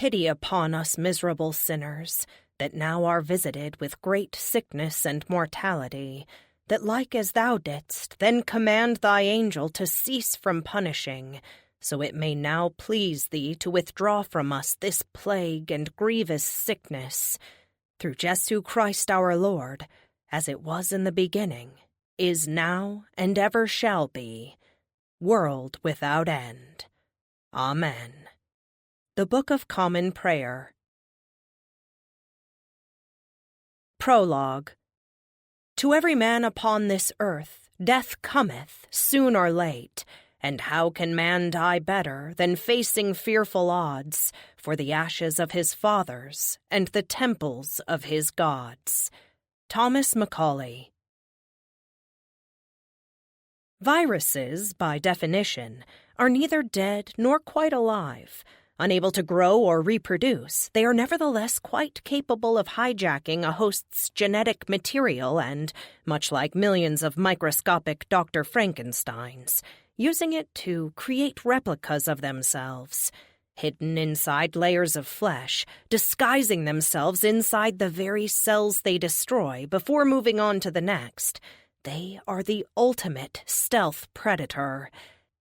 pity upon us miserable sinners, that now are visited with great sickness and mortality, that like as thou didst, then command thy angel to cease from punishing, so it may now please thee to withdraw from us this plague and grievous sickness, through Jesu Christ our Lord, as it was in the beginning, is now, and ever shall be, world without end. Amen. The Book of Common Prayer. Prologue. To every man upon this earth death cometh, soon or late, and how can man die better than facing fearful odds for the ashes of his fathers and the temples of his gods? Thomas Macaulay. Viruses, by definition, are neither dead nor quite alive. Unable to grow or reproduce, they are nevertheless quite capable of hijacking a host's genetic material and, much like millions of microscopic Dr. Frankensteins, using it to create replicas of themselves, hidden inside layers of flesh, disguising themselves inside the very cells they destroy before moving on to the next. They are the ultimate stealth predator,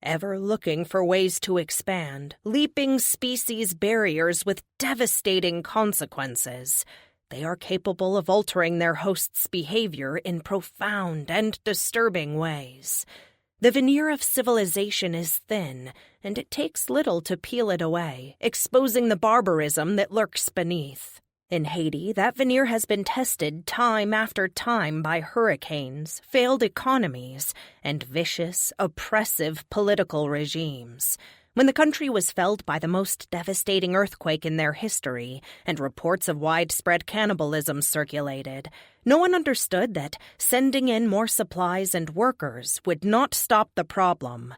ever looking for ways to expand, leaping species barriers with devastating consequences. They are capable of altering their host's behavior in profound and disturbing ways. The veneer of civilization is thin, and it takes little to peel it away, exposing the barbarism that lurks beneath. In Haiti, that veneer has been tested time after time by hurricanes, failed economies, and vicious, oppressive political regimes. When the country was felled by the most devastating earthquake in their history, and reports of widespread cannibalism circulated, no one understood that sending in more supplies and workers would not stop the problem.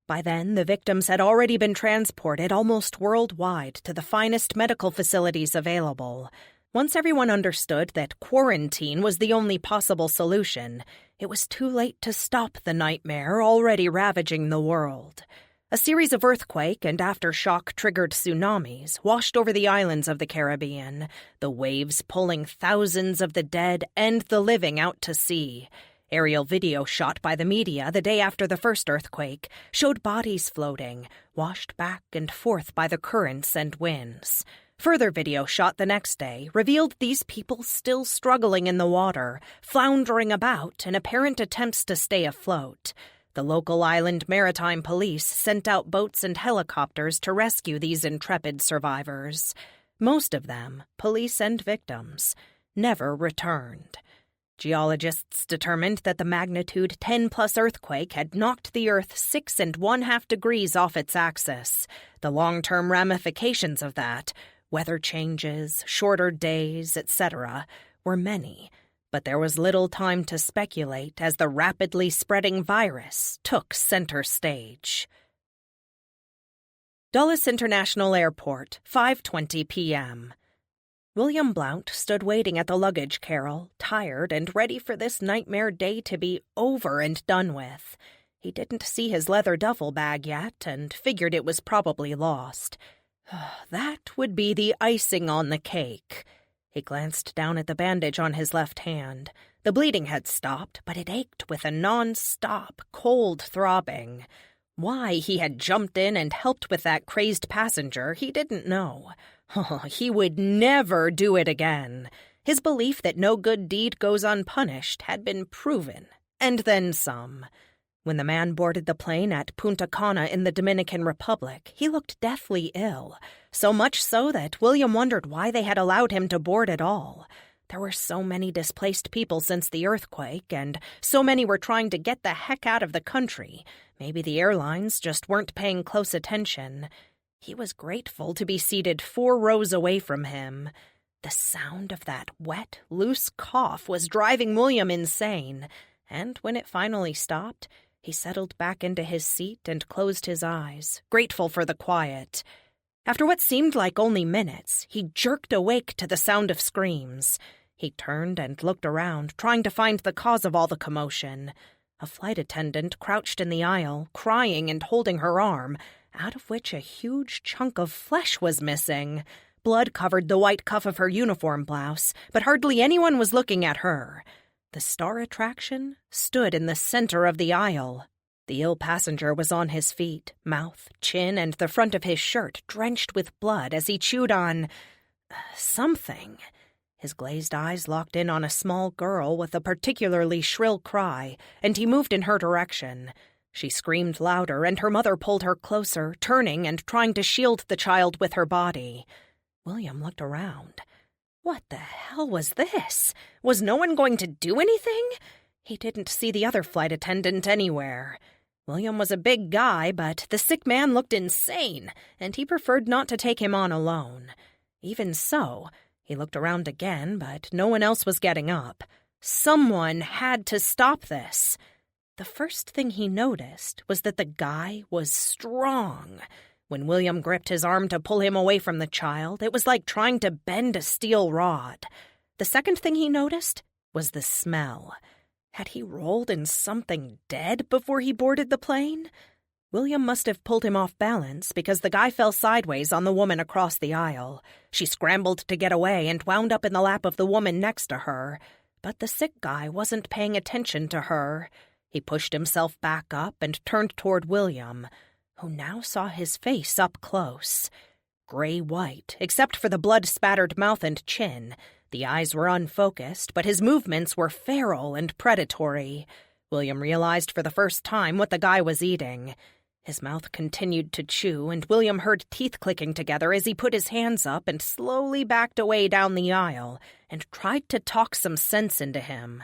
By then, the victims had already been transported almost worldwide to the finest medical facilities available. Once everyone understood that quarantine was the only possible solution, it was too late to stop the nightmare already ravaging the world. A series of earthquake and aftershock-triggered tsunamis washed over the islands of the Caribbean, the waves pulling thousands of the dead and the living out to sea. Aerial video shot by the media the day after the first earthquake showed bodies floating, washed back and forth by the currents and winds. Further video shot the next day revealed these people still struggling in the water, floundering about in apparent attempts to stay afloat. The local island maritime police sent out boats and helicopters to rescue these intrepid survivors. Most of them, police and victims, never returned. Geologists determined that the magnitude 10+ earthquake had knocked the Earth 6½ degrees off its axis. The long-term ramifications of that, weather changes, shorter days, etc., were many, but there was little time to speculate as the rapidly spreading virus took center stage. Dulles International Airport, 5:20 p.m. William Blount stood waiting at the luggage carrel, tired and ready for this nightmare day to be over and done with. He didn't see his leather duffel bag yet and figured it was probably lost. That would be the icing on the cake. He glanced down at the bandage on his left hand. The bleeding had stopped, but it ached with a non-stop, cold throbbing. Why he had jumped in and helped with that crazed passenger, he didn't know. He would never do it again. His belief that no good deed goes unpunished had been proven, and then some. When the man boarded the plane at Punta Cana in the Dominican Republic, he looked deathly ill, so much so that William wondered why they had allowed him to board at all. There were so many displaced people since the earthquake, and so many were trying to get the heck out of the country. Maybe the airlines just weren't paying close attention. He was grateful to be seated 4 rows away from him. The sound of that wet, loose cough was driving William insane, and when it finally stopped, he settled back into his seat and closed his eyes, grateful for the quiet. After what seemed like only minutes, he jerked awake to the sound of screams. He turned and looked around, trying to find the cause of all the commotion. A flight attendant crouched in the aisle, crying and holding her arm, out of which a huge chunk of flesh was missing. Blood covered the white cuff of her uniform blouse, but hardly anyone was looking at her. The star attraction stood in the center of the aisle. The ill passenger was on his feet, mouth, chin, and the front of his shirt drenched with blood as he chewed on something. His glazed eyes locked in on a small girl with a particularly shrill cry, and he moved in her direction. She screamed louder, and her mother pulled her closer, turning and trying to shield the child with her body. William looked around. What the hell was this? Was no one going to do anything? He didn't see the other flight attendant anywhere. William was a big guy, but the sick man looked insane, and he preferred not to take him on alone. Even so, he looked around again, but no one else was getting up. Someone had to stop this. The first thing he noticed was that the guy was strong. When William gripped his arm to pull him away from the child, it was like trying to bend a steel rod. The second thing he noticed was the smell. Had he rolled in something dead before he boarded the plane? William must have pulled him off balance because the guy fell sideways on the woman across the aisle. She scrambled to get away and wound up in the lap of the woman next to her. But the sick guy wasn't paying attention to her. He pushed himself back up and turned toward William, who now saw his face up close. Gray-white, except for the blood-spattered mouth and chin. The eyes were unfocused, but his movements were feral and predatory. William realized for the first time what the guy was eating. His mouth continued to chew, and William heard teeth clicking together as he put his hands up and slowly backed away down the aisle and tried to talk some sense into him.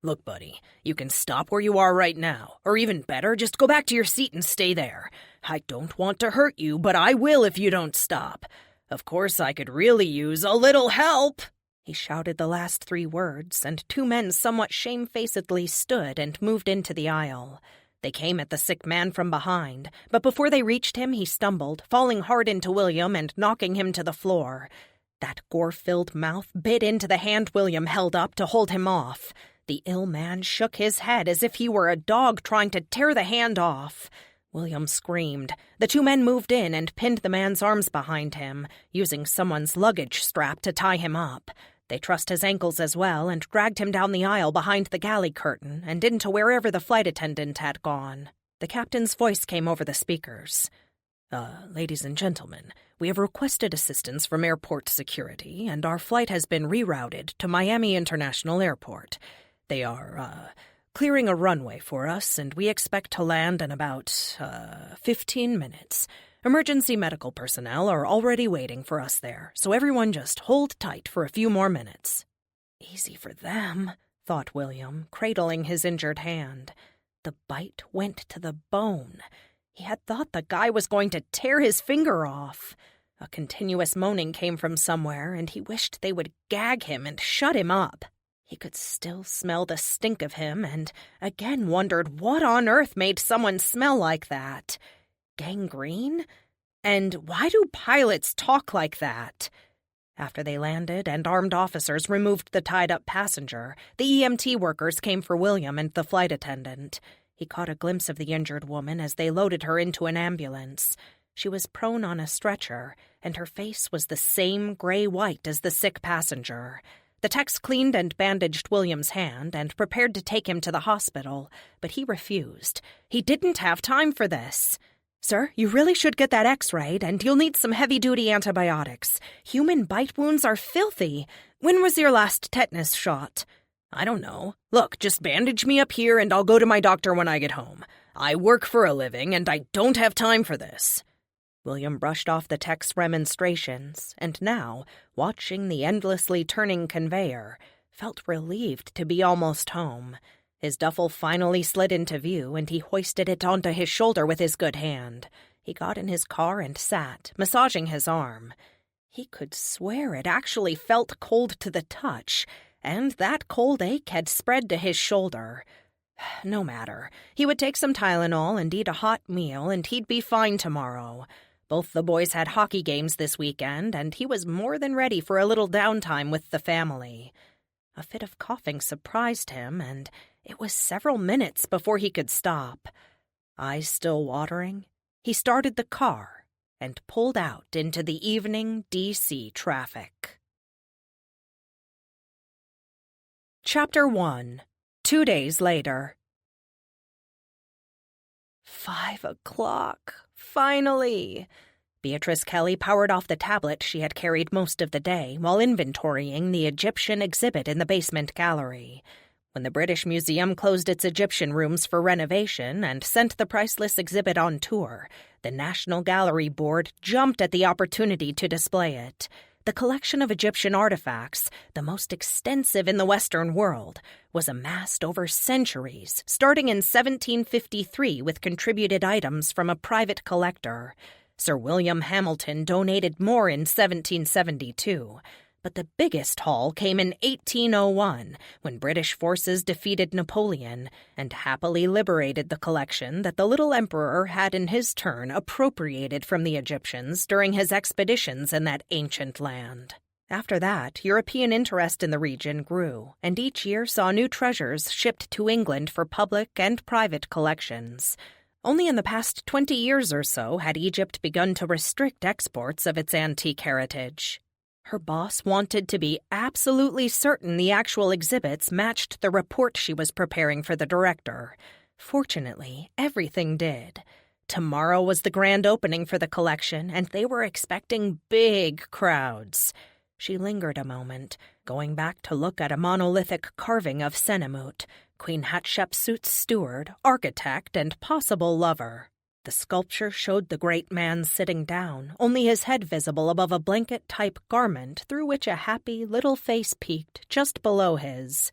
"Look, buddy, you can stop where you are right now, or even better, just go back to your seat and stay there. I don't want to hurt you, but I will if you don't stop. Of course, I could really use a little help." He shouted the last 3 words, and 2 men somewhat shamefacedly stood and moved into the aisle. They came at the sick man from behind, but before they reached him, he stumbled, falling hard into William and knocking him to the floor. That gore-filled mouth bit into the hand William held up to hold him off. The ill man shook his head as if he were a dog trying to tear the hand off. William screamed. The 2 men moved in and pinned the man's arms behind him, using someone's luggage strap to tie him up. They trussed his ankles as well and dragged him down the aisle behind the galley curtain and into wherever the flight attendant had gone. The captain's voice came over the speakers. Ladies and gentlemen, we have requested assistance from airport security, and our flight has been rerouted to Miami International Airport. They are, clearing a runway for us, and we expect to land in about, 15 minutes. Emergency medical personnel are already waiting for us there, so everyone just hold tight for a few more minutes." Easy for them, thought William, cradling his injured hand. The bite went to the bone. He had thought the guy was going to tear his finger off. A continuous moaning came from somewhere, and he wished they would gag him and shut him up. He could still smell the stink of him, and again wondered what on earth made someone smell like that. Gangrene? And why do pilots talk like that? After they landed and armed officers removed the tied-up passenger, the EMT workers came for William and the flight attendant. He caught a glimpse of the injured woman as they loaded her into an ambulance. She was prone on a stretcher, and her face was the same gray-white as the sick passenger. The techs cleaned and bandaged William's hand and prepared to take him to the hospital, but he refused. He didn't have time for this. "Sir, you really should get that x-rayed, and you'll need some heavy-duty antibiotics. Human bite wounds are filthy. When was your last tetanus shot?" "I don't know. Look, just bandage me up here and I'll go to my doctor when I get home. I work for a living and I don't have time for this." William brushed off the tech's remonstrations, and now, watching the endlessly turning conveyor, felt relieved to be almost home. His duffel finally slid into view, and he hoisted it onto his shoulder with his good hand. He got in his car and sat, massaging his arm. He could swear it actually felt cold to the touch, and that cold ache had spread to his shoulder. No matter. He would take some Tylenol and eat a hot meal, and he'd be fine tomorrow. Both the boys had hockey games this weekend, and he was more than ready for a little downtime with the family. A fit of coughing surprised him, and it was several minutes before he could stop. Eyes still watering, he started the car and pulled out into the evening D.C. traffic. Chapter 1. 2 days later. 5 o'clock. Finally! Beatrice Kelly powered off the tablet she had carried most of the day while inventorying the Egyptian exhibit in the basement gallery. When the British Museum closed its Egyptian rooms for renovation and sent the priceless exhibit on tour, the National Gallery Board jumped at the opportunity to display it. The collection of Egyptian artifacts, the most extensive in the Western world, was amassed over centuries, starting in 1753 with contributed items from a private collector. Sir William Hamilton donated more in 1772, but the biggest haul came in 1801, when British forces defeated Napoleon and happily liberated the collection that the little emperor had in his turn appropriated from the Egyptians during his expeditions in that ancient land. After that, European interest in the region grew, and each year saw new treasures shipped to England for public and private collections. Only in the past 20 years or so had Egypt begun to restrict exports of its antique heritage. Her boss wanted to be absolutely certain the actual exhibits matched the report she was preparing for the director. Fortunately, everything did. Tomorrow was the grand opening for the collection, and they were expecting big crowds. She lingered a moment, going back to look at a monolithic carving of Sennemut, Queen Hatshepsut's steward, architect, and possible lover. The sculpture showed the great man sitting down, only his head visible above a blanket-type garment through which a happy little face peeked just below his.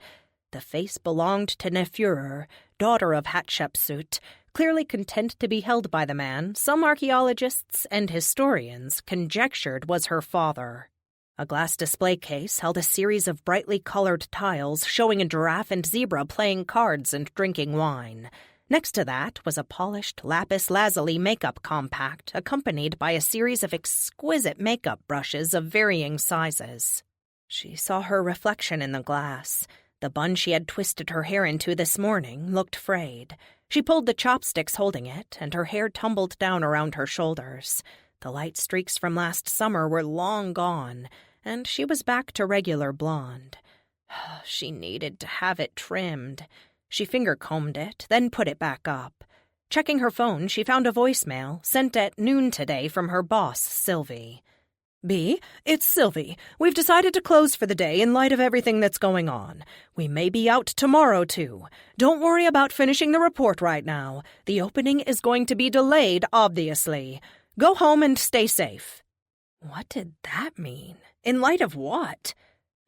The face belonged to Neferu, daughter of Hatshepsut, clearly content to be held by the man some archaeologists and historians conjectured was her father. A glass display case held a series of brightly colored tiles showing a giraffe and zebra playing cards and drinking wine. Next to that was a polished lapis lazuli makeup compact accompanied by a series of exquisite makeup brushes of varying sizes. She saw her reflection in the glass. The bun she had twisted her hair into this morning looked frayed. She pulled the chopsticks holding it, and her hair tumbled down around her shoulders. The light streaks from last summer were long gone, and she was back to regular blonde. She needed to have it trimmed. She finger-combed it, then put it back up. Checking her phone, she found a voicemail sent at noon today from her boss, Sylvie. "B, it's Sylvie. We've decided to close for the day in light of everything that's going on. We may be out tomorrow, too. Don't worry about finishing the report right now. The opening is going to be delayed, obviously. Go home and stay safe." What did that mean? In light of what?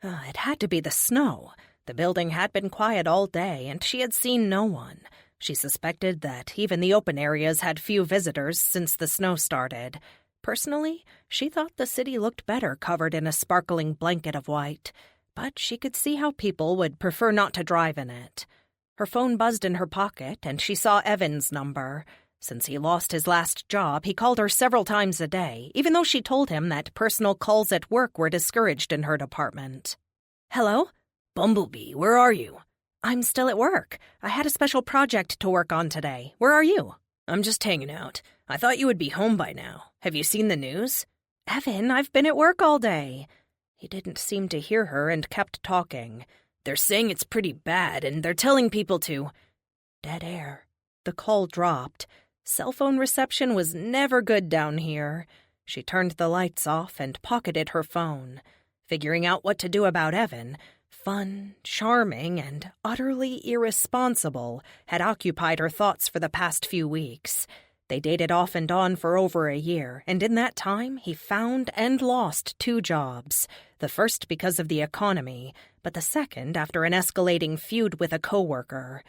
It had to be the snow. The building had been quiet all day, and she had seen no one. She suspected that even the open areas had few visitors since the snow started. Personally, she thought the city looked better covered in a sparkling blanket of white, but she could see how people would prefer not to drive in it. Her phone buzzed in her pocket, and she saw Evan's number. Since he lost his last job, he called her several times a day, even though she told him that personal calls at work were discouraged in her department. "Hello? Bumblebee, where are you?" "I'm still at work. I had a special project to work on today. Where are you?" "I'm just hanging out. I thought you would be home by now. Have you seen the news?" "Evan, I've been at work all day." He didn't seem to hear her and kept talking. "They're saying it's pretty bad, and they're telling people to—" Dead air. The call dropped. Cell phone reception was never good down here. She turned the lights off and pocketed her phone. Figuring out what to do about Evan, fun, charming, and utterly irresponsible, had occupied her thoughts for the past few weeks. They dated off and on for over a year, and in that time he found and lost 2 jobs. The first because of the economy, but the second after an escalating feud with a coworker.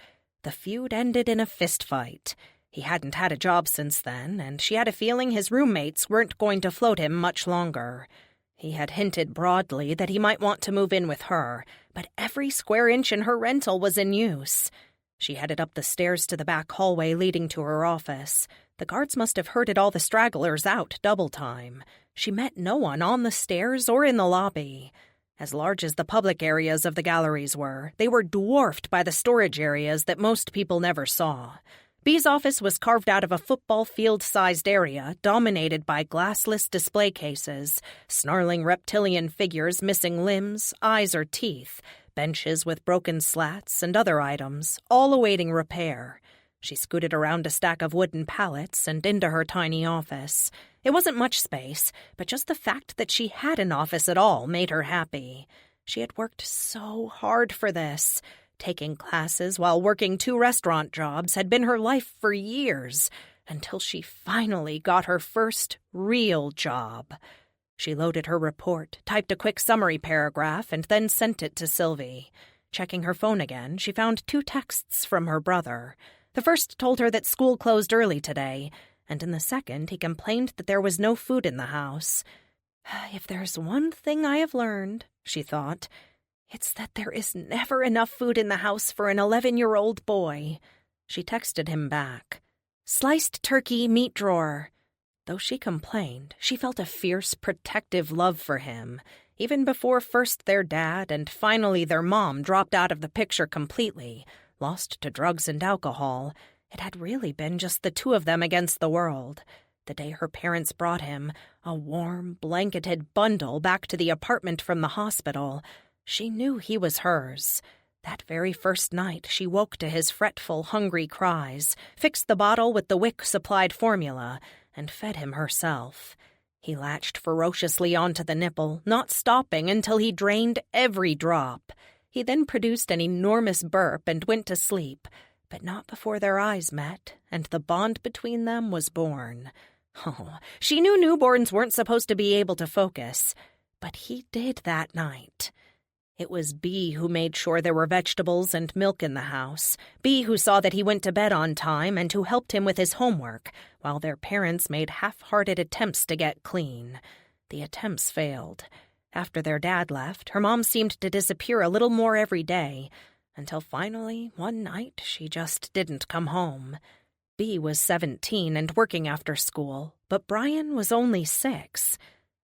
The feud ended in a fistfight. He hadn't had a job since then, and she had a feeling his roommates weren't going to float him much longer. He had hinted broadly that he might want to move in with her, but every square inch in her rental was in use. She headed up the stairs to the back hallway leading to her office. The guards must have herded all the stragglers out double time. She met no one on the stairs or in the lobby. As large as the public areas of the galleries were, they were dwarfed by the storage areas that most people never saw. Bee's office was carved out of a football field-sized area dominated by glassless display cases, snarling reptilian figures missing limbs, eyes, or teeth, benches with broken slats, and other items, all awaiting repair. She scooted around a stack of wooden pallets and into her tiny office. It wasn't much space, but just the fact that she had an office at all made her happy. She had worked so hard for this. Taking classes while working 2 restaurant jobs had been her life for years, until she finally got her first real job. She loaded her report, typed a quick summary paragraph, and then sent it to Sylvie. Checking her phone again, she found 2 texts from her brother. The first told her that school closed early today, and in the second he complained that there was no food in the house. If there's one thing I have learned, she thought, it's that there is never enough food in the house for an 11-year-old boy. She texted him back. Sliced turkey meat drawer. Though she complained, she felt a fierce, protective love for him, even before first their dad and finally their mom dropped out of the picture completely, lost to drugs and alcohol. It had really been just the 2 of them against the world. The day her parents brought him, a warm, blanketed bundle, back to the apartment from the hospital, she knew he was hers. That very first night, she woke to his fretful, hungry cries, fixed the bottle with the WIC-supplied formula, and fed him herself. He latched ferociously onto the nipple, not stopping until he drained every drop. He then produced an enormous burp and went to sleep, but not before their eyes met, and the bond between them was born. Oh, she knew newborns weren't supposed to be able to focus, but he did that night. It was Bea who made sure there were vegetables and milk in the house, Bea who saw that he went to bed on time and who helped him with his homework, while their parents made half-hearted attempts to get clean. The attempts failed. After their dad left, her mom seemed to disappear a little more every day, until finally, one night, she just didn't come home. Bea was 17 and working after school, but Brian was only 6.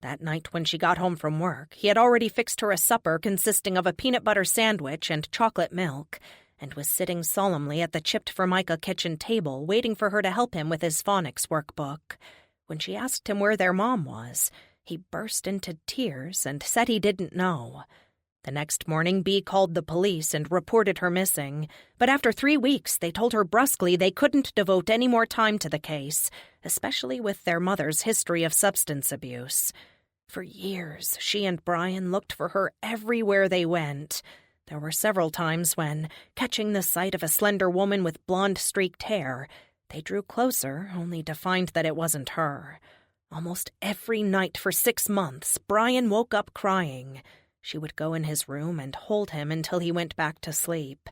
That night when she got home from work, he had already fixed her a supper consisting of a peanut butter sandwich and chocolate milk, and was sitting solemnly at the chipped Formica kitchen table waiting for her to help him with his phonics workbook. When she asked him where their mom was, he burst into tears and said he didn't know. The next morning, Bea called the police and reported her missing, but after 3 weeks, they told her brusquely they couldn't devote any more time to the case, especially with their mother's history of substance abuse. For years, she and Brian looked for her everywhere they went. There were several times when, catching the sight of a slender woman with blonde-streaked hair, they drew closer only to find that it wasn't her. Almost every night for 6 months, Brian woke up crying. She would go in his room and hold him until he went back to sleep.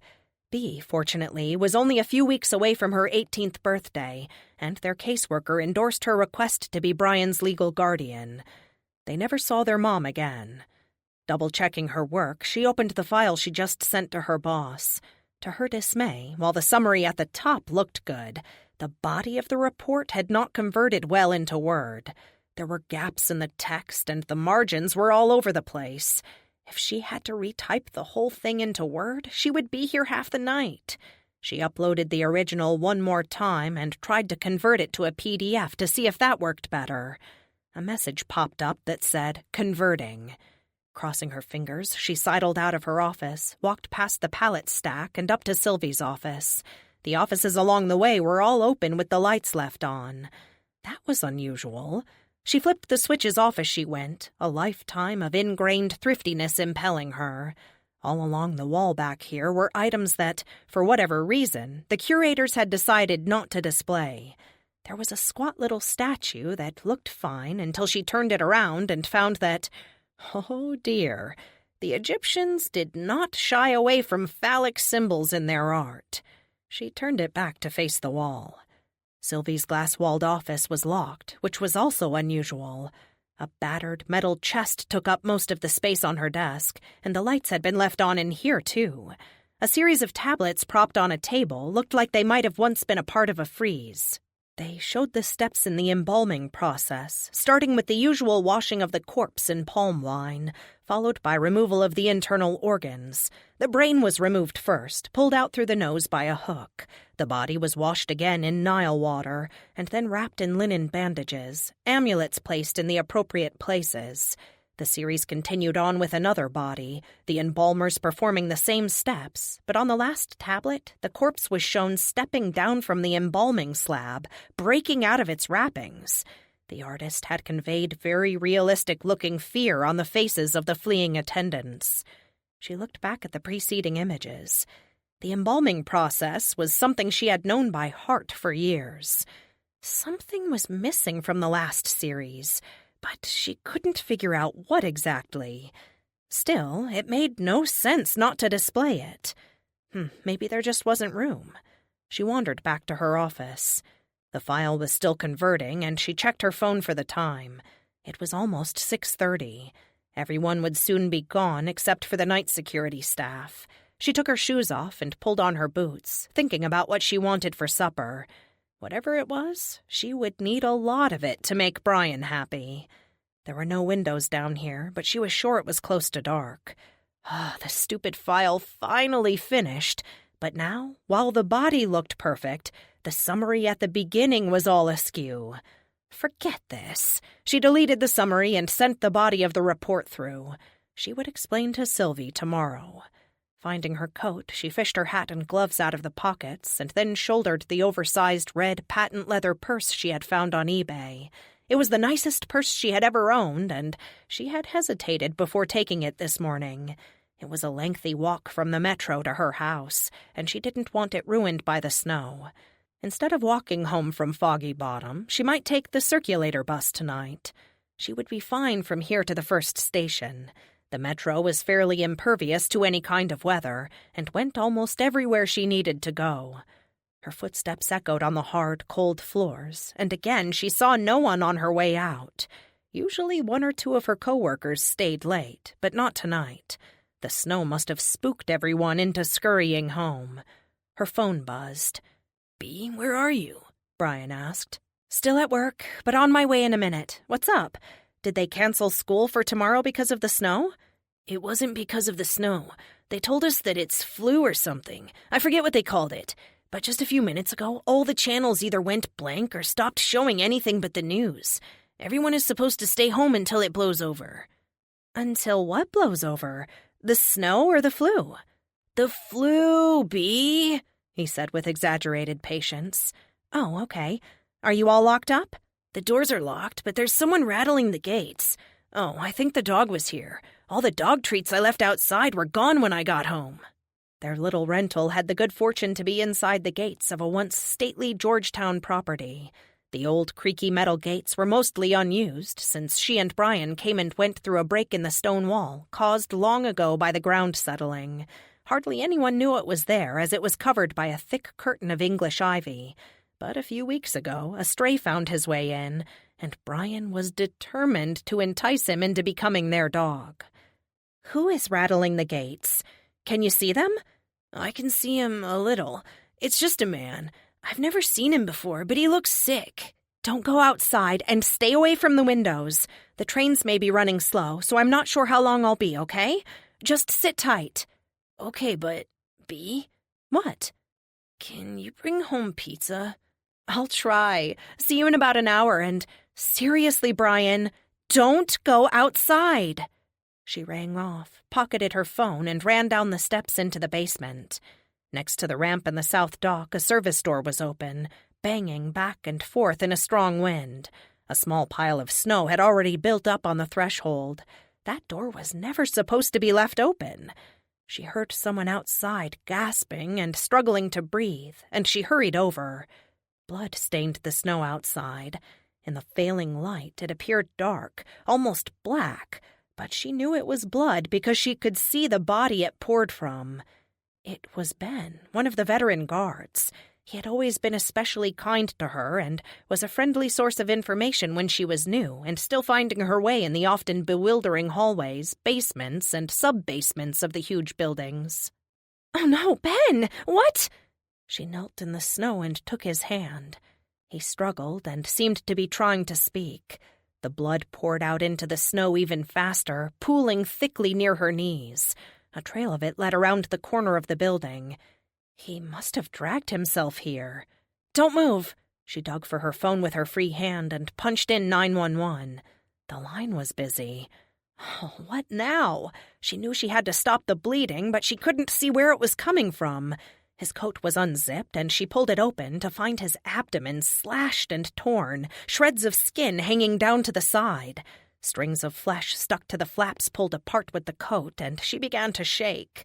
Bea, fortunately, was only a few weeks away from her 18th birthday, and their caseworker endorsed her request to be Brian's legal guardian. They never saw their mom again. Double-checking her work, she opened the file she just sent to her boss. To her dismay, while the summary at the top looked good, the body of the report had not converted well into Word. There were gaps in the text, and the margins were all over the place. If she had to retype the whole thing into Word, she would be here half the night. She uploaded the original one more time and tried to convert it to a PDF to see if that worked better. A message popped up that said, "Converting." Crossing her fingers, she sidled out of her office, walked past the pallet stack and up to Sylvie's office. The offices along the way were all open with the lights left on. That was unusual. She flipped the switches off as she went, a lifetime of ingrained thriftiness impelling her. All along the wall back here were items that, for whatever reason, the curators had decided not to display. There was a squat little statue that looked fine until she turned it around and found that, oh dear, the Egyptians did not shy away from phallic symbols in their art. She turned it back to face the wall. Sylvie's glass-walled office was locked, which was also unusual. A battered metal chest took up most of the space on her desk, and the lights had been left on in here, too. A series of tablets propped on a table looked like they might have once been a part of a frieze. They showed the steps in the embalming process, starting with the usual washing of the corpse in palm wine, followed by removal of the internal organs. The brain was removed first, pulled out through the nose by a hook. The body was washed again in Nile water, and then wrapped in linen bandages, amulets placed in the appropriate places. The series continued on with another body, the embalmers performing the same steps, but on the last tablet, the corpse was shown stepping down from the embalming slab, breaking out of its wrappings. The artist had conveyed very realistic-looking fear on the faces of the fleeing attendants. She looked back at the preceding images. The embalming process was something she had known by heart for years. Something was missing from the last series, but she couldn't figure out what exactly. Still, it made no sense not to display it. Maybe there just wasn't room. She wandered back to her office. The file was still converting, and she checked her phone for the time. It was almost 6:30. Everyone would soon be gone except for the night security staff. She took her shoes off and pulled on her boots, thinking about what she wanted for supper. Whatever it was, she would need a lot of it to make Brian happy. There were no windows down here, but she was sure it was close to dark. The stupid file finally finished. But now, while the body looked perfect, the summary at the beginning was all askew. Forget this. She deleted the summary and sent the body of the report through. She would explain to Sylvie tomorrow. Finding her coat, she fished her hat and gloves out of the pockets and then shouldered the oversized red patent leather purse she had found on eBay. It was the nicest purse she had ever owned, and she had hesitated before taking it this morning. It was a lengthy walk from the metro to her house, and she didn't want it ruined by the snow. Instead of walking home from Foggy Bottom, she might take the circulator bus tonight. She would be fine from here to the first station. The metro was fairly impervious to any kind of weather, and went almost everywhere she needed to go. Her footsteps echoed on the hard, cold floors, and again she saw no one on her way out. Usually one or two of her coworkers stayed late, but not tonight. The snow must have spooked everyone into scurrying home. Her phone buzzed. "Bea, where are you?" Brian asked. "Still at work, but on my way in a minute. What's up? Did they cancel school for tomorrow because of the snow?" "It wasn't because of the snow. They told us that it's flu or something. I forget what they called it. But just a few minutes ago, all the channels either went blank or stopped showing anything but the news. Everyone is supposed to stay home until it blows over." "Until what blows over? The snow or the flu?" "The flu, Bea," he said with exaggerated patience. "Oh, okay. Are you all locked up?" "The doors are locked, but there's someone rattling the gates. Oh, I think the dog was here. All the dog treats I left outside were gone when I got home." Their little rental had the good fortune to be inside the gates of a once stately Georgetown property. The old creaky metal gates were mostly unused, since she and Brian came and went through a break in the stone wall, caused long ago by the ground settling. Hardly anyone knew it was there, as it was covered by a thick curtain of English ivy. But a few weeks ago, a stray found his way in, and Brian was determined to entice him into becoming their dog. "Who is rattling the gates? Can you see them?" "I can see him a little. It's just a man. I've never seen him before, but he looks sick." "Don't go outside and stay away from the windows. The trains may be running slow, so I'm not sure how long I'll be, okay? Just sit tight." "Okay, but, Bea?" "What?" "Can you bring home pizza?" "I'll try. See you in about an hour, and seriously, Brian, don't go outside." She rang off, pocketed her phone, and ran down the steps into the basement. Next to the ramp in the south dock, a service door was open, banging back and forth in a strong wind. A small pile of snow had already built up on the threshold. That door was never supposed to be left open. She heard someone outside gasping and struggling to breathe, and she hurried over. Blood stained the snow outside. In the failing light, it appeared dark, almost black, but she knew it was blood because she could see the body it poured from. It was Ben, one of the veteran guards. He had always been especially kind to her and was a friendly source of information when she was new and still finding her way in the often bewildering hallways, basements, and sub-basements of the huge buildings. "Oh no, Ben! What?" She knelt in the snow and took his hand. He struggled and seemed to be trying to speak. The blood poured out into the snow even faster, pooling thickly near her knees. A trail of it led around the corner of the building. He must have dragged himself here. "Don't move!" She dug for her phone with her free hand and punched in 911. The line was busy. Oh, what now? She knew she had to stop the bleeding, but she couldn't see where it was coming from. His coat was unzipped, and she pulled it open to find his abdomen slashed and torn, shreds of skin hanging down to the side. Strings of flesh stuck to the flaps pulled apart with the coat, and she began to shake.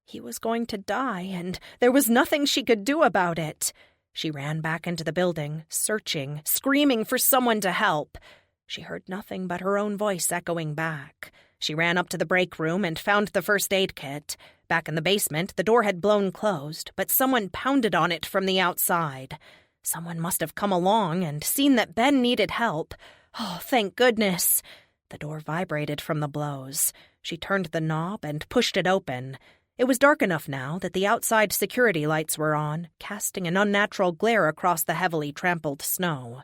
He was going to die, and there was nothing she could do about it. She ran back into the building, searching, screaming for someone to help. She heard nothing but her own voice echoing back. She ran up to the break room and found the first aid kit. Back in the basement, the door had blown closed, but someone pounded on it from the outside. Someone must have come along and seen that Ben needed help. Oh, thank goodness. The door vibrated from the blows. She turned the knob and pushed it open. It was dark enough now that the outside security lights were on, casting an unnatural glare across the heavily trampled snow.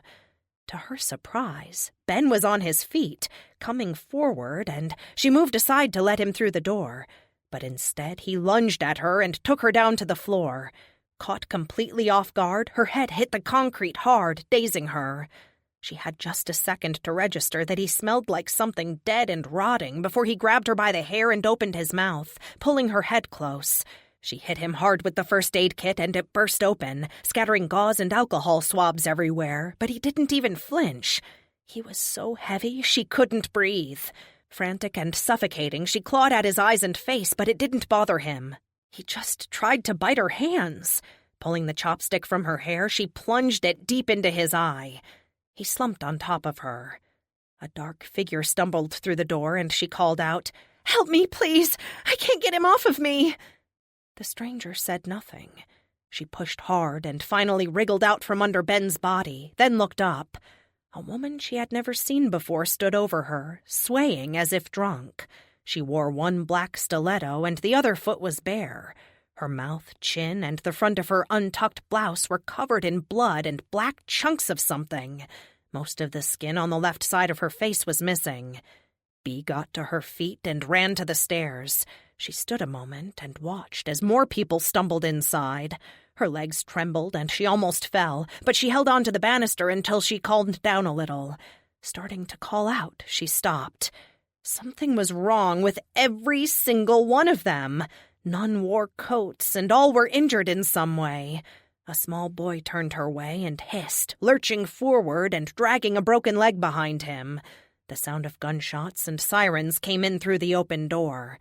To her surprise, Ben was on his feet, coming forward, and she moved aside to let him through the door. But instead, he lunged at her and took her down to the floor. Caught completely off guard, her head hit the concrete hard, dazing her. She had just a second to register that he smelled like something dead and rotting before he grabbed her by the hair and opened his mouth, pulling her head close. She hit him hard with the first aid kit and it burst open, scattering gauze and alcohol swabs everywhere, but he didn't even flinch. He was so heavy she couldn't breathe. Frantic and suffocating, she clawed at his eyes and face, but it didn't bother him. He just tried to bite her hands. Pulling the chopstick from her hair, she plunged it deep into his eye. He slumped on top of her. A dark figure stumbled through the door and she called out, "Help me, please! I can't get him off of me!" The stranger said nothing. She pushed hard and finally wriggled out from under Ben's body, then looked up. A woman she had never seen before stood over her, swaying as if drunk. She wore one black stiletto and the other foot was bare. Her mouth, chin, and the front of her untucked blouse were covered in blood and black chunks of something. Most of the skin on the left side of her face was missing. Bea got to her feet and ran to the stairs. She stood a moment and watched as more people stumbled inside. Her legs trembled and she almost fell, but she held on to the banister until she calmed down a little. Starting to call out, she stopped. Something was wrong with every single one of them. None wore coats, and all were injured in some way. A small boy turned her way and hissed, lurching forward and dragging a broken leg behind him. The sound of gunshots and sirens came in through the open door.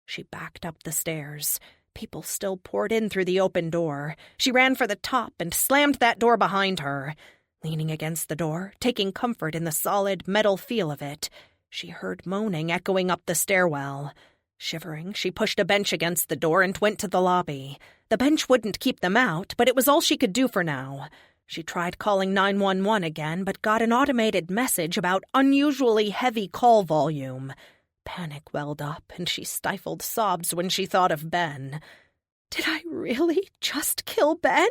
She backed up the stairs. People still poured in through the open door. She ran for the top and slammed that door behind her. Leaning against the door, taking comfort in the solid metal feel of it, she heard moaning echoing up the stairwell. Shivering, she pushed a bench against the door and went to the lobby. The bench wouldn't keep them out, but it was all she could do for now. She tried calling 911 again, but got an automated message about unusually heavy call volume. Panic welled up, and she stifled sobs when she thought of Ben. Did I really just kill Ben?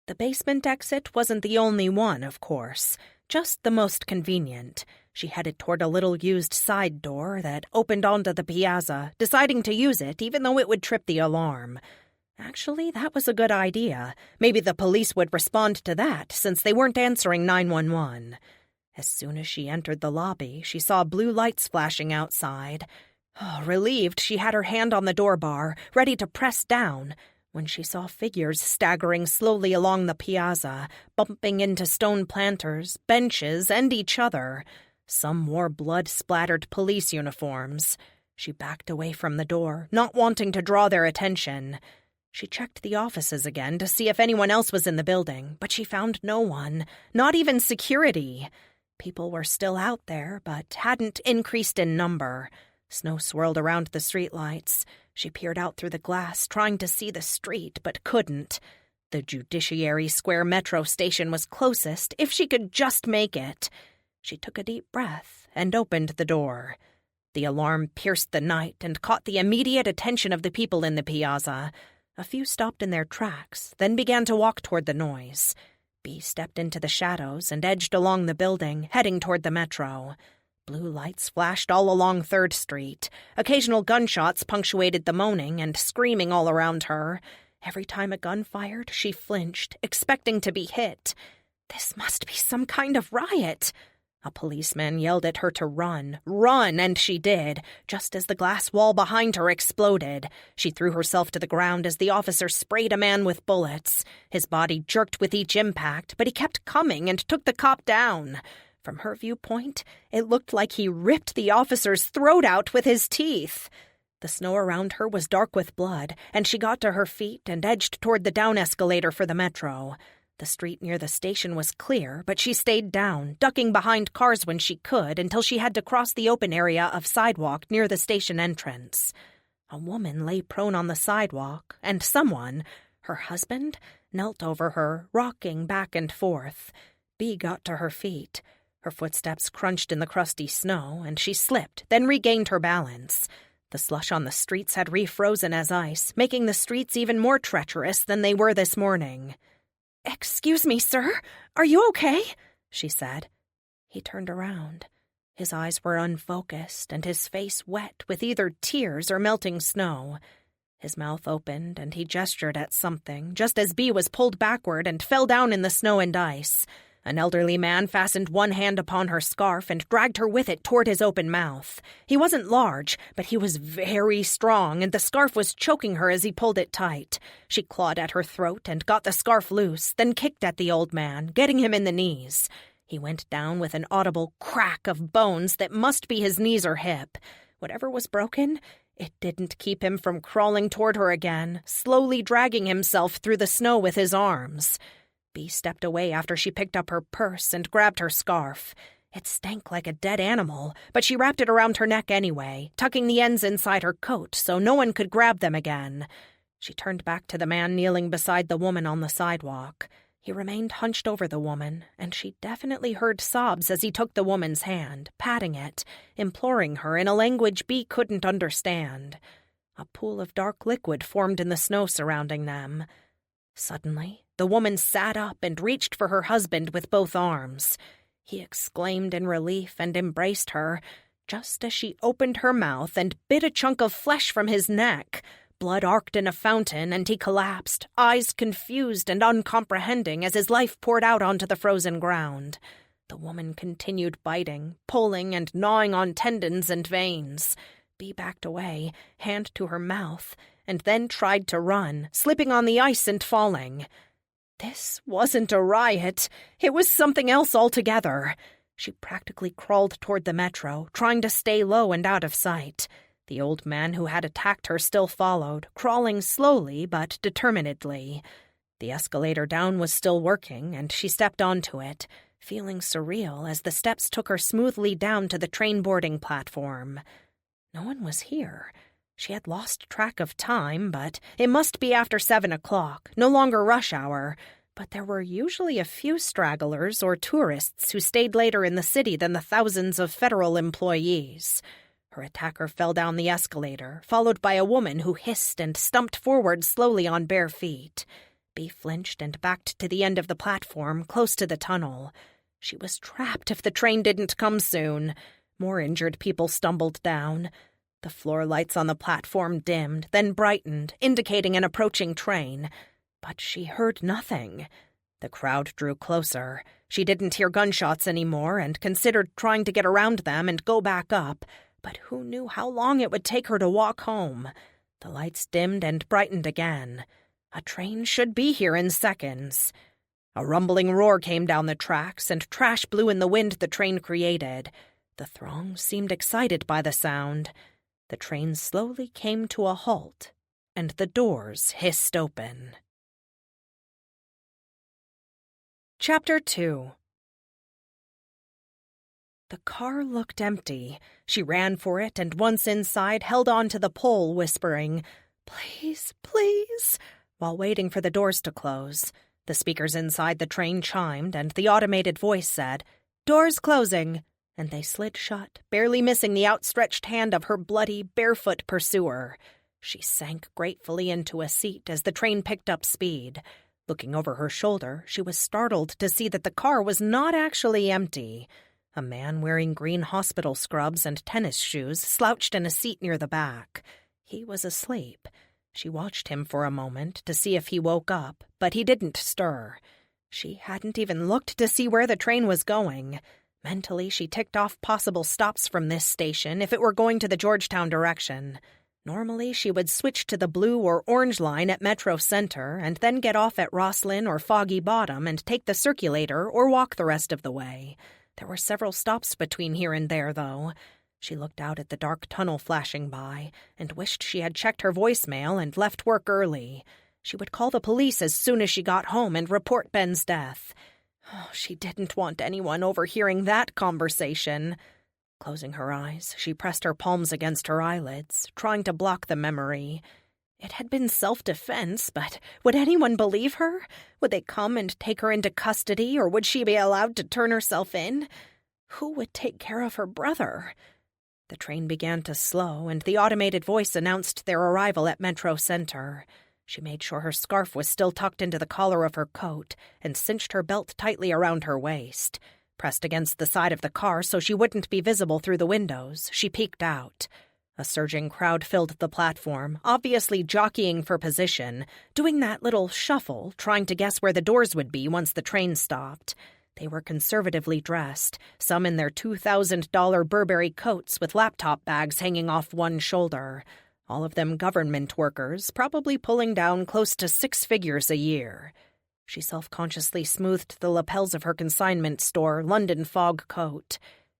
The basement exit wasn't the only one, of course, just the most convenient. She headed toward a little used side door that opened onto the piazza, deciding to use it even though it would trip the alarm. Actually, that was a good idea. Maybe the police would respond to that, since they weren't answering 911. As soon as she entered the lobby, she saw blue lights flashing outside. Oh, relieved, she had her hand on the door bar, ready to press down, when she saw figures staggering slowly along the piazza, bumping into stone planters, benches, and each other. Some wore blood-splattered police uniforms. She backed away from the door, not wanting to draw their attention. She checked the offices again to see if anyone else was in the building, but she found no one, not even security. People were still out there, but hadn't increased in number. Snow swirled around the streetlights. She peered out through the glass, trying to see the street, but couldn't. The Judiciary Square metro station was closest, if she could just make it. She took a deep breath and opened the door. The alarm pierced the night and caught the immediate attention of the people in the piazza. A few stopped in their tracks, then began to walk toward the noise. Bee stepped into the shadows and edged along the building, heading toward the metro. Blue lights flashed all along 3rd Street. Occasional gunshots punctuated the moaning and screaming all around her. Every time a gun fired, she flinched, expecting to be hit. This must be some kind of riot. A policeman yelled at her to run, and she did, just as the glass wall behind her exploded. She threw herself to the ground as the officer sprayed a man with bullets. His body jerked with each impact, but he kept coming and took the cop down. From her viewpoint, it looked like he ripped the officer's throat out with his teeth. The snow around her was dark with blood, and she got to her feet and edged toward the down escalator for the metro. The street near the station was clear, but she stayed down, ducking behind cars when she could until she had to cross the open area of sidewalk near the station entrance. A woman lay prone on the sidewalk, and someone, her husband, knelt over her, rocking back and forth. Bee got to her feet. Her footsteps crunched in the crusty snow, and she slipped, then regained her balance. The slush on the streets had refrozen as ice, making the streets even more treacherous than they were this morning. "Excuse me, sir. Are you okay?" she said. He turned around. His eyes were unfocused, and his face wet with either tears or melting snow. His mouth opened, and he gestured at something, just as Bee was pulled backward and fell down in the snow and ice. An elderly man fastened one hand upon her scarf and dragged her with it toward his open mouth. He wasn't large, but he was very strong, and the scarf was choking her as he pulled it tight. She clawed at her throat and got the scarf loose, then kicked at the old man, getting him in the knees. He went down with an audible crack of bones that must be his knees or hip. Whatever was broken, it didn't keep him from crawling toward her again, slowly dragging himself through the snow with his arms. Bee stepped away after she picked up her purse and grabbed her scarf. It stank like a dead animal, but she wrapped it around her neck anyway, tucking the ends inside her coat so no one could grab them again. She turned back to the man kneeling beside the woman on the sidewalk. He remained hunched over the woman, and she definitely heard sobs as he took the woman's hand, patting it, imploring her in a language Bee couldn't understand. A pool of dark liquid formed in the snow surrounding them. Suddenly, the woman sat up and reached for her husband with both arms. He exclaimed in relief and embraced her, just as she opened her mouth and bit a chunk of flesh from his neck. Blood arced in a fountain, and he collapsed, eyes confused and uncomprehending as his life poured out onto the frozen ground. The woman continued biting, pulling, and gnawing on tendons and veins. Bee backed away, hand to her mouth, and then tried to run, slipping on the ice and falling. This wasn't a riot. It was something else altogether. She practically crawled toward the metro, trying to stay low and out of sight. The old man who had attacked her still followed, crawling slowly but determinedly. The escalator down was still working, and she stepped onto it, feeling surreal as the steps took her smoothly down to the train boarding platform. No one was here. She had lost track of time, but it must be after 7 o'clock, no longer rush hour. But there were usually a few stragglers or tourists who stayed later in the city than the thousands of federal employees. Her attacker fell down the escalator, followed by a woman who hissed and stumped forward slowly on bare feet. Bee flinched and backed to the end of the platform, close to the tunnel. She was trapped if the train didn't come soon. More injured people stumbled down. The floor lights on the platform dimmed, then brightened, indicating an approaching train. But she heard nothing. The crowd drew closer. She didn't hear gunshots anymore and considered trying to get around them and go back up. But who knew how long it would take her to walk home? The lights dimmed and brightened again. A train should be here in seconds. A rumbling roar came down the tracks, and trash blew in the wind the train created. The throng seemed excited by the sound. The train slowly came to a halt, and the doors hissed open. Chapter 2. The car looked empty. She ran for it, and once inside, held on to the pole, whispering, "Please, please," while waiting for the doors to close. The speakers inside the train chimed, and the automated voice said, "Doors closing," and they slid shut, barely missing the outstretched hand of her bloody, barefoot pursuer. She sank gratefully into a seat as the train picked up speed. Looking over her shoulder, she was startled to see that the car was not actually empty. A man wearing green hospital scrubs and tennis shoes slouched in a seat near the back. He was asleep. She watched him for a moment to see if he woke up, but he didn't stir. She hadn't even looked to see where the train was going. Mentally, she ticked off possible stops from this station if it were going to the Georgetown direction. Normally, she would switch to the blue or orange line at Metro Center and then get off at Rosslyn or Foggy Bottom and take the circulator or walk the rest of the way. There were several stops between here and there, though. She looked out at the dark tunnel flashing by and wished she had checked her voicemail and left work early. She would call the police as soon as she got home and report Ben's death. Oh, she didn't want anyone overhearing that conversation. Closing her eyes, she pressed her palms against her eyelids, trying to block the memory. It had been self-defense, but would anyone believe her? Would they come and take her into custody, or would she be allowed to turn herself in? Who would take care of her brother? The train began to slow, and the automated voice announced their arrival at Metro Center. She made sure her scarf was still tucked into the collar of her coat and cinched her belt tightly around her waist. Pressed against the side of the car so she wouldn't be visible through the windows, she peeked out. A surging crowd filled the platform, obviously jockeying for position, doing that little shuffle, trying to guess where the doors would be once the train stopped. They were conservatively dressed, some in their $2,000 Burberry coats with laptop bags hanging off one shoulder. All of them government workers, probably pulling down close to 6 figures a year. She self-consciously smoothed the lapels of her consignment store London fog coat.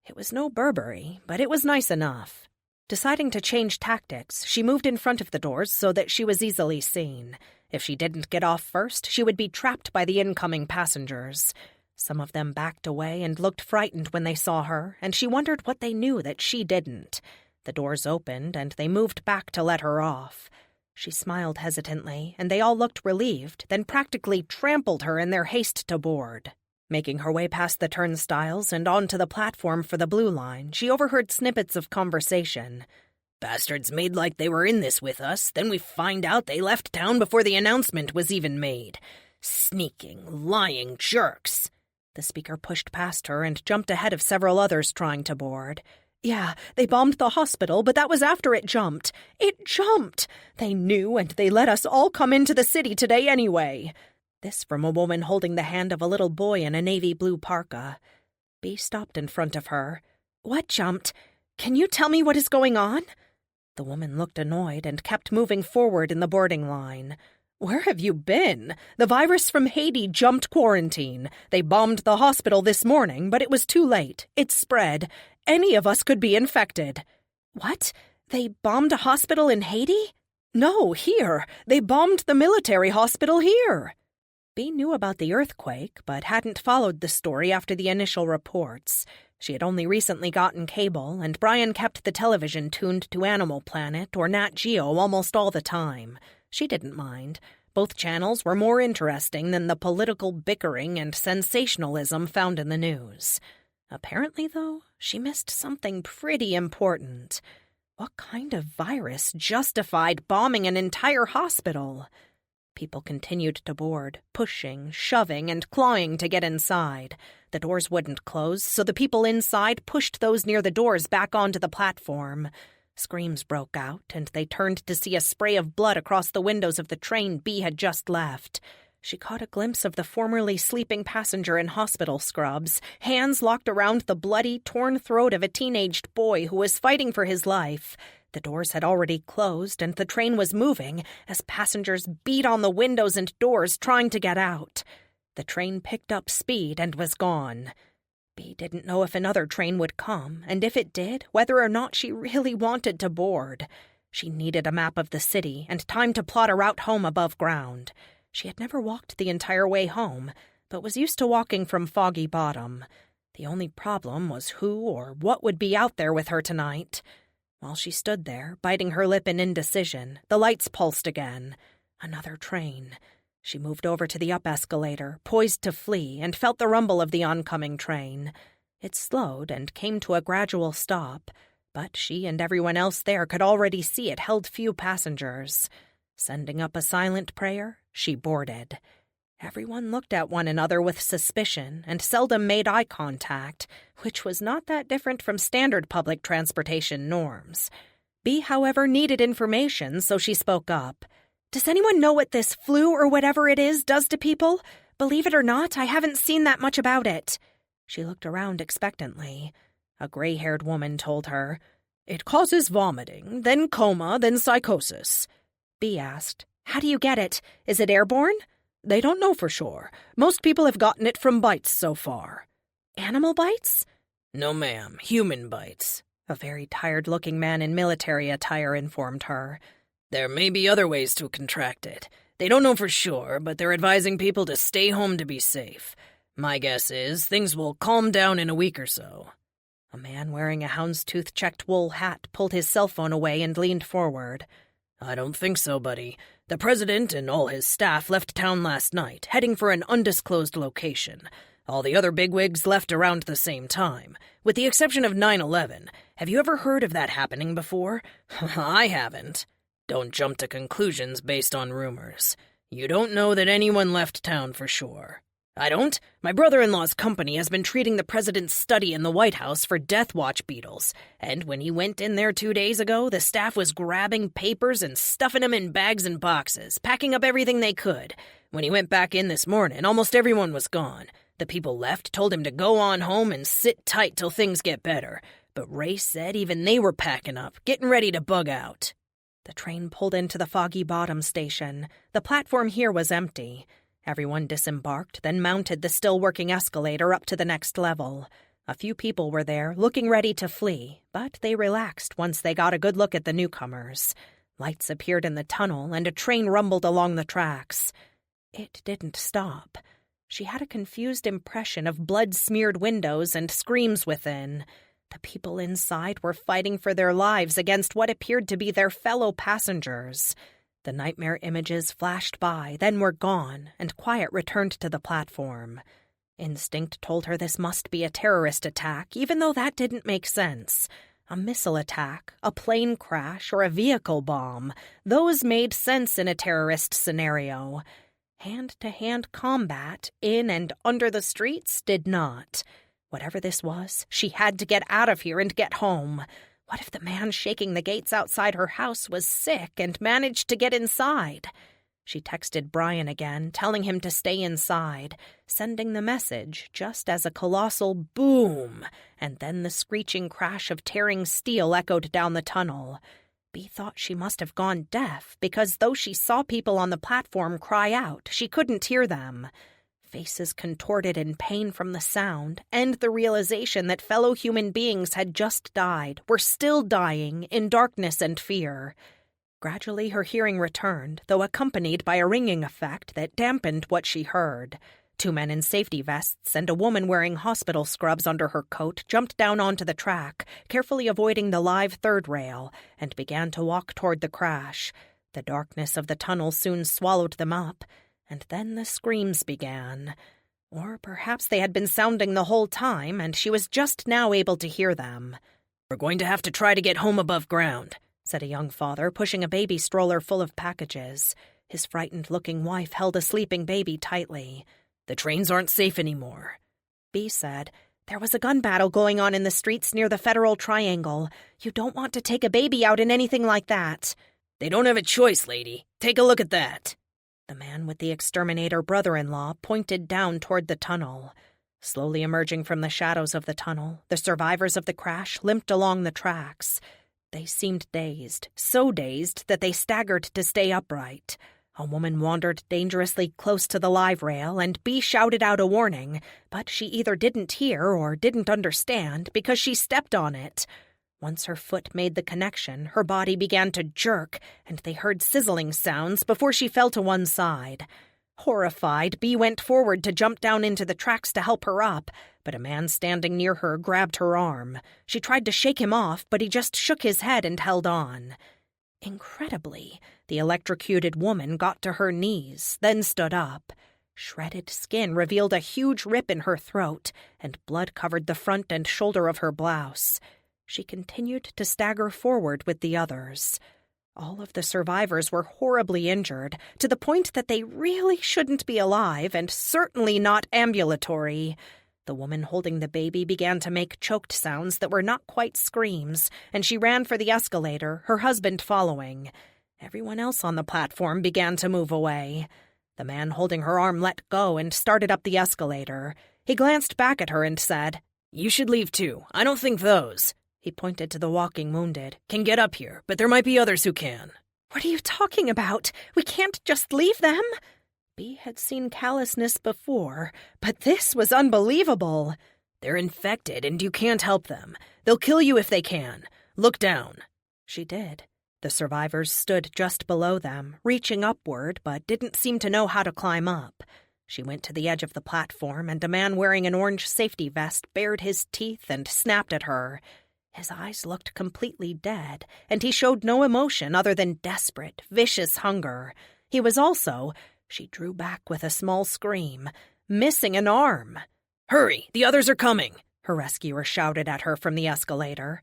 It was no Burberry, but it was nice enough. Deciding to change tactics, she moved in front of the doors so that she was easily seen. If she didn't get off first, she would be trapped by the incoming passengers. Some of them backed away and looked frightened when they saw her, and she wondered what they knew that she didn't. The doors opened, and they moved back to let her off. She smiled hesitantly, and they all looked relieved, then practically trampled her in their haste to board. Making her way past the turnstiles and onto the platform for the blue line, she overheard snippets of conversation. "Bastards made like they were in this with us, then we find out they left town before the announcement was even made. Sneaking, lying jerks." The speaker pushed past her and jumped ahead of several others trying to board. "Yeah, they bombed the hospital, but that was after it jumped. It jumped! They knew, and they let us all come into the city today anyway." This from a woman holding the hand of a little boy in a navy blue parka. Bea stopped in front of her. "What jumped? Can you tell me what is going on?" The woman looked annoyed and kept moving forward in the boarding line. "Where have you been? The virus from Haiti jumped quarantine. They bombed the hospital this morning, but it was too late. It spread. Any of us could be infected." "What? They bombed a hospital in Haiti?" "No, here. They bombed the military hospital here." Bea knew about the earthquake, but hadn't followed the story after the initial reports. She had only recently gotten cable, and Brian kept the television tuned to Animal Planet or Nat Geo almost all the time. She didn't mind. Both channels were more interesting than the political bickering and sensationalism found in the news. Apparently, though, she missed something pretty important. What kind of virus justified bombing an entire hospital? People continued to board, pushing, shoving, and clawing to get inside. The doors wouldn't close, so the people inside pushed those near the doors back onto the platform. Screams broke out, and they turned to see a spray of blood across the windows of the train Bea had just left. She caught a glimpse of the formerly sleeping passenger in hospital scrubs, hands locked around the bloody, torn throat of a teenaged boy who was fighting for his life. The doors had already closed, and the train was moving as passengers beat on the windows and doors trying to get out. The train picked up speed and was gone. Bea didn't know if another train would come, and if it did, whether or not she really wanted to board. She needed a map of the city and time to plot a route home above ground. She had never walked the entire way home, but was used to walking from Foggy Bottom. The only problem was who or what would be out there with her tonight. While she stood there, biting her lip in indecision, the lights pulsed again. Another train. She moved over to the up escalator, poised to flee, and felt the rumble of the oncoming train. It slowed and came to a gradual stop, but she and everyone else there could already see it held few passengers. Sending up a silent prayer, she boarded. Everyone looked at one another with suspicion and seldom made eye contact, which was not that different from standard public transportation norms. Bea, however, needed information, so she spoke up. "Does anyone know what this flu or whatever it is does to people? Believe it or not, I haven't seen that much about it." She looked around expectantly. A gray-haired woman told her, "It causes vomiting, then coma, then psychosis." Bea asked, "How do you get it? Is it airborne?" "They don't know for sure. Most people have gotten it from bites so far." "Animal bites?" "No, ma'am. Human bites," a very tired-looking man in military attire informed her. "There may be other ways to contract it. They don't know for sure, but they're advising people to stay home to be safe. My guess is things will calm down in a week or so." A man wearing a houndstooth-checked wool hat pulled his cell phone away and leaned forward. "I don't think so, buddy. The president and all his staff left town last night, heading for an undisclosed location. All the other bigwigs left around the same time, with the exception of 9/11. Have you ever heard of that happening before? I haven't. Don't jump to conclusions based on rumors. You don't know that anyone left town for sure." "I don't? My brother-in-law's company has been treating the president's study in the White House for death watch beetles, and when he went in there 2 days ago, the staff was grabbing papers and stuffing them in bags and boxes, packing up everything they could. When he went back in this morning, almost everyone was gone. The people left told him to go on home and sit tight till things get better, but Ray said even they were packing up, getting ready to bug out." The train pulled into the Foggy Bottom station. The platform here was empty. Everyone disembarked, then mounted the still-working escalator up to the next level. A few people were there, looking ready to flee, but they relaxed once they got a good look at the newcomers. Lights appeared in the tunnel, and a train rumbled along the tracks. It didn't stop. She had a confused impression of blood-smeared windows and screams within. The people inside were fighting for their lives against what appeared to be their fellow passengers. The nightmare images flashed by, then were gone, and quiet returned to the platform. Instinct told her this must be a terrorist attack, even though that didn't make sense. A missile attack, a plane crash, or a vehicle bomb. Those made sense in a terrorist scenario. Hand-to-hand combat, in and under the streets, did not. Whatever this was, she had to get out of here and get home. What if the man shaking the gates outside her house was sick and managed to get inside? She texted Brian again, telling him to stay inside, sending the message just as a colossal boom, and then the screeching crash of tearing steel echoed down the tunnel. Bea thought she must have gone deaf, because though she saw people on the platform cry out, she couldn't hear them. Faces contorted in pain from the sound, and the realization that fellow human beings had just died, were still dying, in darkness and fear. Gradually her hearing returned, though accompanied by a ringing effect that dampened what she heard. 2 men in safety vests and a woman wearing hospital scrubs under her coat jumped down onto the track, carefully avoiding the live third rail, and began to walk toward the crash. The darkness of the tunnel soon swallowed them up, and then the screams began. Or perhaps they had been sounding the whole time, and she was just now able to hear them. "We're going to have to try to get home above ground," said a young father, pushing a baby stroller full of packages. His frightened-looking wife held a sleeping baby tightly. "The trains aren't safe anymore." Bea said, "There was a gun battle going on in the streets near the Federal Triangle. You don't want to take a baby out in anything like that." "They don't have a choice, lady. Take a look at that." The man with the exterminator brother-in-law pointed down toward the tunnel. Slowly emerging from the shadows of the tunnel, the survivors of the crash limped along the tracks. They seemed dazed, so dazed that they staggered to stay upright. A woman wandered dangerously close to the live rail, and Bea shouted out a warning, but she either didn't hear or didn't understand because she stepped on it. Once her foot made the connection, her body began to jerk, and they heard sizzling sounds before she fell to one side. Horrified, Bea went forward to jump down into the tracks to help her up, but a man standing near her grabbed her arm. She tried to shake him off, but he just shook his head and held on. Incredibly, the electrocuted woman got to her knees, then stood up. Shredded skin revealed a huge rip in her throat, and blood covered the front and shoulder of her blouse. She continued to stagger forward with the others. All of the survivors were horribly injured, to the point that they really shouldn't be alive and certainly not ambulatory. The woman holding the baby began to make choked sounds that were not quite screams, and she ran for the escalator, her husband following. Everyone else on the platform began to move away. The man holding her arm let go and started up the escalator. He glanced back at her and said, "You should leave too. I don't think those," he pointed to the walking wounded, "can get up here, but there might be others who can." "What are you talking about? We can't just leave them?" Bea had seen callousness before, but this was unbelievable. "They're infected and you can't help them. They'll kill you if they can. Look down." She did. The survivors stood just below them, reaching upward, but didn't seem to know how to climb up. She went to the edge of the platform, and a man wearing an orange safety vest bared his teeth and snapped at her. His eyes looked completely dead, and he showed no emotion other than desperate, vicious hunger. He was also, she drew back with a small scream, missing an arm. "Hurry, the others are coming," her rescuer shouted at her from the escalator.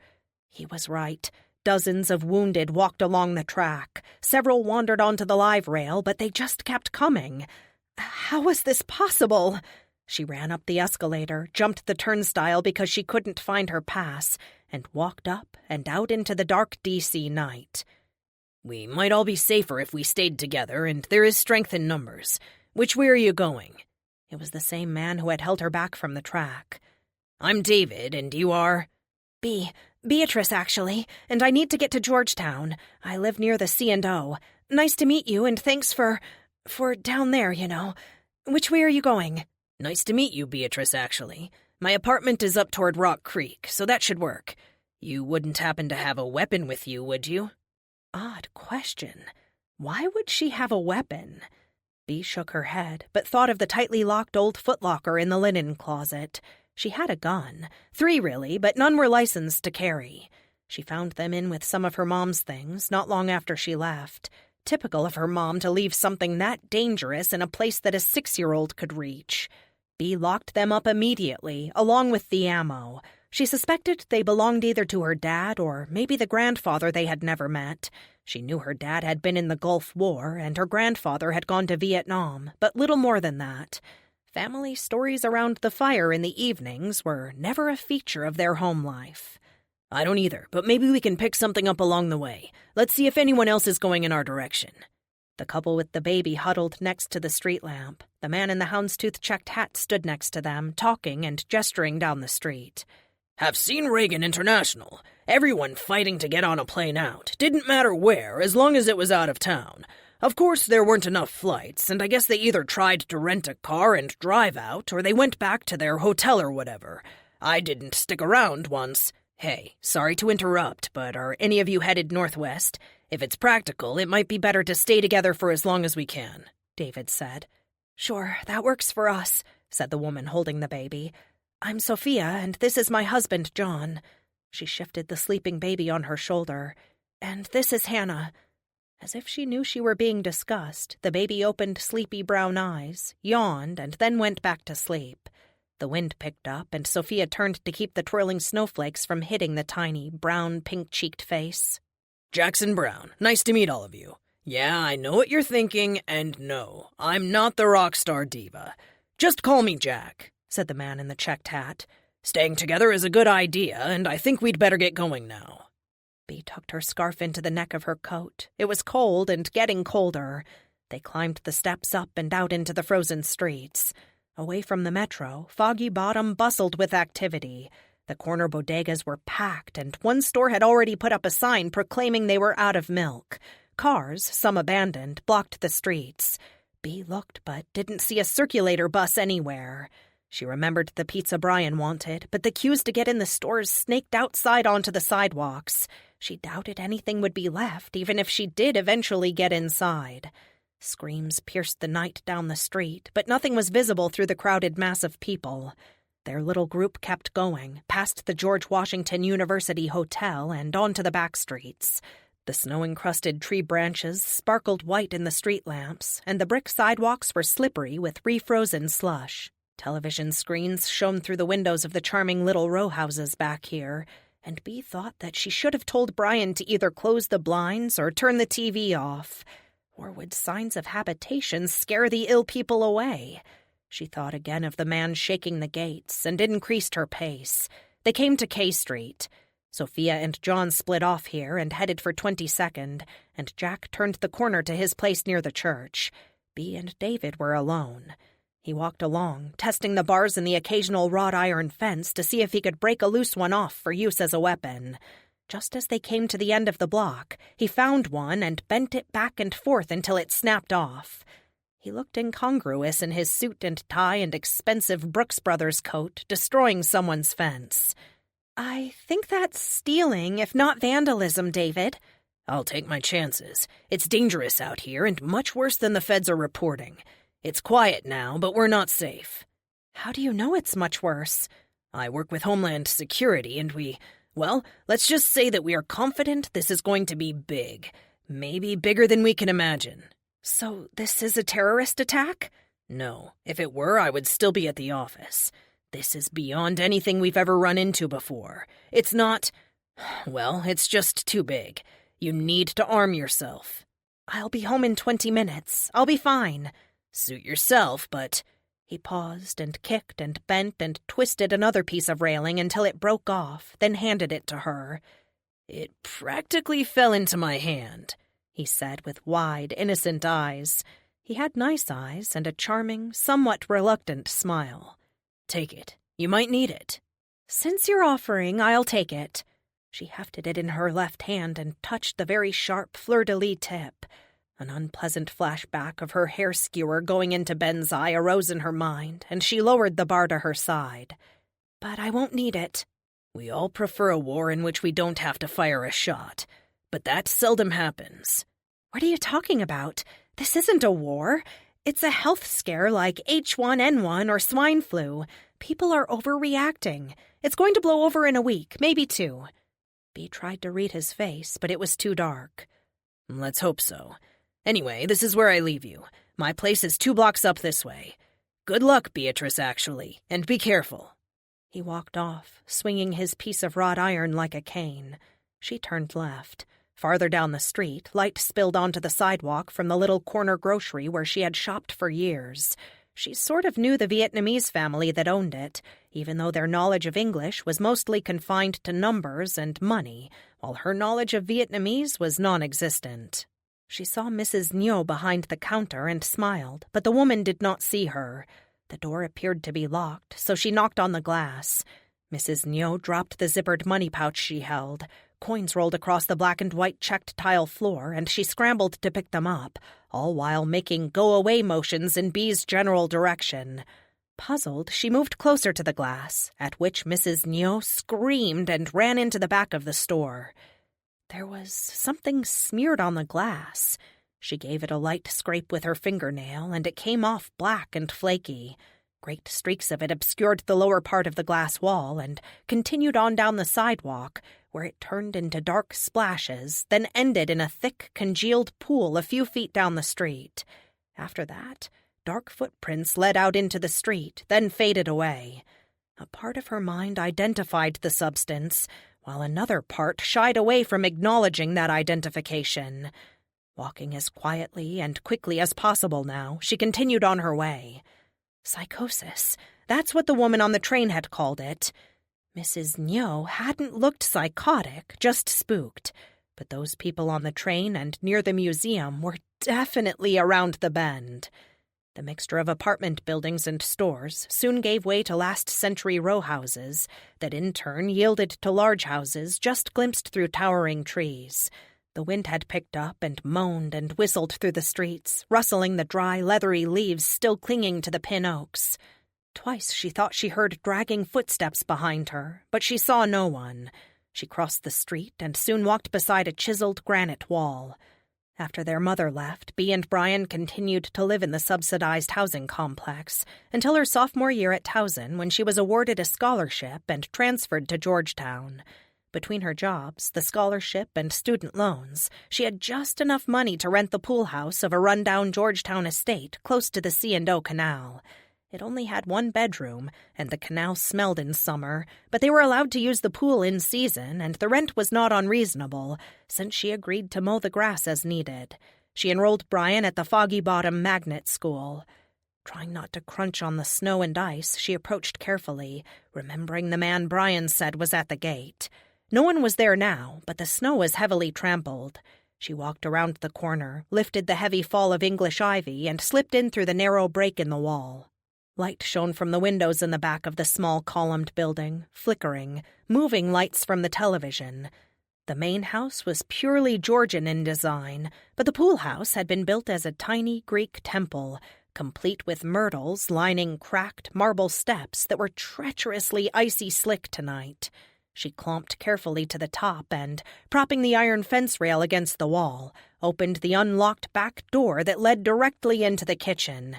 He was right. Dozens of wounded walked along the track. Several wandered onto the live rail, but they just kept coming. How was this possible? She ran up the escalator, jumped the turnstile because she couldn't find her pass, and walked up and out into the dark DC night. "We might all be safer if we stayed together, and there is strength in numbers. Which way are you going?" It was the same man who had held her back from the track. "I'm David, and you are?" Beatrice, actually, and I need to get to Georgetown. I live near the C&O. Nice to meet you, and thanks for down there, you know. Which way are you going?" "Nice to meet you, Beatrice, actually. My apartment is up toward Rock Creek, so that should work. You wouldn't happen to have a weapon with you, would you?" Odd question. Why would she have a weapon? Bea shook her head, but thought of the tightly locked old footlocker in the linen closet. She had a gun. 3, really, but none were licensed to carry. She found them in with some of her mom's things not long after she left. Typical of her mom to leave something that dangerous in a place that a 6-year-old could reach. Bea locked them up immediately, along with the ammo. She suspected they belonged either to her dad or maybe the grandfather they had never met. She knew her dad had been in the Gulf War and her grandfather had gone to Vietnam, but little more than that. Family stories around the fire in the evenings were never a feature of their home life. "I don't either, but maybe we can pick something up along the way. Let's see if anyone else is going in our direction." The couple with the baby huddled next to the street lamp. The man in the houndstooth-checked hat stood next to them, talking and gesturing down the street. "Have seen Reagan International. Everyone fighting to get on a plane out. Didn't matter where, as long as it was out of town. Of course, there weren't enough flights, and I guess they either tried to rent a car and drive out, or they went back to their hotel or whatever. I didn't stick around once. Hey, sorry to interrupt, but are any of you headed northwest? If it's practical, it might be better to stay together for as long as we can," David said. "Sure, that works for us," said the woman holding the baby. "I'm Sophia, and this is my husband, John." She shifted the sleeping baby on her shoulder. "And this is Hannah." As if she knew she were being discussed, the baby opened sleepy brown eyes, yawned, and then went back to sleep. The wind picked up, and Sophia turned to keep the twirling snowflakes from hitting the tiny, brown, pink-cheeked face. "Jackson Brown, nice to meet all of you. Yeah, I know what you're thinking, and no, I'm not the rock star diva. Just call me Jack," said the man in the checked hat. "Staying together is a good idea, and I think we'd better get going now." Bea tucked her scarf into the neck of her coat. It was cold and getting colder. They climbed the steps up and out into the frozen streets. Away from the metro, Foggy Bottom bustled with activity. The corner bodegas were packed, and one store had already put up a sign proclaiming they were out of milk. Cars, some abandoned, blocked the streets. Bea looked but didn't see a circulator bus anywhere. She remembered the pizza Brian wanted, but the queues to get in the stores snaked outside onto the sidewalks. She doubted anything would be left, even if she did eventually get inside. Screams pierced the night down the street, but nothing was visible through the crowded mass of people. Their little group kept going, past the George Washington University Hotel and onto the back streets. The snow-encrusted tree branches sparkled white in the street lamps, and the brick sidewalks were slippery with refrozen slush. Television screens shone through the windows of the charming little row houses back here. and Bea thought that she should have told Brian to either close the blinds or turn the TV off. Or would signs of habitation scare the ill people away? She thought again of the man shaking the gates and increased her pace. They came to K Street. Sophia and John split off here and headed for 22nd, and Jack turned the corner to his place near the church. Bea and David were alone. He walked along, testing the bars in the occasional wrought iron fence to see if he could break a loose one off for use as a weapon. Just as they came to the end of the block, he found one and bent it back and forth until it snapped off. He looked incongruous in his suit and tie and expensive Brooks Brothers coat, destroying someone's fence. "I think that's stealing, if not vandalism, David." "I'll take my chances. It's dangerous out here and much worse than the feds are reporting. It's quiet now, but we're not safe." "How do you know it's much worse?" "I work with Homeland Security and well, let's just say that we are confident this is going to be big. Maybe bigger than we can imagine." "So this is a terrorist attack?" "No. If it were, I would still be at the office. This is beyond anything we've ever run into before. It's not... well, it's just too big. You need to arm yourself." "I'll be home in 20 minutes. I'll be fine." "Suit yourself, but..." He paused and kicked and bent and twisted another piece of railing until it broke off, then handed it to her. "It practically fell into my hand," he said with wide, innocent eyes. He had nice eyes and a charming, somewhat reluctant smile. "Take it. You might need it." "Since you're offering, I'll take it." She hefted it in her left hand and touched the very sharp fleur-de-lis tip. An unpleasant flashback of her hair skewer going into Ben's eye arose in her mind, and she lowered the bar to her side. "But I won't need it." "We all prefer a war in which we don't have to fire a shot, but that seldom happens." "What are you talking about? This isn't a war. It's a health scare like H1N1 or swine flu. People are overreacting. It's going to blow over in a week, maybe 2. Bea tried to read his face, but it was too dark. "Let's hope so. Anyway, this is where I leave you. My place is 2 blocks up this way. Good luck, Beatrice, actually, and be careful." He walked off, swinging his piece of wrought iron like a cane. She turned left. Farther down the street, light spilled onto the sidewalk from the little corner grocery where she had shopped for years. She sort of knew the Vietnamese family that owned it, even though their knowledge of English was mostly confined to numbers and money, while her knowledge of Vietnamese was non-existent. She saw Mrs. Ngo behind the counter and smiled, but the woman did not see her. The door appeared to be locked, so she knocked on the glass. Mrs. Ngo dropped the zippered money pouch she held. Coins rolled across the black and white checked tile floor, and she scrambled to pick them up, all while making go-away motions in Bea's general direction. Puzzled, she moved closer to the glass, at which Mrs. Ngo screamed and ran into the back of the store. There was something smeared on the glass. She gave it a light scrape with her fingernail, and it came off black and flaky. Great streaks of it obscured the lower part of the glass wall and continued on down the sidewalk, where it turned into dark splashes, then ended in a thick, congealed pool a few feet down the street. After that, dark footprints led out into the street, then faded away. A part of her mind identified the substance, while another part shied away from acknowledging that identification. Walking as quietly and quickly as possible now, she continued on her way. Psychosis. That's what the woman on the train had called it. Mrs. Ngo hadn't looked psychotic, just spooked. But those people on the train and near the museum were definitely around the bend. The mixture of apartment buildings and stores soon gave way to last-century row houses that in turn yielded to large houses just glimpsed through towering trees. The wind had picked up and moaned and whistled through the streets, rustling the dry, leathery leaves still clinging to the pin oaks. Twice she thought she heard dragging footsteps behind her, but she saw no one. She crossed the street and soon walked beside a chiseled granite wall. After their mother left, Bea and Brian continued to live in the subsidized housing complex until her sophomore year at Towson, when she was awarded a scholarship and transferred to Georgetown. Between her jobs, the scholarship, and student loans, she had just enough money to rent the pool house of a rundown Georgetown estate close to the C&O Canal. It only had one bedroom, and the canal smelled in summer, but they were allowed to use the pool in season, and the rent was not unreasonable, since she agreed to mow the grass as needed. She enrolled Brian at the Foggy Bottom Magnet School. Trying not to crunch on the snow and ice, she approached carefully, remembering the man Brian said was at the gate. No one was there now, but the snow was heavily trampled. She walked around the corner, lifted the heavy fall of English ivy, and slipped in through the narrow break in the wall. Light shone from the windows in the back of the small columned building, flickering, moving lights from the television. The main house was purely Georgian in design, but the pool house had been built as a tiny Greek temple, complete with myrtles lining cracked marble steps that were treacherously icy slick tonight. She clomped carefully to the top and, propping the iron fence rail against the wall, opened the unlocked back door that led directly into the kitchen.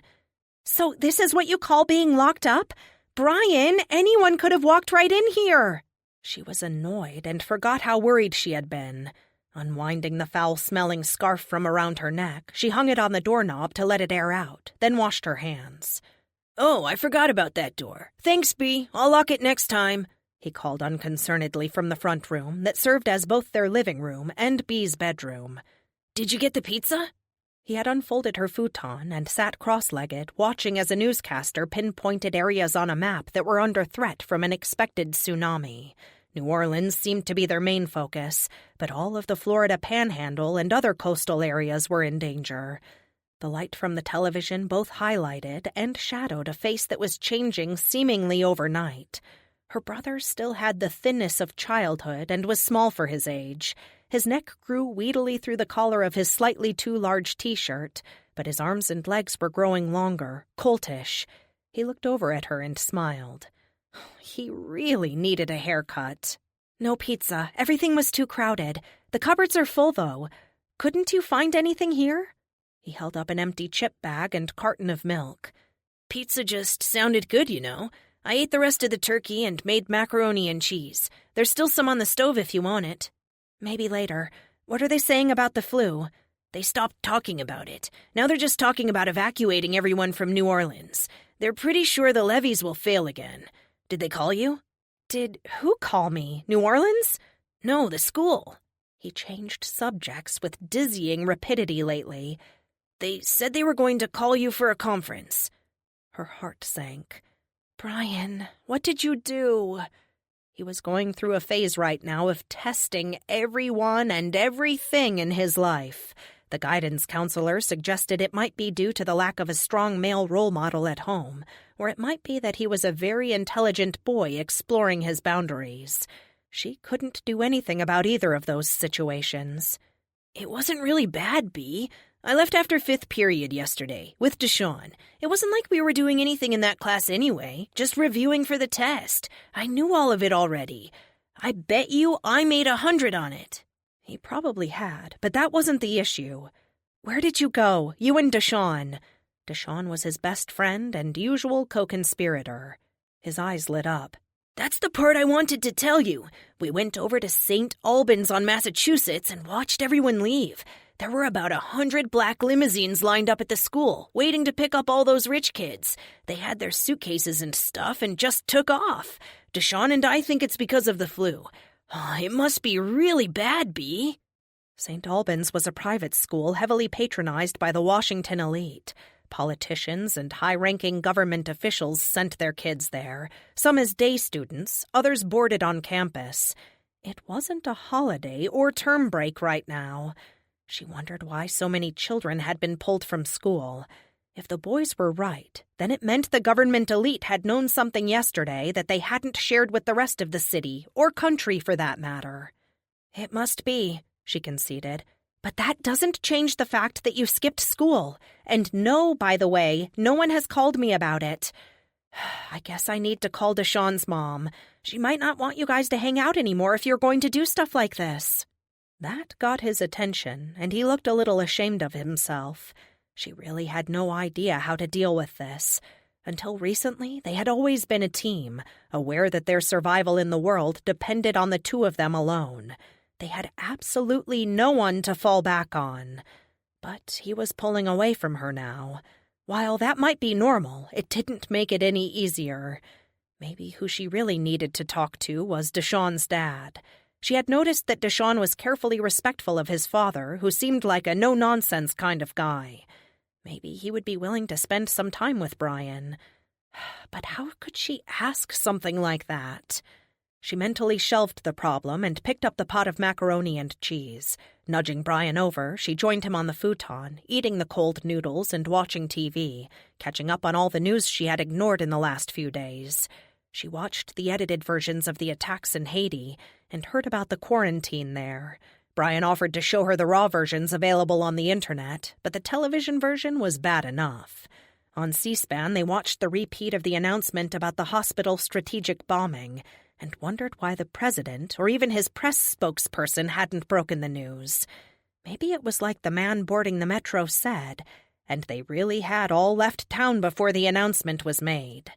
"So this is what you call being locked up? Brian, anyone could have walked right in here!" She was annoyed and forgot how worried she had been. Unwinding the foul-smelling scarf from around her neck, she hung it on the doorknob to let it air out, then washed her hands. "Oh, I forgot about that door. Thanks, Bea. I'll lock it next time," he called unconcernedly from the front room that served as both their living room and Bea's bedroom. "Did you get the pizza?" He had unfolded her futon and sat cross-legged, watching as a newscaster pinpointed areas on a map that were under threat from an expected tsunami. New Orleans seemed to be their main focus, but all of the Florida Panhandle and other coastal areas were in danger. The light from the television both highlighted and shadowed a face that was changing seemingly overnight. Her brother still had the thinness of childhood and was small for his age. His neck grew weedily through the collar of his slightly too large T-shirt, but his arms and legs were growing longer, coltish. He looked over at her and smiled. He really needed a haircut. "No pizza. Everything was too crowded. The cupboards are full, though. Couldn't you find anything here?" He held up an empty chip bag and carton of milk. "Pizza just sounded good, you know. I ate the rest of the turkey and made macaroni and cheese. There's still some on the stove if you want it." "Maybe later. What are they saying about the flu?" "They stopped talking about it. Now they're just talking about evacuating everyone from New Orleans. They're pretty sure the levees will fail again. Did they call you?" "Did who call me? New Orleans?" "No, the school." He changed subjects with dizzying rapidity lately. "They said they were going to call you for a conference." Her heart sank. "Brian, what did you do?" He was going through a phase right now of testing everyone and everything in his life. The guidance counselor suggested it might be due to the lack of a strong male role model at home, or it might be that he was a very intelligent boy exploring his boundaries. She couldn't do anything about either of those situations. "It wasn't really bad, Bea. I left after 5th period yesterday, with Deshawn. It wasn't like we were doing anything in that class anyway, just reviewing for the test. I knew all of it already. I bet you I made 100 on it." He probably had, but that wasn't the issue. "Where did you go, you and Deshawn?" Deshawn was his best friend and usual co-conspirator. His eyes lit up. "That's the part I wanted to tell you. We went over to St. Albans on Massachusetts and watched everyone leave. There were about 100 black limousines lined up at the school, waiting to pick up all those rich kids. They had their suitcases and stuff and just took off. Deshawn and I think it's because of the flu. Oh, it must be really bad, Bea." St. Albans was a private school heavily patronized by the Washington elite. Politicians and high-ranking government officials sent their kids there, some as day students, others boarded on campus. It wasn't a holiday or term break right now. She wondered why so many children had been pulled from school. If the boys were right, then it meant the government elite had known something yesterday that they hadn't shared with the rest of the city, or country for that matter. "It must be," she conceded. "But that doesn't change the fact that you skipped school. And no, by the way, no one has called me about it. I guess I need to call Deshawn's mom. She might not want you guys to hang out anymore if you're going to do stuff like this." That got his attention, and he looked a little ashamed of himself. She really had no idea how to deal with this. Until recently, they had always been a team, aware that their survival in the world depended on the two of them alone. They had absolutely no one to fall back on. But he was pulling away from her now. While that might be normal, it didn't make it any easier. Maybe who she really needed to talk to was Deshawn's dad. She had noticed that Deshawn was carefully respectful of his father, who seemed like a no-nonsense kind of guy. Maybe he would be willing to spend some time with Brian. But how could she ask something like that? She mentally shelved the problem and picked up the pot of macaroni and cheese. Nudging Brian over, she joined him on the futon, eating the cold noodles and watching TV, catching up on all the news she had ignored in the last few days. She watched the edited versions of the attacks in Haiti and heard about the quarantine there. Brian offered to show her the raw versions available on the internet, but the television version was bad enough. On C-SPAN, they watched the repeat of the announcement about the hospital strategic bombing and wondered why the president or even his press spokesperson hadn't broken the news. Maybe it was like the man boarding the metro said, and they really had all left town before the announcement was made.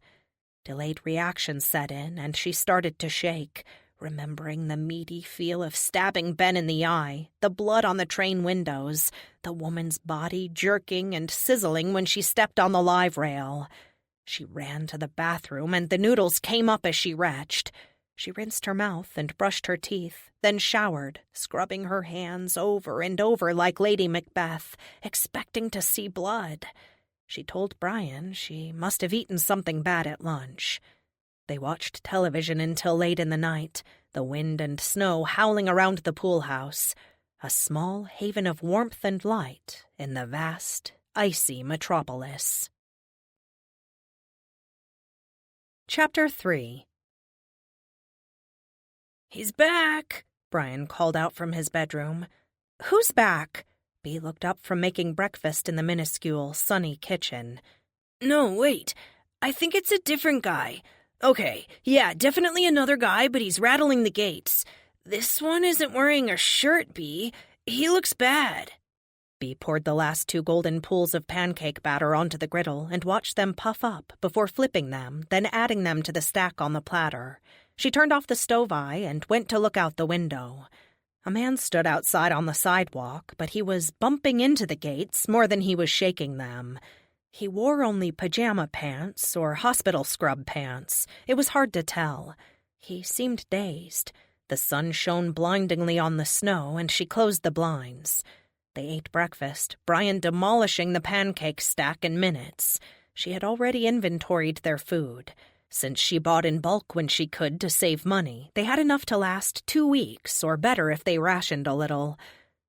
Delayed reaction set in, and she started to shake, remembering the meaty feel of stabbing Ben in the eye, the blood on the train windows, the woman's body jerking and sizzling when she stepped on the live rail. She ran to the bathroom, and the noodles came up as she retched. She rinsed her mouth and brushed her teeth, then showered, scrubbing her hands over and over like Lady Macbeth, expecting to see blood. She told Brian she must have eaten something bad at lunch. They watched television until late in the night, the wind and snow howling around the pool house, a small haven of warmth and light in the vast, icy metropolis. Chapter 3. "He's back," Brian called out from his bedroom. "Who's back?" Bea looked up from making breakfast in the minuscule, sunny kitchen. No, wait. I think it's a different guy. Okay, yeah, definitely another guy, but he's rattling the gates. This one isn't wearing a shirt, Bea. He looks bad." Bea poured the last 2 golden pools of pancake batter onto the griddle and watched them puff up before flipping them, then adding them to the stack on the platter. She turned off the stove eye and went to look out the window. A man stood outside on the sidewalk, but he was bumping into the gates more than he was shaking them. He wore only pajama pants or hospital scrub pants. It was hard to tell. He seemed dazed. The sun shone blindingly on the snow, and she closed the blinds. They ate breakfast, Brian demolishing the pancake stack in minutes. She had already inventoried their food. Since she bought in bulk when she could to save money, they had enough to last 2 weeks, or better if they rationed a little.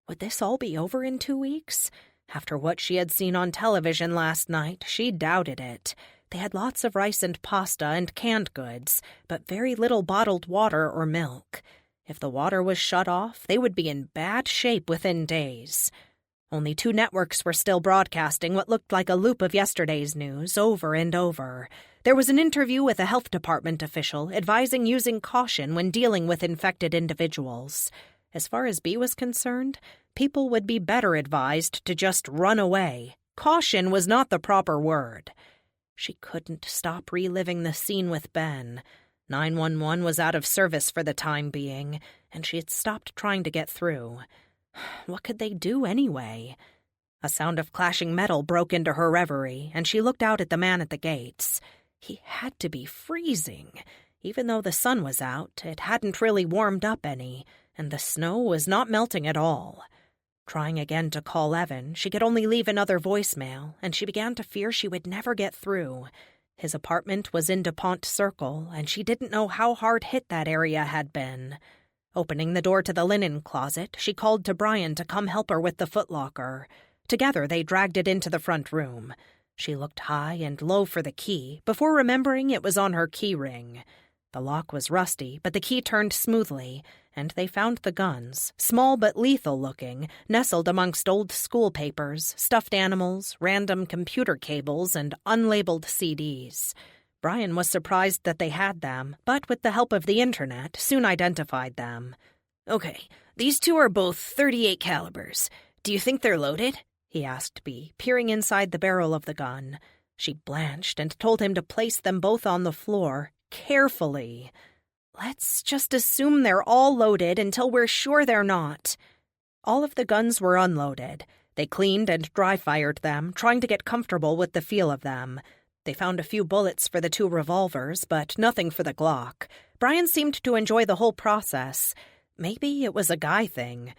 Would this all be over in 2 weeks? After what she had seen on television last night, she doubted it. They had lots of rice and pasta and canned goods, but very little bottled water or milk. If the water was shut off, they would be in bad shape within days. Only 2 networks were still broadcasting what looked like a loop of yesterday's news over and over. There was an interview with a health department official advising using caution when dealing with infected individuals. As far as Bea was concerned, people would be better advised to just run away. Caution was not the proper word. She couldn't stop reliving the scene with Ben. 911 was out of service for the time being, and she had stopped trying to get through. What could they do anyway? A sound of clashing metal broke into her reverie, and she looked out at the man at the gates. He had to be freezing. Even though the sun was out, it hadn't really warmed up any, and the snow was not melting at all. Trying again to call Evan, she could only leave another voicemail, and she began to fear she would never get through. His apartment was in DuPont Circle, and she didn't know how hard hit that area had been. Opening the door to the linen closet, she called to Brian to come help her with the footlocker. Together they dragged it into the front room. She looked high and low for the key, before remembering it was on her key ring. The lock was rusty, but the key turned smoothly, and they found the guns, small but lethal-looking, nestled amongst old school papers, stuffed animals, random computer cables, and unlabeled CDs. Brian was surprised that they had them, but with the help of the internet, soon identified them. "Okay, these 2 are both .38 calibers. Do you think they're loaded?" he asked Bea, peering inside the barrel of the gun. She blanched and told him to place them both on the floor, carefully. "Let's just assume they're all loaded until we're sure they're not." All of the guns were unloaded. They cleaned and dry-fired them, trying to get comfortable with the feel of them. They found a few bullets for the 2 revolvers, but nothing for the Glock. Brian seemed to enjoy the whole process. Maybe it was a guy thing.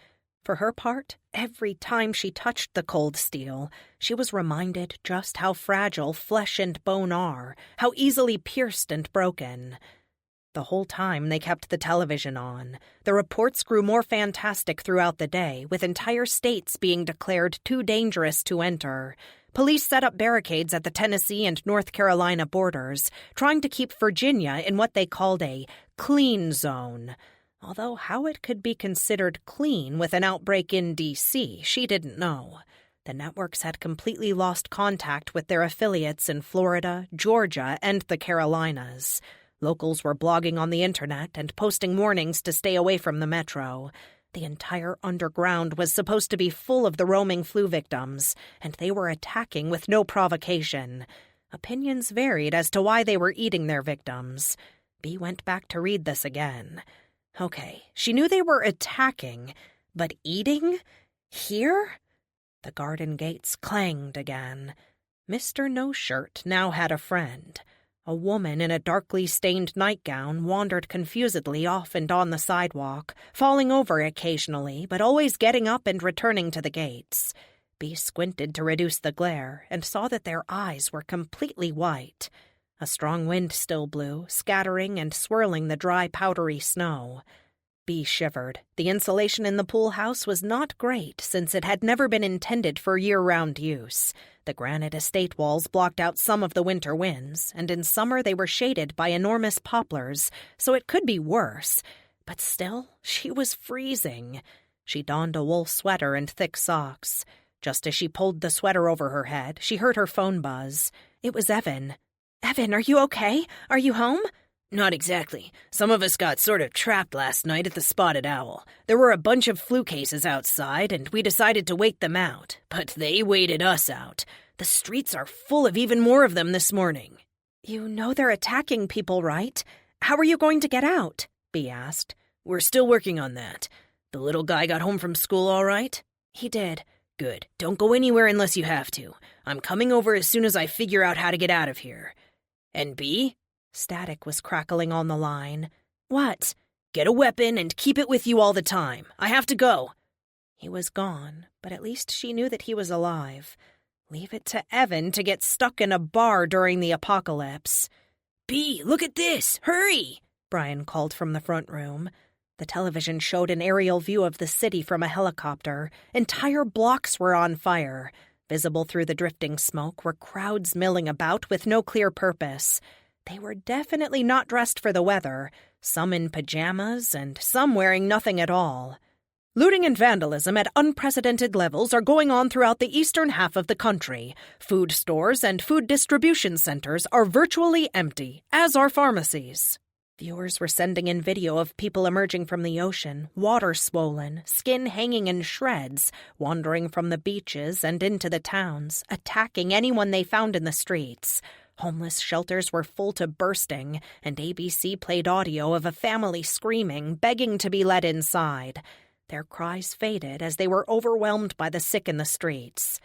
For her part, every time she touched the cold steel, she was reminded just how fragile flesh and bone are, how easily pierced and broken. The whole time they kept the television on. The reports grew more fantastic throughout the day, with entire states being declared too dangerous to enter. Police set up barricades at the Tennessee and North Carolina borders, trying to keep Virginia in what they called a clean zone. Although how it could be considered clean with an outbreak in D.C., she didn't know. The networks had completely lost contact with their affiliates in Florida, Georgia, and the Carolinas. Locals were blogging on the internet and posting warnings to stay away from the metro. The entire underground was supposed to be full of the roaming flu victims, and they were attacking with no provocation. Opinions varied as to why they were eating their victims. Bea went back to read this again. Okay, she knew they were attacking, but eating? Here? The garden gates clanged again. Mr. No-Shirt now had a friend. A woman in a darkly stained nightgown wandered confusedly off and on the sidewalk, falling over occasionally, but always getting up and returning to the gates. Bea squinted to reduce the glare and saw that their eyes were completely white. A strong wind still blew, scattering and swirling the dry, powdery snow. Bea shivered. The insulation in the pool house was not great, since it had never been intended for year-round use. The granite estate walls blocked out some of the winter winds, and in summer they were shaded by enormous poplars, so it could be worse. But still, she was freezing. She donned a wool sweater and thick socks. Just as she pulled the sweater over her head, she heard her phone buzz. It was Evan. "Evan, are you okay? Are you home?" "Not exactly. Some of us got sort of trapped last night at the Spotted Owl. There were a bunch of flu cases outside, and we decided to wait them out. But they waited us out. The streets are full of even more of them this morning." "You know they're attacking people, right? How are you going to get out?" Bea asked. "We're still working on that. The little guy got home from school all right?" "He did." "Good. Don't go anywhere unless you have to. I'm coming over as soon as I figure out how to get out of here. And Bea?" Static was crackling on the line. "What?" "Get a weapon and keep it with you all the time. I have to go." He was gone, but at least she knew that he was alive. Leave it to Evan to get stuck in a bar during the apocalypse. "Bea, look at this! Hurry!" Brian called from the front room. The television showed an aerial view of the city from a helicopter. Entire blocks were on fire. Visible through the drifting smoke were crowds milling about with no clear purpose. They were definitely not dressed for the weather, some in pajamas and some wearing nothing at all. "Looting and vandalism at unprecedented levels are going on throughout the eastern half of the country. Food stores and food distribution centers are virtually empty, as are pharmacies." Viewers were sending in video of people emerging from the ocean, water swollen, skin hanging in shreds, wandering from the beaches and into the towns, attacking anyone they found in the streets. Homeless shelters were full to bursting, and ABC played audio of a family screaming, begging to be let inside. Their cries faded as they were overwhelmed by the sick in the streets.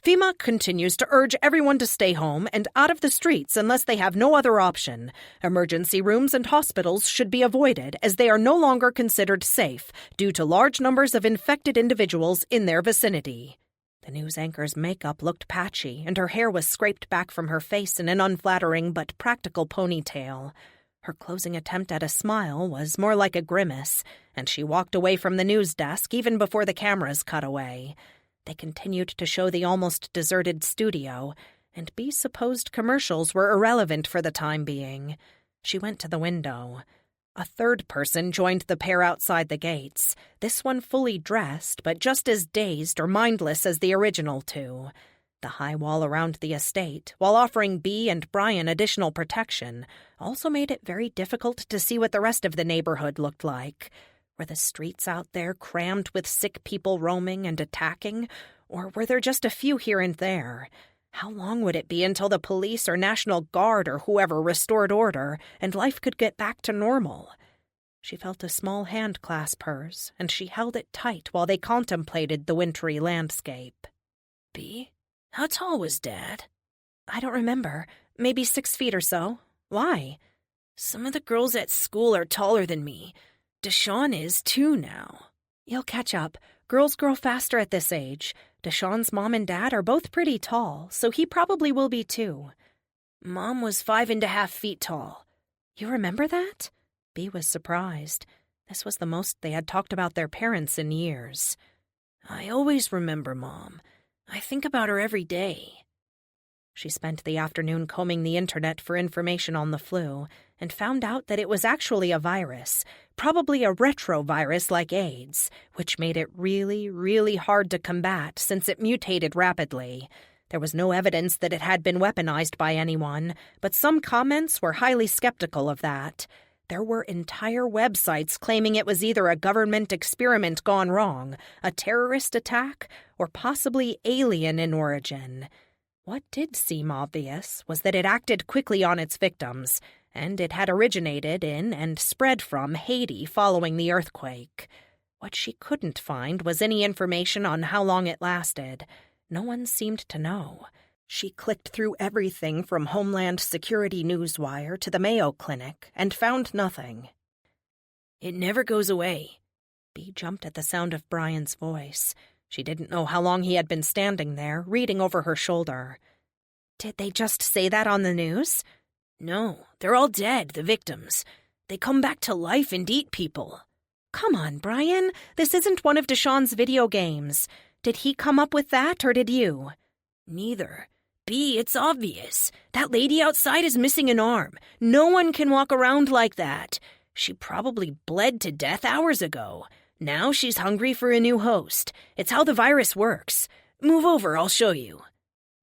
"FEMA continues to urge everyone to stay home and out of the streets unless they have no other option. Emergency rooms and hospitals should be avoided as they are no longer considered safe due to large numbers of infected individuals in their vicinity." The news anchor's makeup looked patchy, and her hair was scraped back from her face in an unflattering but practical ponytail. Her closing attempt at a smile was more like a grimace, and she walked away from the news desk even before the cameras cut away. They continued to show the almost deserted studio, and Bea's supposed commercials were irrelevant for the time being. She went to the window. A third person joined the pair outside the gates, this one fully dressed, but just as dazed or mindless as the original two. The high wall around the estate, while offering Bea and Brian additional protection, also made it very difficult to see what the rest of the neighborhood looked like. Were the streets out there crammed with sick people roaming and attacking, or were there just a few here and there? How long would it be until the police or National Guard or whoever restored order and life could get back to normal? She felt a small hand clasp hers, and she held it tight while they contemplated the wintry landscape. Bea, how tall was Dad? I don't remember. Maybe 6 feet or so. Why? Some of the girls at school are taller than me. Deshawn is too now. You'll catch up. Girls grow faster at this age. Deshawn's mom and dad are both pretty tall, so he probably will be too. Mom was 5.5 feet tall. You remember that? Bea was surprised. This was the most they had talked about their parents in years. I always remember Mom. I think about her every day. She spent the afternoon combing the internet for information on the flu and found out that it was actually a virus, probably a retrovirus like AIDS, which made it really, really hard to combat since it mutated rapidly. There was no evidence that it had been weaponized by anyone, but some comments were highly skeptical of that. There were entire websites claiming it was either a government experiment gone wrong, a terrorist attack, or possibly alien in origin. What did seem obvious was that it acted quickly on its victims, and it had originated in and spread from Haiti following the earthquake. What she couldn't find was any information on how long it lasted. No one seemed to know. She clicked through everything from Homeland Security Newswire to the Mayo Clinic and found nothing. It never goes away. Bea jumped at the sound of Brian's voice. She didn't know how long he had been standing there, reading over her shoulder. Did they just say that on the news? No, they're all dead, the victims. They come back to life and eat people. Come on, Brian. This isn't one of Deshawn's video games. Did he come up with that, or did you? Neither. Bea, it's obvious. That lady outside is missing an arm. No one can walk around like that. She probably bled to death hours ago. Now she's hungry for a new host. It's how the virus works. Move over, I'll show you.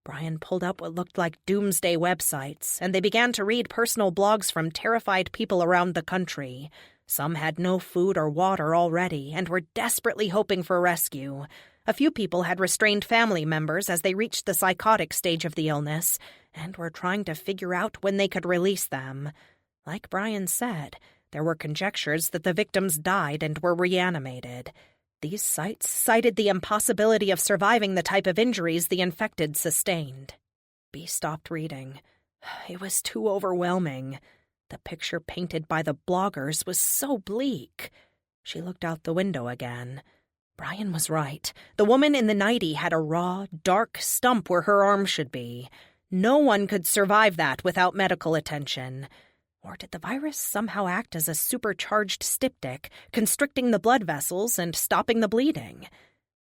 Brian pulled up what looked like doomsday websites, and they began to read personal blogs from terrified people around the country. Some had no food or water already and were desperately hoping for rescue. A few people had restrained family members as they reached the psychotic stage of the illness and were trying to figure out when they could release them. Like Brian said, there were conjectures that the victims died and were reanimated. These sites cited the impossibility of surviving the type of injuries the infected sustained. Bea stopped reading. It was too overwhelming. The picture painted by the bloggers was so bleak. She looked out the window again. Brian was right. The woman in the nightie had a raw, dark stump where her arm should be. No one could survive that without medical attention. Or did the virus somehow act as a supercharged styptic, constricting the blood vessels and stopping the bleeding?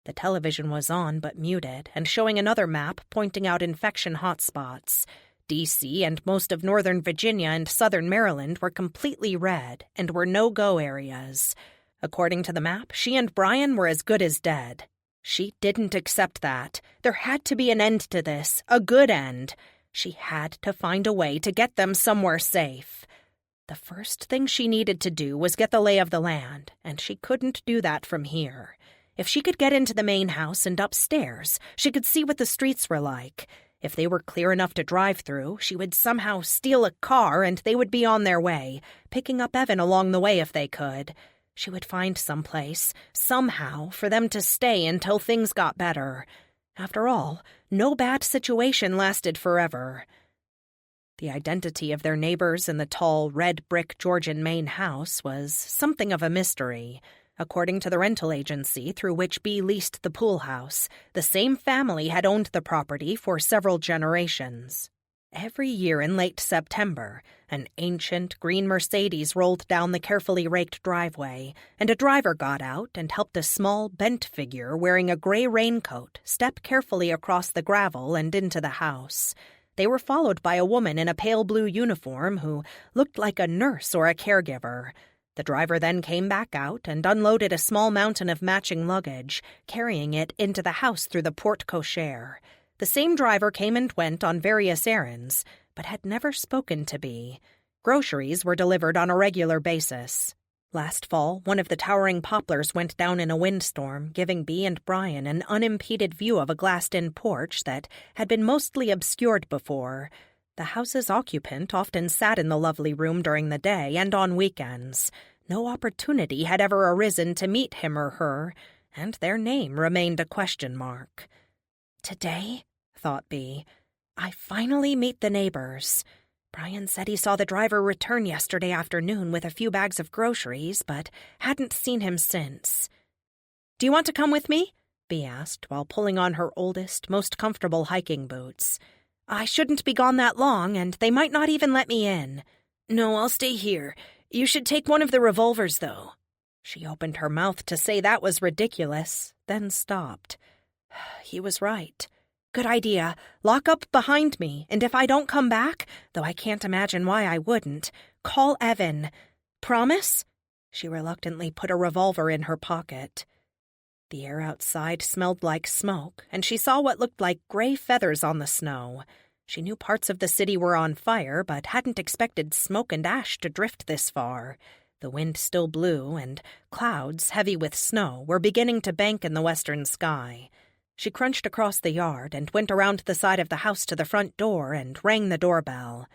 The television was on but muted and showing another map pointing out infection hotspots. D.C. and most of northern Virginia and southern Maryland were completely red and were no-go areas. According to the map, she and Brian were as good as dead. She didn't accept that. There had to be an end to this, a good end. She had to find a way to get them somewhere safe. The first thing she needed to do was get the lay of the land, and she couldn't do that from here. If she could get into the main house and upstairs, she could see what the streets were like. If they were clear enough to drive through, she would somehow steal a car and they would be on their way, picking up Evan along the way if they could. She would find some place, somehow, for them to stay until things got better. After all, no bad situation lasted forever. The identity of their neighbors in the tall, red-brick Georgian main house was something of a mystery. According to the rental agency through which Bea leased the pool house, the same family had owned the property for several generations. Every year in late September, an ancient green Mercedes rolled down the carefully raked driveway, and a driver got out and helped a small, bent figure wearing a gray raincoat step carefully across the gravel and into the house. They were followed by a woman in a pale blue uniform who looked like a nurse or a caregiver. The driver then came back out and unloaded a small mountain of matching luggage, carrying it into the house through the porte cochere. The same driver came and went on various errands, but had never spoken to Bea. Groceries were delivered on a regular basis. Last fall, one of the towering poplars went down in a windstorm, giving Bea and Brian an unimpeded view of a glassed-in porch that had been mostly obscured before. The house's occupant often sat in the lovely room during the day and on weekends. No opportunity had ever arisen to meet him or her, and their name remained a question mark. Today, thought Bea, I finally meet the neighbors. Brian said he saw the driver return yesterday afternoon with a few bags of groceries, but hadn't seen him since. Do you want to come with me? Bea asked while pulling on her oldest, most comfortable hiking boots. I shouldn't be gone that long, and they might not even let me in. No, I'll stay here. You should take one of the revolvers, though. She opened her mouth to say that was ridiculous, then stopped. He was right. Good idea. Lock up behind me, and if I don't come back, though I can't imagine why I wouldn't, call Evan. Promise? She reluctantly put a revolver in her pocket. The air outside smelled like smoke, and she saw what looked like gray feathers on the snow. She knew parts of the city were on fire, but hadn't expected smoke and ash to drift this far. The wind still blew, and clouds, heavy with snow, were beginning to bank in the western sky. She crunched across the yard and went around the side of the house to the front door and rang the doorbell.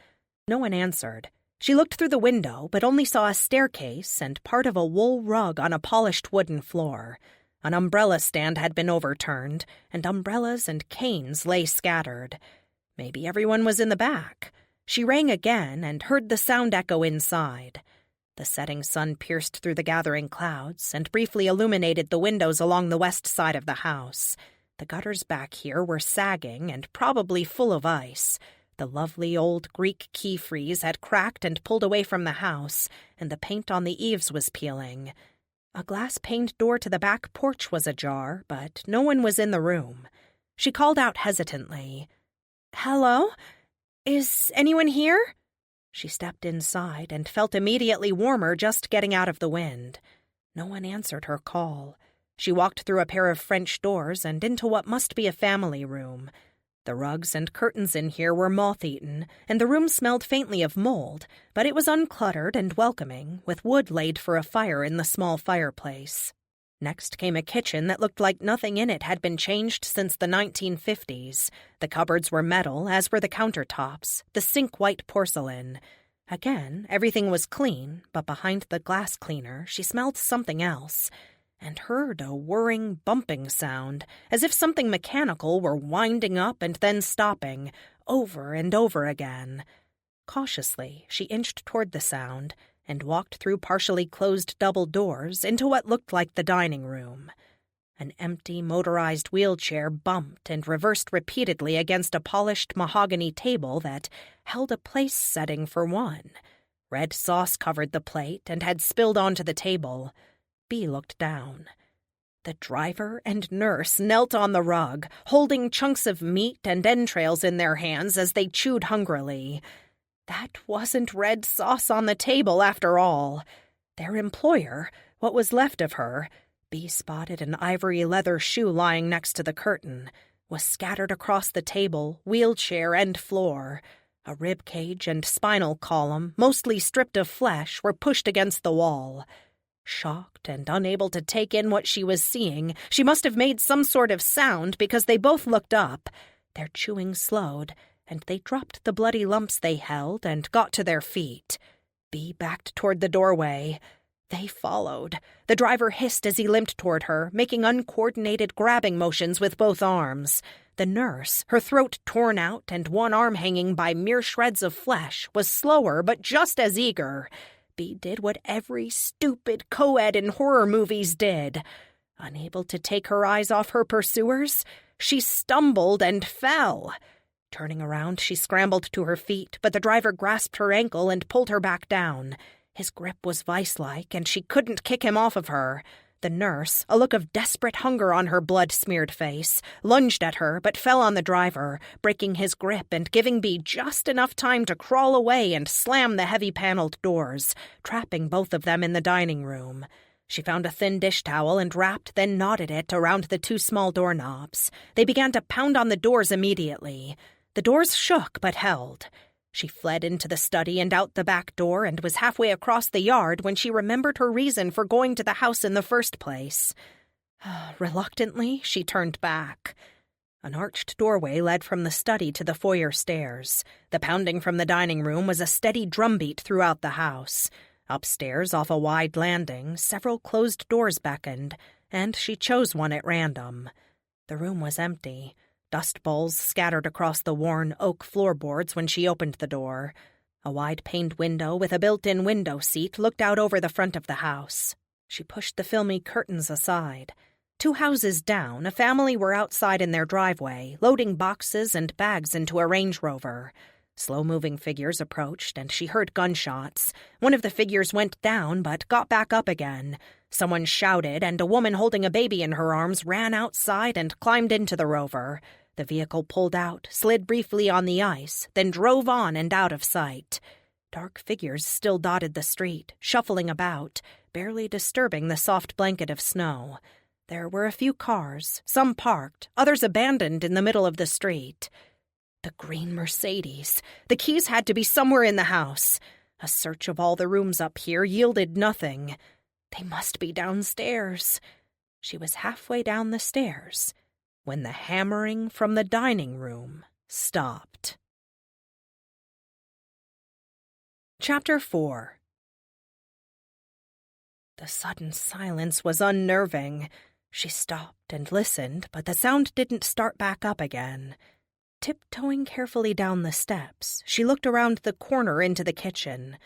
No one answered. She looked through the window, but only saw a staircase and part of a wool rug on a polished wooden floor. An umbrella stand had been overturned, and umbrellas and canes lay scattered. Maybe everyone was in the back. She rang again and heard the sound echo inside. The setting sun pierced through the gathering clouds and briefly illuminated the windows along the west side of the house. The gutters back here were sagging and probably full of ice. The lovely old Greek key frieze had cracked and pulled away from the house, and the paint on the eaves was peeling. A glass-paned door to the back porch was ajar, but no one was in the room. She called out hesitantly, "Hello? Is anyone here?" She stepped inside and felt immediately warmer just getting out of the wind. No one answered her call. She walked through a pair of French doors and into what must be a family room. The rugs and curtains in here were moth-eaten, and the room smelled faintly of mold, but it was uncluttered and welcoming, with wood laid for a fire in the small fireplace. Next came a kitchen that looked like nothing in it had been changed since the 1950s. The cupboards were metal, as were the countertops, the sink white porcelain. Again, everything was clean, but behind the glass cleaner she smelled something else, and heard a whirring, bumping sound, as if something mechanical were winding up and then stopping, over and over again. Cautiously, she inched toward the sound and walked through partially closed double doors into what looked like the dining room. An empty motorized wheelchair bumped and reversed repeatedly against a polished mahogany table that held a place setting for one. Red sauce covered the plate and had spilled onto the table. Bea looked down. The driver and nurse knelt on the rug, holding chunks of meat and entrails in their hands as they chewed hungrily. That wasn't red sauce on the table, after all. Their employer, what was left of her, Bea spotted an ivory leather shoe lying next to the curtain, was scattered across the table, wheelchair, and floor. A rib cage and spinal column, mostly stripped of flesh, were pushed against the wall. Shocked and unable to take in what she was seeing, she must have made some sort of sound because they both looked up. Their chewing slowed, and they dropped the bloody lumps they held and got to their feet. Bea backed toward the doorway. They followed. The driver hissed as he limped toward her, making uncoordinated grabbing motions with both arms. The nurse, her throat torn out and one arm hanging by mere shreds of flesh, was slower but just as eager. Bea did what every stupid co-ed in horror movies did. Unable to take her eyes off her pursuers, she stumbled and fell. Turning around, she scrambled to her feet, but the driver grasped her ankle and pulled her back down. His grip was vice-like, and she couldn't kick him off of her. The nurse, a look of desperate hunger on her blood-smeared face, lunged at her but fell on the driver, breaking his grip and giving Bea just enough time to crawl away and slam the heavy paneled doors, trapping both of them in the dining room. She found a thin dish towel and wrapped, then knotted it around the two small doorknobs. They began to pound on the doors immediately. The doors shook but held. She fled into the study and out the back door and was halfway across the yard when she remembered her reason for going to the house in the first place. Reluctantly, she turned back. An arched doorway led from the study to the foyer stairs. The pounding from the dining room was a steady drumbeat throughout the house. Upstairs, off a wide landing, several closed doors beckoned, and she chose one at random. The room was empty. Dust balls scattered across the worn oak floorboards when she opened the door. A wide-paned window with a built-in window seat looked out over the front of the house. She pushed the filmy curtains aside. 2 houses down, a family were outside in their driveway, loading boxes and bags into a Range Rover. Slow-moving figures approached, and she heard gunshots. One of the figures went down, but got back up again. Someone shouted, and a woman holding a baby in her arms ran outside and climbed into the Rover. The vehicle pulled out, slid briefly on the ice, then drove on and out of sight. Dark figures still dotted the street, shuffling about, barely disturbing the soft blanket of snow. There were a few cars, some parked, others abandoned in the middle of the street. The green Mercedes. The keys had to be somewhere in the house. A search of all the rooms up here yielded nothing. They must be downstairs. She was halfway down the stairs when the hammering from the dining room stopped. Chapter 4. The sudden silence was unnerving. She stopped and listened, but the sound didn't start back up again. Tiptoeing carefully down the steps, she looked around the corner into the kitchen.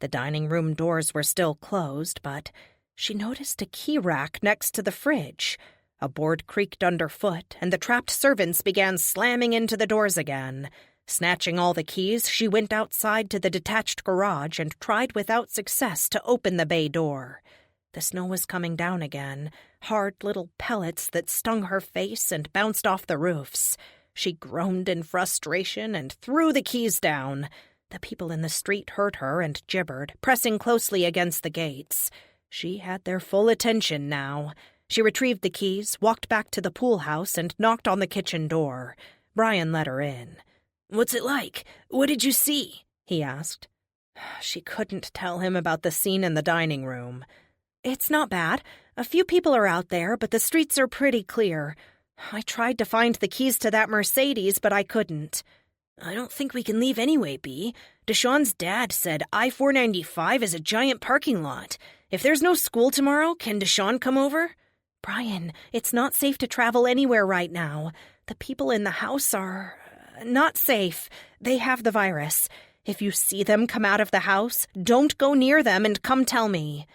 The dining room doors were still closed, but she noticed a key rack next to the fridge. A board creaked underfoot, and the trapped servants began slamming into the doors again. Snatching all the keys, she went outside to the detached garage and tried without success to open the bay door. The snow was coming down again, hard little pellets that stung her face and bounced off the roofs. She groaned in frustration and threw the keys down. The people in the street heard her and gibbered, pressing closely against the gates. She had their full attention now. She retrieved the keys, walked back to the pool house, and knocked on the kitchen door. Brian let her in. "What's it like? What did you see?" he asked. She couldn't tell him about the scene in the dining room. "It's not bad. A few people are out there, but the streets are pretty clear. I tried to find the keys to that Mercedes, but I couldn't." "I don't think we can leave anyway, Bea. Deshawn's dad said I-495 is a giant parking lot. If there's no school tomorrow, can Deshawn come over?" "Brian, it's not safe to travel anywhere right now. The people in the house are not safe. They have the virus. If you see them come out of the house, don't go near them and come tell me."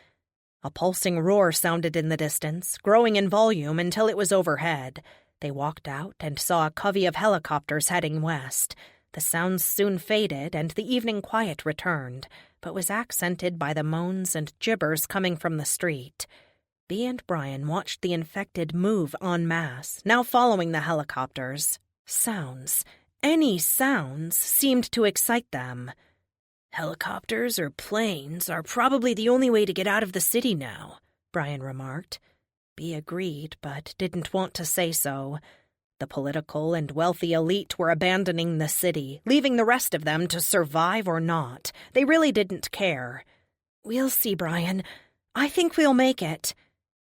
A pulsing roar sounded in the distance, growing in volume until it was overhead. They walked out and saw a covey of helicopters heading west. The sounds soon faded, and the evening quiet returned, but was accented by the moans and gibbers coming from the street. Bea and Brian watched the infected move en masse, now following the helicopters. Sounds, any sounds, seemed to excite them. "Helicopters or planes are probably the only way to get out of the city now," Brian remarked. Bea agreed, but didn't want to say so. The political and wealthy elite were abandoning the city, leaving the rest of them to survive or not. They really didn't care. "We'll see, Brian. I think we'll make it."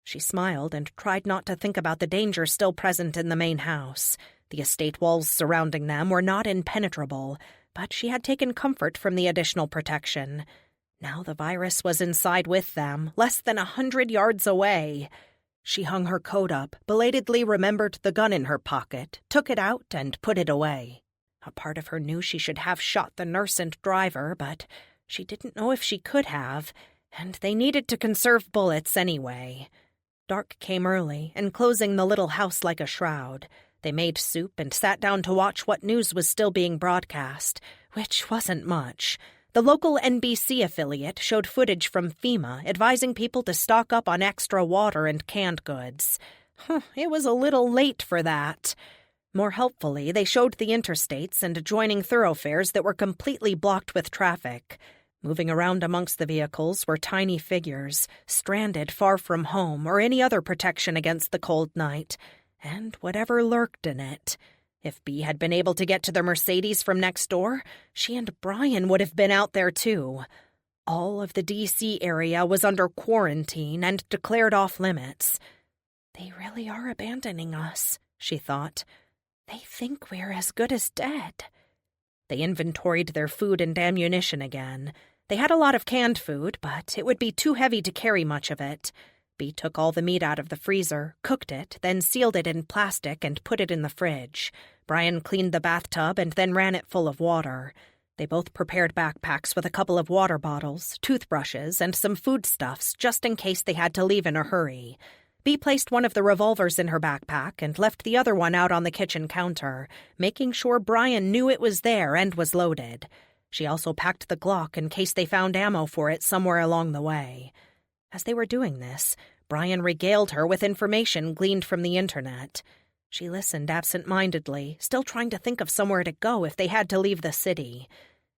She smiled and tried not to think about the danger still present in the main house. The estate walls surrounding them were not impenetrable, but she had taken comfort from the additional protection. Now the virus was inside with them, less than 100 yards away. She hung her coat up, belatedly remembered the gun in her pocket, took it out, and put it away. A part of her knew she should have shot the nurse and driver, but she didn't know if she could have, and they needed to conserve bullets anyway. Dark came early, enclosing the little house like a shroud. They made soup and sat down to watch what news was still being broadcast, which wasn't much. The local NBC affiliate showed footage from FEMA advising people to stock up on extra water and canned goods. It was a little late for that. More helpfully, they showed the interstates and adjoining thoroughfares that were completely blocked with traffic. Moving around amongst the vehicles were tiny figures, stranded far from home or any other protection against the cold night, and whatever lurked in it. If Bea had been able to get to the Mercedes from next door, she and Brian would have been out there too. All of the D.C. area was under quarantine and declared off-limits. "They really are abandoning us," she thought. "They think we're as good as dead." They inventoried their food and ammunition again. They had a lot of canned food, but it would be too heavy to carry much of it. Bea took all the meat out of the freezer, cooked it, then sealed it in plastic and put it in the fridge. Brian cleaned the bathtub and then ran it full of water. They both prepared backpacks with a couple of water bottles, toothbrushes, and some foodstuffs just in case they had to leave in a hurry. Bea placed one of the revolvers in her backpack and left the other one out on the kitchen counter, making sure Brian knew it was there and was loaded. She also packed the Glock in case they found ammo for it somewhere along the way. As they were doing this, Brian regaled her with information gleaned from the internet. She listened absent-mindedly, still trying to think of somewhere to go if they had to leave the city.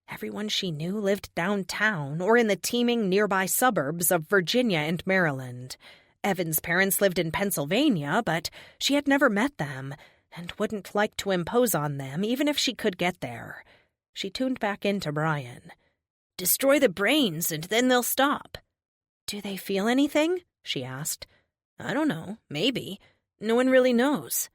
Everyone she knew lived downtown or in the teeming nearby suburbs of Virginia and Maryland. Evan's parents lived in Pennsylvania, but she had never met them and wouldn't like to impose on them even if she could get there. She tuned back into Brian. "Destroy the brains and then they'll stop." "Do they feel anything?" she asked. "I don't know. Maybe. No one really knows."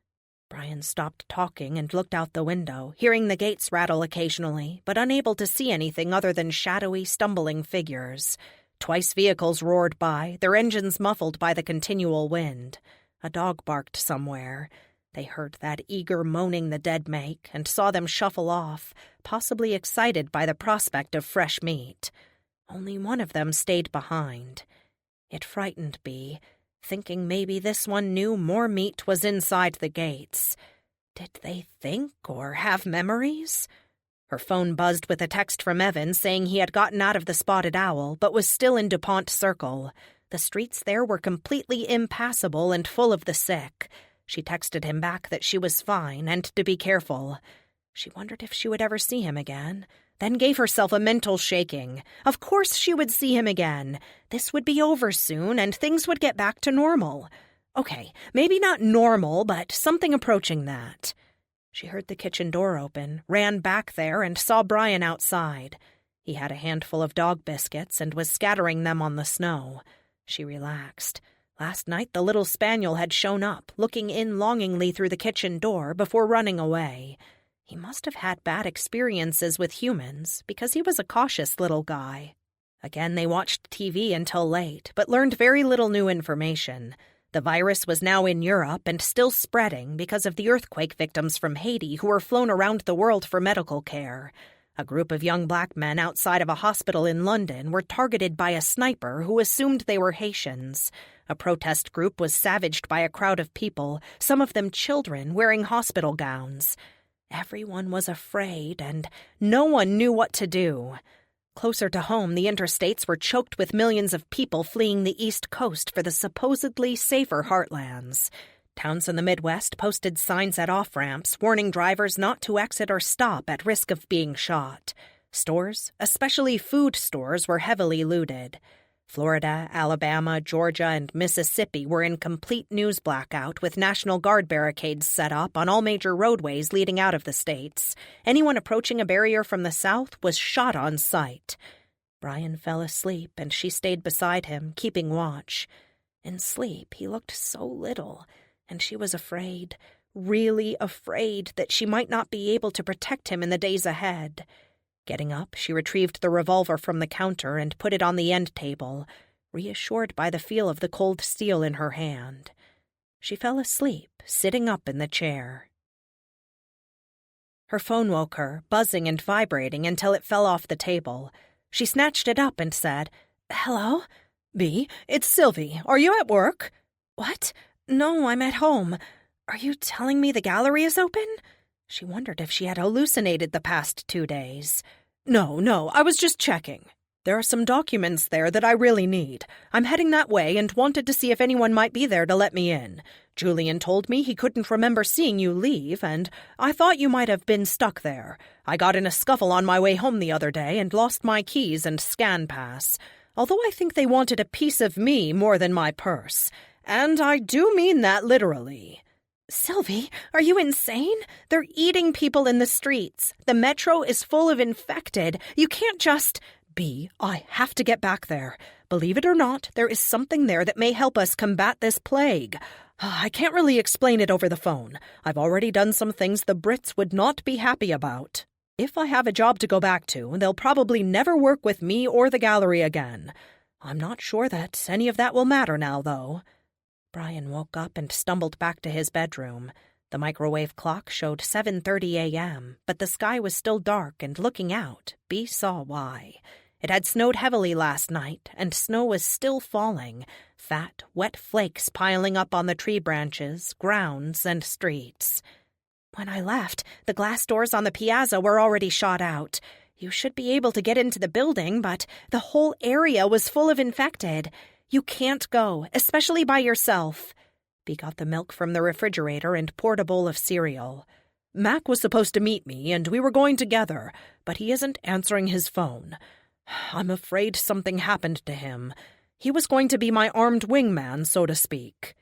Brian stopped talking and looked out the window, hearing the gates rattle occasionally, but unable to see anything other than shadowy, stumbling figures. Twice vehicles roared by, their engines muffled by the continual wind. A dog barked somewhere. They heard that eager moaning the dead make and saw them shuffle off, possibly excited by the prospect of fresh meat. Only one of them stayed behind. It frightened Bea, thinking maybe this one knew more meat was inside the gates. Did they think or have memories? Her phone buzzed with a text from Evan saying he had gotten out of the Spotted Owl but was still in DuPont Circle. The streets there were completely impassable and full of the sick. She texted him back that she was fine and to be careful. She wondered if she would ever see him again, then gave herself a mental shaking. Of course she would see him again. This would be over soon and things would get back to normal. Okay, maybe not normal, but something approaching that. She heard the kitchen door open, ran back there, and saw Brian outside. He had a handful of dog biscuits and was scattering them on the snow. She relaxed. Last night the little spaniel had shown up, looking in longingly through the kitchen door before running away. He must have had bad experiences with humans, because he was a cautious little guy. Again they watched TV until late, but learned very little new information. The virus was now in Europe and still spreading because of the earthquake victims from Haiti who were flown around the world for medical care. A group of young black men outside of a hospital in London were targeted by a sniper who assumed they were Haitians. A protest group was savaged by a crowd of people, some of them children wearing hospital gowns. Everyone was afraid, and no one knew what to do. Closer to home, the interstates were choked with millions of people fleeing the East Coast for the supposedly safer heartlands. Towns in the Midwest posted signs at off-ramps warning drivers not to exit or stop at risk of being shot. Stores, especially food stores, were heavily looted. Florida, Alabama, Georgia, and Mississippi were in complete news blackout with National Guard barricades set up on all major roadways leading out of the states. Anyone approaching a barrier from the south was shot on sight. Brian fell asleep, and she stayed beside him, keeping watch. In sleep, he looked so little, and she was afraid, really afraid, that she might not be able to protect him in the days ahead. Getting up, she retrieved the revolver from the counter and put it on the end table, reassured by the feel of the cold steel in her hand. She fell asleep, sitting up in the chair. Her phone woke her, buzzing and vibrating until it fell off the table. She snatched it up and said, "Hello? Bea, it's Sylvie. Are you at work?" "What? No, I'm at home. Are you telling me the gallery is open?" She wondered if she had hallucinated the past 2 days. No, I was just checking. There are some documents there that I really need. I'm heading that way and wanted to see if anyone might be there to let me in. Julian told me he couldn't remember seeing you leave, and I thought you might have been stuck there. I got in a scuffle on my way home the other day and lost my keys and scan pass, although I think they wanted a piece of me more than my purse. And I do mean that literally." "Sylvie, are you insane? They're eating people in the streets. The metro is full of infected. You can't just—" "Bea, I have to get back there. Believe it or not, there is something there that may help us combat this plague. I can't really explain it over the phone. I've already done some things the Brits would not be happy about. If I have a job to go back to, they'll probably never work with me or the gallery again. I'm not sure that any of that will matter now, though. Brian woke up and stumbled back to his bedroom. The microwave clock showed 7:30 a.m., but the sky was still dark, and looking out, Bee saw why. It had snowed heavily last night, and snow was still falling, fat, wet flakes piling up on the tree branches, grounds, and streets. When I left, the glass doors on the piazza were already shot out. You should be able to get into the building, but the whole area was full of infected. You can't go, especially by yourself. Bee got the milk from the refrigerator and poured a bowl of cereal. Mac was supposed to meet me, and we were going together, but he isn't answering his phone. I'm afraid something happened to him. He was going to be my armed wingman, so to speak.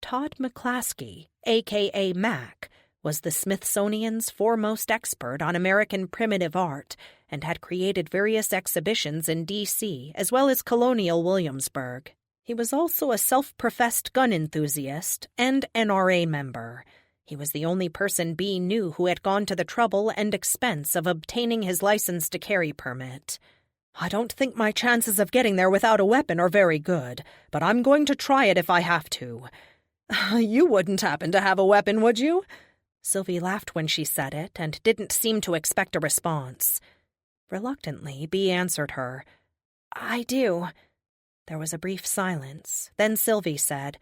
Todd McClaskey, a.k.a. Mac, was the Smithsonian's foremost expert on American primitive art and had created various exhibitions in D.C. as well as colonial Williamsburg. He was also a self-professed gun enthusiast and NRA member. He was the only person Bee knew who had gone to the trouble and expense of obtaining his license to carry permit. I don't think my chances of getting there without a weapon are very good, but I'm going to try it if I have to. You wouldn't happen to have a weapon, would you? Sylvie laughed when she said it and didn't seem to expect a response. Reluctantly, Bee answered her. I do. There was a brief silence. Then Sylvie said,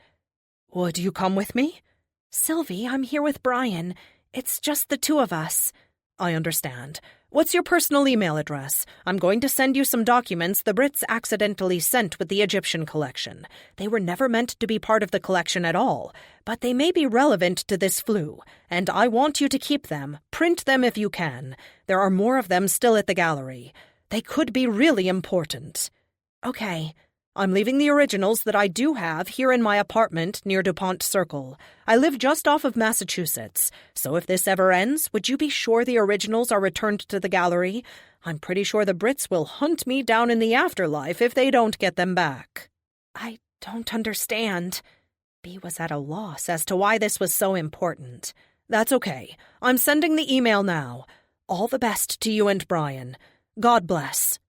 Would you come with me? Sylvie, I'm here with Brian. It's just the two of us. I understand. What's your personal email address? I'm going to send you some documents the Brits accidentally sent with the Egyptian collection. They were never meant to be part of the collection at all, but they may be relevant to this flu, and I want you to keep them. Print them if you can. There are more of them still at the gallery. They could be really important. Okay. I'm leaving the originals that I do have here in my apartment near DuPont Circle. I live just off of Massachusetts, so if this ever ends, would you be sure the originals are returned to the gallery? I'm pretty sure the Brits will hunt me down in the afterlife if they don't get them back. I don't understand. Bee was at a loss as to why this was so important. That's okay. I'm sending the email now. All the best to you and Brian. God bless.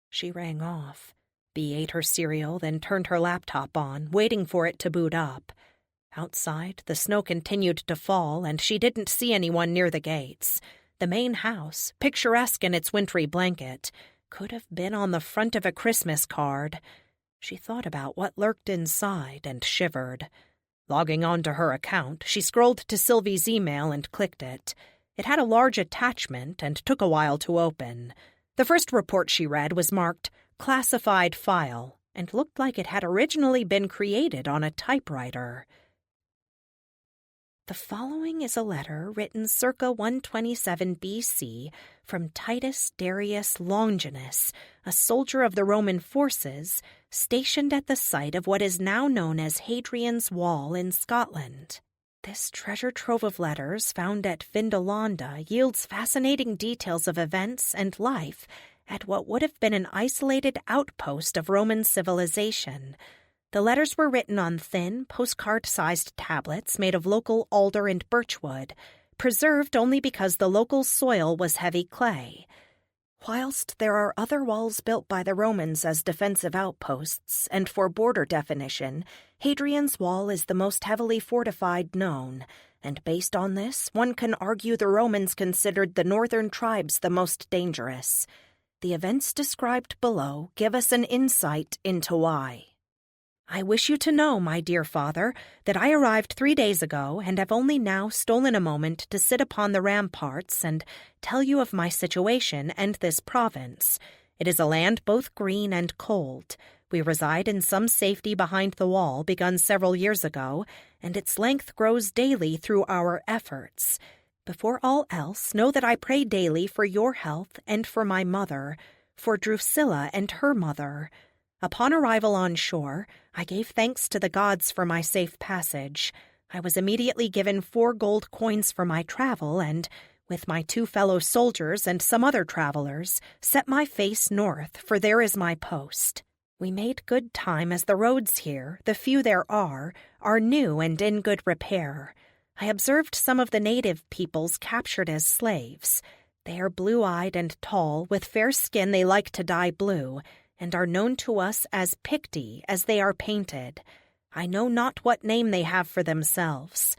She rang off. Bee ate her cereal, then turned her laptop on, waiting for it to boot up. Outside, the snow continued to fall, and she didn't see anyone near the gates. The main house, picturesque in its wintry blanket, could have been on the front of a Christmas card. She thought about what lurked inside and shivered. Logging on to her account, she scrolled to Sylvie's email and clicked it. It had a large attachment and took a while to open. The first report she read was marked Classified File and looked like it had originally been created on a typewriter. The following is a letter written circa 127 BC from Titus Darius Longinus, a soldier of the Roman forces, stationed at the site of what is now known as Hadrian's Wall in Scotland. This treasure trove of letters found at Vindolanda yields fascinating details of events and life at what would have been an isolated outpost of Roman civilization. The letters were written on thin, postcard-sized tablets made of local alder and birchwood, preserved only because the local soil was heavy clay. Whilst there are other walls built by the Romans as defensive outposts, and for border definition, Hadrian's Wall is the most heavily fortified known, and based on this, one can argue the Romans considered the northern tribes the most dangerous. The events described below give us an insight into why. I wish you to know, my dear father, that I arrived 3 days ago and have only now stolen a moment to sit upon the ramparts and tell you of my situation and this province. It is a land both green and cold. We reside in some safety behind the wall begun several years ago, and its length grows daily through our efforts. Before all else, know that I pray daily for your health and for my mother, for Drusilla and her mother. Upon arrival on shore, I gave thanks to the gods for my safe passage. I was immediately given 4 gold coins for my travel and, with my 2 fellow soldiers and some other travelers, set my face north, for there is my post. We made good time as the roads here, the few there are new and in good repair. I observed some of the native peoples captured as slaves. They are blue-eyed and tall, with fair skin they like to dye blue, and are known to us as Picti as they are painted. I know not what name they have for themselves.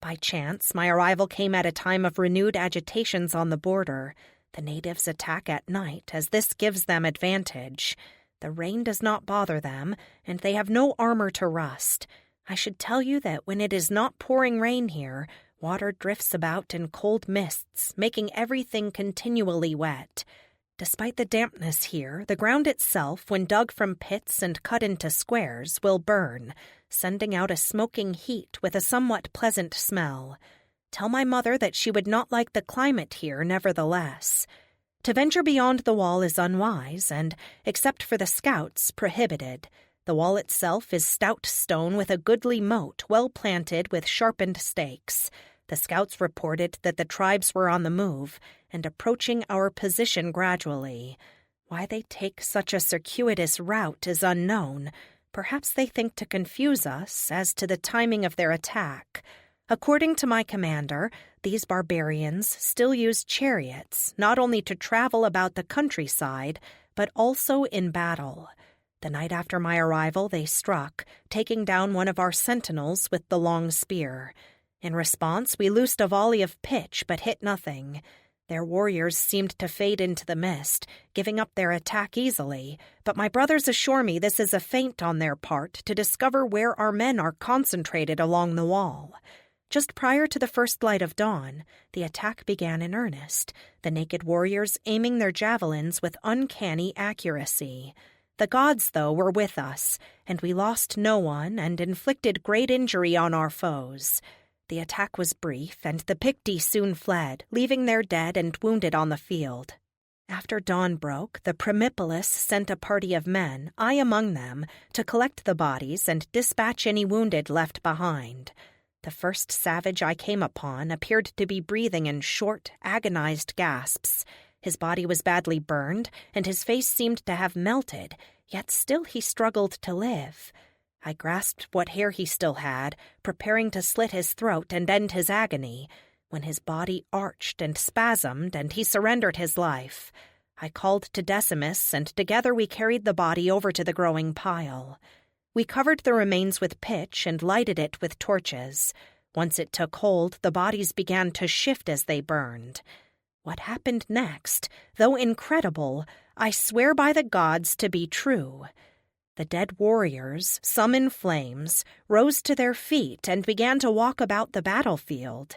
By chance, my arrival came at a time of renewed agitations on the border. The natives attack at night, as this gives them advantage. The rain does not bother them, and they have no armor to rust. I should tell you that when it is not pouring rain here, water drifts about in cold mists, making everything continually wet. Despite the dampness here, the ground itself, when dug from pits and cut into squares, will burn, sending out a smoking heat with a somewhat pleasant smell. Tell my mother that she would not like the climate here, nevertheless. To venture beyond the wall is unwise and, except for the scouts, prohibited. The wall itself is stout stone with a goodly moat well planted with sharpened stakes. The scouts reported that the tribes were on the move and approaching our position gradually. Why they take such a circuitous route is unknown. Perhaps they think to confuse us as to the timing of their attack. According to my commander, these barbarians still use chariots, not only to travel about the countryside, but also in battle. The night after my arrival they struck, taking down one of our sentinels with the long spear. In response, we loosed a volley of pitch, but hit nothing. Their warriors seemed to fade into the mist, giving up their attack easily, but my brothers assure me this is a feint on their part to discover where our men are concentrated along the wall. Just prior to the first light of dawn, the attack began in earnest, the naked warriors aiming their javelins with uncanny accuracy. The gods, though, were with us, and we lost no one and inflicted great injury on our foes. The attack was brief, and the Picti soon fled, leaving their dead and wounded on the field. After dawn broke, the Primipolis sent a party of men, I among them, to collect the bodies and dispatch any wounded left behind. The first savage I came upon appeared to be breathing in short, agonized gasps. His body was badly burned, and his face seemed to have melted, yet still he struggled to live. I grasped what hair he still had, preparing to slit his throat and end his agony, when his body arched and spasmed, and he surrendered his life. I called to Decimus, and together we carried the body over to the growing pile. We covered the remains with pitch and lighted it with torches. Once it took hold, the bodies began to shift as they burned. What happened next, though incredible, I swear by the gods to be true. The dead warriors, some in flames, rose to their feet and began to walk about the battlefield.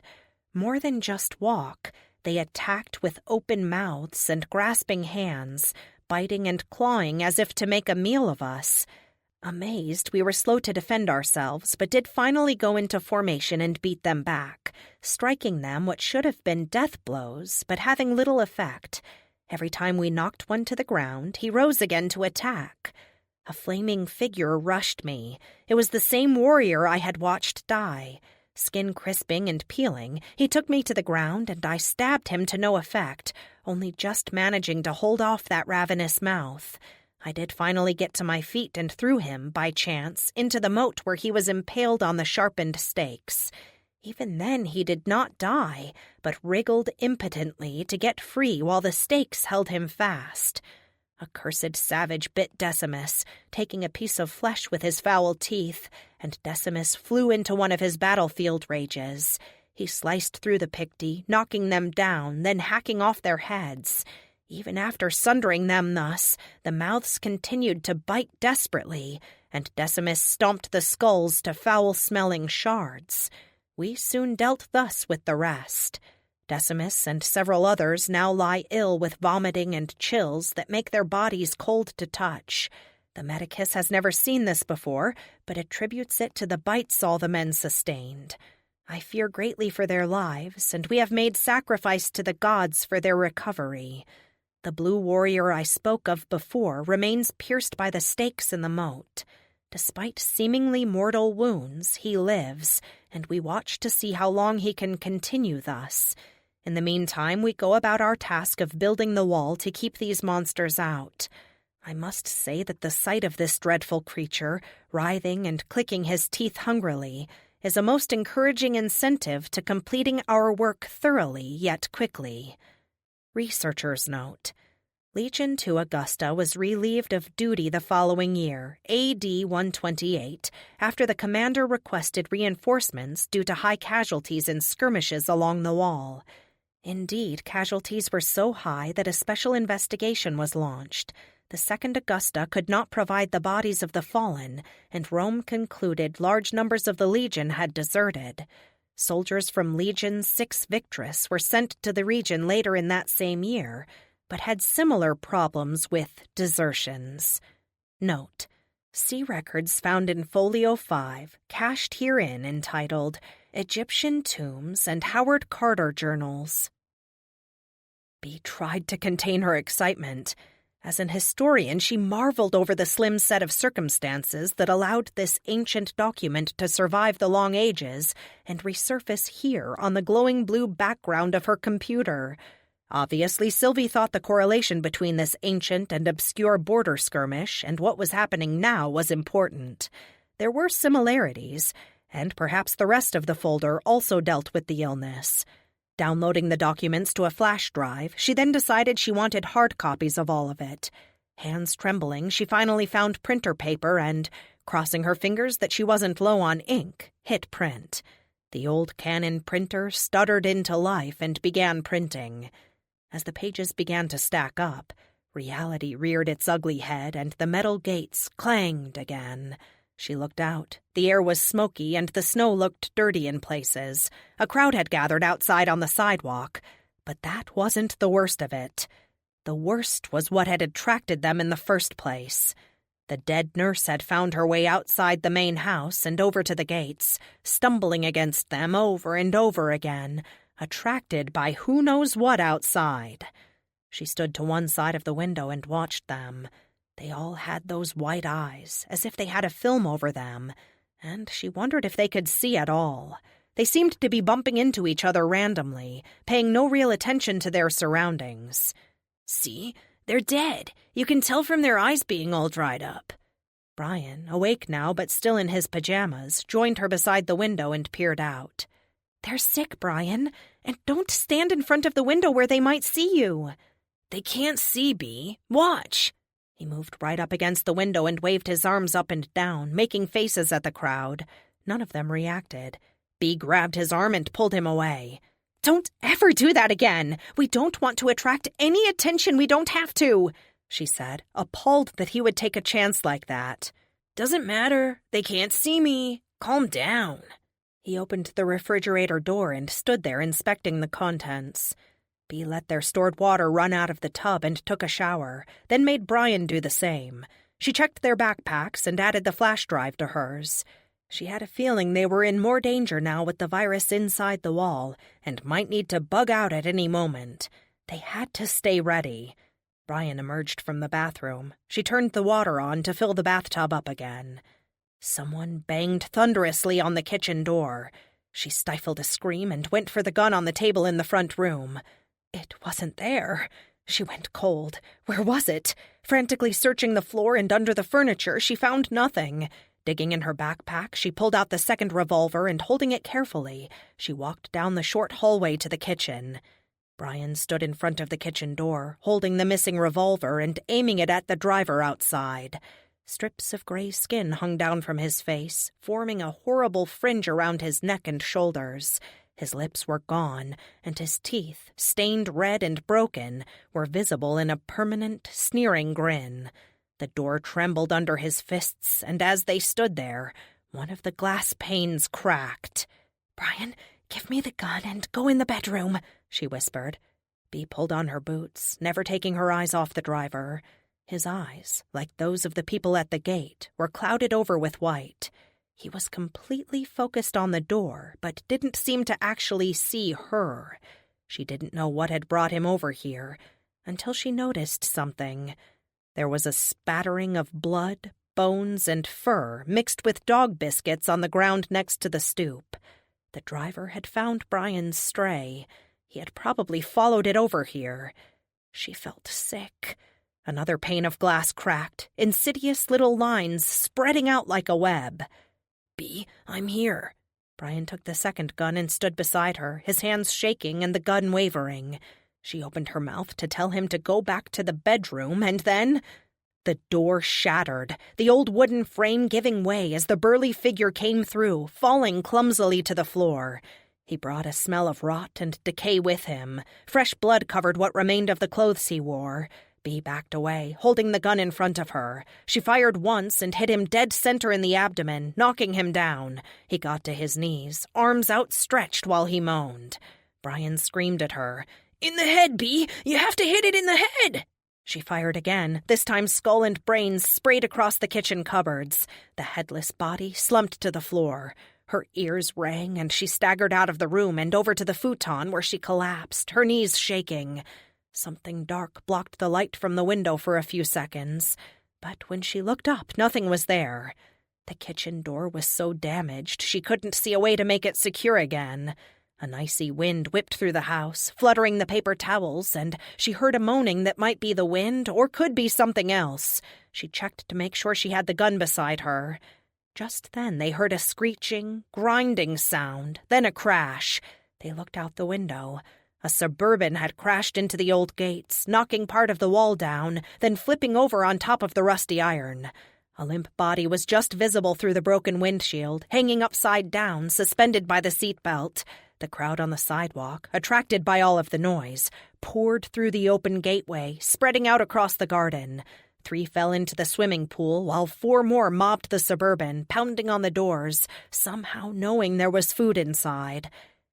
More than just walk, they attacked with open mouths and grasping hands, biting and clawing as if to make a meal of us. Amazed, we were slow to defend ourselves, but did finally go into formation and beat them back, striking them what should have been death blows, but having little effect. Every time we knocked one to the ground, he rose again to attack. A flaming figure rushed me. It was the same warrior I had watched die. Skin crisping and peeling, he took me to the ground, and I stabbed him to no effect, only just managing to hold off that ravenous mouth. I did finally get to my feet and threw him, by chance, into the moat where he was impaled on the sharpened stakes. Even then he did not die, but wriggled impotently to get free while the stakes held him fast. A cursed savage bit Decimus, taking a piece of flesh with his foul teeth, and Decimus flew into one of his battlefield rages. He sliced through the Picti, knocking them down, then hacking off their heads. Even after sundering them thus, the mouths continued to bite desperately, and Decimus stomped the skulls to foul-smelling shards. We soon dealt thus with the rest. Decimus and several others now lie ill with vomiting and chills that make their bodies cold to touch. The medicus has never seen this before, but attributes it to the bites all the men sustained. I fear greatly for their lives, and we have made sacrifice to the gods for their recovery. The blue warrior I spoke of before remains pierced by the stakes in the moat. Despite seemingly mortal wounds, he lives, and we watch to see how long he can continue thus. In the meantime, we go about our task of building the wall to keep these monsters out. I must say that the sight of this dreadful creature, writhing and clicking his teeth hungrily, is a most encouraging incentive to completing our work thoroughly yet quickly. Researcher's note: Legion 2 Augusta was relieved of duty the following year, AD 128, after the commander requested reinforcements due to high casualties in skirmishes along the wall. Indeed, casualties were so high that a special investigation was launched. The 2nd Augusta could not provide the bodies of the fallen, and Rome concluded large numbers of the Legion had deserted. Soldiers from Legion 6 Victrix were sent to the region later in that same year, but had similar problems with desertions. Note: see records found in Folio 5, cached herein, entitled Egyptian Tombs and Howard Carter Journals. Bee tried to contain her excitement. As an historian, she marveled over the slim set of circumstances that allowed this ancient document to survive the long ages and resurface here on the glowing blue background of her computer. Obviously, Sylvie thought the correlation between this ancient and obscure border skirmish and what was happening now was important. There were similarities, and perhaps the rest of the folder also dealt with the illness. Downloading the documents to a flash drive, she then decided she wanted hard copies of all of it. Hands trembling, she finally found printer paper and, crossing her fingers that she wasn't low on ink, hit print. The old Canon printer stuttered into life and began printing. As the pages began to stack up, reality reared its ugly head and the metal gates clanged again. She looked out. The air was smoky and the snow looked dirty in places. A crowd had gathered outside on the sidewalk. But that wasn't the worst of it. The worst was what had attracted them in the first place. The dead nurse had found her way outside the main house and over to the gates, stumbling against them over and over again, attracted by who knows what outside. She stood to one side of the window and watched them. They all had those white eyes, as if they had a film over them, and she wondered if they could see at all. They seemed to be bumping into each other randomly, paying no real attention to their surroundings. See? They're dead. You can tell from their eyes being all dried up. Brian, awake now but still in his pajamas, joined her beside the window and peered out. They're sick, Brian, and don't stand in front of the window where they might see you. They can't see, Bee. Watch. He moved right up against the window and waved his arms up and down, making faces at the crowd. None of them reacted. Bee grabbed his arm and pulled him away. Don't ever do that again. We don't want to attract any attention we don't have to, she said, appalled that he would take a chance like that. Doesn't matter. They can't see me. Calm down. He opened the refrigerator door and stood there inspecting the contents. Bee let their stored water run out of the tub and took a shower, then made Brian do the same. She checked their backpacks and added the flash drive to hers. She had a feeling they were in more danger now with the virus inside the wall and might need to bug out at any moment. They had to stay ready. Brian emerged from the bathroom. She turned the water on to fill the bathtub up again. Someone banged thunderously on the kitchen door. She stifled a scream and went for the gun on the table in the front room. It wasn't there. She went cold. Where was it? Frantically searching the floor and under the furniture, she found nothing. Digging in her backpack, she pulled out the second revolver and, holding it carefully, she walked down the short hallway to the kitchen. Brian stood in front of the kitchen door, holding the missing revolver and aiming it at the driver outside. Strips of gray skin hung down from his face, forming a horrible fringe around his neck and shoulders. His lips were gone, and his teeth, stained red and broken, were visible in a permanent, sneering grin. The door trembled under his fists, and as they stood there, one of the glass panes cracked. "Brian, give me the gun and go in the bedroom," she whispered. Bee pulled on her boots, never taking her eyes off the driver. His eyes, like those of the people at the gate, were clouded over with white. He was completely focused on the door, but didn't seem to actually see her. She didn't know what had brought him over here, until she noticed something. There was a spattering of blood, bones, and fur mixed with dog biscuits on the ground next to the stoop. The driver had found Brian's stray. He had probably followed it over here. She felt sick. Another pane of glass cracked, insidious little lines spreading out like a web. "Bee, I'm here." Brian took the second gun and stood beside her, his hands shaking and the gun wavering. She opened her mouth to tell him to go back to the bedroom, and then the door shattered, the old wooden frame giving way as the burly figure came through, falling clumsily to the floor. He brought a smell of rot and decay with him. Fresh blood covered what remained of the clothes he wore. Bea backed away, holding the gun in front of her. She fired once and hit him dead center in the abdomen, knocking him down. He got to his knees, arms outstretched while he moaned. Brian screamed at her. "In the head, Bea! You have to hit it in the head!" She fired again, this time skull and brains sprayed across the kitchen cupboards. The headless body slumped to the floor. Her ears rang, and she staggered out of the room and over to the futon where she collapsed, her knees shaking. Something dark blocked the light from the window for a few seconds, but when she looked up, nothing was there. The kitchen door was so damaged she couldn't see a way to make it secure again. An icy wind whipped through the house, fluttering the paper towels, and she heard a moaning that might be the wind or could be something else. She checked to make sure she had the gun beside her. Just then they heard a screeching, grinding sound, then a crash. They looked out the window. A Suburban had crashed into the old gates, knocking part of the wall down, then flipping over on top of the rusty iron. A limp body was just visible through the broken windshield, hanging upside down, suspended by the seatbelt. The crowd on the sidewalk, attracted by all of the noise, poured through the open gateway, spreading out across the garden. 3 fell into the swimming pool, while 4 more mobbed the Suburban, pounding on the doors, somehow knowing there was food inside.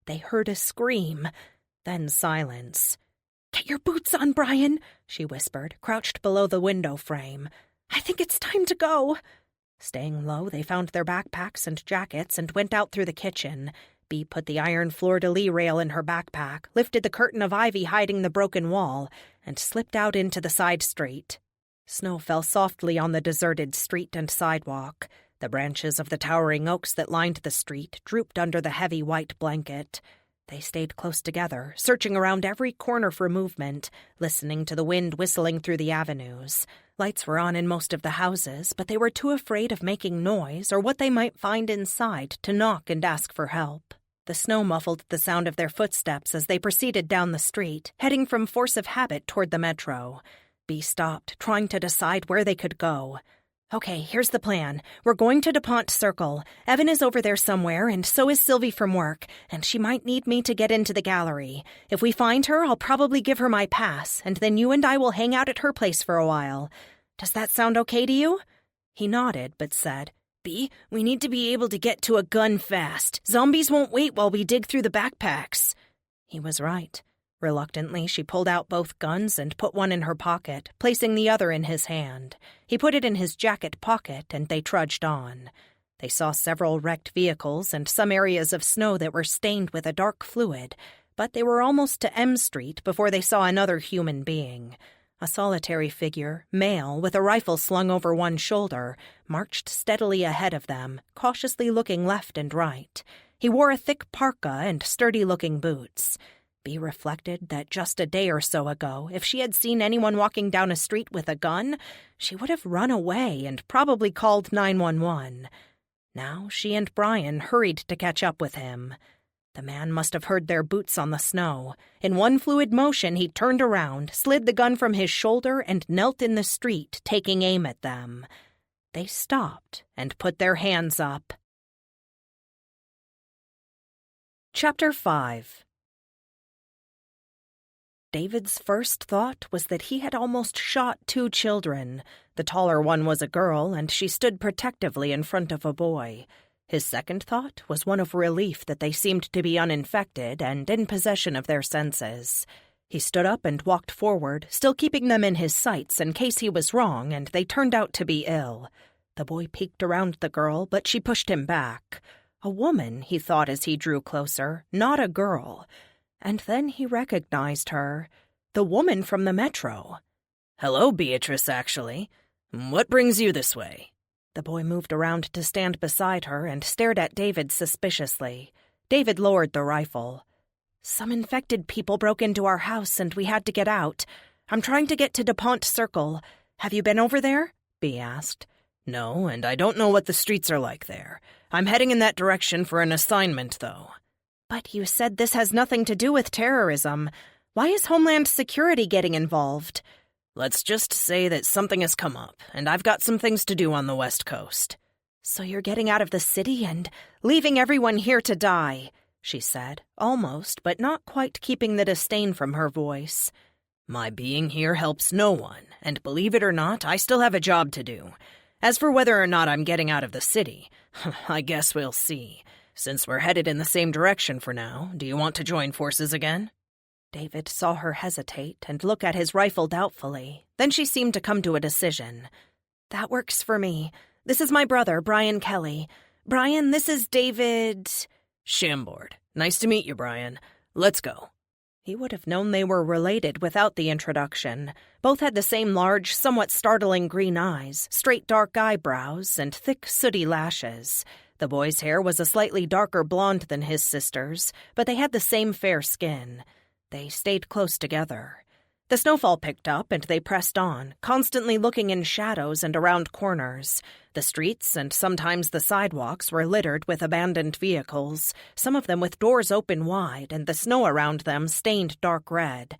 They heard a scream, then silence. "Get your boots on, Brian," she whispered, crouched below the window frame. "I think it's time to go." Staying low, they found their backpacks and jackets and went out through the kitchen. Bea put the iron fleur-de-lis rail in her backpack, lifted the curtain of ivy hiding the broken wall, and slipped out into the side street. Snow fell softly on the deserted street and sidewalk. The branches of the towering oaks that lined the street drooped under the heavy white blanket. They stayed close together, searching around every corner for movement, listening to the wind whistling through the avenues. Lights were on in most of the houses, but they were too afraid of making noise or what they might find inside to knock and ask for help. The snow muffled the sound of their footsteps as they proceeded down the street, heading from force of habit toward the metro. Bea stopped, trying to decide where they could go. "Okay, here's the plan. We're going to DuPont Circle. Evan is over there somewhere, and so is Sylvie from work, and she might need me to get into the gallery. If we find her, I'll probably give her my pass, and then you and I will hang out at her place for a while. Does that sound okay to you?" He nodded, but said, "Bea, we need to be able to get to a gun fast. Zombies won't wait while we dig through the backpacks." He was right. Reluctantly, she pulled out both guns and put one in her pocket, placing the other in his hand. He put it in his jacket pocket, and they trudged on. They saw several wrecked vehicles and some areas of snow that were stained with a dark fluid, but they were almost to M Street before they saw another human being. A solitary figure, male, with a rifle slung over one shoulder, marched steadily ahead of them, cautiously looking left and right. He wore a thick parka and sturdy-looking boots. Bea reflected that just a day or so ago, if she had seen anyone walking down a street with a gun, she would have run away and probably called 911. Now she and Brian hurried to catch up with him. The man must have heard their boots on the snow. In one fluid motion, he turned around, slid the gun from his shoulder, and knelt in the street, taking aim at them. They stopped and put their hands up. Chapter 5. David's first thought was that he had almost shot 2 children. The taller one was a girl, and she stood protectively in front of a boy. His second thought was one of relief that they seemed to be uninfected and in possession of their senses. He stood up and walked forward, still keeping them in his sights in case he was wrong and they turned out to be ill. The boy peeked around the girl, but she pushed him back. A woman, he thought as he drew closer, not a girl. And then he recognized her, the woman from the metro. "Hello, Beatrice, actually. What brings you this way?" The boy moved around to stand beside her and stared at David suspiciously. David lowered the rifle. "Some infected people broke into our house and we had to get out. I'm trying to get to DuPont Circle. Have you been over there?" Bea asked. "No, and I don't know what the streets are like there. I'm heading in that direction for an assignment, though." "But you said this has nothing to do with terrorism. Why is Homeland Security getting involved? Let's just say that something has come up, and I've got some things to do on the West Coast. So you're getting out of the city and leaving everyone here to die, she said, almost, but not quite keeping the disdain from her voice. My being here helps no one, and believe it or not, I still have a job to do. As for whether or not I'm getting out of the city, I guess we'll see. Since we're headed in the same direction for now, do you want to join forces again? David saw her hesitate and look at his rifle doubtfully. Then she seemed to come to a decision. That works for me. This is my brother, Brian Kelly. Brian, this is David... Chambord. Nice to meet you, Brian. Let's go. He would have known they were related without the introduction. Both had the same large, somewhat startling green eyes, straight dark eyebrows, and thick, sooty lashes. The boy's hair was a slightly darker blonde than his sister's, but they had the same fair skin. They stayed close together. The snowfall picked up, and they pressed on, constantly looking in shadows and around corners. The streets and sometimes the sidewalks were littered with abandoned vehicles, some of them with doors open wide and the snow around them stained dark red.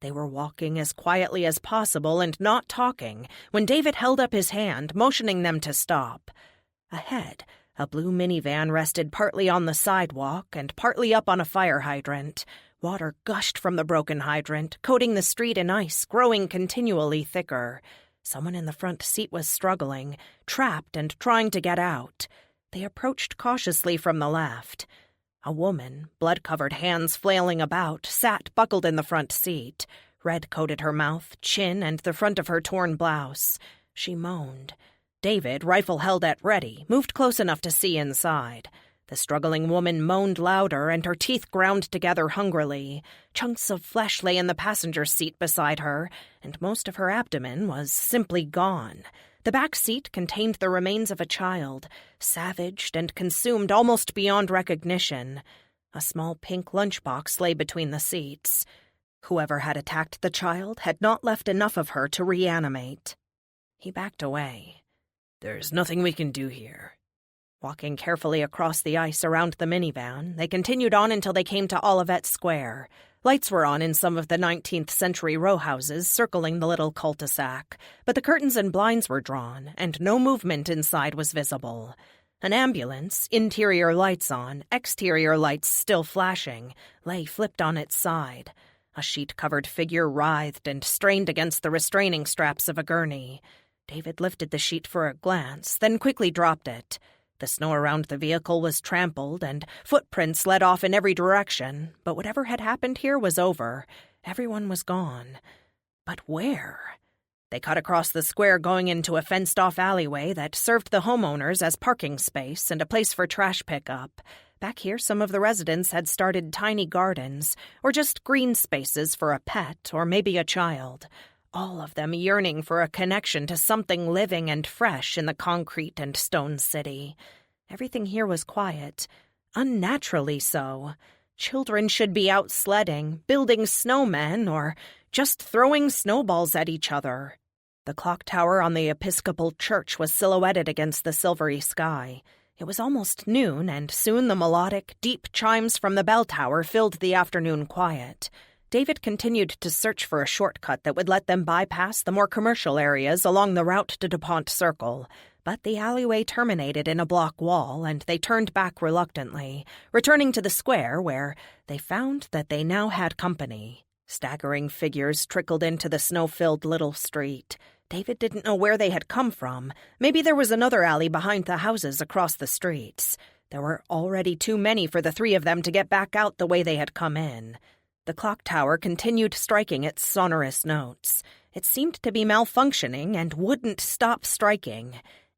They were walking as quietly as possible and not talking when David held up his hand, motioning them to stop. Ahead, a blue minivan rested partly on the sidewalk and partly up on a fire hydrant. Water gushed from the broken hydrant, coating the street in ice, growing continually thicker. Someone in the front seat was struggling, trapped and trying to get out. They approached cautiously from the left. A woman, blood-covered hands flailing about, sat buckled in the front seat. Red coated her mouth, chin, and the front of her torn blouse. She moaned. David, rifle held at ready, moved close enough to see inside. The struggling woman moaned louder, and her teeth ground together hungrily. Chunks of flesh lay in the passenger seat beside her, and most of her abdomen was simply gone. The back seat contained the remains of a child, savaged and consumed almost beyond recognition. A small pink lunchbox lay between the seats. Whoever had attacked the child had not left enough of her to reanimate. He backed away. There's nothing we can do here. Walking carefully across the ice around the minivan, they continued on until they came to Olivet Square. Lights were on in some of the 19th century row houses circling the little cul-de-sac, but the curtains and blinds were drawn, and no movement inside was visible. An ambulance, interior lights on, exterior lights still flashing, lay flipped on its side. A sheet-covered figure writhed and strained against the restraining straps of a gurney. David lifted the sheet for a glance, then quickly dropped it. The snow around the vehicle was trampled, and footprints led off in every direction, but whatever had happened here was over. Everyone was gone. But where? They cut across the square going into a fenced-off alleyway that served the homeowners as parking space and a place for trash pickup. Back here, some of the residents had started tiny gardens, or just green spaces for a pet or maybe a child. All of them yearning for a connection to something living and fresh in the concrete and stone city. Everything here was quiet, unnaturally so. Children should be out sledding, building snowmen, or just throwing snowballs at each other. The clock tower on the Episcopal Church was silhouetted against the silvery sky. It was almost noon, and soon the melodic, deep chimes from the bell tower filled the afternoon quiet. David continued to search for a shortcut that would let them bypass the more commercial areas along the route to DuPont Circle, but the alleyway terminated in a block wall, and they turned back reluctantly, returning to the square where they found that they now had company. Staggering figures trickled into the snow-filled little street. David didn't know where they had come from. Maybe there was another alley behind the houses across the streets. There were already too many for the three of them to get back out the way they had come in. The clock tower continued striking its sonorous notes. It seemed to be malfunctioning and wouldn't stop striking.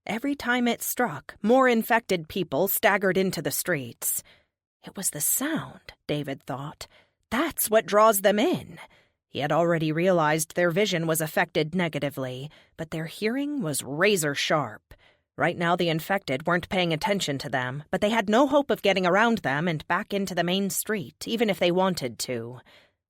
Every time it struck, more infected people staggered into the streets. It was the sound, David thought. That's what draws them in. He had already realized their vision was affected negatively, but their hearing was razor-sharp. Right now the infected weren't paying attention to them, but they had no hope of getting around them and back into the main street, even if they wanted to.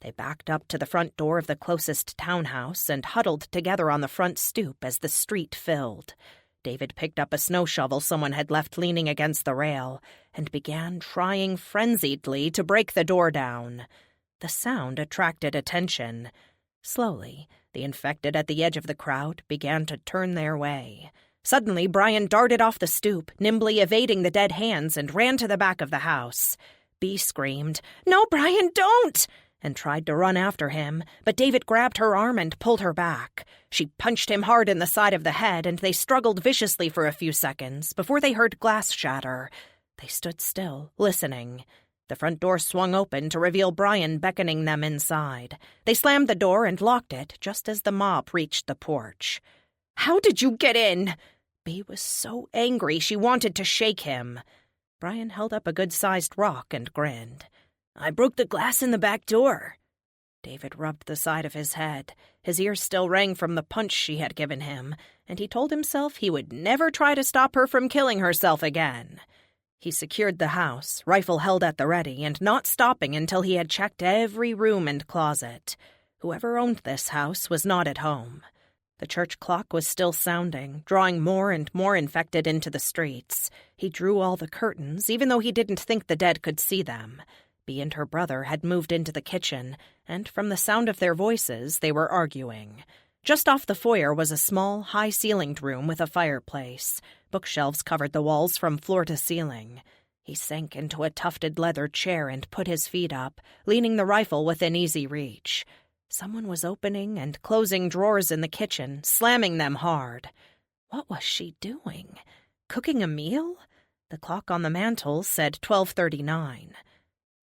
They backed up to the front door of the closest townhouse and huddled together on the front stoop as the street filled. David picked up a snow shovel someone had left leaning against the rail and began trying frenziedly to break the door down. The sound attracted attention. Slowly, the infected at the edge of the crowd began to turn their way. Suddenly, Brian darted off the stoop, nimbly evading the dead hands, and ran to the back of the house. Bea screamed, "No, Brian, don't!" and tried to run after him, but David grabbed her arm and pulled her back. She punched him hard in the side of the head, and they struggled viciously for a few seconds before they heard glass shatter. They stood still, listening. The front door swung open to reveal Brian beckoning them inside. They slammed the door and locked it just as the mob reached the porch. "How did you get in?" Bea was so angry she wanted to shake him. Brian held up a good-sized rock and grinned. "I broke the glass in the back door." David rubbed the side of his head. His ears still rang from the punch she had given him, and he told himself he would never try to stop her from killing herself again. He secured the house, rifle held at the ready, and not stopping until he had checked every room and closet. Whoever owned this house was not at home. The church clock was still sounding, drawing more and more infected into the streets. He drew all the curtains, even though he didn't think the dead could see them. Bea and her brother had moved into the kitchen, and from the sound of their voices, they were arguing. Just off the foyer was a small, high-ceilinged room with a fireplace. Bookshelves covered the walls from floor to ceiling. He sank into a tufted leather chair and put his feet up, leaning the rifle within easy reach. Someone was opening and closing drawers in the kitchen, slamming them hard. What was she doing? Cooking a meal? The clock on the mantel said 12:39.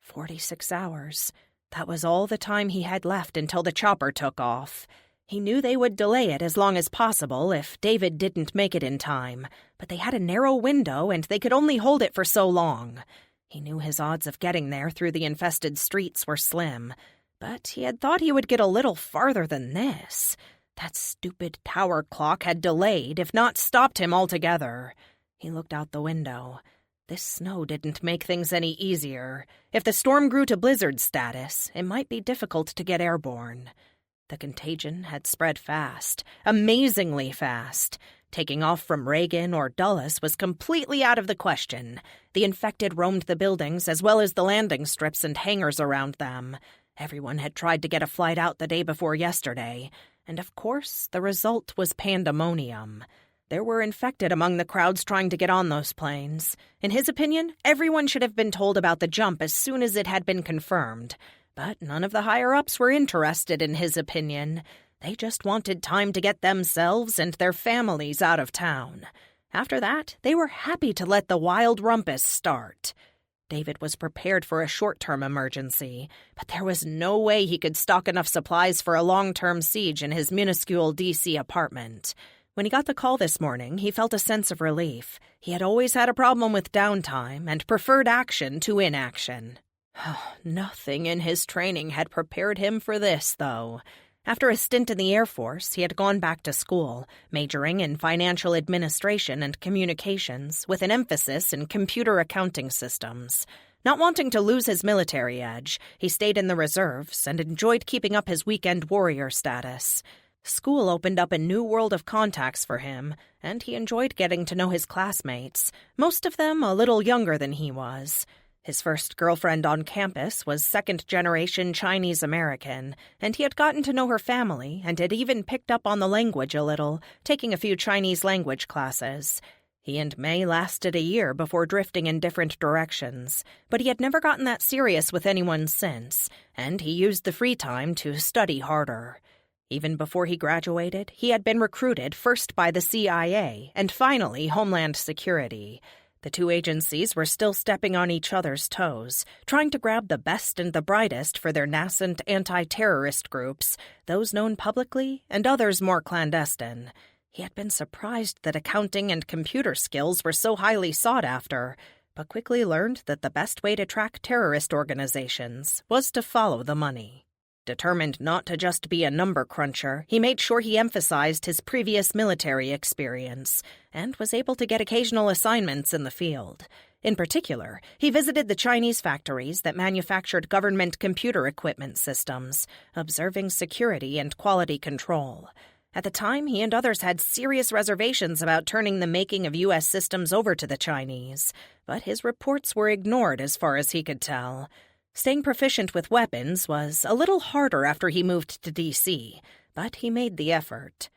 46 hours. That was all the time he had left until the chopper took off. He knew they would delay it as long as possible if David didn't make it in time, but they had a narrow window and they could only hold it for so long. He knew his odds of getting there through the infested streets were slim, but he had thought he would get a little farther than this. That stupid tower clock had delayed, if not stopped him altogether. He looked out the window. This snow didn't make things any easier. If the storm grew to blizzard status, it might be difficult to get airborne. The contagion had spread fast, amazingly fast. Taking off from Reagan or Dulles was completely out of the question. The infected roamed the buildings as well as the landing strips and hangars around them. Everyone had tried to get a flight out the day before yesterday, and of course the result was pandemonium. There were infected among the crowds trying to get on those planes. In his opinion, everyone should have been told about the jump as soon as it had been confirmed. But none of the higher-ups were interested in his opinion. They just wanted time to get themselves and their families out of town. After that, they were happy to let the wild rumpus start. David was prepared for a short-term emergency, but there was no way he could stock enough supplies for a long-term siege in his minuscule D.C. apartment. When he got the call this morning, he felt a sense of relief. He had always had a problem with downtime and preferred action to inaction. Nothing in his training had prepared him for this, though. After a stint in the Air Force, he had gone back to school, majoring in financial administration and communications, with an emphasis in computer accounting systems. Not wanting to lose his military edge, he stayed in the reserves and enjoyed keeping up his weekend warrior status. School opened up a new world of contacts for him, and he enjoyed getting to know his classmates, most of them a little younger than he was. His first girlfriend on campus was second-generation Chinese-American, and he had gotten to know her family and had even picked up on the language a little, taking a few Chinese language classes. He and May lasted a year before drifting in different directions, but he had never gotten that serious with anyone since, and he used the free time to study harder. Even before he graduated, he had been recruited first by the CIA and finally Homeland Security. The two agencies were still stepping on each other's toes, trying to grab the best and the brightest for their nascent anti-terrorist groups, those known publicly and others more clandestine. He had been surprised that accounting and computer skills were so highly sought after, but quickly learned that the best way to track terrorist organizations was to follow the money. Determined not to just be a number cruncher, he made sure he emphasized his previous military experience and was able to get occasional assignments in the field. In particular, he visited the Chinese factories that manufactured government computer equipment systems, observing security and quality control. At the time, he and others had serious reservations about turning the making of U.S. systems over to the Chinese, but his reports were ignored as far as he could tell. Staying proficient with weapons was a little harder after he moved to DC, but he made the effort.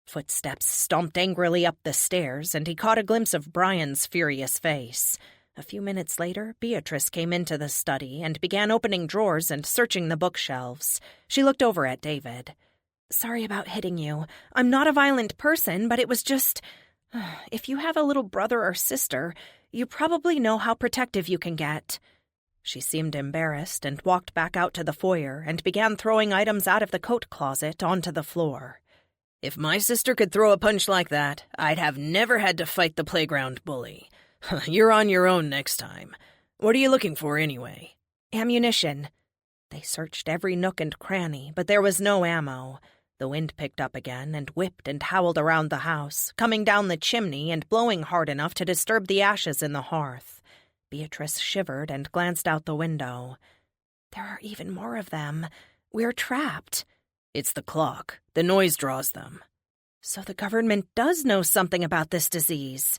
Footsteps stomped angrily up the stairs, and he caught a glimpse of Brian's furious face. A few minutes later, Beatrice came into the study and began opening drawers and searching the bookshelves. She looked over at David. "Sorry about hitting you. I'm not a violent person, but it was just... If you have a little brother or sister, you probably know how protective you can get." She seemed embarrassed and walked back out to the foyer and began throwing items out of the coat closet onto the floor. "If my sister could throw a punch like that, I'd have never had to fight the playground bully. You're on your own next time. What are you looking for, anyway?" "Ammunition." They searched every nook and cranny, but there was no ammo. The wind picked up again and whipped and howled around the house, coming down the chimney and blowing hard enough to disturb the ashes in the hearth. Beatrice shivered and glanced out the window. "There are even more of them. We're trapped." "It's the clock. The noise draws them." "So the government does know something about this disease."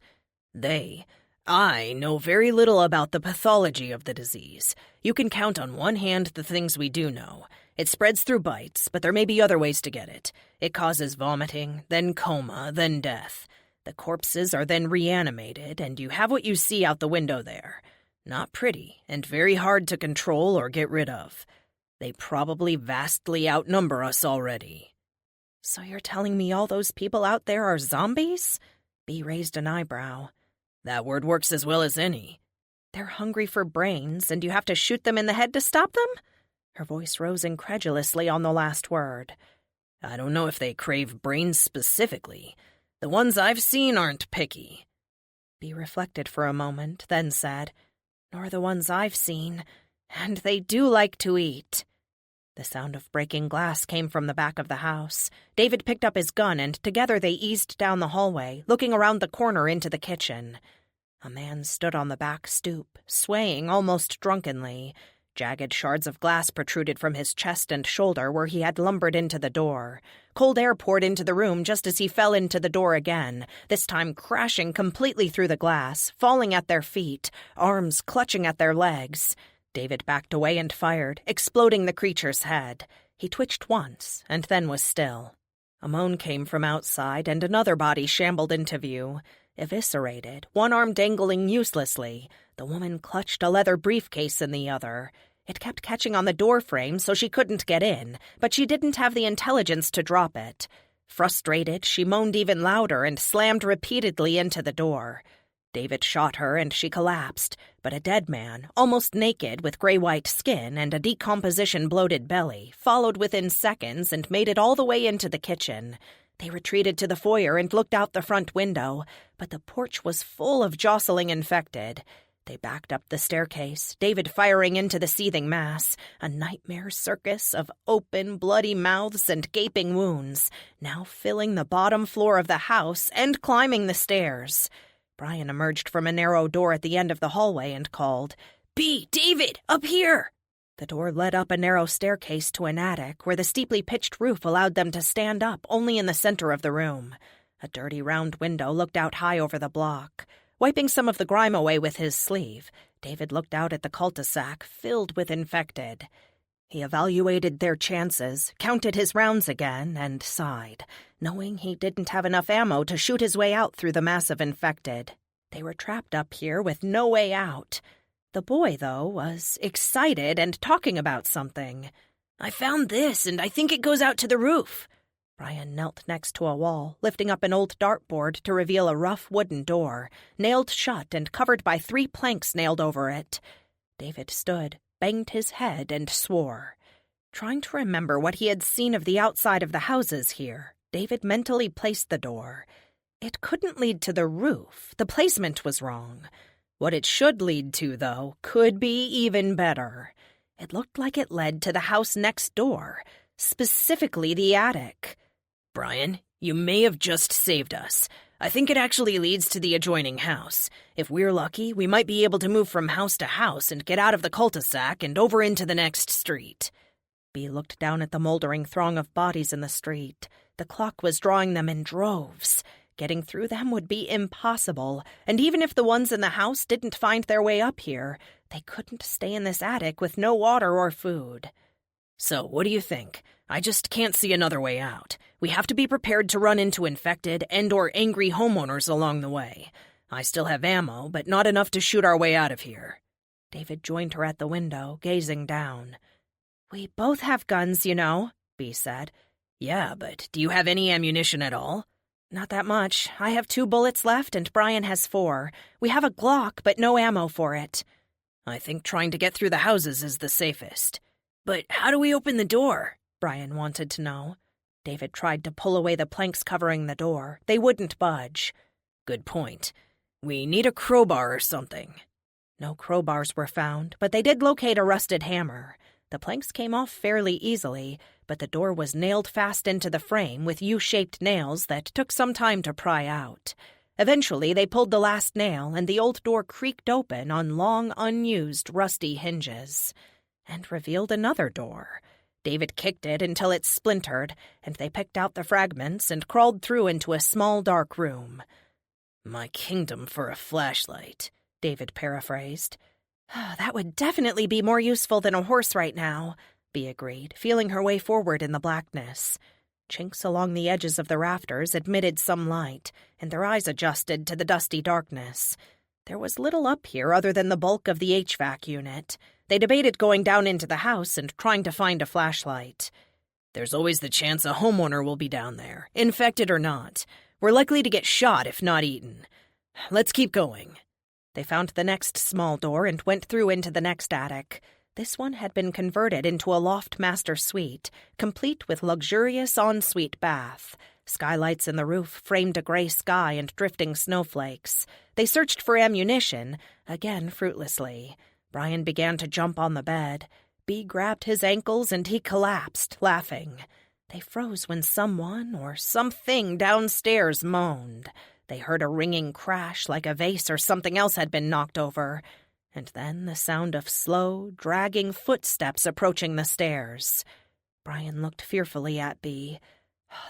I know very little about the pathology of the disease. You can count on one hand the things we do know. It spreads through bites, but there may be other ways to get it. It causes vomiting, then coma, then death. The corpses are then reanimated, and you have what you see out the window there. Not pretty, and very hard to control or get rid of. They probably vastly outnumber us already." "So you're telling me all those people out there are zombies?" Bea raised an eyebrow. "That word works as well as any." "They're hungry for brains, and you have to shoot them in the head to stop them?" Her voice rose incredulously on the last word. "I don't know if they crave brains specifically. The ones I've seen aren't picky." Bea reflected for a moment, then said, "Nor the ones I've seen. And they do like to eat." The sound of breaking glass came from the back of the house. David picked up his gun, and together they eased down the hallway, looking around the corner into the kitchen. A man stood on the back stoop, swaying almost drunkenly. Jagged shards of glass protruded from his chest and shoulder where he had lumbered into the door. Cold air poured into the room just as he fell into the door again, this time crashing completely through the glass, falling at their feet, arms clutching at their legs. David backed away and fired, exploding the creature's head. He twitched once, and then was still. A moan came from outside, and another body shambled into view. Eviscerated, one arm dangling uselessly, the woman clutched a leather briefcase in the other. It kept catching on the door frame so she couldn't get in, but she didn't have the intelligence to drop it. Frustrated, she moaned even louder and slammed repeatedly into the door. David shot her and she collapsed, but a dead man, almost naked with gray-white skin and a decomposition-bloated belly, followed within seconds and made it all the way into the kitchen. They retreated to the foyer and looked out the front window, but the porch was full of jostling infected. They backed up the staircase, David firing into the seething mass, a nightmare circus of open, bloody mouths and gaping wounds, now filling the bottom floor of the house and climbing the stairs. Brian emerged from a narrow door at the end of the hallway and called, "Bea, David, up here!" The door led up a narrow staircase to an attic where the steeply pitched roof allowed them to stand up only in the center of the room. A dirty round window looked out high over the block. Wiping some of the grime away with his sleeve, David looked out at the cul-de-sac filled with infected. He evaluated their chances, counted his rounds again, and sighed, knowing he didn't have enough ammo to shoot his way out through the mass of infected. They were trapped up here with no way out. The boy, though, was excited and talking about something. "I found this, and I think it goes out to the roof." Brian knelt next to a wall, lifting up an old dartboard to reveal a rough wooden door, nailed shut and covered by 3 planks nailed over it. David stood, banged his head, and swore. Trying to remember what he had seen of the outside of the houses here, David mentally placed the door. It couldn't lead to the roof. The placement was wrong. What it should lead to, though, could be even better. It looked like it led to the house next door, specifically the attic. "Brian, you may have just saved us. I think it actually leads to the adjoining house. If we're lucky, we might be able to move from house to house and get out of the cul-de-sac and over into the next street." Bea looked down at the moldering throng of bodies in the street. The clock was drawing them in droves. Getting through them would be impossible, and even if the ones in the house didn't find their way up here, They couldn't stay in this attic with no water or food. So, what do you think? I just can't see another way out. We have to be prepared to run into infected and/or angry homeowners along the way. I still have ammo, but not enough to shoot our way out of here. David joined her at the window, gazing down. We both have guns, you know, Bea said. Yeah, but do you have any ammunition at all? Not that much. I have 2 bullets left and Brian has 4. We have a Glock, but no ammo for it. I think trying to get through the houses is the safest. But how do we open the door? Brian wanted to know. David tried to pull away the planks covering the door. They wouldn't budge. Good point. We need a crowbar or something. No crowbars were found, but they did locate a rusted hammer. The planks came off fairly easily, but the door was nailed fast into the frame with U-shaped nails that took some time to pry out. Eventually, they pulled the last nail, and the old door creaked open on long, unused, rusty hinges, and revealed another door. David kicked it until it splintered, and they picked out the fragments and crawled through into a small, dark room. My kingdom for a flashlight, David paraphrased. That would definitely be more useful than a horse right now, Bea agreed, feeling her way forward in the blackness. Chinks along the edges of the rafters admitted some light, and their eyes adjusted to the dusty darkness. There was little up here other than the bulk of the HVAC unit. They debated going down into the house and trying to find a flashlight. There's always the chance a homeowner will be down there, infected or not. We're likely to get shot if not eaten. Let's keep going. They found the next small door and went through into the next attic. This one had been converted into a loft master suite, complete with luxurious ensuite bath. Skylights in the roof framed a gray sky and drifting snowflakes. They searched for ammunition, again fruitlessly. Brian began to jump on the bed. Bea grabbed his ankles and he collapsed, laughing. They froze when someone or something downstairs moaned. They heard a ringing crash like a vase or something else had been knocked over, and then the sound of slow, dragging footsteps approaching the stairs. Brian looked fearfully at Bea.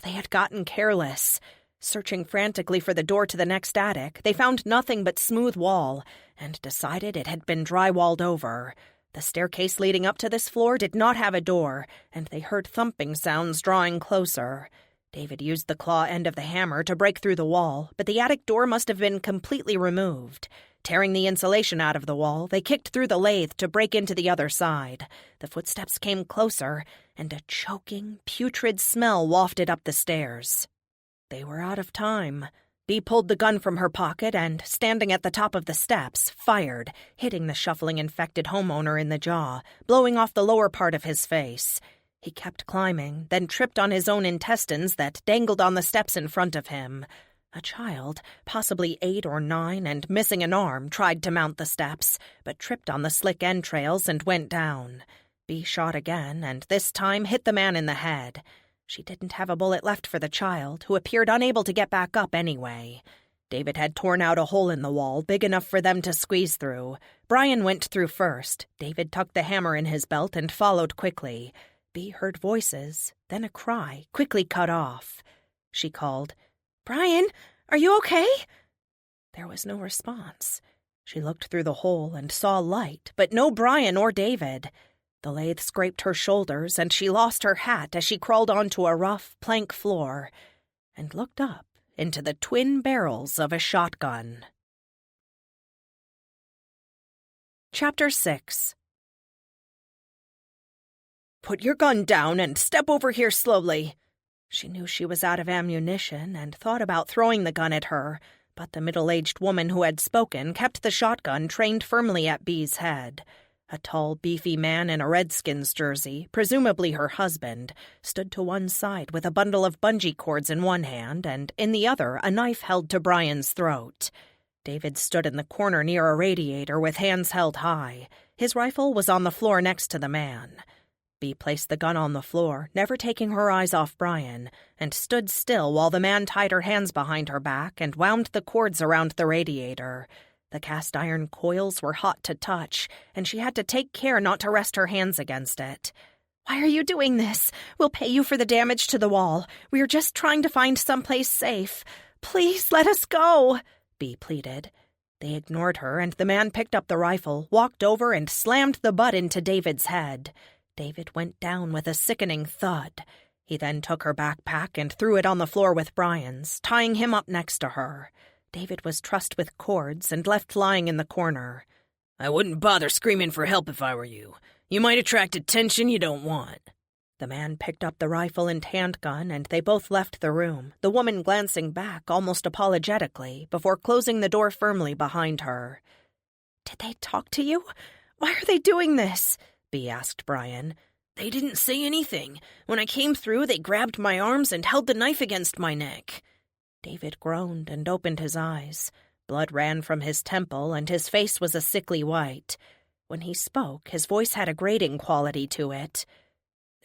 They had gotten careless. Searching frantically for the door to the next attic, they found nothing but smooth wall and decided it had been drywalled over. The staircase leading up to this floor did not have a door, and they heard thumping sounds drawing closer. David used the claw end of the hammer to break through the wall, but the attic door must have been completely removed. Tearing the insulation out of the wall, they kicked through the lathe to break into the other side. The footsteps came closer, and a choking, putrid smell wafted up the stairs. They were out of time. Bea pulled the gun from her pocket and, standing at the top of the steps, fired, hitting the shuffling infected homeowner in the jaw, blowing off the lower part of his face. He kept climbing, then tripped on his own intestines that dangled on the steps in front of him. A child, possibly 8 or 9 and missing an arm, tried to mount the steps, but tripped on the slick entrails and went down. Bea shot again, and this time hit the man in the head. She didn't have a bullet left for the child, who appeared unable to get back up anyway. David had torn out a hole in the wall big enough for them to squeeze through. Brian went through first. David tucked the hammer in his belt and followed quickly. Bea heard voices, then a cry, quickly cut off. She called, "Brian, are you okay?" There was no response. She looked through the hole and saw light, but no Brian or David. The lathe scraped her shoulders, and she lost her hat as she crawled onto a rough plank floor and looked up into the twin barrels of a shotgun. Chapter 6. "Put your gun down and step over here slowly." She knew she was out of ammunition and thought about throwing the gun at her, but the middle-aged woman who had spoken kept the shotgun trained firmly at Bea's head. A tall, beefy man in a Redskins jersey, presumably her husband, stood to one side with a bundle of bungee cords in one hand and in the other a knife held to Brian's throat. David stood in the corner near a radiator with hands held high. His rifle was on the floor next to the man. Bea placed the gun on the floor, never taking her eyes off Brian, and stood still while the man tied her hands behind her back and wound the cords around the radiator. The cast-iron coils were hot to touch, and she had to take care not to rest her hands against it. "Why are you doing this? We'll pay you for the damage to the wall. We are just trying to find someplace safe. Please let us go," Bea pleaded. They ignored her, and the man picked up the rifle, walked over, and slammed the butt into David's head. David went down with a sickening thud. He then took her backpack and threw it on the floor with Brian's, tying him up next to her. David was trussed with cords and left lying in the corner. I wouldn't bother screaming for help if I were you. You might attract attention you don't want. The man picked up the rifle and handgun, and they both left the room, the woman glancing back almost apologetically before closing the door firmly behind her. Did they talk to you? Why are they doing this? Bea asked Brian. They didn't say anything. When I came through, they grabbed my arms and held the knife against my neck. David groaned and opened his eyes. Blood ran from his temple, and his face was a sickly white. When he spoke, his voice had a grating quality to it.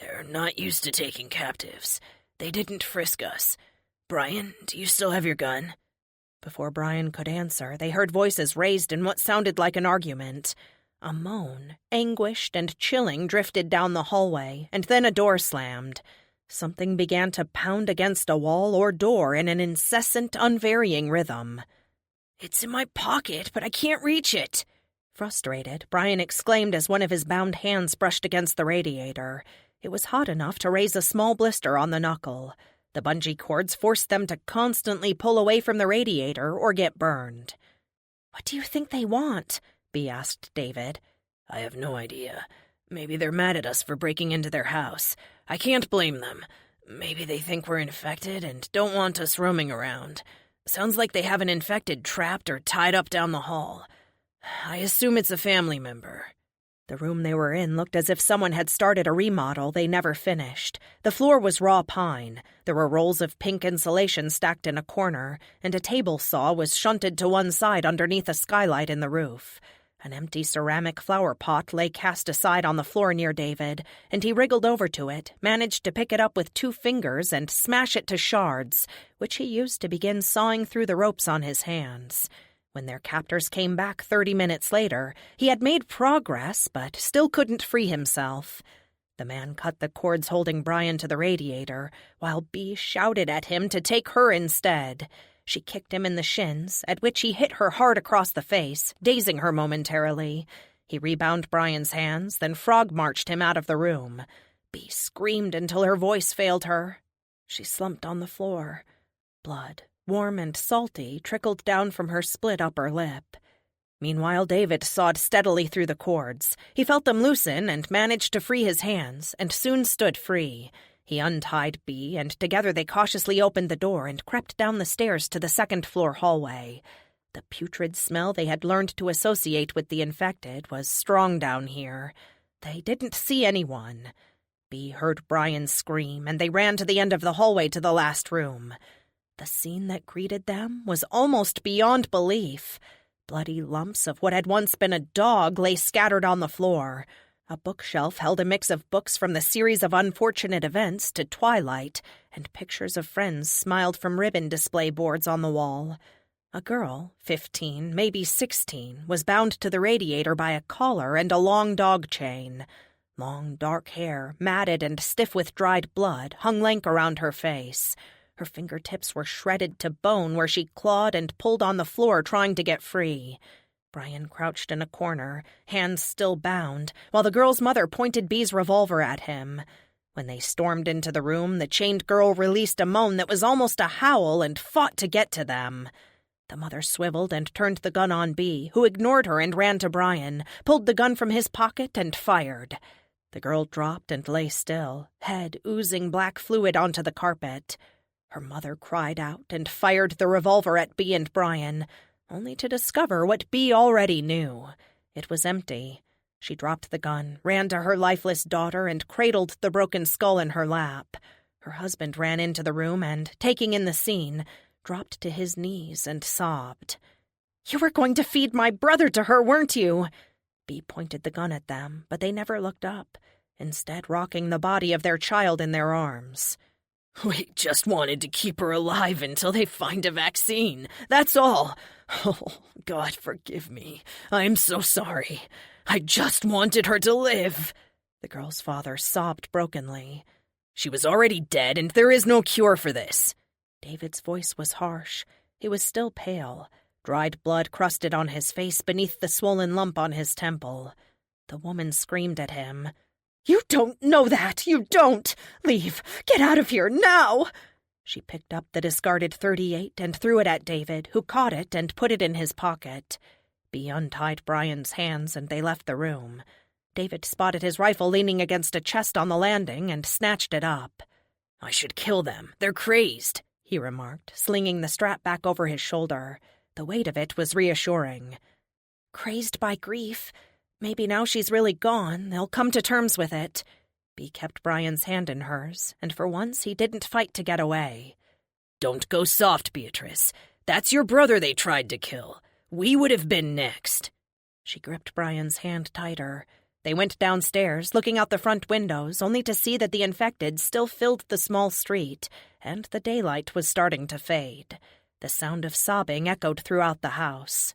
They're not used to taking captives. They didn't frisk us. Brian, do you still have your gun? Before Brian could answer, they heard voices raised in what sounded like an argument. A moan, anguished and chilling, drifted down the hallway, and then a door slammed. Something began to pound against a wall or door in an incessant, unvarying rhythm. It's in my pocket, but I can't reach it. Frustrated, Brian exclaimed as one of his bound hands brushed against the radiator. It was hot enough to raise a small blister on the knuckle. The bungee cords forced them to constantly pull away from the radiator or get burned. What do you think they want? Bea asked David. I have no idea. Maybe they're mad at us for breaking into their house. I can't blame them. Maybe they think we're infected and don't want us roaming around. Sounds like they have an infected trapped or tied up down the hall. I assume it's a family member. The room they were in looked as if someone had started a remodel they never finished. The floor was raw pine. There were rolls of pink insulation stacked in a corner, and a table saw was shunted to one side underneath a skylight in the roof. An empty ceramic flower pot lay cast aside on the floor near David, and he wriggled over to it, managed to pick it up with 2 fingers and smash it to shards, which he used to begin sawing through the ropes on his hands. When their captors came back 30 minutes later, he had made progress, but still couldn't free himself. The man cut the cords holding Brian to the radiator, while Bea shouted at him to take her instead. She kicked him in the shins, at which he hit her hard across the face, dazing her momentarily. He rebound Brian's hands, then frog-marched him out of the room. Bea screamed until her voice failed her. She slumped on the floor. Blood, warm and salty, trickled down from her split upper lip. Meanwhile, David sawed steadily through the cords. He felt them loosen and managed to free his hands, and soon stood free. He untied Bea, and together they cautiously opened the door and crept down the stairs to the 2nd-floor hallway. The putrid smell they had learned to associate with the infected was strong down here. They didn't see anyone. Bea heard Brian scream, and they ran to the end of the hallway to the last room. The scene that greeted them was almost beyond belief. Bloody lumps of what had once been a dog lay scattered on the floor. A bookshelf held a mix of books from the series of unfortunate events to Twilight, and pictures of friends smiled from ribbon display boards on the wall. A girl, 15, maybe 16, was bound to the radiator by a collar and a long dog chain. Long, dark hair, matted and stiff with dried blood, hung lank around her face. Her fingertips were shredded to bone where she clawed and pulled on the floor trying to get free. Brian crouched in a corner, hands still bound, while the girl's mother pointed Bea's revolver at him. When they stormed into the room, the chained girl released a moan that was almost a howl and fought to get to them. The mother swiveled and turned the gun on Bea, who ignored her and ran to Brian, pulled the gun from his pocket and fired. The girl dropped and lay still, head oozing black fluid onto the carpet. Her mother cried out and fired the revolver at Bea and Brian, only to discover what Bea already knew. It was empty. She dropped the gun, ran to her lifeless daughter, and cradled the broken skull in her lap. Her husband ran into the room and, taking in the scene, dropped to his knees and sobbed. "You were going to feed my brother to her, weren't you?" Bea pointed the gun at them, but they never looked up, instead rocking the body of their child in their arms. We just wanted to keep her alive until they find a vaccine. That's all. Oh, God, forgive me. I'm so sorry. I just wanted her to live. The girl's father sobbed brokenly. She was already dead, and there is no cure for this. David's voice was harsh. He was still pale. Dried blood crusted on his face beneath the swollen lump on his temple. The woman screamed at him. "You don't know that! You don't! Leave! Get out of here, now!" She picked up the discarded .38 and threw it at David, who caught it and put it in his pocket. Bea untied Brian's hands and they left the room. David spotted his rifle leaning against a chest on the landing and snatched it up. "I should kill them. They're crazed," he remarked, slinging the strap back over his shoulder. The weight of it was reassuring. "Crazed by grief. Maybe now she's really gone, they'll come to terms with it." Bea kept Brian's hand in hers, and for once he didn't fight to get away. "Don't go soft, Beatrice. That's your brother they tried to kill. We would have been next." She gripped Brian's hand tighter. They went downstairs, looking out the front windows, only to see that the infected still filled the small street, and the daylight was starting to fade. The sound of sobbing echoed throughout the house.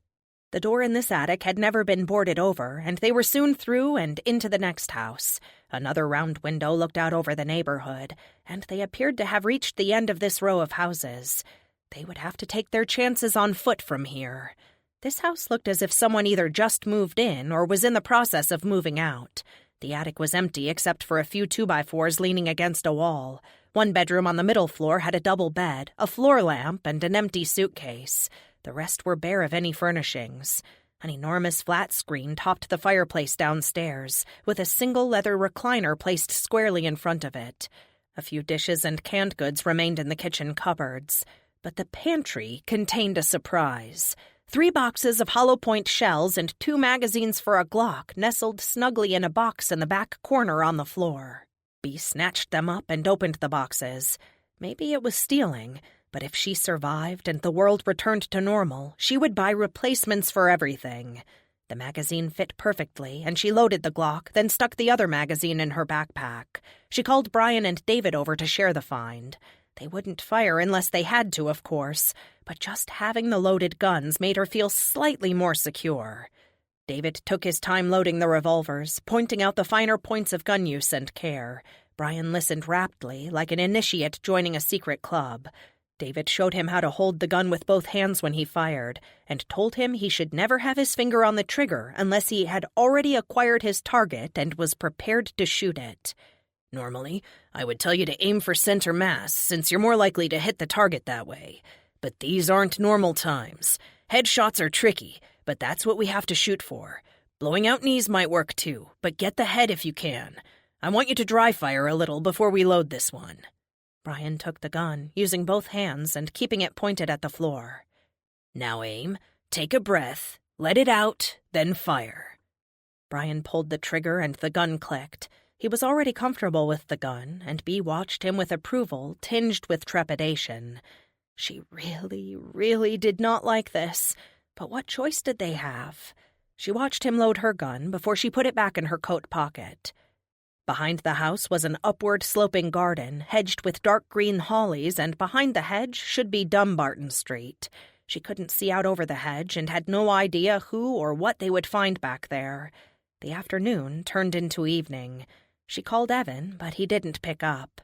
The door in this attic had never been boarded over, and they were soon through and into the next house. Another round window looked out over the neighborhood, and they appeared to have reached the end of this row of houses. They would have to take their chances on foot from here. This house looked as if someone either just moved in or was in the process of moving out. The attic was empty except for a few 2x4s leaning against a wall. One bedroom on the middle floor had a double bed, a floor lamp, and an empty suitcase. The rest were bare of any furnishings. An enormous flat screen topped the fireplace downstairs, with a single leather recliner placed squarely in front of it. A few dishes and canned goods remained in the kitchen cupboards. But the pantry contained a surprise. 3 boxes of hollow point shells and 2 magazines for a Glock nestled snugly in a box in the back corner on the floor. Bea snatched them up and opened the boxes. Maybe it was stealing, but if she survived and the world returned to normal, she would buy replacements for everything. The magazine fit perfectly, and she loaded the Glock, then stuck the other magazine in her backpack. She called Brian and David over to share the find. They wouldn't fire unless they had to, of course, but just having the loaded guns made her feel slightly more secure. David took his time loading the revolvers, pointing out the finer points of gun use and care. Brian listened raptly, like an initiate joining a secret club. David showed him how to hold the gun with both hands when he fired, and told him he should never have his finger on the trigger unless he had already acquired his target and was prepared to shoot it. "Normally, I would tell you to aim for center mass, since you're more likely to hit the target that way. But these aren't normal times. Headshots are tricky, but that's what we have to shoot for. Blowing out knees might work too, but get the head if you can. I want you to dry fire a little before we load this one." Brian took the gun, using both hands and keeping it pointed at the floor. "Now aim, take a breath, let it out, then fire." Brian pulled the trigger and the gun clicked. He was already comfortable with the gun, and Bea watched him with approval, tinged with trepidation. She really, really did not like this, but what choice did they have? She watched him load her gun before she put it back in her coat pocket. Behind the house was an upward-sloping garden, hedged with dark green hollies, and behind the hedge should be Dumbarton Street. She couldn't see out over the hedge and had no idea who or what they would find back there. The afternoon turned into evening. She called Evan, but he didn't pick up.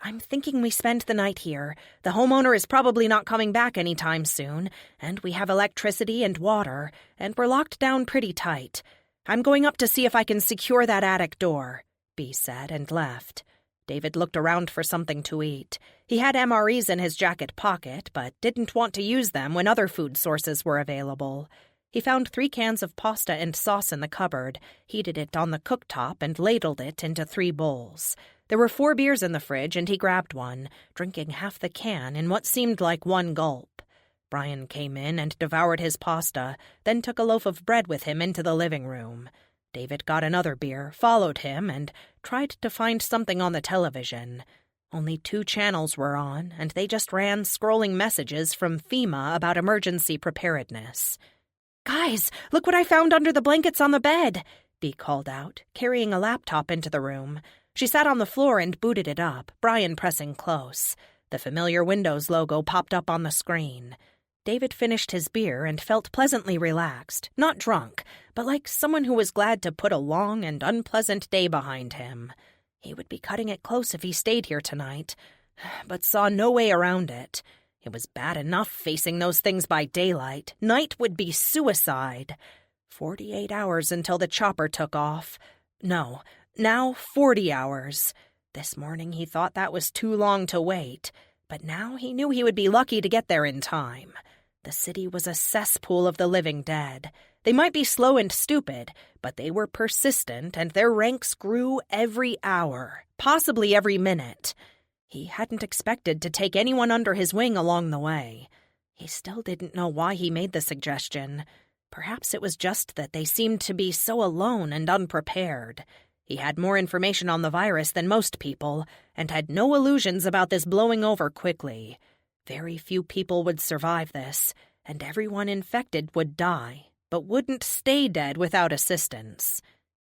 "I'm thinking we spend the night here. The homeowner is probably not coming back any time soon, and we have electricity and water, and we're locked down pretty tight. I'm going up to see if I can secure that attic door," Bea said, and left. David looked around for something to eat. He had MREs in his jacket pocket, but didn't want to use them when other food sources were available. He found 3 cans of pasta and sauce in the cupboard, heated it on the cooktop, and ladled it into 3 bowls. There were 4 beers in the fridge, and he grabbed one, drinking half the can in what seemed like one gulp. Brian came in and devoured his pasta, then took a loaf of bread with him into the living room. David got another beer, followed him, and tried to find something on the television. Only 2 channels were on, and they just ran scrolling messages from FEMA about emergency preparedness. "Guys, look what I found under the blankets on the bed," Bea called out, carrying a laptop into the room. She sat on the floor and booted it up, Brian pressing close. The familiar Windows logo popped up on the screen. David finished his beer and felt pleasantly relaxed, not drunk, but like someone who was glad to put a long and unpleasant day behind him. He would be cutting it close if he stayed here tonight, but saw no way around it. It was bad enough facing those things by daylight. Night would be suicide. 48 hours until the chopper took off. No, now 40 hours. This morning he thought that was too long to wait, but now he knew he would be lucky to get there in time. The city was a cesspool of the living dead. They might be slow and stupid, but they were persistent, and their ranks grew every hour, possibly every minute. He hadn't expected to take anyone under his wing along the way. He still didn't know why he made the suggestion. Perhaps it was just that they seemed to be so alone and unprepared. He had more information on the virus than most people, and had no illusions about this blowing over quickly. Very few people would survive this, and everyone infected would die, but wouldn't stay dead without assistance.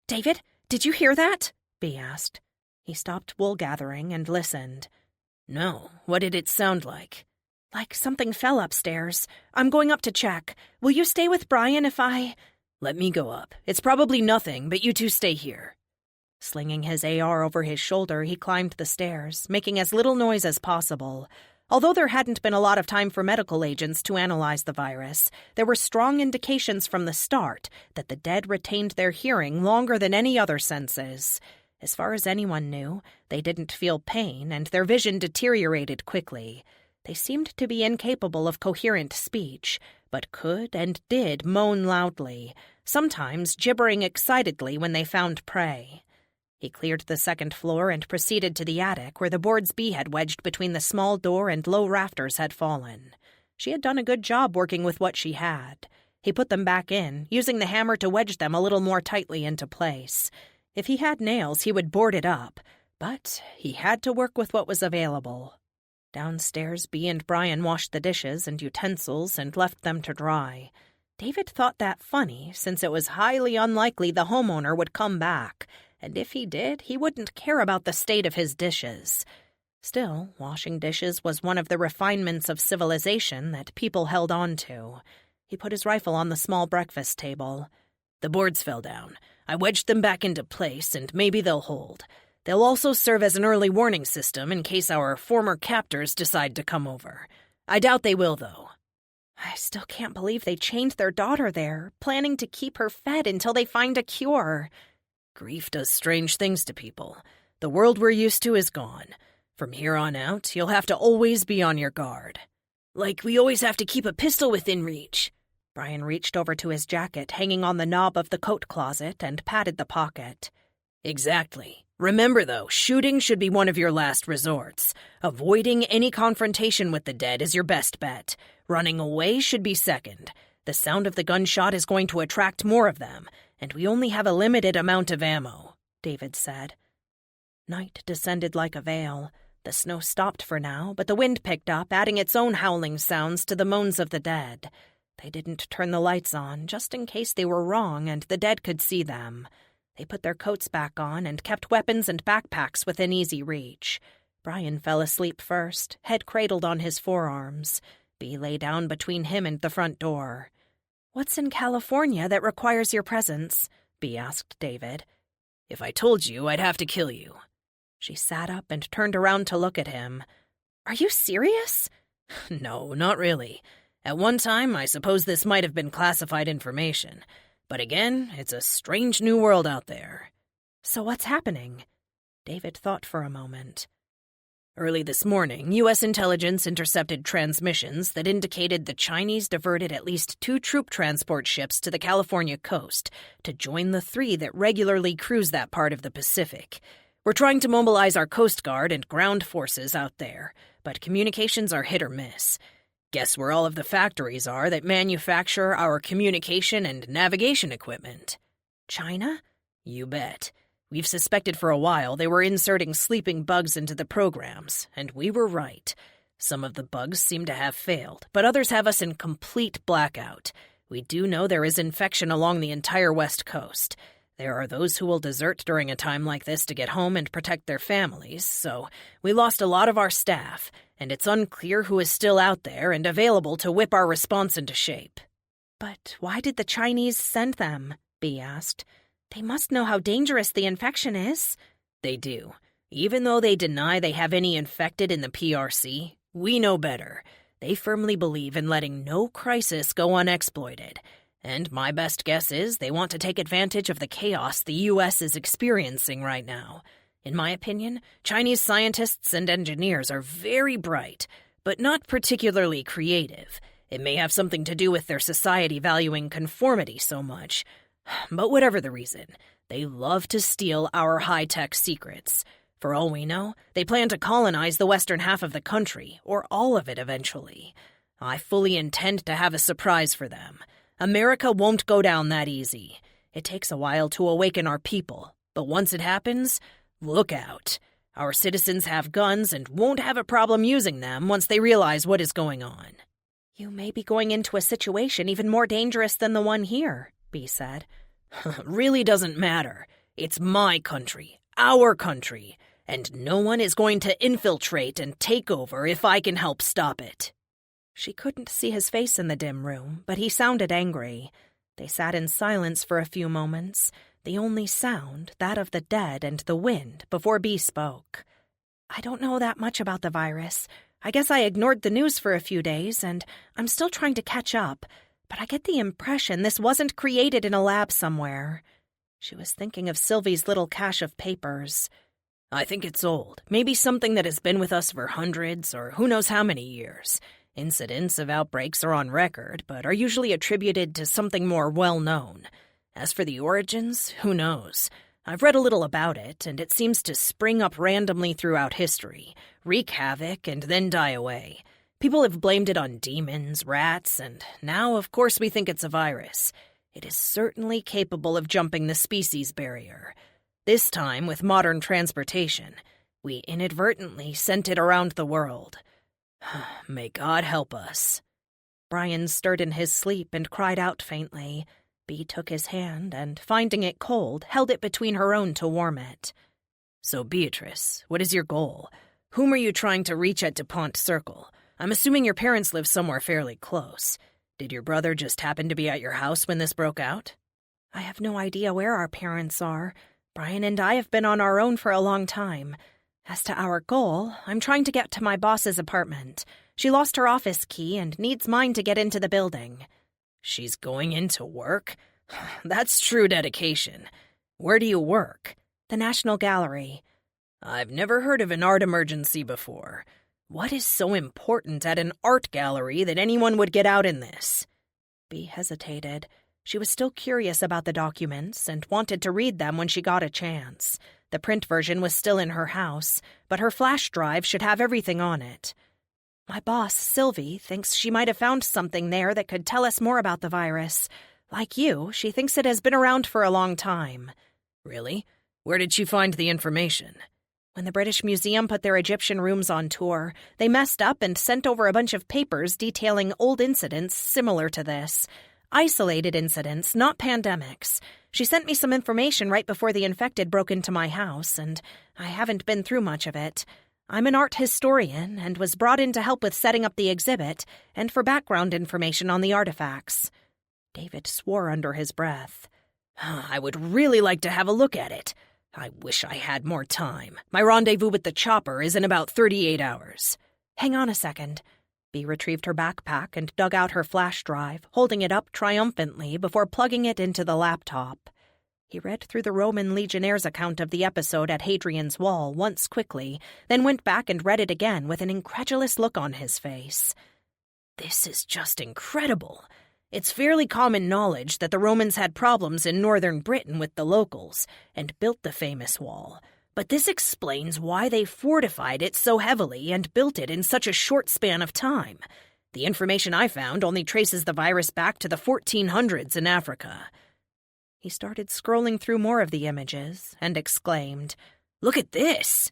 "David, did you hear that?" Bea asked. He stopped wool gathering and listened. "No, what did it sound like?" "Like something fell upstairs. I'm going up to check. Will you stay with Brian if I—" "Let me go up. It's probably nothing, but you two stay here." Slinging his AR over his shoulder, he climbed the stairs, making as little noise as possible. Although there hadn't been a lot of time for medical agents to analyze the virus, there were strong indications from the start that the dead retained their hearing longer than any other senses. As far as anyone knew, they didn't feel pain, and their vision deteriorated quickly. They seemed to be incapable of coherent speech, but could and did moan loudly, sometimes gibbering excitedly when they found prey. He cleared the second floor and proceeded to the attic, where the boards Bea had wedged between the small door and low rafters had fallen. She had done a good job working with what she had. He put them back in, using the hammer to wedge them a little more tightly into place. If he had nails, he would board it up, but he had to work with what was available. Downstairs, Bea and Brian washed the dishes and utensils and left them to dry. David thought that funny, since it was highly unlikely the homeowner would come back, and if he did, he wouldn't care about the state of his dishes. Still, washing dishes was one of the refinements of civilization that people held on to. He put his rifle on the small breakfast table. "The boards fell down. I wedged them back into place, and maybe they'll hold. They'll also serve as an early warning system in case our former captors decide to come over. I doubt they will, though." "I still can't believe they chained their daughter there, planning to keep her fed until they find a cure." "Grief does strange things to people. The world we're used to is gone. From here on out, you'll have to always be on your guard. Like we always have to keep a pistol within reach." Brian reached over to his jacket hanging on the knob of the coat closet and patted the pocket. "Exactly. Remember, though, shooting should be one of your last resorts. Avoiding any confrontation with the dead is your best bet. Running away should be second. The sound of the gunshot is going to attract more of them, and we only have a limited amount of ammo," David said. Night descended like a veil. The snow stopped for now, but the wind picked up, adding its own howling sounds to the moans of the dead. They didn't turn the lights on, just in case they were wrong and the dead could see them. They put their coats back on and kept weapons and backpacks within easy reach. Brian fell asleep first, head cradled on his forearms. Bea lay down between him and the front door. "What's in California that requires your presence?" Bea asked David. "If I told you, I'd have to kill you." She sat up and turned around to look at him. "Are you serious?" "No, not really. At one time, I suppose this might have been classified information. But again, it's a strange new world out there." "So what's happening?" David thought for a moment. Early this morning, U.S. intelligence intercepted transmissions that indicated the Chinese diverted at least 2 troop transport ships to the California coast to join the 3 that regularly cruise that part of the Pacific. We're trying to mobilize our Coast Guard and ground forces out there, but communications are hit or miss. Guess where all of the factories are that manufacture our communication and navigation equipment? China? You bet. We've suspected for a while they were inserting sleeping bugs into the programs, and we were right. Some of the bugs seem to have failed, but others have us in complete blackout. We do know there is infection along the entire West Coast. There are those who will desert during a time like this to get home and protect their families, so we lost a lot of our staff, and it's unclear who is still out there and available to whip our response into shape. "But why did the Chinese send them?" Bea asked. "They must know how dangerous the infection is." They do. Even though they deny they have any infected in the PRC, we know better. They firmly believe in letting no crisis go unexploited, and my best guess is they want to take advantage of the chaos the U.S. is experiencing right now. In my opinion, Chinese scientists and engineers are very bright, but not particularly creative. It may have something to do with their society valuing conformity so much. But whatever the reason, they love to steal our high-tech secrets. For all we know, they plan to colonize the western half of the country, or all of it eventually. I fully intend to have a surprise for them. America won't go down that easy. It takes a while to awaken our people, but once it happens, look out. Our citizens have guns and won't have a problem using them once they realize what is going on. You may be going into a situation even more dangerous than the one here, Bee said. Really doesn't matter. It's my country, our country, and no one is going to infiltrate and take over if I can help stop it. She couldn't see his face in the dim room, but he sounded angry. They sat in silence for a few moments, the only sound, that of the dead and the wind, before Bee spoke. I don't know that much about the virus. I guess I ignored the news for a few days, and I'm still trying to catch up, but I get the impression this wasn't created in a lab somewhere. She was thinking of Sylvie's little cache of papers. I think it's old, maybe something that has been with us for hundreds or who knows how many years. Incidents of outbreaks are on record, but are usually attributed to something more well-known. As for the origins, who knows? I've read a little about it, and it seems to spring up randomly throughout history, wreak havoc, and then die away. People have blamed it on demons, rats, and now, of course, we think it's a virus. It is certainly capable of jumping the species barrier. This time, with modern transportation, we inadvertently sent it around the world. May God help us. Brian stirred in his sleep and cried out faintly. Bee took his hand and, finding it cold, held it between her own to warm it. So, Beatrice, what is your goal? Whom are you trying to reach at DuPont Circle? I'm assuming your parents live somewhere fairly close. Did your brother just happen to be at your house when this broke out? I have no idea where our parents are. Brian and I have been on our own for a long time. As to our goal, I'm trying to get to my boss's apartment. She lost her office key and needs mine to get into the building. She's going into work? That's true dedication. Where do you work? The National Gallery. I've never heard of an art emergency before. What is so important at an art gallery that anyone would get out in this? Bee hesitated. She was still curious about the documents and wanted to read them when she got a chance. The print version was still in her house, but her flash drive should have everything on it. My boss, Sylvie, thinks she might have found something there that could tell us more about the virus. Like you, she thinks it has been around for a long time. Really? Where did she find the information? When the British Museum put their Egyptian rooms on tour, they messed up and sent over a bunch of papers detailing old incidents similar to this. Isolated incidents, not pandemics. She sent me some information right before the infected broke into my house, and I haven't been through much of it. I'm an art historian and was brought in to help with setting up the exhibit and for background information on the artifacts. David swore under his breath. I would really like to have a look at it. I wish I had more time. My rendezvous with the chopper is in about 38 hours. Hang on a second. Bee retrieved her backpack and dug out her flash drive, holding it up triumphantly before plugging it into the laptop. He read through the Roman Legionnaire's account of the episode at Hadrian's Wall once quickly, then went back and read it again with an incredulous look on his face. This is just incredible. It's fairly common knowledge that the Romans had problems in northern Britain with the locals and built the famous wall. But this explains why they fortified it so heavily and built it in such a short span of time. The information I found only traces the virus back to the 1400s in Africa. He started scrolling through more of the images and exclaimed, "Look at this!"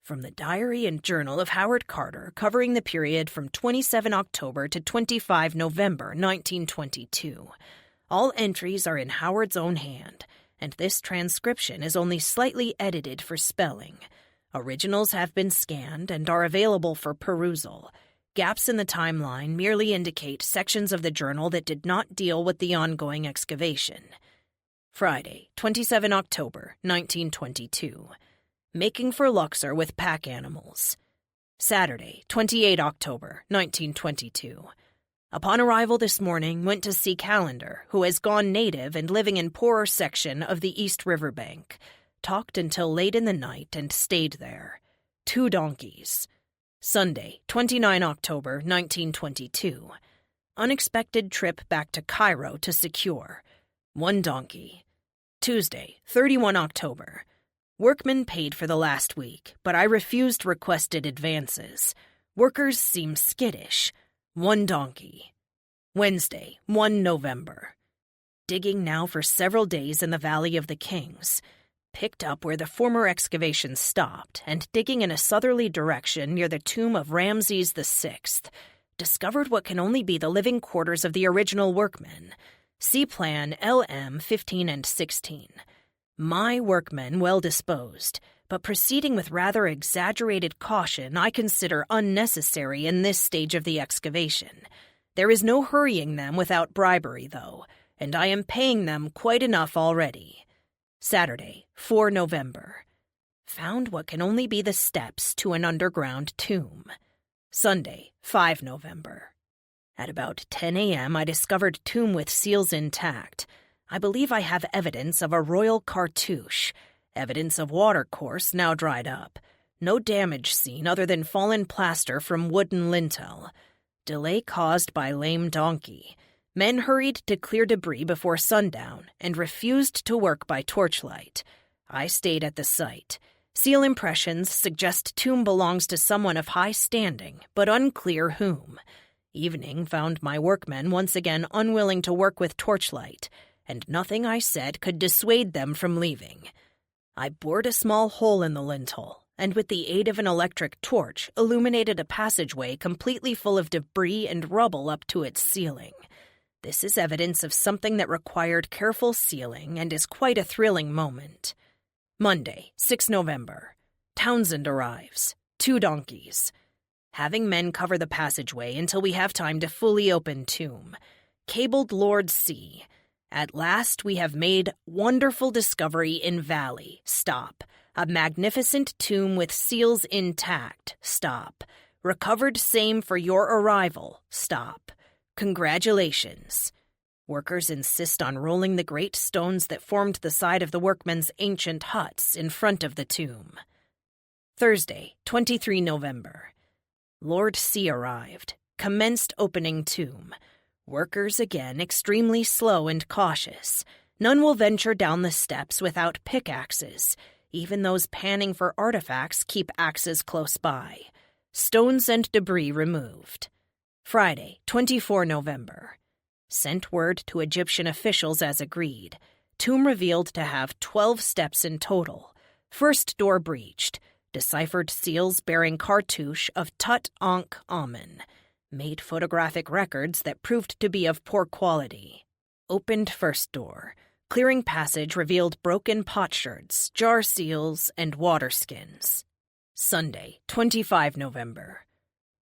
From the Diary and Journal of Howard Carter, covering the period from 27 October to 25 November 1922. All entries are in Howard's own hand, and this transcription is only slightly edited for spelling. Originals have been scanned and are available for perusal. Gaps in the timeline merely indicate sections of the journal that did not deal with the ongoing excavation. Friday, 27 October, 1922. Making for Luxor with pack animals. Saturday, 28 October, 1922. Upon arrival this morning, went to see Calendar, who has gone native and living in poorer section of the East Riverbank. Talked until late in the night and stayed there. 2 donkeys. Sunday, 29 October, 1922. Unexpected trip back to Cairo to secure. 1 donkey. Tuesday, 31 October. Workmen paid for the last week, but I refused requested advances. Workers seem skittish. 1 donkey. Wednesday, 1 November. Digging now for several days in the Valley of the Kings. Picked up where the former excavations stopped, and digging in a southerly direction near the tomb of Ramses VI. Discovered what can only be the living quarters of the original workmen. See Plan LM 15 and 16. My workmen well disposed, but proceeding with rather exaggerated caution I consider unnecessary in this stage of the excavation. There is no hurrying them without bribery, though, and I am paying them quite enough already. Saturday, 4 November. Found what can only be the steps to an underground tomb. Sunday, 5 November. At about 10 a.m. I discovered tomb with seals intact. I believe I have evidence of a royal cartouche. Evidence of watercourse now dried up. No damage seen other than fallen plaster from wooden lintel. Delay caused by lame donkey. Men hurried to clear debris before sundown and refused to work by torchlight. I stayed at the site. Seal impressions suggest tomb belongs to someone of high standing, but unclear whom. Evening found my workmen once again unwilling to work with torchlight, and nothing I said could dissuade them from leaving. I bored a small hole in the lintel, and with the aid of an electric torch illuminated a passageway completely full of debris and rubble up to its ceiling. This is evidence of something that required careful sealing and is quite a thrilling moment. Monday, 6 November. Townsend arrives. 2 donkeys. Having men cover the passageway until we have time to fully open tomb. Cabled Lord C. At last we have made wonderful discovery in valley. Stop. A magnificent tomb with seals intact. Stop. Recovered same for your arrival. Stop. Congratulations. Workers insist on rolling the great stones that formed the side of the workmen's ancient huts in front of the tomb. Thursday, 23 November. Lord C. arrived. Commenced opening tomb. Workers again extremely slow and cautious. None will venture down the steps without pickaxes. Even those panning for artifacts keep axes close by. Stones and debris removed. Friday, 24 November. Sent word to Egyptian officials as agreed. Tomb revealed to have 12 steps in total. First door breached. Deciphered seals bearing cartouche of Tut Ankh Amen. Made photographic records that proved to be of poor quality. Opened first door. Clearing passage revealed broken potsherds, jar seals, and water skins. Sunday, 25 November.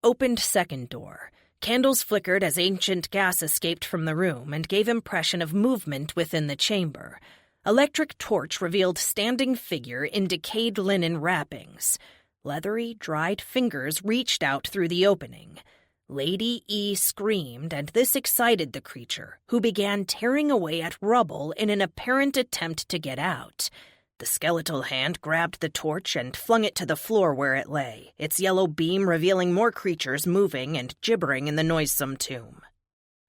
Opened second door. Candles flickered as ancient gas escaped from the room and gave impression of movement within the chamber. Electric torch revealed standing figure in decayed linen wrappings. Leathery, dried fingers reached out through the opening. Lady E screamed, and this excited the creature, who began tearing away at rubble in an apparent attempt to get out. The skeletal hand grabbed the torch and flung it to the floor where it lay, its yellow beam revealing more creatures moving and gibbering in the noisome tomb.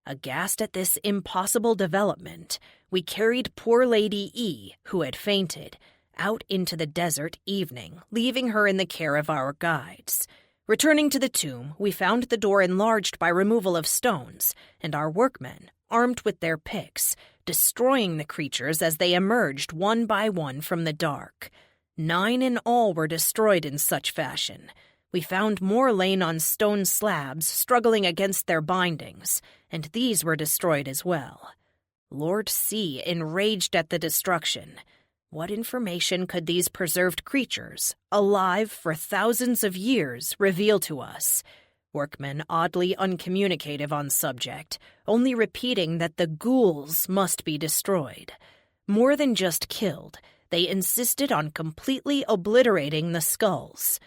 Aghast at this impossible development, we carried poor Lady E, who had fainted, out into the desert evening, leaving her in the care of our guides. Returning to the tomb, we found the door enlarged by removal of stones, and our workmen, armed with their picks, destroying the creatures as they emerged one by one from the dark. 9 in all were destroyed in such fashion. We found more lain on stone slabs, struggling against their bindings, and these were destroyed as well. Lord C. enraged at the destruction. What information could these preserved creatures, alive for thousands of years, reveal to us? Workmen oddly uncommunicative on subject, only repeating that the ghouls must be destroyed. More than just killed, they insisted on completely obliterating the skulls.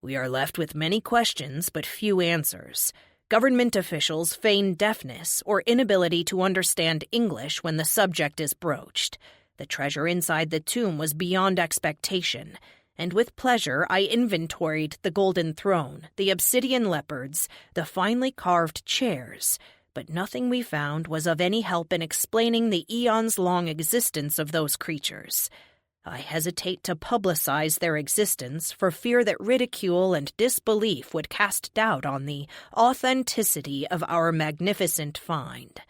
We are left with many questions but few answers. Government officials feign deafness or inability to understand English when the subject is broached. The treasure inside the tomb was beyond expectation, and with pleasure I inventoried the golden throne, the obsidian leopards, the finely carved chairs, but nothing we found was of any help in explaining the eons-long existence of those creatures. I hesitate to publicize their existence for fear that ridicule and disbelief would cast doubt on the authenticity of our magnificent find.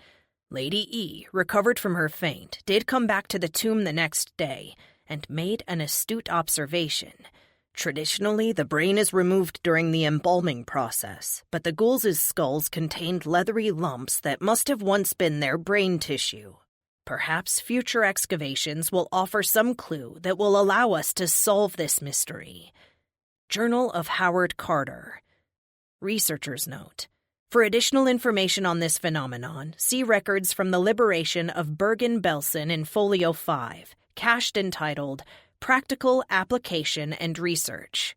Lady E, recovered from her faint, did come back to the tomb the next day and made an astute observation. Traditionally, the brain is removed during the embalming process, but the ghouls' skulls contained leathery lumps that must have once been their brain tissue. Perhaps future excavations will offer some clue that will allow us to solve this mystery. Journal of Howard Carter. Researcher's note. For additional information on this phenomenon, see records from the liberation of Bergen-Belsen in Folio 5, cached entitled Practical Application and Research.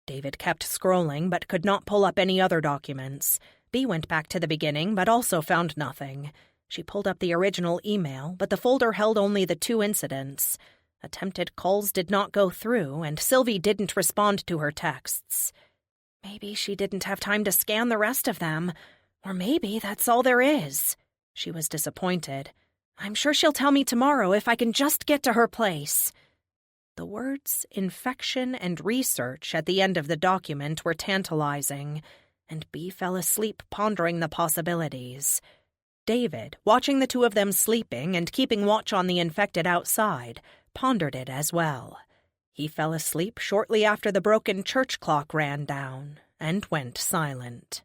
David kept scrolling but could not pull up any other documents. Bea went back to the beginning but also found nothing. She pulled up the original email, but the folder held only the 2 incidents. Attempted calls did not go through, and Sylvie didn't respond to her texts. Maybe she didn't have time to scan the rest of them, or maybe that's all there is. She was disappointed. I'm sure she'll tell me tomorrow if I can just get to her place. The words infection and research at the end of the document were tantalizing, and Bea fell asleep pondering the possibilities. David, watching the 2 of them sleeping and keeping watch on the infected outside, pondered it as well. He fell asleep shortly after the broken church clock ran down and went silent.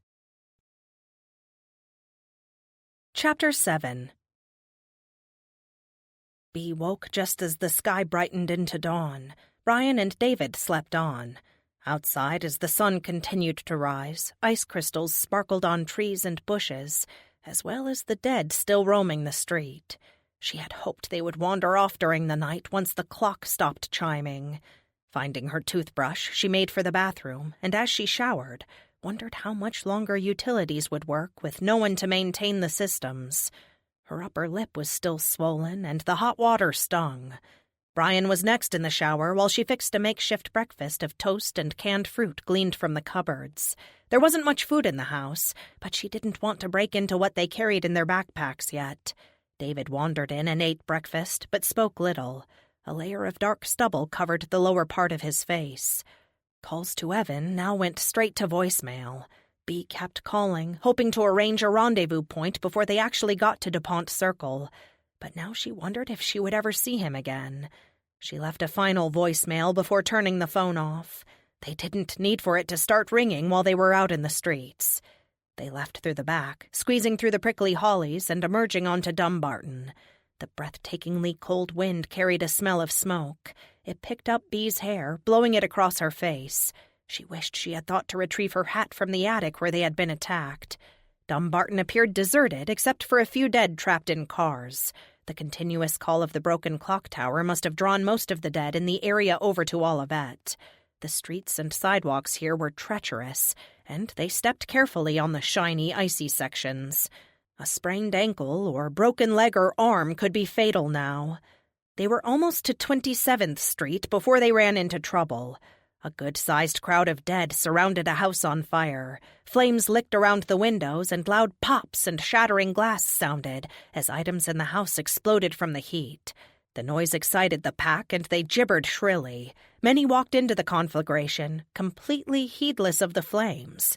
Chapter 7. Bea woke just as the sky brightened into dawn. Brian and David slept on. Outside, as the sun continued to rise, ice crystals sparkled on trees and bushes, as well as the dead still roaming the street. She had hoped they would wander off during the night once the clock stopped chiming. Finding her toothbrush, she made for the bathroom, and as she showered, wondered how much longer utilities would work with no one to maintain the systems. Her upper lip was still swollen, and the hot water stung. Brian was next in the shower while she fixed a makeshift breakfast of toast and canned fruit gleaned from the cupboards. There wasn't much food in the house, but she didn't want to break into what they carried in their backpacks yet. David wandered in and ate breakfast, but spoke little. A layer of dark stubble covered the lower part of his face. Calls to Evan now went straight to voicemail. Bea kept calling, hoping to arrange a rendezvous point before they actually got to DuPont Circle. But now she wondered if she would ever see him again. She left a final voicemail before turning the phone off. They didn't need for it to start ringing while they were out in the streets. They left through the back, squeezing through the prickly hollies and emerging onto Dumbarton. The breathtakingly cold wind carried a smell of smoke. It picked up Bea's hair, blowing it across her face. She wished she had thought to retrieve her hat from the attic where they had been attacked. Dumbarton appeared deserted except for a few dead trapped in cars. The continuous call of the broken clock tower must have drawn most of the dead in the area over to Olivet. The streets and sidewalks here were treacherous, and they stepped carefully on the shiny, icy sections. A sprained ankle or broken leg or arm could be fatal now. They were almost to 27th Street before they ran into trouble. A good-sized crowd of dead surrounded a house on fire. Flames licked around the windows, and loud pops and shattering glass sounded as items in the house exploded from the heat. The noise excited the pack, and they gibbered shrilly. Many walked into the conflagration, completely heedless of the flames.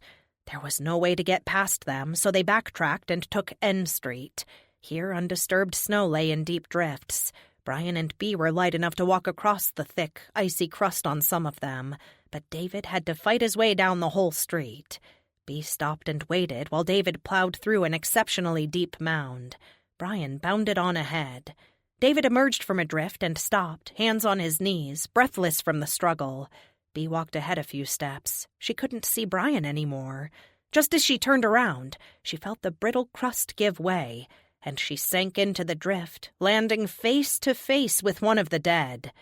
There was no way to get past them, so they backtracked and took N Street. Here undisturbed snow lay in deep drifts. Brian and Bea were light enough to walk across the thick, icy crust on some of them, but David had to fight his way down the whole street. Bea stopped and waited while David plowed through an exceptionally deep mound. Brian bounded on ahead. David emerged from a drift and stopped, hands on his knees, breathless from the struggle. Bea walked ahead a few steps. She couldn't see Brian anymore. Just as she turned around, she felt the brittle crust give way, and she sank into the drift, landing face to face with one of the dead.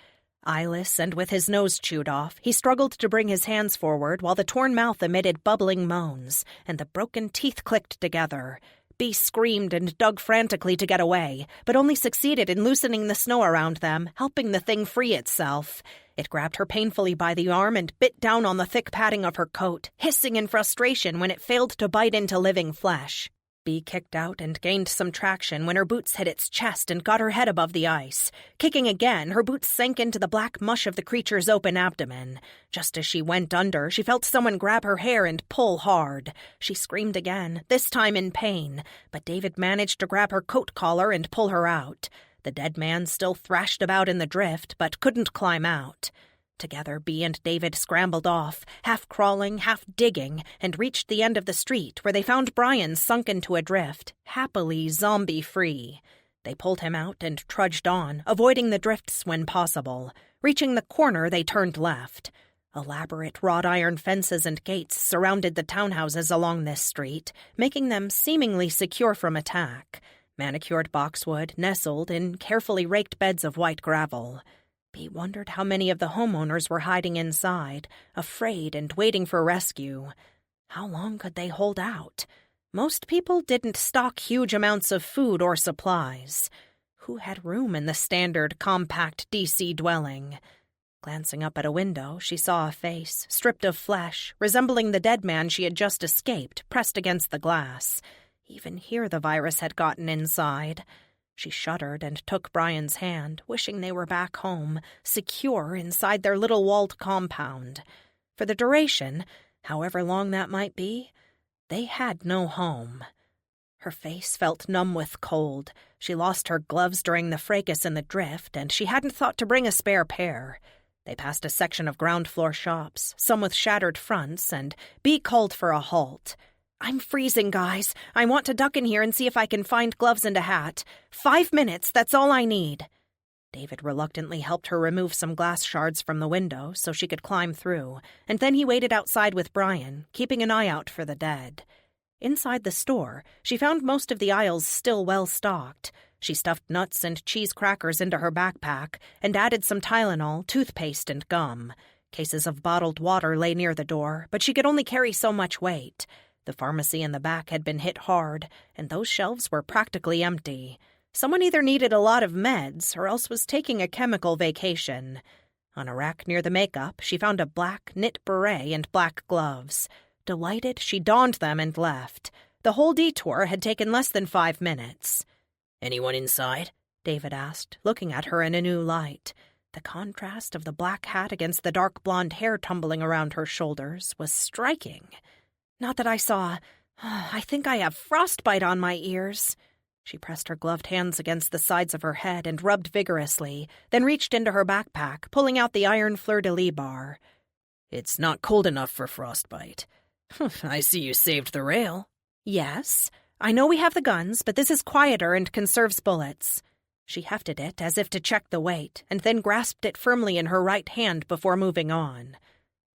Eyeless and with his nose chewed off, he struggled to bring his hands forward while the torn mouth emitted bubbling moans, and the broken teeth clicked together. Bee screamed and dug frantically to get away, but only succeeded in loosening the snow around them, helping the thing free itself. It grabbed her painfully by the arm and bit down on the thick padding of her coat, hissing in frustration when it failed to bite into living flesh. Bee kicked out and gained some traction when her boots hit its chest and got her head above the ice. Kicking again, her boots sank into the black mush of the creature's open abdomen. Just as she went under, she felt someone grab her hair and pull hard. She screamed again, this time in pain, but David managed to grab her coat collar and pull her out. The dead man still thrashed about in the drift, but couldn't climb out. Together, Bee and David scrambled off, half crawling, half digging, and reached the end of the street where they found Brian sunk into a drift, happily zombie-free. They pulled him out and trudged on, avoiding the drifts when possible. Reaching the corner, they turned left. Elaborate wrought iron fences and gates surrounded the townhouses along this street, making them seemingly secure from attack. Manicured boxwood nestled in carefully raked beds of white gravel. Bee wondered how many of the homeowners were hiding inside, afraid and waiting for rescue. How long could they hold out? Most people didn't stock huge amounts of food or supplies. Who had room in the standard, compact DC dwelling? Glancing up at a window, she saw a face, stripped of flesh, resembling the dead man she had just escaped, pressed against the glass. Even here the virus had gotten inside. She shuddered and took Brian's hand, wishing they were back home, secure inside their little walled compound. For the duration, however long that might be, they had no home. Her face felt numb with cold. She lost her gloves during the fracas in the drift, and she hadn't thought to bring a spare pair. They passed a section of ground-floor shops, some with shattered fronts, and Bee called for a halt. "I'm freezing, guys. I want to duck in here and see if I can find gloves and a hat. 5 minutes, that's all I need." David reluctantly helped her remove some glass shards from the window so she could climb through, and then he waited outside with Brian, keeping an eye out for the dead. Inside the store, she found most of the aisles still well stocked. She stuffed nuts and cheese crackers into her backpack and added some Tylenol, toothpaste, and gum. Cases of bottled water lay near the door, but she could only carry so much weight. The pharmacy in the back had been hit hard, and those shelves were practically empty. Someone either needed a lot of meds or else was taking a chemical vacation. On a rack near the makeup, she found a black knit beret and black gloves. Delighted, she donned them and left. The whole detour had taken less than 5 minutes. "Anyone inside?" David asked, looking at her in a new light. The contrast of the black hat against the dark blonde hair tumbling around her shoulders was striking. "Not that I saw. I think I have frostbite on my ears." She pressed her gloved hands against the sides of her head and rubbed vigorously, then reached into her backpack, pulling out the iron fleur-de-lis bar. "It's not cold enough for frostbite. I see you saved the rail." "Yes. I know we have the guns, but this is quieter and conserves bullets." She hefted it as if to check the weight, and then grasped it firmly in her right hand before moving on.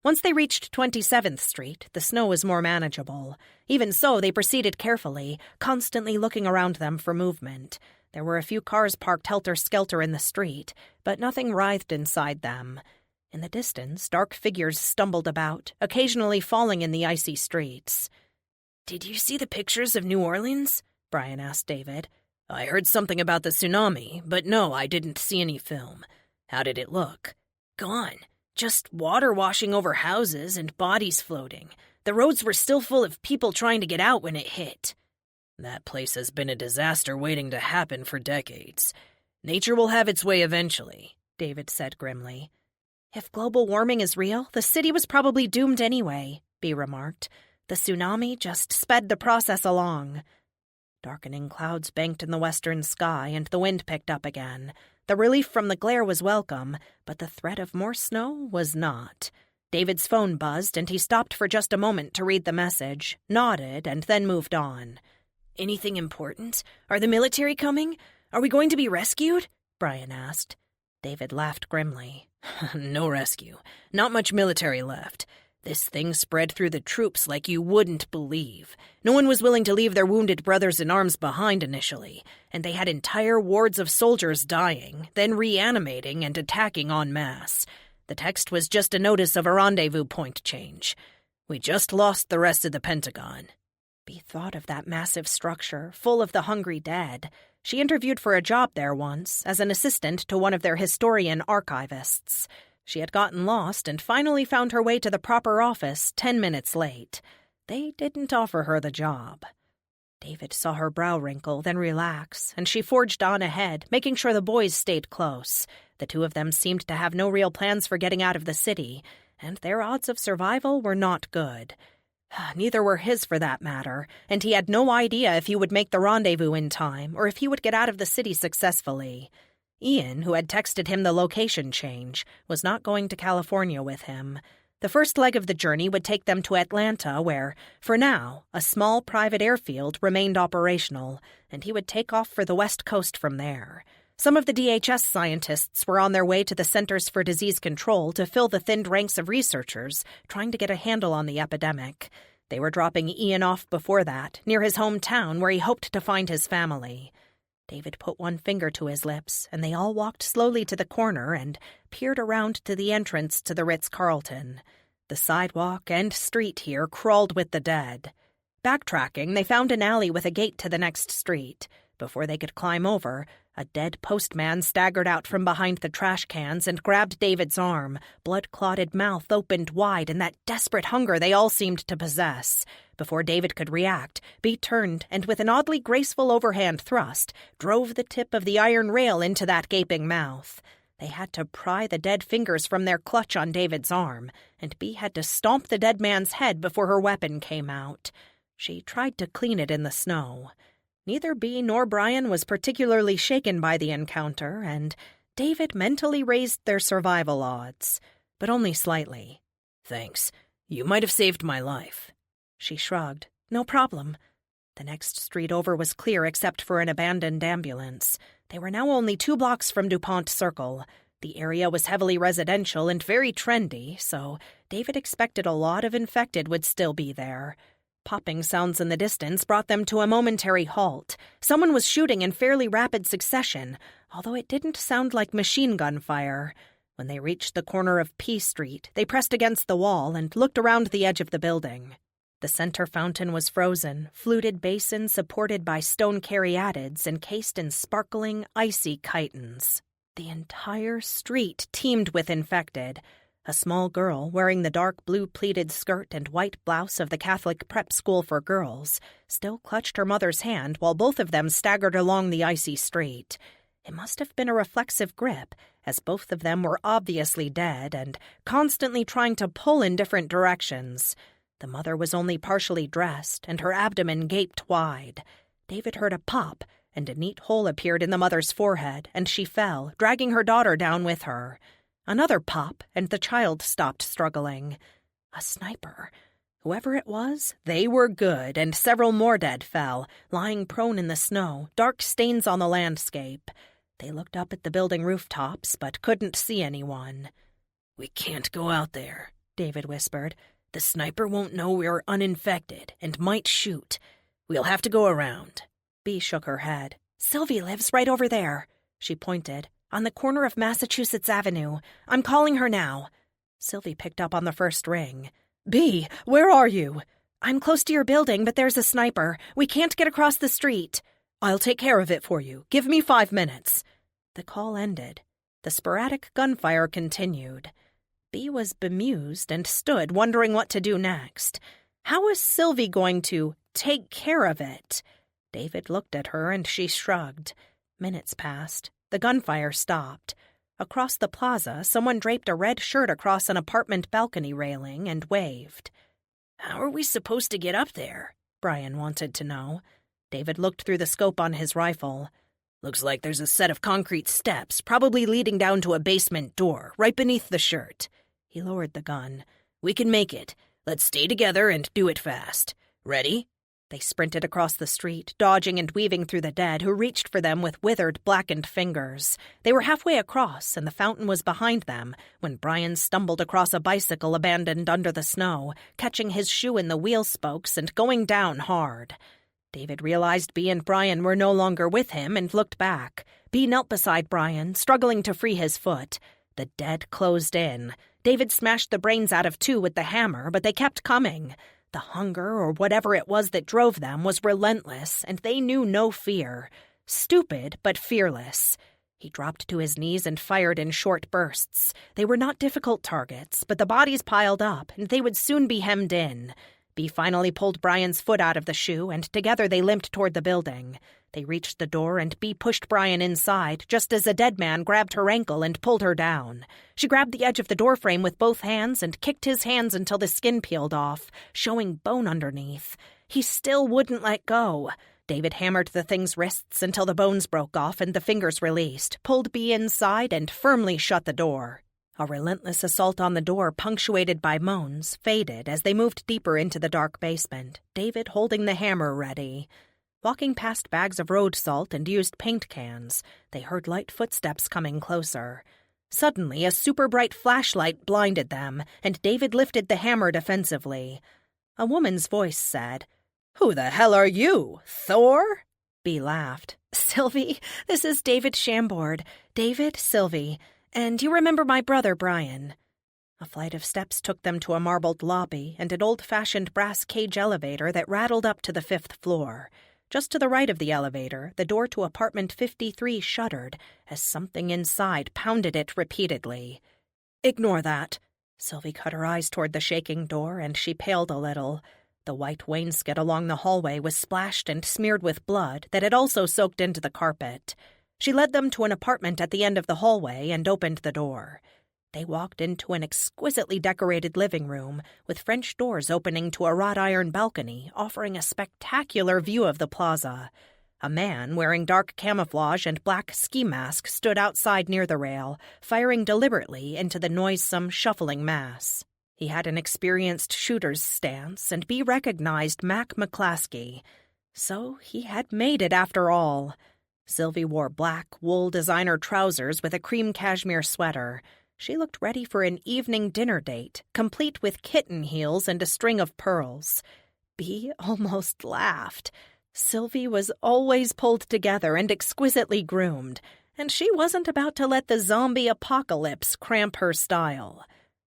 Once they reached 27th Street, the snow was more manageable. Even so, they proceeded carefully, constantly looking around them for movement. There were a few cars parked helter-skelter in the street, but nothing writhed inside them. In the distance, dark figures stumbled about, occasionally falling in the icy streets. "Did you see the pictures of New Orleans?" Brian asked David. "I heard something about the tsunami, but no, I didn't see any film. How did it look?" "Gone. Just water washing over houses and bodies floating. The roads were still full of people trying to get out when it hit." "That place has been a disaster waiting to happen for decades. Nature will have its way eventually," David said grimly. "If global warming is real, the city was probably doomed anyway," Bee remarked. "The tsunami just sped the process along." Darkening clouds banked in the western sky, and the wind picked up again. The relief from the glare was welcome, but the threat of more snow was not. David's phone buzzed, and he stopped for just a moment to read the message, nodded, and then moved on. "Anything important? Are the military coming? Are we going to be rescued?" Brian asked. David laughed grimly. "No rescue. Not much military left. This thing spread through the troops like you wouldn't believe. No one was willing to leave their wounded brothers-in-arms behind initially, and they had entire wards of soldiers dying, then reanimating and attacking en masse. The text was just a notice of a rendezvous point change. We just lost the rest of the Pentagon. Bee thought of that massive structure, full of the hungry dead. She interviewed for a job there once, as an assistant to one of their historian archivists. She had gotten lost and finally found her way to the proper office 10 minutes late. They didn't offer her the job. David saw her brow wrinkle, then relax, and she forged on ahead, making sure the boys stayed close. The two of them seemed to have no real plans for getting out of the city, and their odds of survival were not good. Neither were his, for that matter, and he had no idea if he would make the rendezvous in time or if he would get out of the city successfully. Ian, who had texted him the location change, was not going to California with him. The first leg of the journey would take them to Atlanta, where, for now, a small private airfield remained operational, and he would take off for the West Coast from there. Some of the DHS scientists were on their way to the Centers for Disease Control to fill the thinned ranks of researchers trying to get a handle on the epidemic. They were dropping Ian off before that, near his hometown where he hoped to find his family. David put one finger to his lips, and they all walked slowly to the corner and peered around to the entrance to the Ritz-Carlton. The sidewalk and street here crawled with the dead. Backtracking, they found an alley with a gate to the next street. Before they could climb over, a dead postman staggered out from behind the trash cans and grabbed David's arm, blood-clotted mouth opened wide in that desperate hunger they all seemed to possess. Before David could react, Bee turned and, with an oddly graceful overhand thrust, drove the tip of the iron rail into that gaping mouth. They had to pry the dead fingers from their clutch on David's arm, and Bee had to stomp the dead man's head before her weapon came out. She tried to clean it in the snow. Neither Bee nor Brian was particularly shaken by the encounter, and David mentally raised their survival odds, but only slightly. Thanks. You might have saved my life. She shrugged. No problem. The next street over was clear except for an abandoned ambulance. They were now only 2 blocks from DuPont Circle. The area was heavily residential and very trendy, so David expected a lot of infected would still be there. Popping sounds in the distance brought them to a momentary halt. Someone was shooting in fairly rapid succession, although it didn't sound like machine gun fire. When they reached the corner of P Street, they pressed against the wall and looked around the edge of the building. The center fountain was frozen, fluted basin supported by stone caryatids encased in sparkling, icy chitons. The entire street teemed with infected. A small girl, wearing the dark blue pleated skirt and white blouse of the Catholic prep school for girls, still clutched her mother's hand while both of them staggered along the icy street. It must have been a reflexive grip, as both of them were obviously dead and constantly trying to pull in different directions. The mother was only partially dressed, and her abdomen gaped wide. David heard a pop, and a neat hole appeared in the mother's forehead, and she fell, dragging her daughter down with her. Another pop, and the child stopped struggling. A sniper. Whoever it was, they were good, and several more dead fell, lying prone in the snow, dark stains on the landscape. They looked up at the building rooftops, but couldn't see anyone. "We can't go out there," David whispered. "The sniper won't know we're uninfected, and might shoot. We'll have to go around." Bee shook her head. "Sylvie lives right over there," she pointed. "On the corner of Massachusetts Avenue. I'm calling her now." Sylvie picked up on the first ring. "Bee, where are you?" "I'm close to your building, but there's a sniper. We can't get across the street." "I'll take care of it for you. Give me 5 minutes." The call ended. The sporadic gunfire continued. Bee was bemused and stood wondering what to do next. How was Sylvie going to take care of it? David looked at her and she shrugged. Minutes passed. The gunfire stopped. Across the plaza, someone draped a red shirt across an apartment balcony railing and waved. "How are we supposed to get up there?" Brian wanted to know. David looked through the scope on his rifle. "Looks like there's a set of concrete steps, probably leading down to a basement door, right beneath the shirt." He lowered the gun. "We can make it. Let's stay together and do it fast. Ready?" They sprinted across the street, dodging and weaving through the dead, who reached for them with withered, blackened fingers. They were halfway across, and the fountain was behind them, when Brian stumbled across a bicycle abandoned under the snow, catching his shoe in the wheel spokes and going down hard. David realized Bea and Brian were no longer with him and looked back. Bea knelt beside Brian, struggling to free his foot. The dead closed in. David smashed the brains out of 2 with the hammer, but they kept coming. The hunger, or whatever it was that drove them, was relentless, and they knew no fear. Stupid, but fearless. He dropped to his knees and fired in short bursts. They were not difficult targets, but the bodies piled up, and they would soon be hemmed in. Bea finally pulled Brian's foot out of the shoe, and together they limped toward the building. They reached the door, and Bea pushed Brian inside, just as a dead man grabbed her ankle and pulled her down. She grabbed the edge of the doorframe with both hands and kicked his hands until the skin peeled off, showing bone underneath. He still wouldn't let go. David hammered the thing's wrists until the bones broke off and the fingers released, pulled Bea inside, and firmly shut the door. A relentless assault on the door, punctuated by moans, faded as they moved deeper into the dark basement, David holding the hammer ready. Walking past bags of road salt and used paint cans, they heard light footsteps coming closer. Suddenly, a super-bright flashlight blinded them, and David lifted the hammer defensively. A woman's voice said, "Who the hell are you, Thor?" Bea laughed. "Sylvie, this is David Chambord. David, Sylvie. And you remember my brother, Brian." A flight of steps took them to a marbled lobby and an old-fashioned brass cage elevator that rattled up to the 5th floor. Just to the right of the elevator, the door to apartment 53 shuddered as something inside pounded it repeatedly. "Ignore that." Sylvie cut her eyes toward the shaking door, and she paled a little. The white wainscot along the hallway was splashed and smeared with blood that had also soaked into the carpet. She led them to an apartment at the end of the hallway and opened the door. They walked into an exquisitely decorated living room with French doors opening to a wrought iron balcony offering a spectacular view of the plaza. A man wearing dark camouflage and black ski mask stood outside near the rail, firing deliberately into the noisome, shuffling mass. He had an experienced shooter's stance, and Bea recognized Mac McClaskey. So he had made it after all. Sylvie wore black, wool designer trousers with a cream cashmere sweater. She looked ready for an evening dinner date, complete with kitten heels and a string of pearls. Bea almost laughed. Sylvie was always pulled together and exquisitely groomed, and she wasn't about to let the zombie apocalypse cramp her style.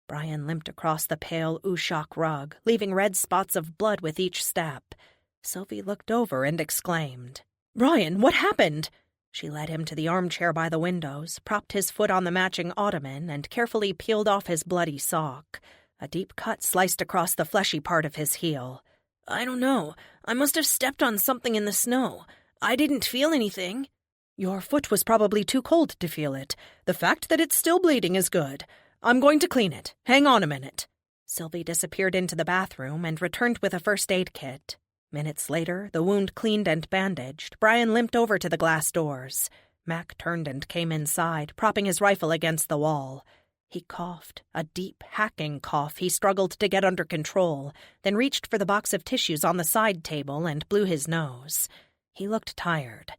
Brian limped across the pale Ushak rug, leaving red spots of blood with each step. Sylvie looked over and exclaimed, "Brian, what happened?" She led him to the armchair by the windows, propped his foot on the matching ottoman, and carefully peeled off his bloody sock. A deep cut sliced across the fleshy part of his heel. "I don't know. I must have stepped on something in the snow. I didn't feel anything." "Your foot was probably too cold to feel it. The fact that it's still bleeding is good. I'm going to clean it. Hang on a minute." Sylvie disappeared into the bathroom and returned with a first aid kit. Minutes later, the wound cleaned and bandaged, Brian limped over to the glass doors. Mac turned and came inside, propping his rifle against the wall. He coughed, a deep, hacking cough he struggled to get under control, then reached for the box of tissues on the side table and blew his nose. He looked tired.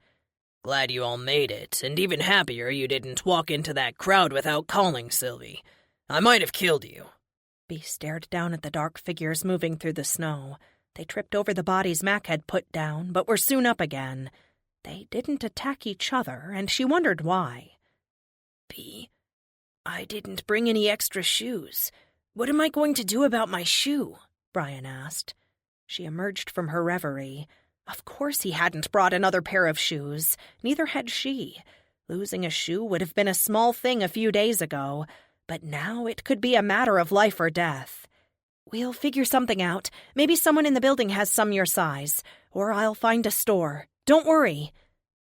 "Glad you all made it, and even happier you didn't walk into that crowd without calling, Sylvie. I might have killed you." Bea stared down at the dark figures moving through the snow. They tripped over the bodies Mac had put down, but were soon up again. They didn't attack each other, and she wondered why. "Bea, I didn't bring any extra shoes. What am I going to do about my shoe?" Brian asked. She emerged from her reverie. Of course he hadn't brought another pair of shoes. Neither had she. Losing a shoe would have been a small thing a few days ago, but now it could be a matter of life or death. "We'll figure something out. Maybe someone in the building has some your size. Or I'll find a store. Don't worry."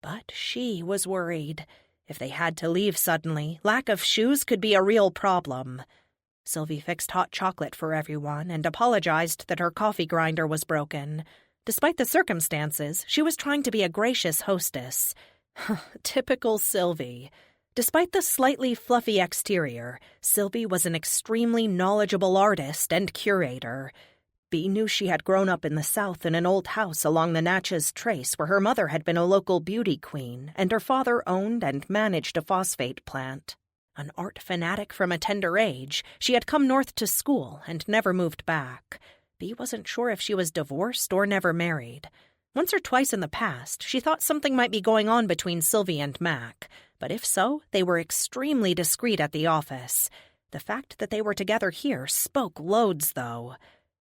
But she was worried. If they had to leave suddenly, lack of shoes could be a real problem. Sylvie fixed hot chocolate for everyone and apologized that her coffee grinder was broken. Despite the circumstances, she was trying to be a gracious hostess. Typical Sylvie. Despite the slightly fluffy exterior, Sylvie was an extremely knowledgeable artist and curator. Bea knew she had grown up in the South in an old house along the Natchez Trace where her mother had been a local beauty queen and her father owned and managed a phosphate plant. An art fanatic from a tender age, she had come north to school and never moved back. Bea wasn't sure if she was divorced or never married. Once or twice in the past, she thought something might be going on between Sylvie and Mac, but if so, they were extremely discreet at the office. The fact that they were together here spoke loads, though.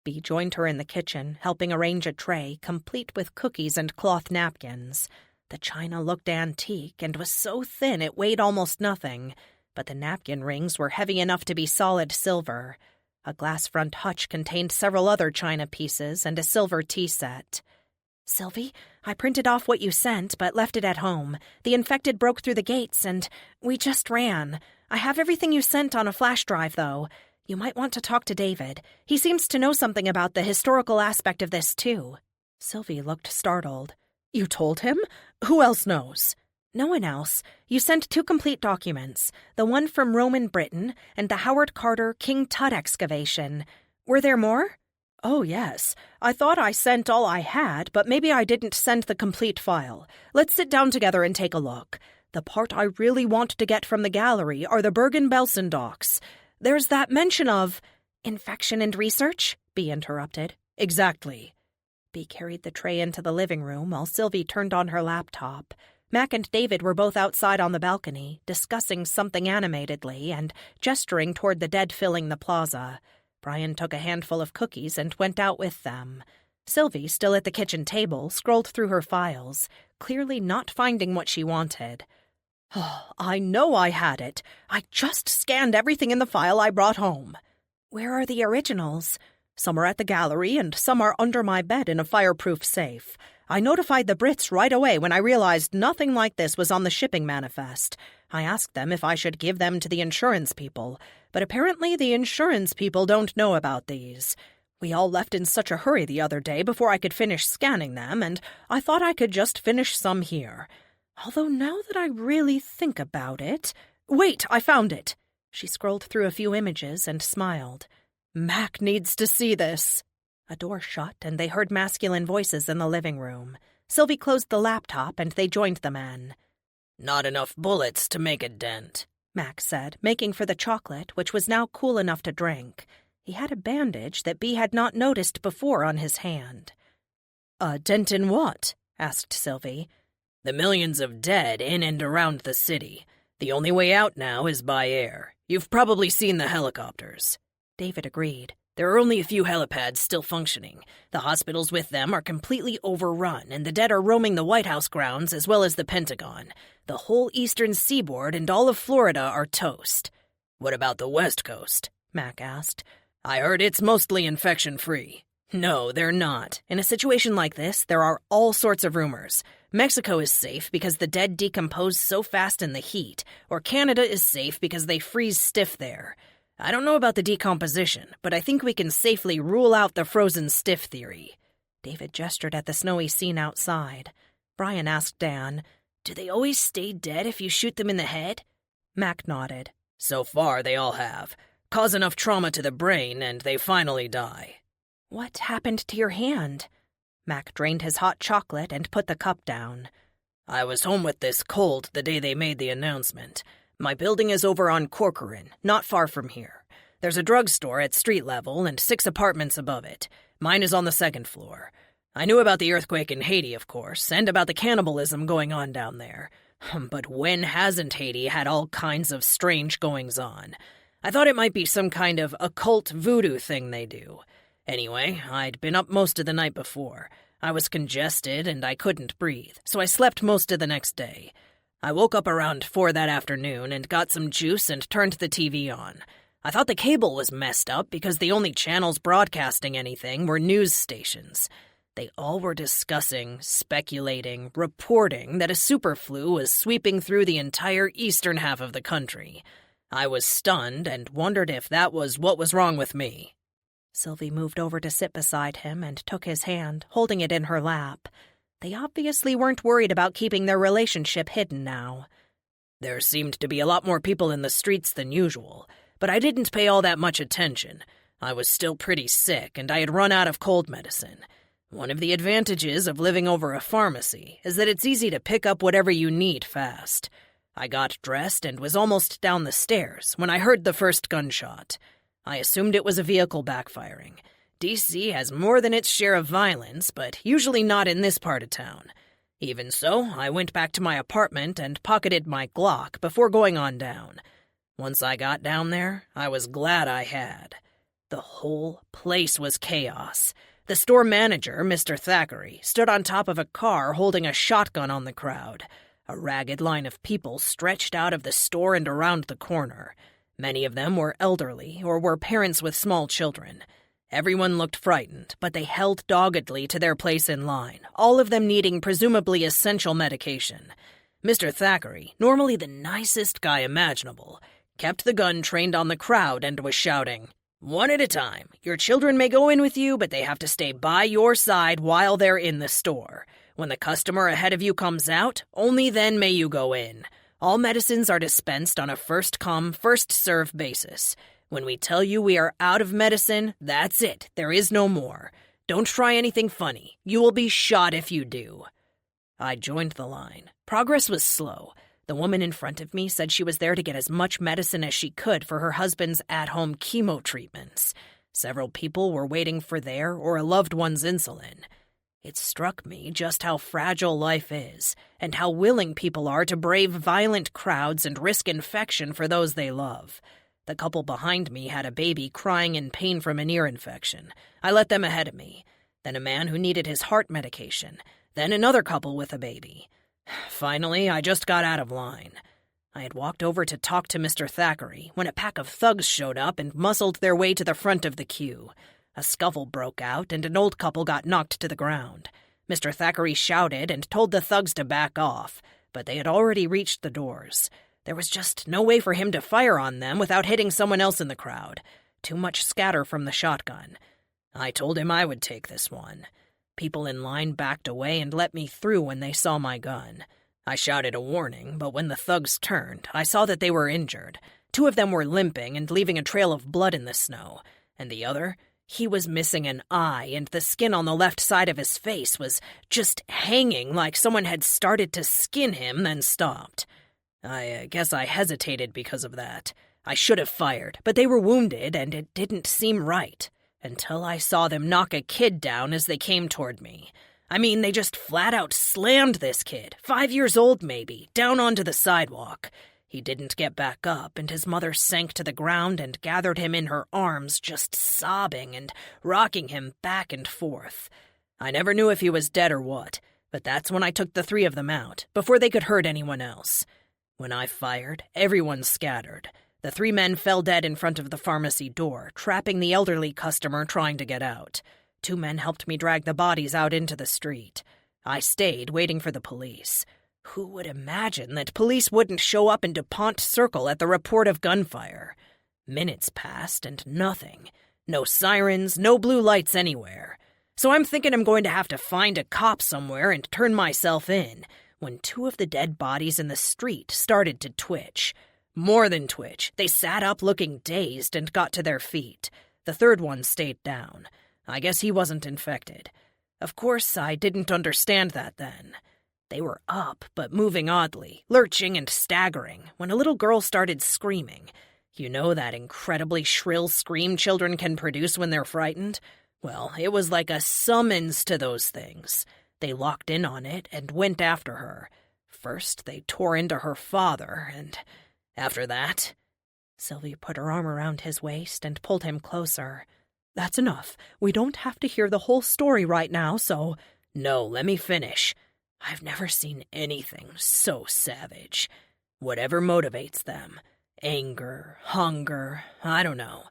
Bea joined her in the kitchen, helping arrange a tray, complete with cookies and cloth napkins. The china looked antique and was so thin it weighed almost nothing, but the napkin rings were heavy enough to be solid silver. A glass front hutch contained several other china pieces and a silver tea set. "Sylvie, I printed off what you sent, but left it at home. The infected broke through the gates, and we just ran. I have everything you sent on a flash drive, though. You might want to talk to David. He seems to know something about the historical aspect of this, too." Sylvie looked startled. "You told him? Who else knows?" "No one else. You sent 2 complete documents, the one from Roman Britain and the Howard Carter King Tut excavation. Were there more?" "Oh, yes. I thought I sent all I had, but maybe I didn't send the complete file. Let's sit down together and take a look. The part I really want to get from the gallery are the Bergen-Belsen docs. There's that mention of—" "Infection and research?" Bea interrupted. "Exactly." Bea carried the tray into the living room while Sylvie turned on her laptop. Mac and David were both outside on the balcony, discussing something animatedly and gesturing toward the dead filling the plaza. Brian took a handful of cookies and went out with them. Sylvie, still at the kitchen table, scrolled through her files, clearly not finding what she wanted. "Oh, I know I had it. I just scanned everything in the file I brought home." "Where are the originals?" "Some are at the gallery and some are under my bed in a fireproof safe. I notified the Brits right away when I realized nothing like this was on the shipping manifest. I asked them if I should give them to the insurance people, but apparently the insurance people don't know about these. We all left in such a hurry the other day before I could finish scanning them, and I thought I could just finish some here. Although now that I really think about it— Wait, I found it." She scrolled through a few images and smiled. "Mac needs to see this." A door shut, and they heard masculine voices in the living room. Sylvie closed the laptop, and they joined the men. "Not enough bullets to make a dent," Mac said, making for the chocolate, which was now cool enough to drink. He had a bandage that Bea had not noticed before on his hand. "A dent in what?" asked Sylvie. "The millions of dead in and around the city. The only way out now is by air. You've probably seen the helicopters." David agreed. "There are only a few helipads still functioning. The hospitals with them are completely overrun, and the dead are roaming the White House grounds as well as the Pentagon. The whole eastern seaboard and all of Florida are toast." "What about the West Coast?" Mac asked. "I heard it's mostly infection-free." "No, they're not. In a situation like this, there are all sorts of rumors. Mexico is safe because the dead decompose so fast in the heat, or Canada is safe because they freeze stiff there. I don't know about the decomposition, but I think we can safely rule out the frozen stiff theory." David gestured at the snowy scene outside. Brian asked Dan, "Do they always stay dead if you shoot them in the head?" Mac nodded. "So far, they all have. Cause enough trauma to the brain, and they finally die." "What happened to your hand?" Mac drained his hot chocolate and put the cup down. "I was home with this cold the day they made the announcement. My building is over on Corcoran, not far from here. There's a drugstore at street level and 6 apartments above it. Mine is on the 2nd floor. I knew about the earthquake in Haiti, of course, and about the cannibalism going on down there. But when hasn't Haiti had all kinds of strange goings-on? I thought it might be some kind of occult voodoo thing they do. Anyway, I'd been up most of the night before. I was congested and I couldn't breathe, so I slept most of the next day. I woke up around 4 that afternoon and got some juice and turned the TV on. I thought the cable was messed up because the only channels broadcasting anything were news stations. They all were discussing, speculating, reporting that a superflu was sweeping through the entire eastern half of the country. I was stunned and wondered if that was what was wrong with me." Sylvie moved over to sit beside him and took his hand, holding it in her lap. They obviously weren't worried about keeping their relationship hidden now. "There seemed to be a lot more people in the streets than usual, but I didn't pay all that much attention. I was still pretty sick, and I had run out of cold medicine. One of the advantages of living over a pharmacy is that it's easy to pick up whatever you need fast. I got dressed and was almost down the stairs when I heard the first gunshot. I assumed it was a vehicle backfiring. DC has more than its share of violence, but usually not in this part of town. Even so, I went back to my apartment and pocketed my Glock before going on down. Once I got down there, I was glad I had. The whole place was chaos. The store manager, Mr. Thackeray, stood on top of a car holding a shotgun on the crowd. A ragged line of people stretched out of the store and around the corner. Many of them were elderly or were parents with small children. Everyone looked frightened, but they held doggedly to their place in line, all of them needing presumably essential medication. Mr. Thackeray, normally the nicest guy imaginable, kept the gun trained on the crowd and was shouting, "One at a time. Your children may go in with you, but they have to stay by your side while they're in the store. When the customer ahead of you comes out, only then may you go in. All medicines are dispensed on a first-come, first-served basis. When we tell you we are out of medicine, that's it. There is no more. Don't try anything funny. You will be shot if you do." I joined the line. Progress was slow. The woman in front of me said she was there to get as much medicine as she could for her husband's at-home chemo treatments. Several people were waiting for their or a loved one's insulin. It struck me just how fragile life is, and how willing people are to brave violent crowds and risk infection for those they love. The couple behind me had a baby crying in pain from an ear infection. I let them ahead of me. Then a man who needed his heart medication. Then another couple with a baby. Finally, I just got out of line. I had walked over to talk to Mr. Thackeray when a pack of thugs showed up and muscled their way to the front of the queue. A scuffle broke out, and an old couple got knocked to the ground. Mr. Thackeray shouted and told the thugs to back off, but they had already reached the doors. There was just no way for him to fire on them without hitting someone else in the crowd. Too much scatter from the shotgun. I told him I would take this one. People in line backed away and let me through when they saw my gun. I shouted a warning, but when the thugs turned, I saw that they were injured. 2 of them were limping and leaving a trail of blood in the snow, and the other, he was missing an eye, and the skin on the left side of his face was just hanging like someone had started to skin him, then stopped. I guess I hesitated because of that. I should have fired, but they were wounded, and it didn't seem right, until I saw them knock a kid down as they came toward me. I mean, they just flat-out slammed this kid, 5 years old maybe, down onto the sidewalk. He didn't get back up, and his mother sank to the ground and gathered him in her arms, just sobbing and rocking him back and forth. I never knew if he was dead or what, but that's when I took the 3 of them out, before they could hurt anyone else. When I fired, everyone scattered. The 3 men fell dead in front of the pharmacy door, trapping the elderly customer trying to get out. 2 men helped me drag the bodies out into the street. I stayed, waiting for the police. Who would imagine that police wouldn't show up in DuPont Circle at the report of gunfire? Minutes passed and nothing. No sirens, no blue lights anywhere. So I'm thinking I'm going to have to find a cop somewhere and turn myself in, when 2 of the dead bodies in the street started to twitch. More than twitch. They sat up looking dazed and got to their feet. The 3rd one stayed down. I guess he wasn't infected. Of course, I didn't understand that then. They were up, but moving oddly, lurching and staggering, when a little girl started screaming. You know that incredibly shrill scream children can produce when they're frightened? Well, it was like a summons to those things. They locked in on it and went after her. First, they tore into her father, and after that... Sylvie put her arm around his waist and pulled him closer. "That's enough. We don't have to hear the whole story right now, so..." "No, let me finish. I've never seen anything so savage. Whatever motivates them, anger, hunger, I don't know.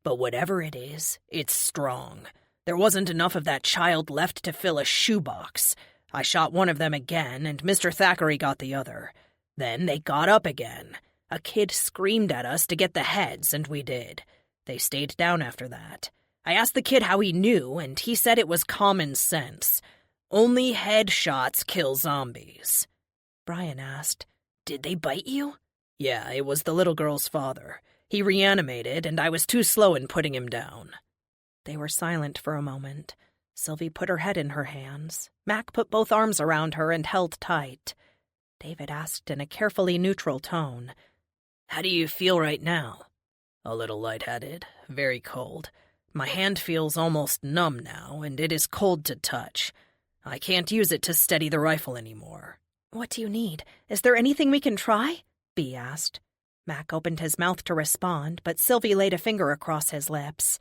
But whatever it is, it's strong. There wasn't enough of that child left to fill a shoebox. I shot one of them again, and Mr. Thackeray got the other. Then they got up again. A kid screamed at us to get the heads, and we did. They stayed down after that. I asked the kid how he knew, and he said it was common sense. Only headshots kill zombies." Brian asked, "Did they bite you?" "Yeah, it was the little girl's father. He reanimated, and I was too slow in putting him down." They were silent for a moment. Sylvie put her head in her hands. Mac put both arms around her and held tight. David asked in a carefully neutral tone, "How do you feel right now?" "A little lightheaded, very cold. My hand feels almost numb now, and it is cold to touch. I can't use it to steady the rifle anymore." "What do you need? Is there anything we can try?" Bee asked. Mac opened his mouth to respond, but Sylvie laid a finger across his lips.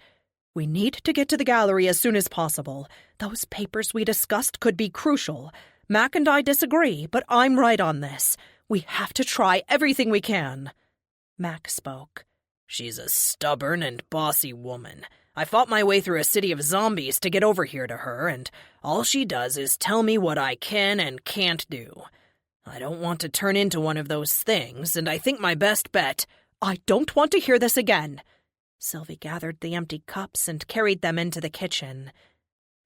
"We need to get to the gallery as soon as possible. Those papers we discussed could be crucial. Mac and I disagree, but I'm right on this. We have to try everything we can." Mac spoke. "She's a stubborn and bossy woman. I fought my way through a city of zombies to get over here to her, and all she does is tell me what I can and can't do. I don't want to turn into one of those things, and I think my best bet—" "I don't want to hear this again." Sylvie gathered the empty cups and carried them into the kitchen.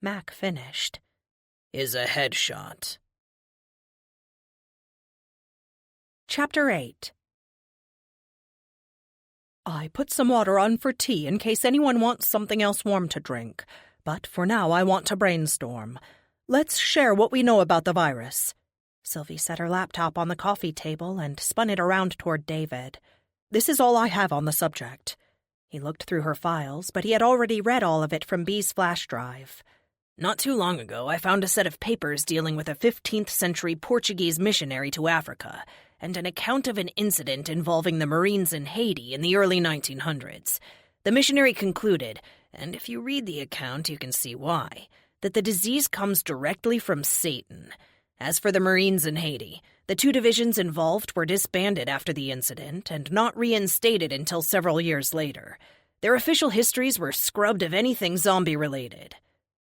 Mac finished. "Is a headshot." Chapter 8. "I put some water on for tea in case anyone wants something else warm to drink. But for now I want to brainstorm. Let's share what we know about the virus." Sylvie set her laptop on the coffee table and spun it around toward David. "This is all I have on the subject." He looked through her files, but he had already read all of it from Bee's flash drive. "Not too long ago, I found a set of papers dealing with a 15th century Portuguese missionary to Africa, and an account of an incident involving the Marines in Haiti in the early 1900s. The missionary concluded, and if you read the account you can see why, that the disease comes directly from Satan. As for the Marines in Haiti, the two divisions involved were disbanded after the incident and not reinstated until several years later. Their official histories were scrubbed of anything zombie-related."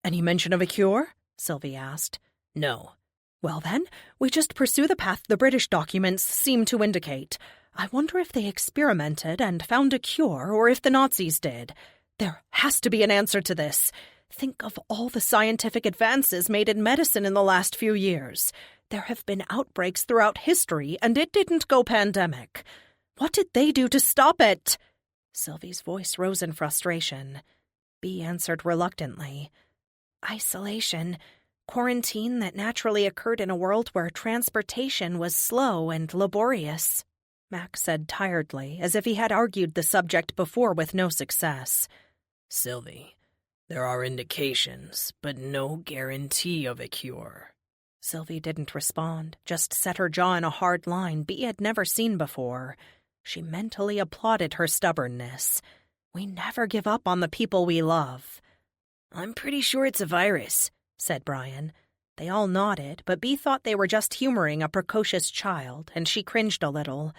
"Any mention of a cure?" Sylvie asked. "No." "Well then, we just pursue the path the British documents seem to indicate. I wonder if they experimented and found a cure, or if the Nazis did. There has to be an answer to this. Think of all the scientific advances made in medicine in the last few years. There have been outbreaks throughout history, and it didn't go pandemic. What did they do to stop it?" Sylvie's voice rose in frustration. Bee answered reluctantly. "Isolation. Quarantine that naturally occurred in a world where transportation was slow and laborious," Mac said tiredly, as if he had argued the subject before with no success. "Sylvie, there are indications, but no guarantee of a cure." Sylvie didn't respond, just set her jaw in a hard line Bee had never seen before. She mentally applauded her stubbornness. We never give up on the people we love. "I'm pretty sure it's a virus," said Brian. They all nodded, but Bee thought they were just humoring a precocious child, and she cringed a little.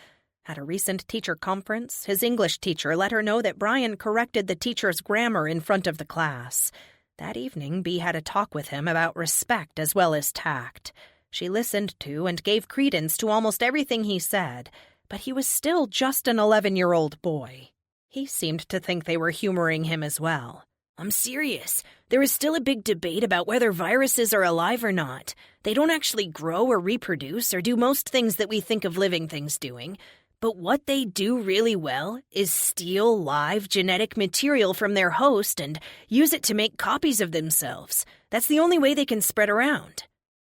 At a recent teacher conference, his English teacher let her know that Brian corrected the teacher's grammar in front of the class. That evening, Bee had a talk with him about respect as well as tact. She listened to and gave credence to almost everything he said, but he was still just an 11-year-old boy. He seemed to think they were humoring him as well. "I'm serious. There is still a big debate about whether viruses are alive or not. They don't actually grow or reproduce or do most things that we think of living things doing. But what they do really well is steal live genetic material from their host and use it to make copies of themselves. That's the only way they can spread around."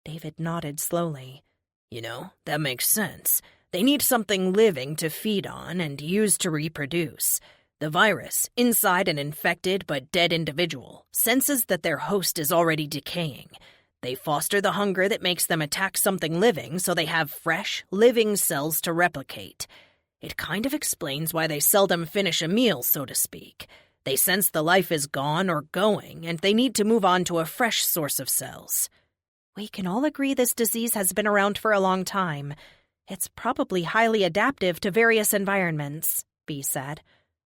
David nodded slowly. "You know, that makes sense. They need something living to feed on and use to reproduce. The virus, inside an infected but dead individual, senses that their host is already decaying. They foster the hunger that makes them attack something living so they have fresh, living cells to replicate. It kind of explains why they seldom finish a meal, so to speak. They sense the life is gone or going, and they need to move on to a fresh source of cells." We can all agree this disease has been around for a long time. It's probably highly adaptive to various environments, Bee said.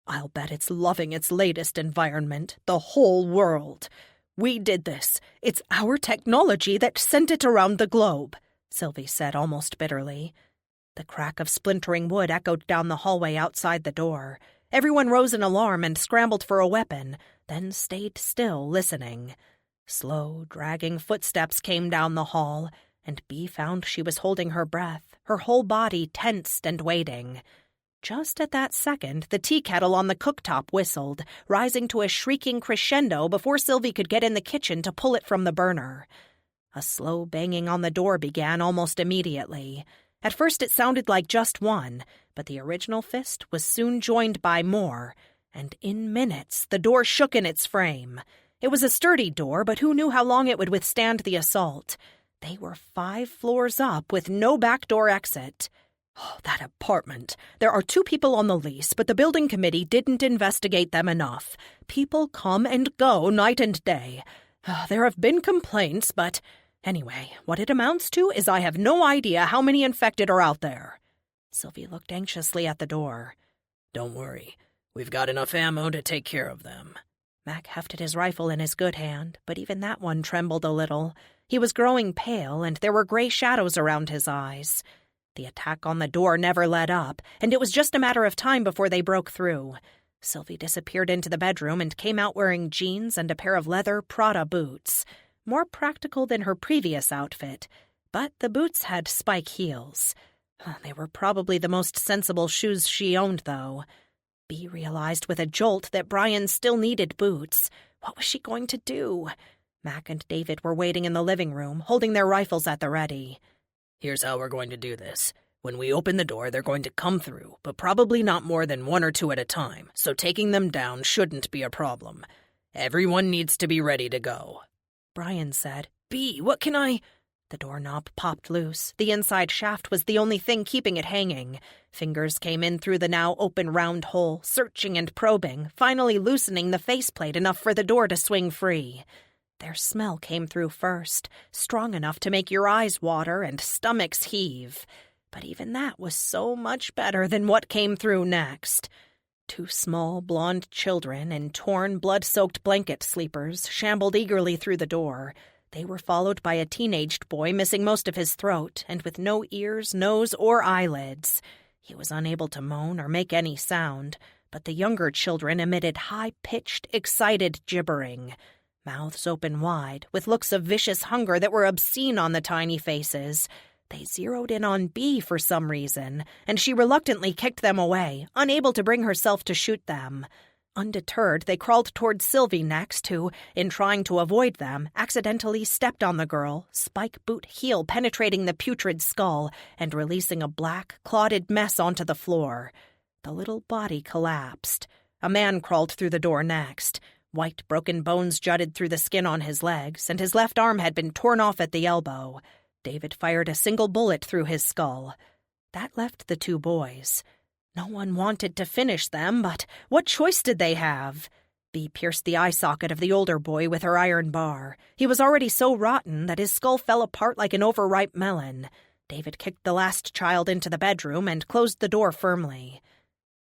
"I'll bet it's loving its latest environment, the whole world. We did this. It's our technology that sent it around the globe," Sylvie said almost bitterly. The crack of splintering wood echoed down the hallway outside the door. Everyone rose in alarm and scrambled for a weapon, then stayed still, listening. Slow, dragging footsteps came down the hall, and Bee found she was holding her breath, her whole body tensed and waiting. Just at that second, the tea kettle on the cooktop whistled, rising to a shrieking crescendo before Sylvie could get in the kitchen to pull it from the burner. A slow banging on the door began almost immediately. At first it sounded like just one, but the original fist was soon joined by more, and in minutes the door shook in its frame. It was a sturdy door, but who knew how long it would withstand the assault? They were 5 floors up with no backdoor exit. Oh, that apartment. There are 2 people on the lease, but the building committee didn't investigate them enough. People come and go night and day. There have been complaints, but anyway, what it amounts to is I have no idea how many infected are out there. Sylvie looked anxiously at the door. Don't worry. We've got enough ammo to take care of them. Mac hefted his rifle in his good hand, but even that one trembled a little. He was growing pale, and there were gray shadows around his eyes. The attack on the door never let up, and it was just a matter of time before they broke through. Sylvie disappeared into the bedroom and came out wearing jeans and a pair of leather Prada boots. More practical than her previous outfit, but the boots had spike heels. They were probably the most sensible shoes she owned, though. Bea realized with a jolt that Brian still needed boots. What was she going to do? Mac and David were waiting in the living room, holding their rifles at the ready. Here's how we're going to do this. When we open the door, they're going to come through, but probably not more than 1 or 2 at a time, so taking them down shouldn't be a problem. Everyone needs to be ready to go. Brian said, Bea, what can I... The doorknob popped loose. The inside shaft was the only thing keeping it hanging. Fingers came in through the now open round hole, searching and probing, finally loosening the faceplate enough for the door to swing free. Their smell came through first, strong enough to make your eyes water and stomachs heave. But even that was so much better than what came through next. 2 small, blonde children in torn, blood-soaked blanket sleepers shambled eagerly through the door. They were followed by a teenaged boy missing most of his throat and with no ears, nose, or eyelids. He was unable to moan or make any sound, but the younger children emitted high-pitched, excited gibbering. Mouths open wide, with looks of vicious hunger that were obscene on the tiny faces. They zeroed in on Bea for some reason, and she reluctantly kicked them away, unable to bring herself to shoot them. Undeterred, they crawled toward Sylvie next, who, in trying to avoid them, accidentally stepped on the girl, spike boot heel penetrating the putrid skull and releasing a black, clotted mess onto the floor. The little body collapsed. A man crawled through the door next. White, broken bones jutted through the skin on his legs, and his left arm had been torn off at the elbow. David fired a single bullet through his skull. That left the 2 boys. No one wanted to finish them, but what choice did they have? Bea pierced the eye socket of the older boy with her iron bar. He was already so rotten that his skull fell apart like an overripe melon. David kicked the last child into the bedroom and closed the door firmly.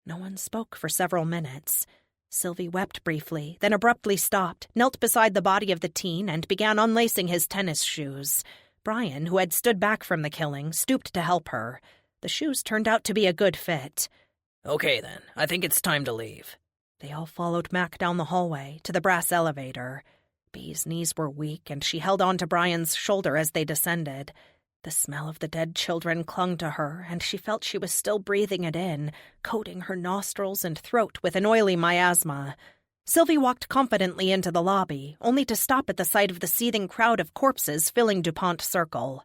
No one spoke for several minutes. Sylvie wept briefly, then abruptly stopped, knelt beside the body of the teen, and began unlacing his tennis shoes. Brian, who had stood back from the killing, stooped to help her. The shoes turned out to be a good fit. Okay, then. I think it's time to leave. They all followed Mac down the hallway to the brass elevator. Bea's knees were weak, and she held on to Brian's shoulder as they descended. The smell of the dead children clung to her, and she felt she was still breathing it in, coating her nostrils and throat with an oily miasma. Sylvie walked confidently into the lobby, only to stop at the sight of the seething crowd of corpses filling DuPont Circle.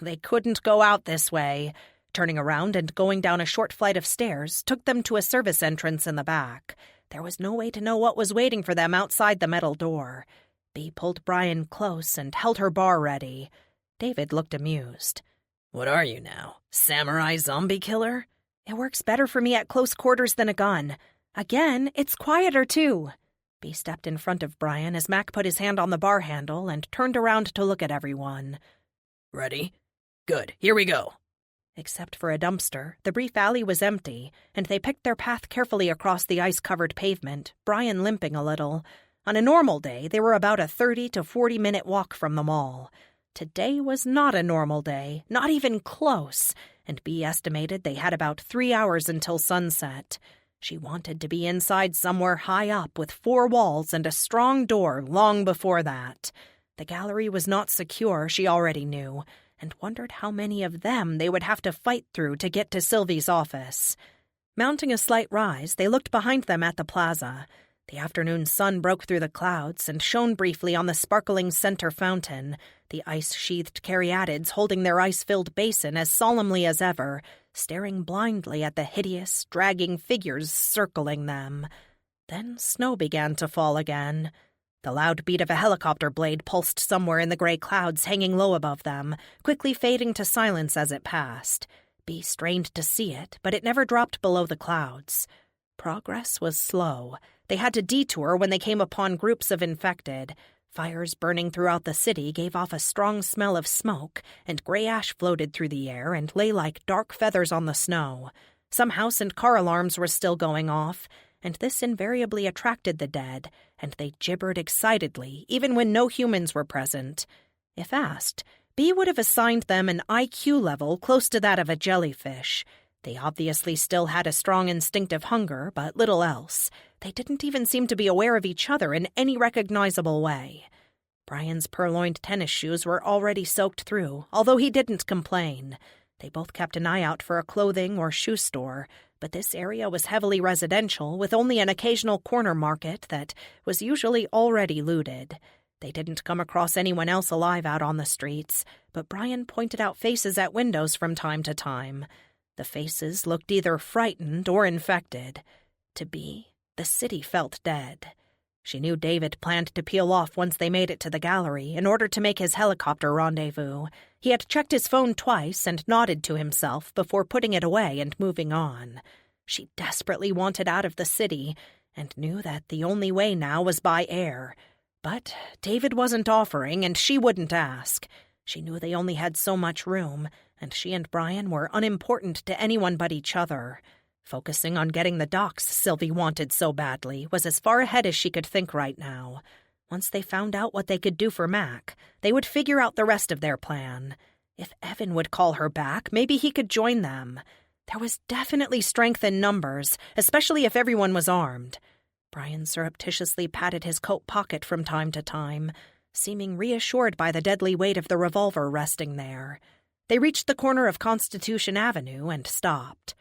They couldn't go out this way. Turning around and going down a short flight of stairs took them to a service entrance in the back. There was no way to know what was waiting for them outside the metal door. Bea pulled Brian close and held her bar ready. David looked amused. What are you now, samurai zombie killer? It works better for me at close quarters than a gun. Again, it's quieter, too. Bea stepped in front of Brian as Mac put his hand on the bar handle and turned around to look at everyone. Ready? Good, here we go. Except for a dumpster, the brief alley was empty, and they picked their path carefully across the ice-covered pavement, Brian limping a little. On a normal day, they were about a 30 to 40-minute walk from the mall. Today was not a normal day, not even close, and Bea estimated they had about 3 hours until sunset. She wanted to be inside somewhere high up with 4 walls and a strong door long before that. The gallery was not secure, she already knew, and wondered how many of them they would have to fight through to get to Sylvie's office. Mounting a slight rise, they looked behind them at the plaza. The afternoon sun broke through the clouds and shone briefly on the sparkling center fountain, the ice-sheathed caryatids holding their ice-filled basin as solemnly as ever, staring blindly at the hideous, dragging figures circling them. Then snow began to fall again. The loud beat of a helicopter blade pulsed somewhere in the gray clouds hanging low above them, quickly fading to silence as it passed. Bee strained to see it, but it never dropped below the clouds. Progress was slow. They had to detour when they came upon groups of infected. Fires burning throughout the city gave off a strong smell of smoke, and gray ash floated through the air and lay like dark feathers on the snow. Some house and car alarms were still going off, and this invariably attracted the dead, and they gibbered excitedly, even when no humans were present. If asked, Bee would have assigned them an IQ level close to that of a jellyfish. They obviously still had a strong instinctive hunger, but little else. They didn't even seem to be aware of each other in any recognizable way. Brian's purloined tennis shoes were already soaked through, although he didn't complain. They both kept an eye out for a clothing or shoe store, but this area was heavily residential, with only an occasional corner market that was usually already looted. They didn't come across anyone else alive out on the streets, but Brian pointed out faces at windows from time to time. The faces looked either frightened or infected. To Bee, the city felt dead. She knew David planned to peel off once they made it to the gallery in order to make his helicopter rendezvous. He had checked his phone twice and nodded to himself before putting it away and moving on. She desperately wanted out of the city and knew that the only way now was by air. But David wasn't offering, and she wouldn't ask. She knew they only had so much room, and she and Brian were unimportant to anyone but each other. Focusing on getting the docs Sylvie wanted so badly was as far ahead as she could think right now. Once they found out what they could do for Mac, they would figure out the rest of their plan. If Evan would call her back, maybe he could join them. There was definitely strength in numbers, especially if everyone was armed. Brian surreptitiously patted his coat pocket from time to time, seeming reassured by the deadly weight of the revolver resting there. They reached the corner of Constitution Avenue and stopped.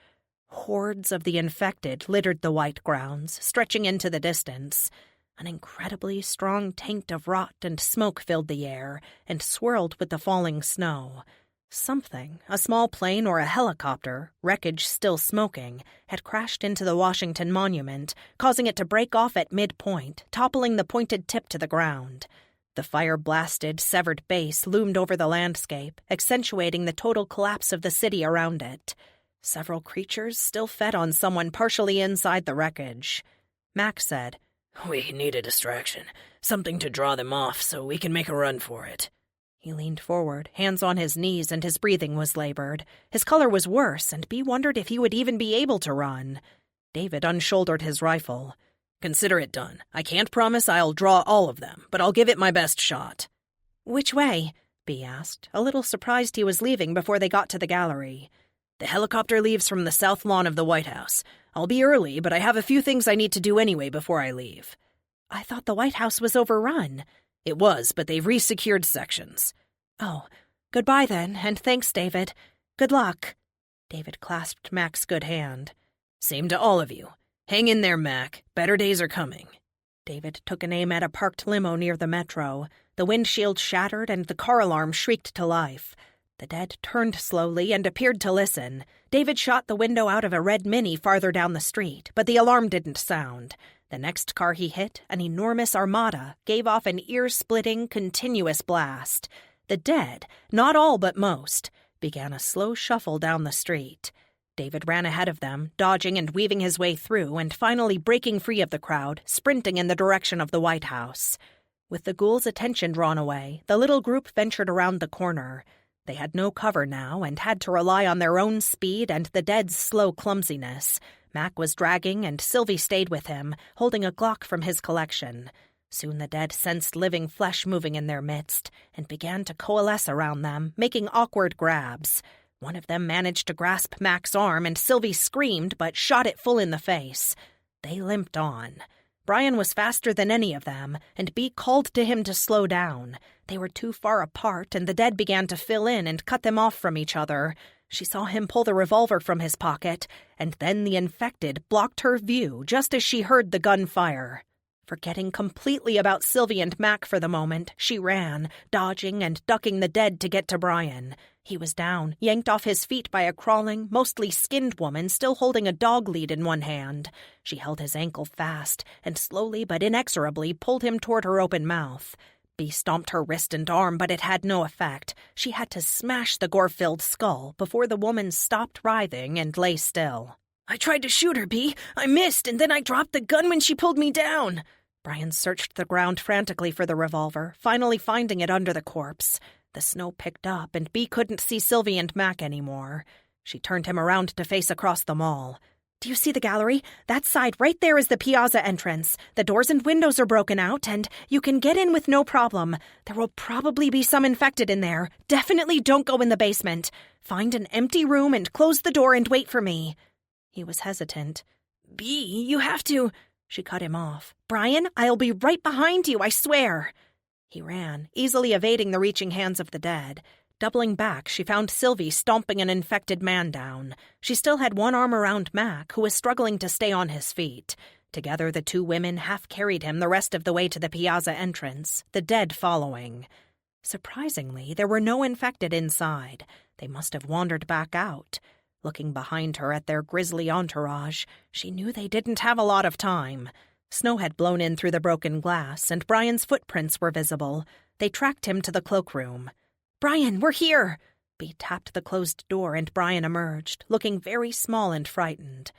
Hordes of the infected littered the white grounds, stretching into the distance. An incredibly strong taint of rot and smoke filled the air and swirled with the falling snow. Something, a small plane or a helicopter, wreckage still smoking, had crashed into the Washington Monument, causing it to break off at midpoint, toppling the pointed tip to the ground. The fire-blasted, severed base loomed over the landscape, accentuating the total collapse of the city around it. Several creatures still fed on someone partially inside the wreckage. Mac said, "We need a distraction, something to draw them off so we can make a run for it." He leaned forward, hands on his knees, and his breathing was labored. His color was worse, and Bee wondered if he would even be able to run. David unshouldered his rifle. "Consider it done. I can't promise I'll draw all of them, but I'll give it my best shot." "Which way?" Bee asked, a little surprised he was leaving before they got to the gallery. "The helicopter leaves from the south lawn of the White House. I'll be early, but I have a few things I need to do anyway before I leave." "I thought the White House was overrun." "It was, but they've resecured sections." "Oh, goodbye then, and thanks, David. Good luck." David clasped Mac's good hand. "Same to all of you. Hang in there, Mac. Better days are coming." David took an aim at a parked limo near the metro. The windshield shattered and the car alarm shrieked to life. The dead turned slowly and appeared to listen. David shot the window out of a red Mini farther down the street, but the alarm didn't sound. The next car he hit, an enormous Armada, gave off an ear-splitting, continuous blast. The dead, not all but most, began a slow shuffle down the street. David ran ahead of them, dodging and weaving his way through, and finally breaking free of the crowd, sprinting in the direction of the White House. With the ghouls' attention drawn away, the little group ventured around the corner. They had no cover now and had to rely on their own speed and the dead's slow clumsiness. Mac was dragging, and Sylvie stayed with him, holding a Glock from his collection. Soon the dead sensed living flesh moving in their midst and began to coalesce around them, making awkward grabs. One of them managed to grasp Mac's arm, and Sylvie screamed but shot it full in the face. They limped on. Brian was faster than any of them, and Bee called to him to slow down. They were too far apart, and the dead began to fill in and cut them off from each other. She saw him pull the revolver from his pocket, and then the infected blocked her view just as she heard the gunfire. Forgetting completely about Sylvie and Mac for the moment, she ran, dodging and ducking the dead to get to Brian. He was down, yanked off his feet by a crawling, mostly skinned woman still holding a dog lead in one hand. She held his ankle fast and slowly but inexorably pulled him toward her open mouth. Bee stomped her wrist and arm, but it had no effect. She had to smash the gore-filled skull before the woman stopped writhing and lay still. I tried to shoot her, Bee. I missed, and then I dropped the gun when she pulled me down. Brian searched the ground frantically for the revolver, finally finding it under the corpse. The snow picked up, and Bee couldn't see Sylvie and Mac anymore. She turned him around to face across the mall. Do you see the gallery? That side right there is the piazza entrance. The doors and windows are broken out, and you can get in with no problem. There will probably be some infected in there. Definitely don't go in the basement. Find an empty room and close the door and wait for me. He was hesitant. Bee, you have to... She cut him off. Brian, I'll be right behind you, I swear. He ran, easily evading the reaching hands of the dead. Doubling back, she found Sylvie stomping an infected man down. She still had one arm around Mac, who was struggling to stay on his feet. Together, the two women half-carried him the rest of the way to the piazza entrance, the dead following. Surprisingly, there were no infected inside. They must have wandered back out. Looking behind her at their grisly entourage, she knew they didn't have a lot of time. Snow had blown in through the broken glass, and Brian's footprints were visible. They tracked him to the cloakroom. "Brian, we're here!" Bee tapped the closed door, and Brian emerged, looking very small and frightened.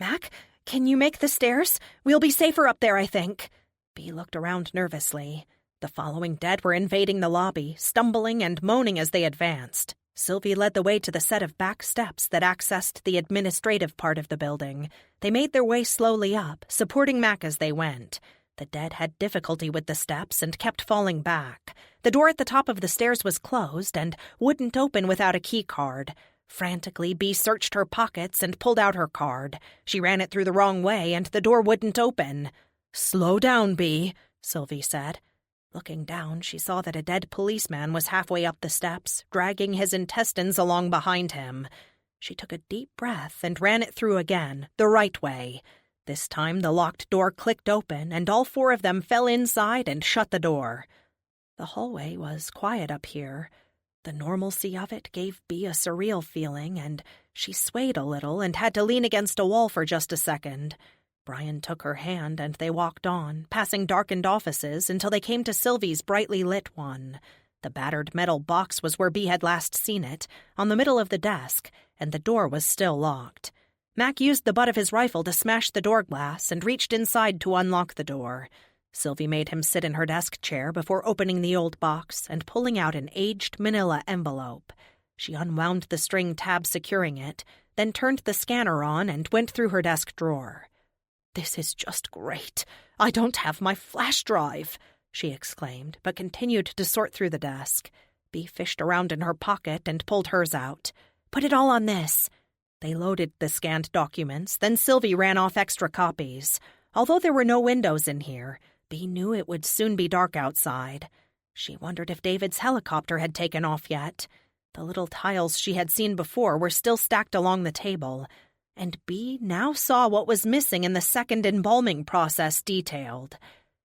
"Mac, can you make the stairs? We'll be safer up there, I think." Bee looked around nervously. The following dead were invading the lobby, stumbling and moaning as they advanced. Sylvie led the way to the set of back steps that accessed the administrative part of the building. They made their way slowly up, supporting Mac as they went. The dead had difficulty with the steps and kept falling back. The door at the top of the stairs was closed and wouldn't open without a key card. Frantically, Bee searched her pockets and pulled out her card. She ran it through the wrong way and the door wouldn't open. "Slow down, Bee," Sylvie said. Looking down, she saw that a dead policeman was halfway up the steps, dragging his intestines along behind him. She took a deep breath and ran it through again, the right way. This time the locked door clicked open, and all four of them fell inside and shut the door. The hallway was quiet up here. The normalcy of it gave Bee a surreal feeling, and she swayed a little and had to lean against a wall for just a second. Brian took her hand, and they walked on, passing darkened offices until they came to Sylvie's brightly lit one. The battered metal box was where Bee had last seen it, on the middle of the desk, and the door was still locked. Mac used the butt of his rifle to smash the door glass and reached inside to unlock the door. Sylvie made him sit in her desk chair before opening the old box and pulling out an aged manila envelope. She unwound the string tab securing it, then turned the scanner on and went through her desk drawer. "This is just great. I don't have my flash drive," she exclaimed, but continued to sort through the desk. Bee fished around in her pocket and pulled hers out. "Put it all on this." They loaded the scanned documents, then Sylvie ran off extra copies. Although there were no windows in here, Bee knew it would soon be dark outside. She wondered if David's helicopter had taken off yet. The little tiles she had seen before were still stacked along the table, and Bee now saw what was missing in the second embalming process detailed.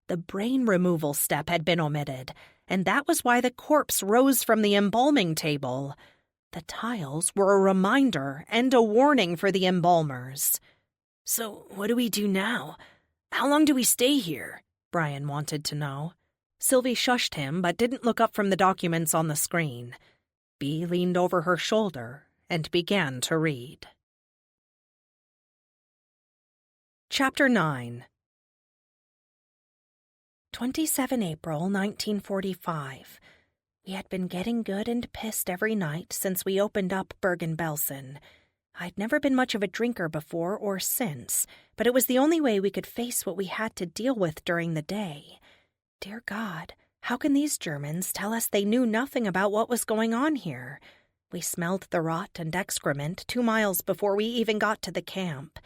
The brain removal step had been omitted, and that was why the corpse rose from the embalming table. The tiles were a reminder and a warning for the embalmers. "So, what do we do now? How long do we stay here?" Brian wanted to know. Sylvie shushed him, but didn't look up from the documents on the screen. Bee leaned over her shoulder and began to read. Chapter 9. 27 April 1945. We had been getting good and pissed every night since we opened up Bergen-Belsen. I'd never been much of a drinker before or since, but it was the only way we could face what we had to deal with during the day. Dear God, how can these Germans tell us they knew nothing about what was going on here? We smelled the rot and excrement 2 miles before we even got to the camp.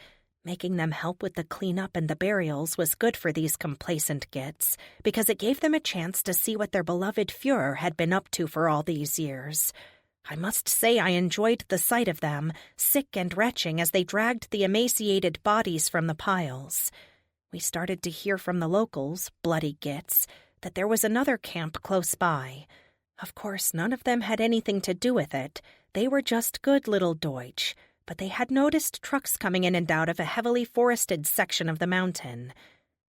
Making them help with the cleanup and the burials was good for these complacent gits, because it gave them a chance to see what their beloved Führer had been up to for all these years. I must say I enjoyed the sight of them, sick and retching as they dragged the emaciated bodies from the piles. We started to hear from the locals, bloody gits, that there was another camp close by. Of course, none of them had anything to do with it. They were just good little Deutsch, but they had noticed trucks coming in and out of a heavily forested section of the mountain.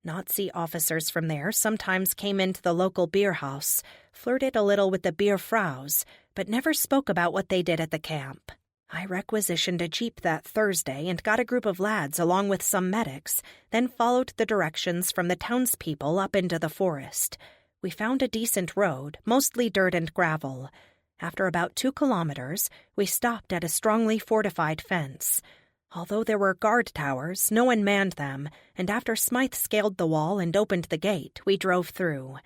Nazi officers from there sometimes came into the local beer house, flirted a little with the beer fraus, but never spoke about what they did at the camp. I requisitioned a jeep that Thursday and got a group of lads along with some medics, then followed the directions from the townspeople up into the forest. We found a decent road, mostly dirt and gravel. After about 2 kilometers, we stopped at a strongly fortified fence. Although there were guard towers, no one manned them, and after Smythe scaled the wall and opened the gate, we drove through.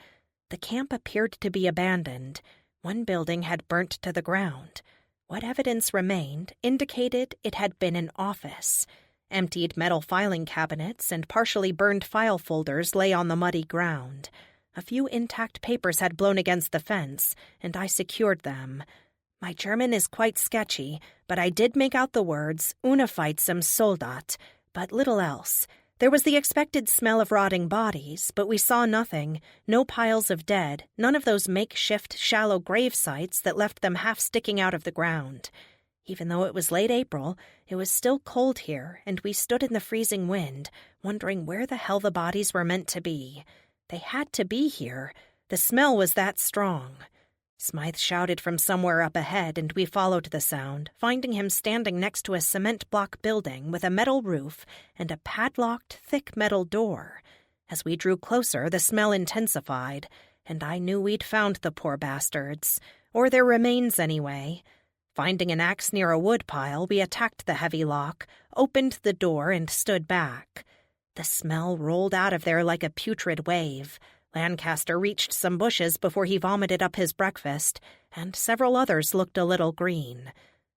The camp appeared to be abandoned. One building had burnt to the ground. What evidence remained indicated it had been an office. Emptied metal filing cabinets and partially burned file folders lay on the muddy ground. A few intact papers had blown against the fence, and I secured them. My German is quite sketchy, but I did make out the words Unaffightsam Soldat, but little else. There was the expected smell of rotting bodies, but we saw nothing. No piles of dead, none of those makeshift shallow grave sites that left them half sticking out of the ground. Even though it was late April, it was still cold here, and we stood in the freezing wind, wondering where the hell the bodies were meant to be. They had to be here. The smell was that strong. Smythe shouted from somewhere up ahead, and we followed the sound, finding him standing next to a cement block building with a metal roof and a padlocked, thick metal door. As we drew closer, the smell intensified, and I knew we'd found the poor bastards, or their remains anyway. Finding an axe near a wood pile, we attacked the heavy lock, opened the door, and stood back. The smell rolled out of there like a putrid wave. Lancaster reached some bushes before he vomited up his breakfast, and several others looked a little green.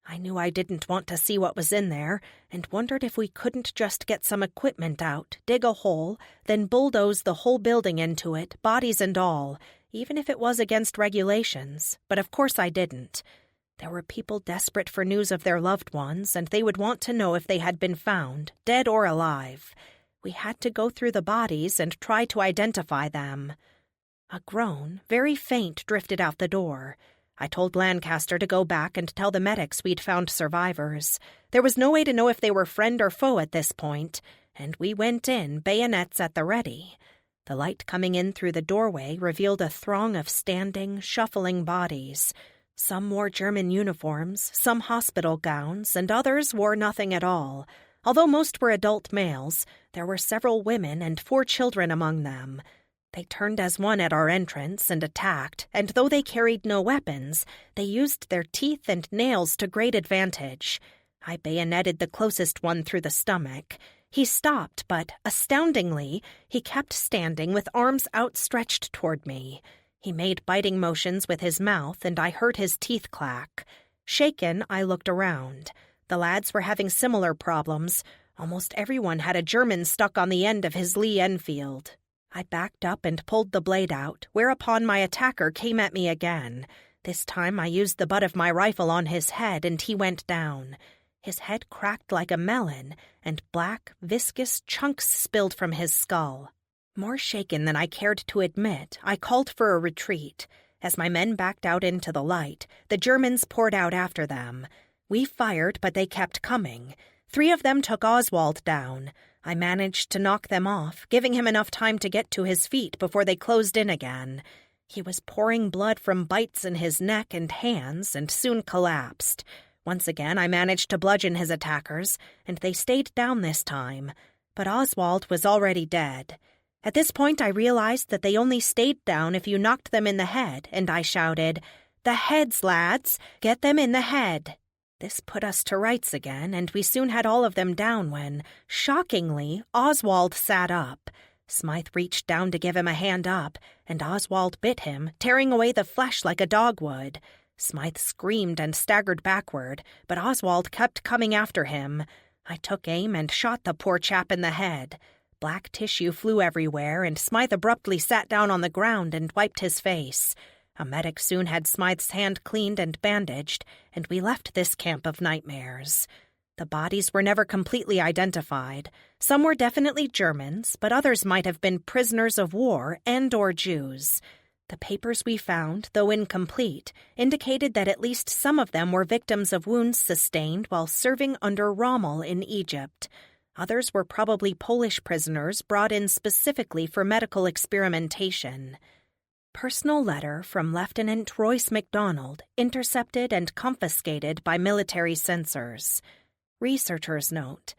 I knew I didn't want to see what was in there, and wondered if we couldn't just get some equipment out, dig a hole, then bulldoze the whole building into it, bodies and all, even if it was against regulations. But of course I didn't. There were people desperate for news of their loved ones, and they would want to know if they had been found, dead or alive. We had to go through the bodies and try to identify them. A groan, very faint, drifted out the door. I told Lancaster to go back and tell the medics we'd found survivors. There was no way to know if they were friend or foe at this point, and we went in, bayonets at the ready. The light coming in through the doorway revealed a throng of standing, shuffling bodies. Some wore German uniforms, some hospital gowns, and others wore nothing at all. Although most were adult males, there were several women and 4 children among them. They turned as one at our entrance and attacked, and though they carried no weapons, they used their teeth and nails to great advantage. I bayoneted the closest one through the stomach. He stopped, but, astoundingly, he kept standing with arms outstretched toward me. He made biting motions with his mouth, and I heard his teeth clack. Shaken, I looked around. The lads were having similar problems. Almost everyone had a German stuck on the end of his Lee Enfield. I backed up and pulled the blade out, whereupon my attacker came at me again. This time I used the butt of my rifle on his head, and he went down. His head cracked like a melon, and black, viscous chunks spilled from his skull. More shaken than I cared to admit, I called for a retreat. As my men backed out into the light, the Germans poured out after them. We fired, but they kept coming. 3 of them took Oswald down. I managed to knock them off, giving him enough time to get to his feet before they closed in again. He was pouring blood from bites in his neck and hands and soon collapsed. Once again, I managed to bludgeon his attackers, and they stayed down this time. But Oswald was already dead. At this point, I realized that they only stayed down if you knocked them in the head, and I shouted, "The heads, lads! Get them in the head!" This put us to rights again, and we soon had all of them down when, shockingly, Oswald sat up. Smythe reached down to give him a hand up, and Oswald bit him, tearing away the flesh like a dog would. Smythe screamed and staggered backward, but Oswald kept coming after him. I took aim and shot the poor chap in the head. Black tissue flew everywhere, and Smythe abruptly sat down on the ground and wiped his face. A medic soon had Smythe's hand cleaned and bandaged, and we left this camp of nightmares. The bodies were never completely identified. Some were definitely Germans, but others might have been prisoners of war and/or Jews. The papers we found, though incomplete, indicated that at least some of them were victims of wounds sustained while serving under Rommel in Egypt. Others were probably Polish prisoners brought in specifically for medical experimentation. Personal letter from Lieutenant Royce MacDonald, intercepted and confiscated by military censors. Researchers note,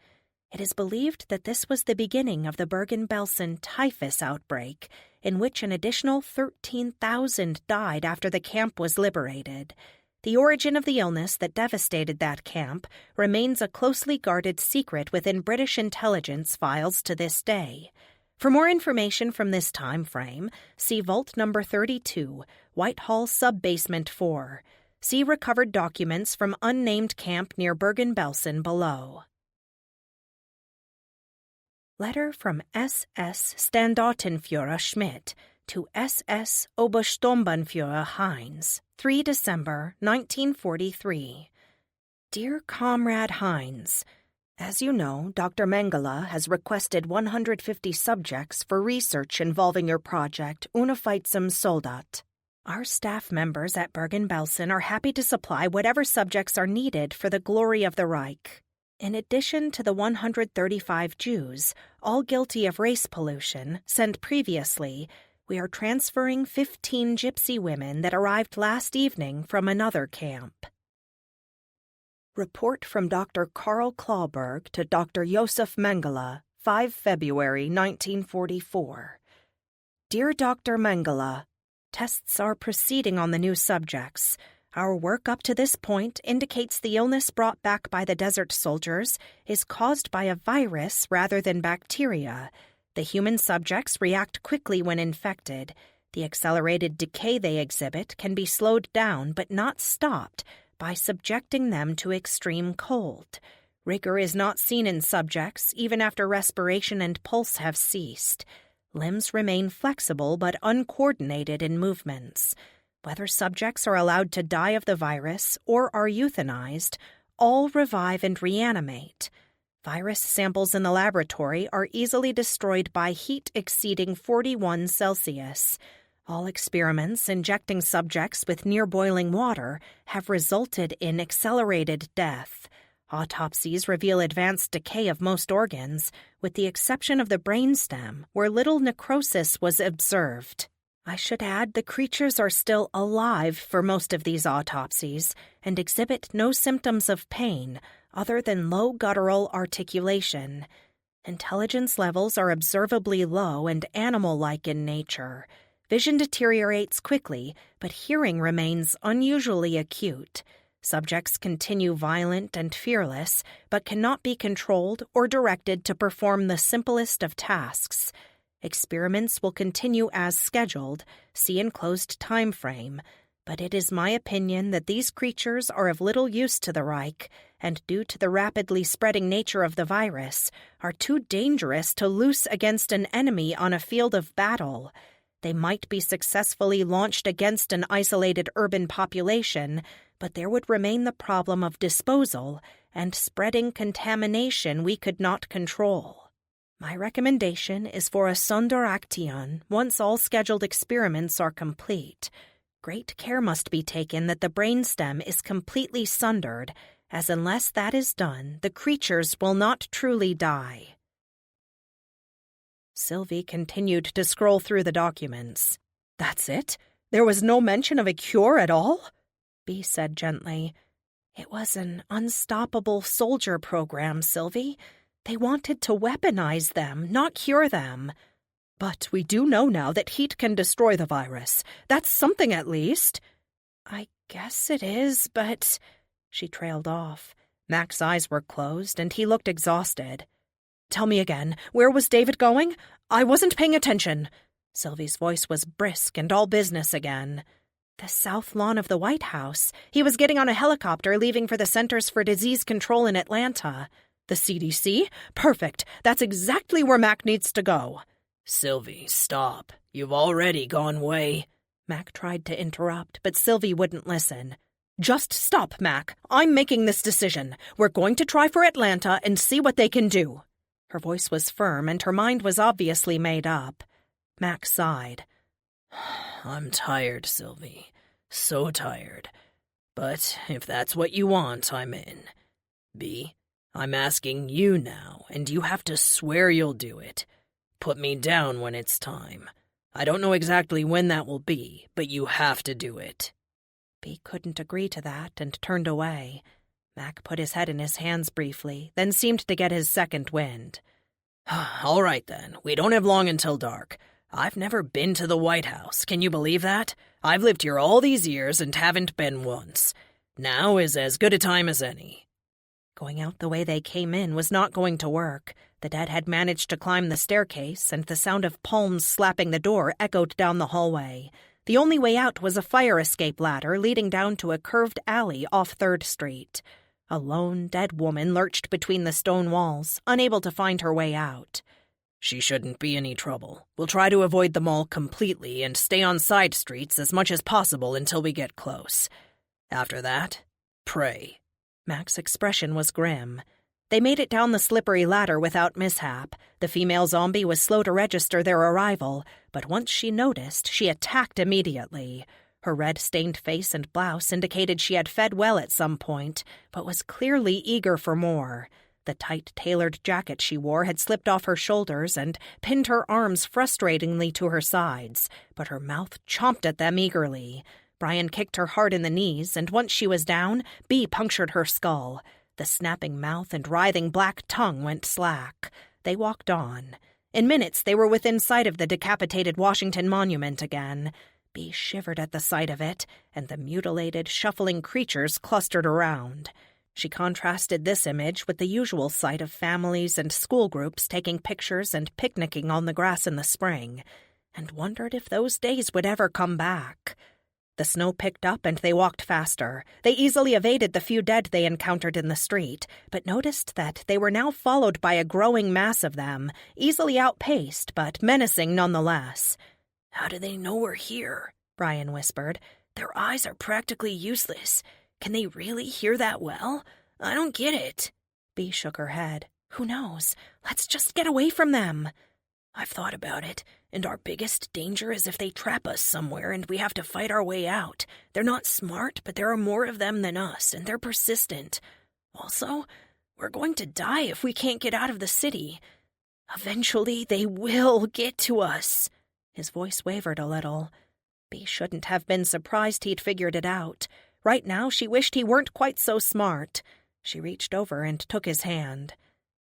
it is believed that this was the beginning of the Bergen-Belsen typhus outbreak, in which an additional 13,000 died after the camp was liberated. The origin of the illness that devastated that camp remains a closely guarded secret within British intelligence files to this day. For more information from this time frame, see Vault Number 32, Whitehall Sub-Basement 4. See recovered documents from unnamed camp near Bergen-Belsen below. Letter from SS Standartenführer Schmidt to SS Obersturmbannführer Heinz, 3 December 1943. Dear Comrade Heinz, as you know, Dr. Mengele has requested 150 subjects for research involving your project Unaffightsam Soldat. Our staff members at Bergen-Belsen are happy to supply whatever subjects are needed for the glory of the Reich. In addition to the 135 Jews, all guilty of race pollution, sent previously, we are transferring 15 gypsy women that arrived last evening from another camp. Report from Dr. Karl Klauberg to Dr. Josef Mengele, 5 February 1944. Dear Dr. Mengele, tests are proceeding on the new subjects. Our work up to this point indicates the illness brought back by the desert soldiers is caused by a virus rather than bacteria. The human subjects react quickly when infected. The accelerated decay they exhibit can be slowed down but not stopped by subjecting them to extreme cold. Rigor is not seen in subjects even after respiration and pulse have ceased. Limbs remain flexible but uncoordinated in movements. Whether subjects are allowed to die of the virus or are euthanized, all revive and reanimate. Virus samples in the laboratory are easily destroyed by heat exceeding 41 Celsius. All experiments injecting subjects with near-boiling water have resulted in accelerated death. Autopsies reveal advanced decay of most organs, with the exception of the brainstem, where little necrosis was observed. I should add the creatures are still alive for most of these autopsies and exhibit no symptoms of pain other than low guttural articulation. Intelligence levels are observably low and animal-like in nature. Vision deteriorates quickly, but hearing remains unusually acute. Subjects continue violent and fearless, but cannot be controlled or directed to perform the simplest of tasks. Experiments will continue as scheduled, see enclosed time frame, but it is my opinion that these creatures are of little use to the Reich, and due to the rapidly spreading nature of the virus, are too dangerous to loose against an enemy on a field of battle. They might be successfully launched against an isolated urban population, but there would remain the problem of disposal and spreading contamination we could not control. My recommendation is for a Sonderaktion once all scheduled experiments are complete. Great care must be taken that the brainstem is completely sundered, as unless that is done, the creatures will not truly die. Sylvie continued to scroll through the documents. That's it? There was no mention of a cure at all? Bee said gently. It was an unstoppable soldier program, Sylvie. They wanted to weaponize them, not cure them. But we do know now that heat can destroy the virus. That's something at least. I guess it is, but... She trailed off. Mac's eyes were closed, and he looked exhausted. Tell me again, where was David going? I wasn't paying attention. Sylvie's voice was brisk and all business again. The south lawn of the White House. He was getting on a helicopter leaving for the Centers for Disease Control in Atlanta. The CDC? Perfect. That's exactly where Mac needs to go. Sylvie, stop. You've already gone way... Mac tried to interrupt, but Sylvie wouldn't listen. "Just stop, Mac. I'm making this decision. We're going to try for Atlanta and see what they can do." Her voice was firm, and her mind was obviously made up. Mac sighed. "I'm tired, Sylvie. So tired. But if that's what you want, I'm in. B, I'm asking you now, and you have to swear you'll do it. Put me down when it's time. I don't know exactly when that will be, but you have to do it." B couldn't agree to that and turned away. Mac put his head in his hands briefly, then seemed to get his second wind. "All right, then. We don't have long until dark. I've never been to the White House. Can you believe that? I've lived here all these years and haven't been once. Now is as good a time as any." Going out the way they came in was not going to work. The dead had managed to climb the staircase, and the sound of palms slapping the door echoed down the hallway. The only way out was a fire escape ladder leading down to a curved alley off 3rd Street. A lone, dead woman lurched between the stone walls, unable to find her way out. "She shouldn't be any trouble. We'll try to avoid the mall completely and stay on side streets as much as possible until we get close. After that, pray." Mac's expression was grim. They made it down the slippery ladder without mishap. The female zombie was slow to register their arrival, but once she noticed, she attacked immediately. Her red-stained face and blouse indicated she had fed well at some point, but was clearly eager for more. The tight, tailored jacket she wore had slipped off her shoulders and pinned her arms frustratingly to her sides, but her mouth chomped at them eagerly. Brian kicked her hard in the knees, and once she was down, B punctured her skull. The snapping mouth and writhing black tongue went slack. They walked on. In minutes, they were within sight of the decapitated Washington Monument again. B shivered at the sight of it, and the mutilated, shuffling creatures clustered around. She contrasted this image with the usual sight of families and school groups taking pictures and picnicking on the grass in the spring, and wondered if those days would ever come back. The snow picked up and they walked faster. They easily evaded the few dead they encountered in the street, but noticed that they were now followed by a growing mass of them, easily outpaced, but menacing nonetheless. "How do they know we're here?" Brian whispered. "Their eyes are practically useless. Can they really hear that well? I don't get it." B shook her head. "Who knows? Let's just get away from them." "I've thought about it, and our biggest danger is if they trap us somewhere and we have to fight our way out. They're not smart, but there are more of them than us, and they're persistent. Also, we're going to die if we can't get out of the city. Eventually, they will get to us." His voice wavered a little. B shouldn't have been surprised he'd figured it out. Right now, she wished he weren't quite so smart. She reached over and took his hand.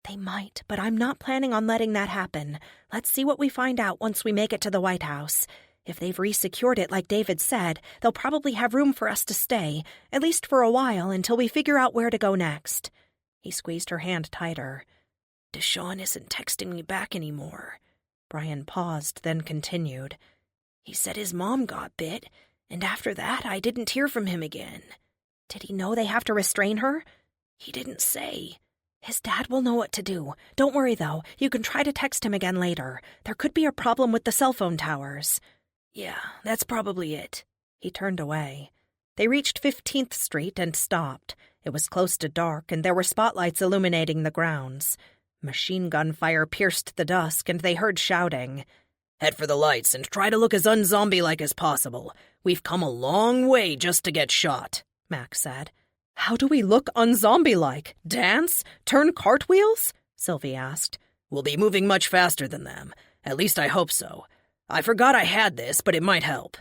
"They might, but I'm not planning on letting that happen. Let's see what we find out once we make it to the White House. If they've resecured it like David said, they'll probably have room for us to stay, at least for a while, until we figure out where to go next." He squeezed her hand tighter. "Deshaun isn't texting me back anymore." Brian paused, then continued. "He said his mom got bit, and after that I didn't hear from him again." "Did he know they have to restrain her?" "He didn't say." "His dad will know what to do. Don't worry, though. You can try to text him again later. There could be a problem with the cell phone towers." "Yeah, that's probably it." He turned away. They reached 15th Street and stopped. It was close to dark, and there were spotlights illuminating the grounds. Machine gun fire pierced the dusk, and they heard shouting. "Head for the lights and try to look as unzombie-like as possible. We've come a long way just to get shot," Mac said. "How do we look unzombie-like? Dance? Turn cartwheels?" Sylvie asked. "We'll be moving much faster than them. At least I hope so. I forgot I had this, but it might help."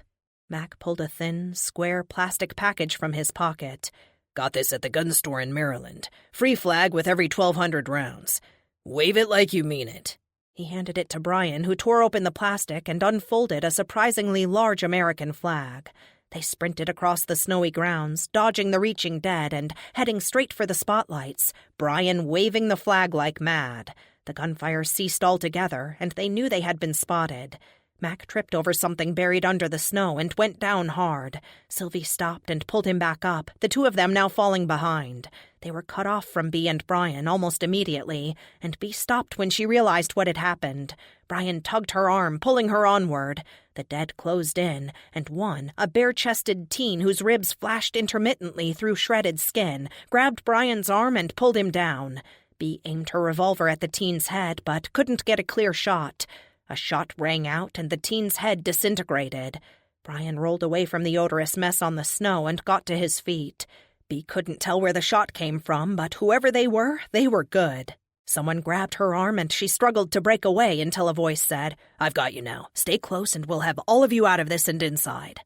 Mac pulled a thin, square plastic package from his pocket. "Got this at the gun store in Maryland. Free flag with every 1,200 rounds. Wave it like you mean it." He handed it to Brian, who tore open the plastic and unfolded a surprisingly large American flag. They sprinted across the snowy grounds, dodging the reaching dead and heading straight for the spotlights, Brian waving the flag like mad. The gunfire ceased altogether, and they knew they had been spotted. Mac tripped over something buried under the snow and went down hard. Sylvie stopped and pulled him back up, the two of them now falling behind. They were cut off from Bea and Brian almost immediately, and Bea stopped when she realized what had happened. Brian tugged her arm, pulling her onward. The dead closed in, and one, a bare-chested teen whose ribs flashed intermittently through shredded skin, grabbed Brian's arm and pulled him down. Bea aimed her revolver at the teen's head, but couldn't get a clear shot. A shot rang out, and the teen's head disintegrated. Brian rolled away from the odorous mess on the snow and got to his feet. Bea couldn't tell where the shot came from, but whoever they were good. Someone grabbed her arm, and she struggled to break away until a voice said, "I've got you now. Stay close, and we'll have all of you out of this and inside."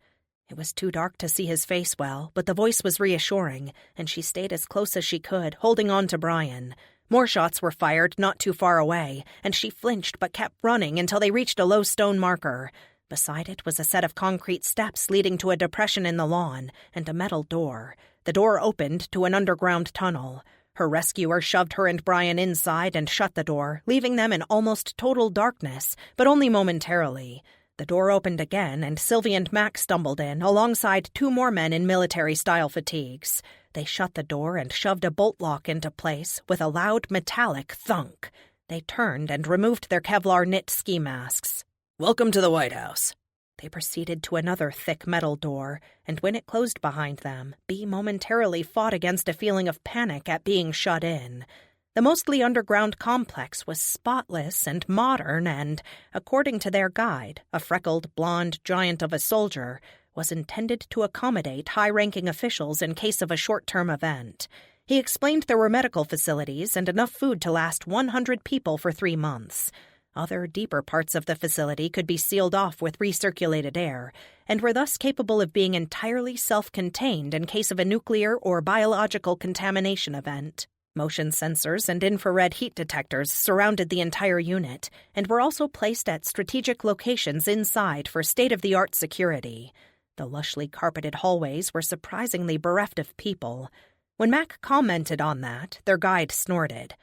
It was too dark to see his face well, but the voice was reassuring, and she stayed as close as she could, holding on to Brian. More shots were fired not too far away, and she flinched but kept running until they reached a low stone marker. Beside it was a set of concrete steps leading to a depression in the lawn, and a metal door. The door opened to an underground tunnel. Her rescuer shoved her and Brian inside and shut the door, leaving them in almost total darkness, but only momentarily. The door opened again, and Sylvie and Mac stumbled in, alongside two more men in military-style fatigues. They shut the door and shoved a bolt lock into place with a loud metallic thunk. They turned and removed their Kevlar knit ski masks. "Welcome to the White House." They proceeded to another thick metal door, and when it closed behind them, Bea momentarily fought against a feeling of panic at being shut in. The mostly underground complex was spotless and modern and, according to their guide, a freckled, blonde giant of a soldier, was intended to accommodate high-ranking officials in case of a short-term event. He explained there were medical facilities and enough food to last 100 people for 3 months. Other, deeper parts of the facility could be sealed off with recirculated air, and were thus capable of being entirely self-contained in case of a nuclear or biological contamination event. Motion sensors and infrared heat detectors surrounded the entire unit, and were also placed at strategic locations inside for state-of-the-art security. The lushly carpeted hallways were surprisingly bereft of people. When Mac commented on that, their guide snorted.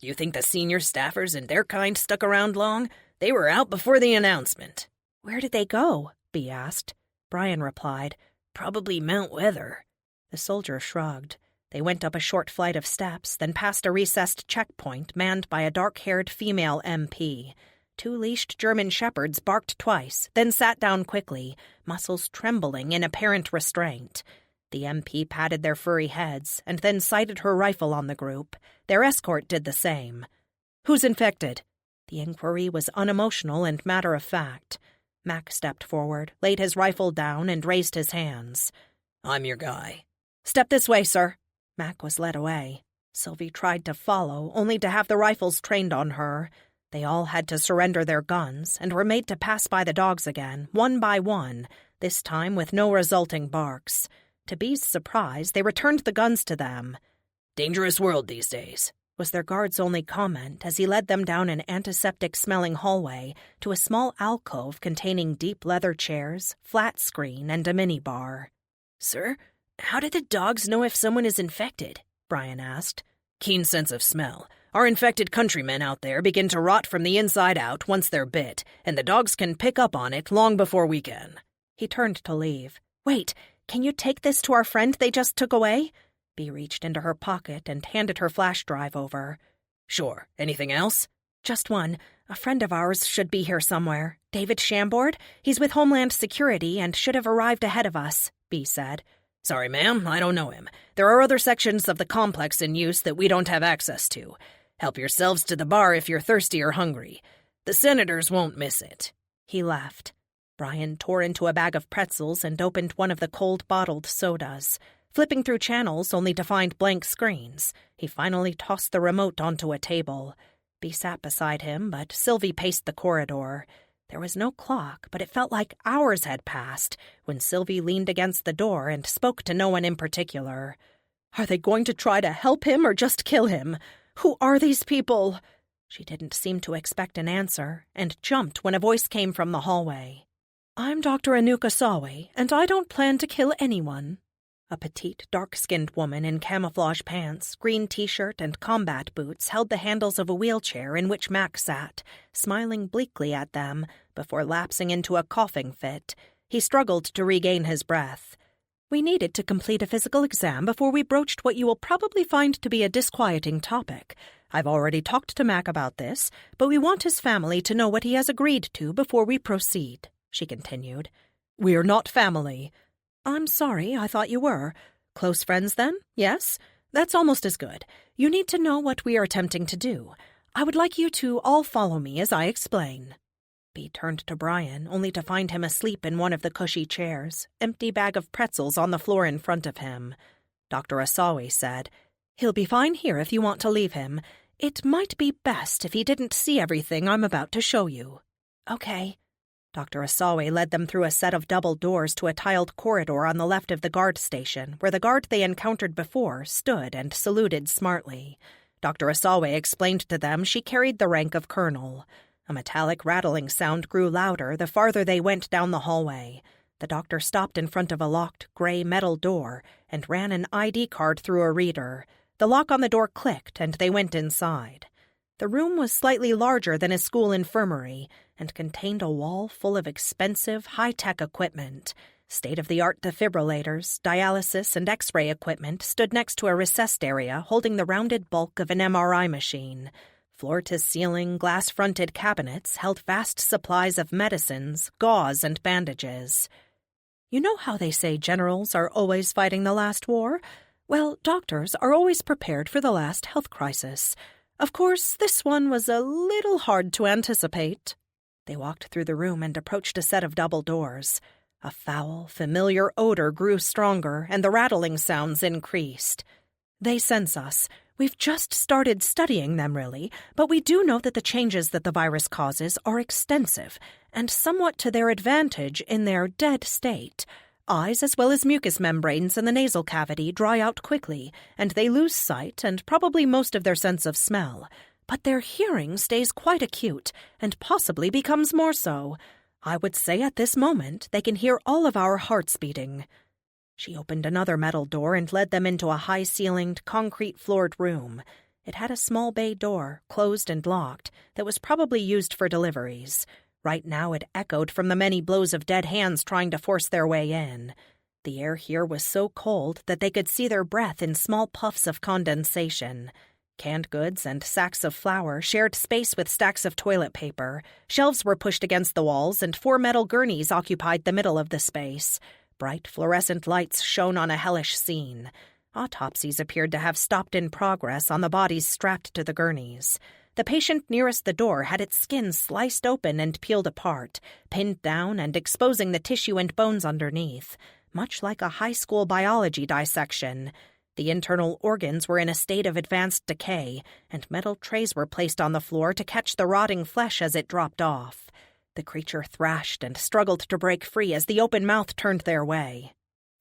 "You think the senior staffers and their kind stuck around long? They were out before the announcement." "Where did they go?" Bea asked. Brian replied, "Probably Mount Weather." The soldier shrugged. They went up a short flight of steps, then past a recessed checkpoint manned by a dark-haired female MP. 2 leashed German shepherds barked twice, then sat down quickly, muscles trembling in apparent restraint. The MP patted their furry heads and then sighted her rifle on the group. Their escort did the same. "Who's infected?" The inquiry was unemotional and matter-of-fact. Mac stepped forward, laid his rifle down, and raised his hands. "I'm your guy." "Step this way, sir." Mac was led away. Sylvie tried to follow, only to have the rifles trained on her. They all had to surrender their guns and were made to pass by the dogs again, one by one, this time with no resulting barks. To Bea's surprise, they returned the guns to them. "Dangerous world these days," was their guard's only comment as he led them down an antiseptic-smelling hallway to a small alcove containing deep leather chairs, flat screen, and a minibar. "Sir, how did the dogs know if someone is infected?" Brian asked. "Keen sense of smell. Our infected countrymen out there begin to rot from the inside out once they're bit, and the dogs can pick up on it long before we can." He turned to leave. "Wait, can you take this to our friend they just took away?" Bea reached into her pocket and handed her flash drive over. "Sure. Anything else?" "Just one. A friend of ours should be here somewhere. David Chambord? He's with Homeland Security and should have arrived ahead of us," Bea said. "Sorry, ma'am, I don't know him. There are other sections of the complex in use that we don't have access to. Help yourselves to the bar if you're thirsty or hungry. The senators won't miss it." He left. Brian tore into a bag of pretzels and opened one of the cold bottled sodas. Flipping through channels only to find blank screens, he finally tossed the remote onto a table. Bea sat beside him, but Sylvie paced the corridor. There was no clock, but it felt like hours had passed when Sylvie leaned against the door and spoke to no one in particular. "Are they going to try to help him or just kill him? Who are these people?" She didn't seem to expect an answer, and jumped when a voice came from the hallway. "I'm Dr. Anuka Sawi, and I don't plan to kill anyone." A petite, dark-skinned woman in camouflage pants, green t-shirt, and combat boots held the handles of a wheelchair in which Mac sat, smiling bleakly at them before lapsing into a coughing fit. He struggled to regain his breath. We needed to complete a physical exam before we broached what you will probably find to be a disquieting topic. I've already talked to Mac about this, but we want his family to know what he has agreed to before we proceed, she continued. We're not family. I'm sorry, I thought you were. Close friends, then? Yes? That's almost as good. You need to know what we are attempting to do. I would like you to all follow me as I explain. Bea turned to Brian, only to find him asleep in one of the cushy chairs, empty bag of pretzels on the floor in front of him. Dr. Asawi said, "He'll be fine here if you want to leave him. It might be best if he didn't see everything I'm about to show you." "Okay." Dr. Asawi led them through a set of double doors to a tiled corridor on the left of the guard station, where the guard they encountered before stood and saluted smartly. Dr. Asawi explained to them she carried the rank of colonel. A metallic rattling sound grew louder the farther they went down the hallway. The doctor stopped in front of a locked, gray metal door and ran an ID card through a reader. The lock on the door clicked, and they went inside. The room was slightly larger than a school infirmary and contained a wall full of expensive, high-tech equipment. State-of-the-art defibrillators, dialysis, and X-ray equipment stood next to a recessed area holding the rounded bulk of an MRI machine. Floor-to-ceiling, glass-fronted cabinets held vast supplies of medicines, gauze, and bandages. You know how they say generals are always fighting the last war? Well, doctors are always prepared for the last health crisis. Of course, this one was a little hard to anticipate. They walked through the room and approached a set of double doors. A foul, familiar odor grew stronger, and the rattling sounds increased. They sense us. We've just started studying them, really, but we do know that the changes that the virus causes are extensive, and somewhat to their advantage in their dead state. Eyes as well as mucous membranes in the nasal cavity dry out quickly, and they lose sight and probably most of their sense of smell. But their hearing stays quite acute, and possibly becomes more so. I would say at this moment they can hear all of our hearts beating. She opened another metal door and led them into a high-ceilinged, concrete-floored room. It had a small bay door, closed and locked, that was probably used for deliveries. Right now it echoed from the many blows of dead hands trying to force their way in. The air here was so cold that they could see their breath in small puffs of condensation. Canned goods and sacks of flour shared space with stacks of toilet paper. Shelves were pushed against the walls, and 4 metal gurneys occupied the middle of the space. Bright fluorescent lights shone on a hellish scene. Autopsies appeared to have stopped in progress on the bodies strapped to the gurneys. The patient nearest the door had its skin sliced open and peeled apart, pinned down and exposing the tissue and bones underneath, much like a high school biology dissection. The internal organs were in a state of advanced decay, and metal trays were placed on the floor to catch the rotting flesh as it dropped off. The creature thrashed and struggled to break free as the open mouth turned their way.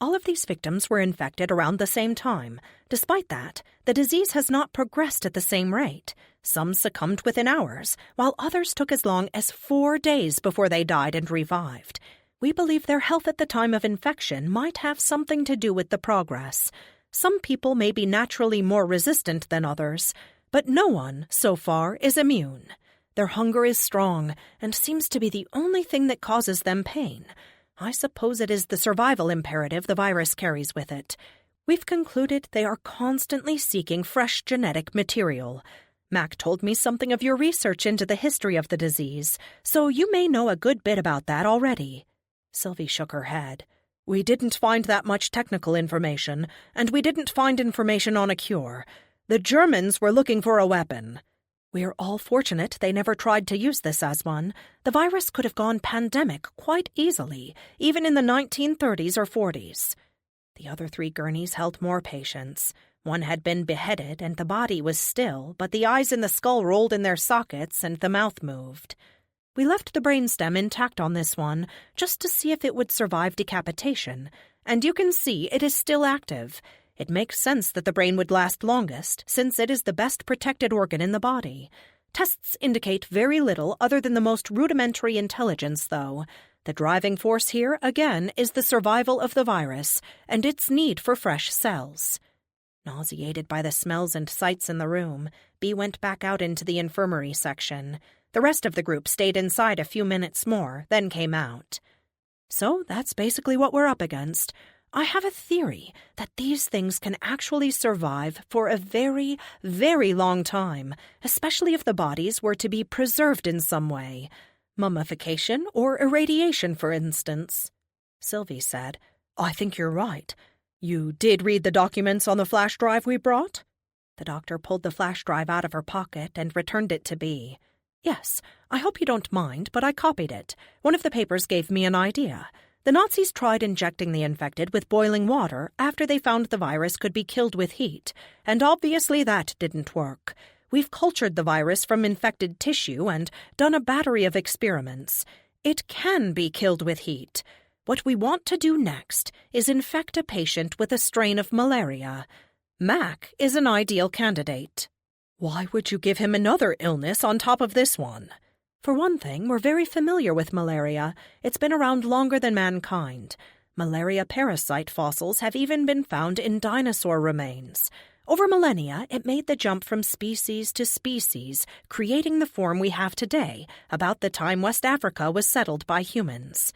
All of these victims were infected around the same time. Despite that, the disease has not progressed at the same rate. Some succumbed within hours, while others took as long as 4 days before they died and revived. We believe their health at the time of infection might have something to do with the progress. Some people may be naturally more resistant than others, but no one, so far, is immune. Their hunger is strong and seems to be the only thing that causes them pain. I suppose it is the survival imperative the virus carries with it. We've concluded they are constantly seeking fresh genetic material. Mac told me something of your research into the history of the disease, so you may know a good bit about that already. Sylvie shook her head. We didn't find that much technical information, and we didn't find information on a cure. The Germans were looking for a weapon. We're all fortunate they never tried to use this as one. The virus could have gone pandemic quite easily, even in the 1930s or 40s. The other 3 gurneys held more patients. One had been beheaded, and the body was still, but the eyes in the skull rolled in their sockets and the mouth moved. We left the brainstem intact on this one, just to see if it would survive decapitation, and you can see it is still active. It makes sense that the brain would last longest, since it is the best protected organ in the body. Tests indicate very little other than the most rudimentary intelligence, though. The driving force here, again, is the survival of the virus and its need for fresh cells. Nauseated by the smells and sights in the room, Bee went back out into the infirmary section. The rest of the group stayed inside a few minutes more, then came out. So that's basically what we're up against. I have a theory that these things can actually survive for a very, very long time, especially if the bodies were to be preserved in some way. Mummification or irradiation, for instance. Sylvie said, I think you're right. You did read the documents on the flash drive we brought? The doctor pulled the flash drive out of her pocket and returned it to Bee. Yes, I hope you don't mind, but I copied it. One of the papers gave me an idea. The Nazis tried injecting the infected with boiling water after they found the virus could be killed with heat, and obviously that didn't work. We've cultured the virus from infected tissue and done a battery of experiments. It can be killed with heat. What we want to do next is infect a patient with a strain of malaria. Mac is an ideal candidate. Why would you give him another illness on top of this one? For one thing, we're very familiar with malaria. It's been around longer than mankind. Malaria parasite fossils have even been found in dinosaur remains. Over millennia, it made the jump from species to species, creating the form we have today, about the time West Africa was settled by humans.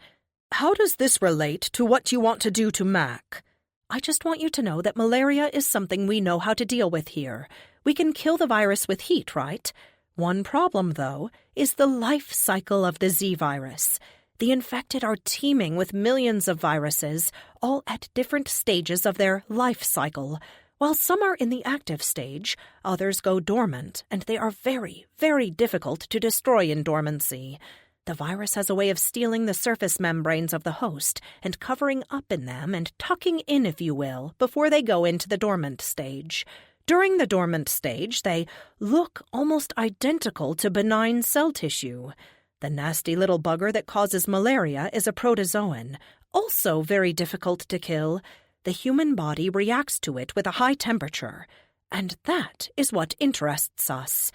How does this relate to what you want to do to Mac? I just want you to know that malaria is something we know how to deal with here. We can kill the virus with heat, right? One problem, though, is the life cycle of the Z virus. The infected are teeming with millions of viruses, all at different stages of their life cycle. While some are in the active stage, others go dormant, and they are very, very difficult to destroy in dormancy. The virus has a way of stealing the surface membranes of the host and covering up in them and tucking in, if you will, before they go into the dormant stage. During the dormant stage, they look almost identical to benign cell tissue. The nasty little bugger that causes malaria is a protozoan, also very difficult to kill. The human body reacts to it with a high temperature, and that is what interests us.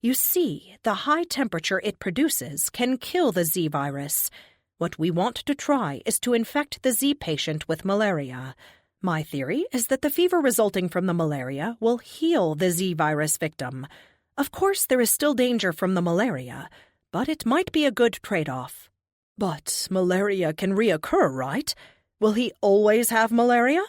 You see, the high temperature it produces can kill the Z virus. What we want to try is to infect the Z patient with malaria. My theory is that the fever resulting from the malaria will heal the Z virus victim. Of course, there is still danger from the malaria, but it might be a good trade-off. But malaria can reoccur, right? Will he always have malaria?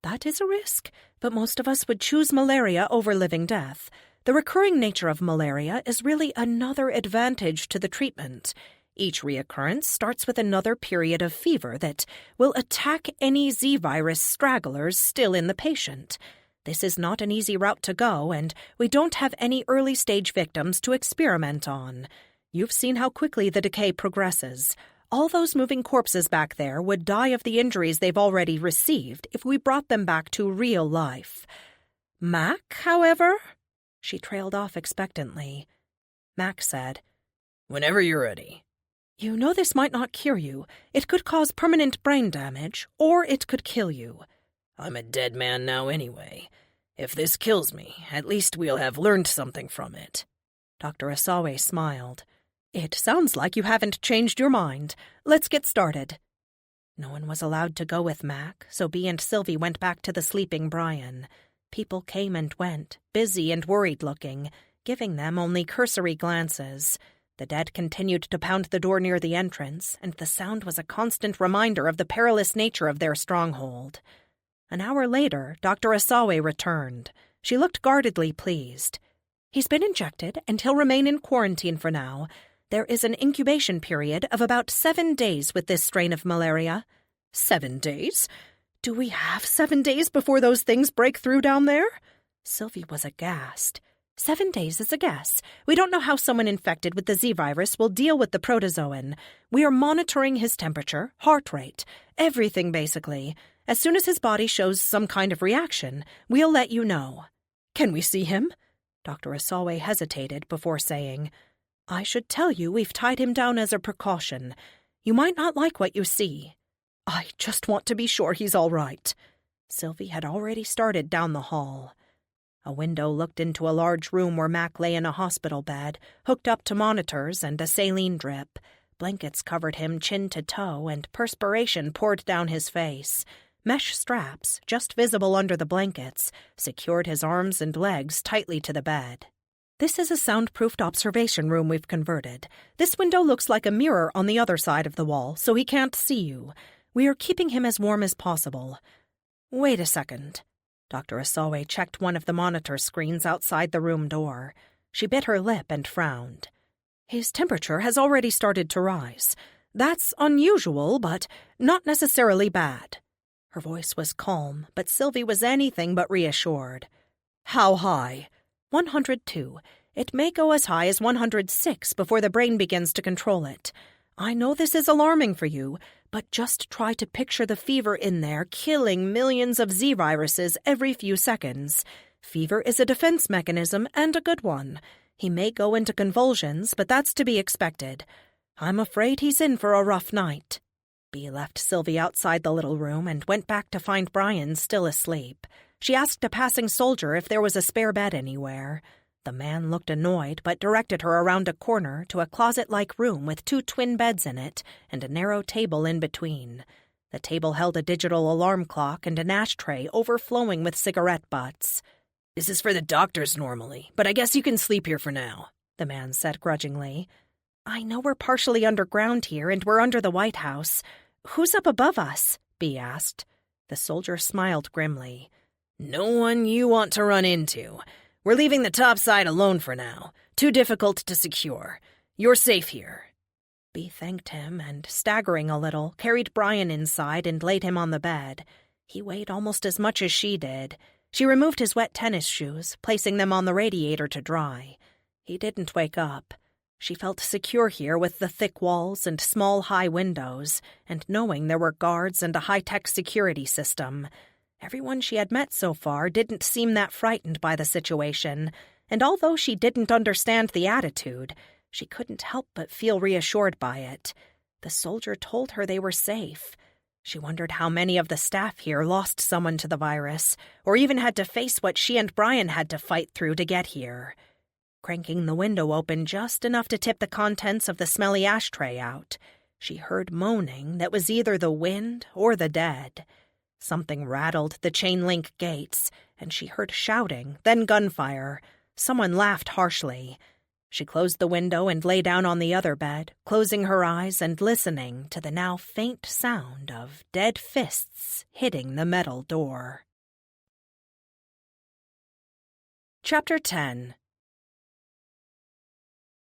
That is a risk, but most of us would choose malaria over living death. The recurring nature of malaria is really another advantage to the treatment. Each reoccurrence starts with another period of fever that will attack any Z virus stragglers still in the patient. This is not an easy route to go, and we don't have any early-stage victims to experiment on. You've seen how quickly the decay progresses. All those moving corpses back there would die of the injuries they've already received if we brought them back to real life. Mac, however? She trailed off expectantly. Mac said, Whenever you're ready. You know this might not cure you. It could cause permanent brain damage, or it could kill you. I'm a dead man now anyway. If this kills me, at least we'll have learned something from it. Dr. Asawe smiled. It sounds like you haven't changed your mind. Let's get started. No one was allowed to go with Mac, so Bee and Sylvie went back to the sleeping Brian. People came and went, busy and worried-looking, giving them only cursory glances. The dead continued to pound the door near the entrance, and the sound was a constant reminder of the perilous nature of their stronghold. An hour later, Dr. Asawe returned. She looked guardedly pleased. He's been injected, and he'll remain in quarantine for now. There is an incubation period of about 7 days with this strain of malaria. 7 days? Do we have 7 days before those things break through down there? Sylvie was aghast. 7 days is a guess. We don't know how someone infected with the Z virus will deal with the protozoan. We are monitoring his temperature, heart rate, everything basically. As soon as his body shows some kind of reaction, we'll let you know. Can we see him? Dr. Asawe hesitated before saying, I should tell you we've tied him down as a precaution. You might not like what you see. I just want to be sure he's all right. Sylvie had already started down the hall. A window looked into a large room where Mac lay in a hospital bed, hooked up to monitors and a saline drip. Blankets covered him chin to toe, and perspiration poured down his face. Mesh straps, just visible under the blankets, secured his arms and legs tightly to the bed. "This is a soundproofed observation room we've converted. This window looks like a mirror on the other side of the wall, so he can't see you. We are keeping him as warm as possible." "Wait a second." Dr. Asawe checked one of the monitor screens outside the room door. She bit her lip and frowned. "His temperature has already started to rise. That's unusual, but not necessarily bad." Her voice was calm, but Sylvie was anything but reassured. "How high?" 102. It may go as high as 106 before the brain begins to control it. I know this is alarming for you, but just try to picture the fever in there killing millions of Z-viruses every few seconds. Fever is a defense mechanism, and a good one. He may go into convulsions, but that's to be expected. I'm afraid he's in for a rough night." Bea left Sylvie outside the little room and went back to find Brian still asleep. She asked a passing soldier if there was a spare bed anywhere. The man looked annoyed, but directed her around a corner to a closet-like room with 2 twin beds in it and a narrow table in between. The table held a digital alarm clock and an ashtray overflowing with cigarette butts. "This is for the doctors normally, but I guess you can sleep here for now," the man said grudgingly. "I know we're partially underground here and we're under the White House. Who's up above us?" Bea asked. The soldier smiled grimly. "No one you want to run into. We're leaving the top side alone for now. Too difficult to secure. You're safe here." Bea thanked him and, staggering a little, carried Brian inside and laid him on the bed. He weighed almost as much as she did. She removed his wet tennis shoes, placing them on the radiator to dry. He didn't wake up. She felt secure here with the thick walls and small high windows, and knowing there were guards and a high-tech security system. Everyone she had met so far didn't seem that frightened by the situation, and although she didn't understand the attitude, she couldn't help but feel reassured by it. The soldier told her they were safe. She wondered how many of the staff here lost someone to the virus, or even had to face what she and Brian had to fight through to get here. Cranking the window open just enough to tip the contents of the smelly ashtray out, she heard moaning that was either the wind or the dead. Something rattled the chain-link gates, and she heard shouting, then gunfire. Someone laughed harshly. She closed the window and lay down on the other bed, closing her eyes and listening to the now faint sound of dead fists hitting the metal door. Chapter 10.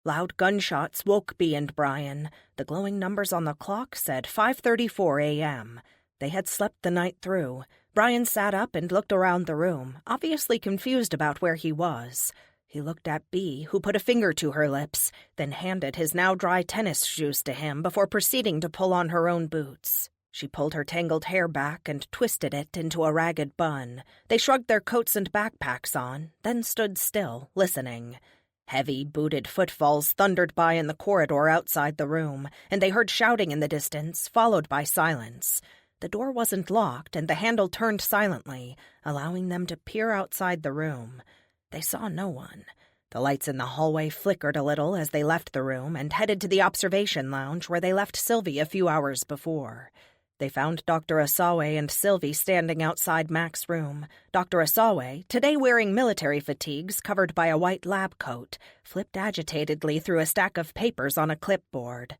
Loud gunshots woke Bea and Brian. The glowing numbers on the clock said 5:34 a.m. They had slept the night through. Brian sat up and looked around the room, obviously confused about where he was. He looked at Bea, who put a finger to her lips, then handed his now dry tennis shoes to him before proceeding to pull on her own boots. She pulled her tangled hair back and twisted it into a ragged bun. They shrugged their coats and backpacks on, then stood still, listening. Heavy, booted footfalls thundered by in the corridor outside the room, and they heard shouting in the distance, followed by silence. The door wasn't locked, and the handle turned silently, allowing them to peer outside the room. They saw no one. The lights in the hallway flickered a little as they left the room and headed to the observation lounge where they left Sylvie a few hours before. They found Dr. Asawe and Sylvie standing outside Mac's room. Dr. Asawe, today wearing military fatigues covered by a white lab coat, flipped agitatedly through a stack of papers on a clipboard.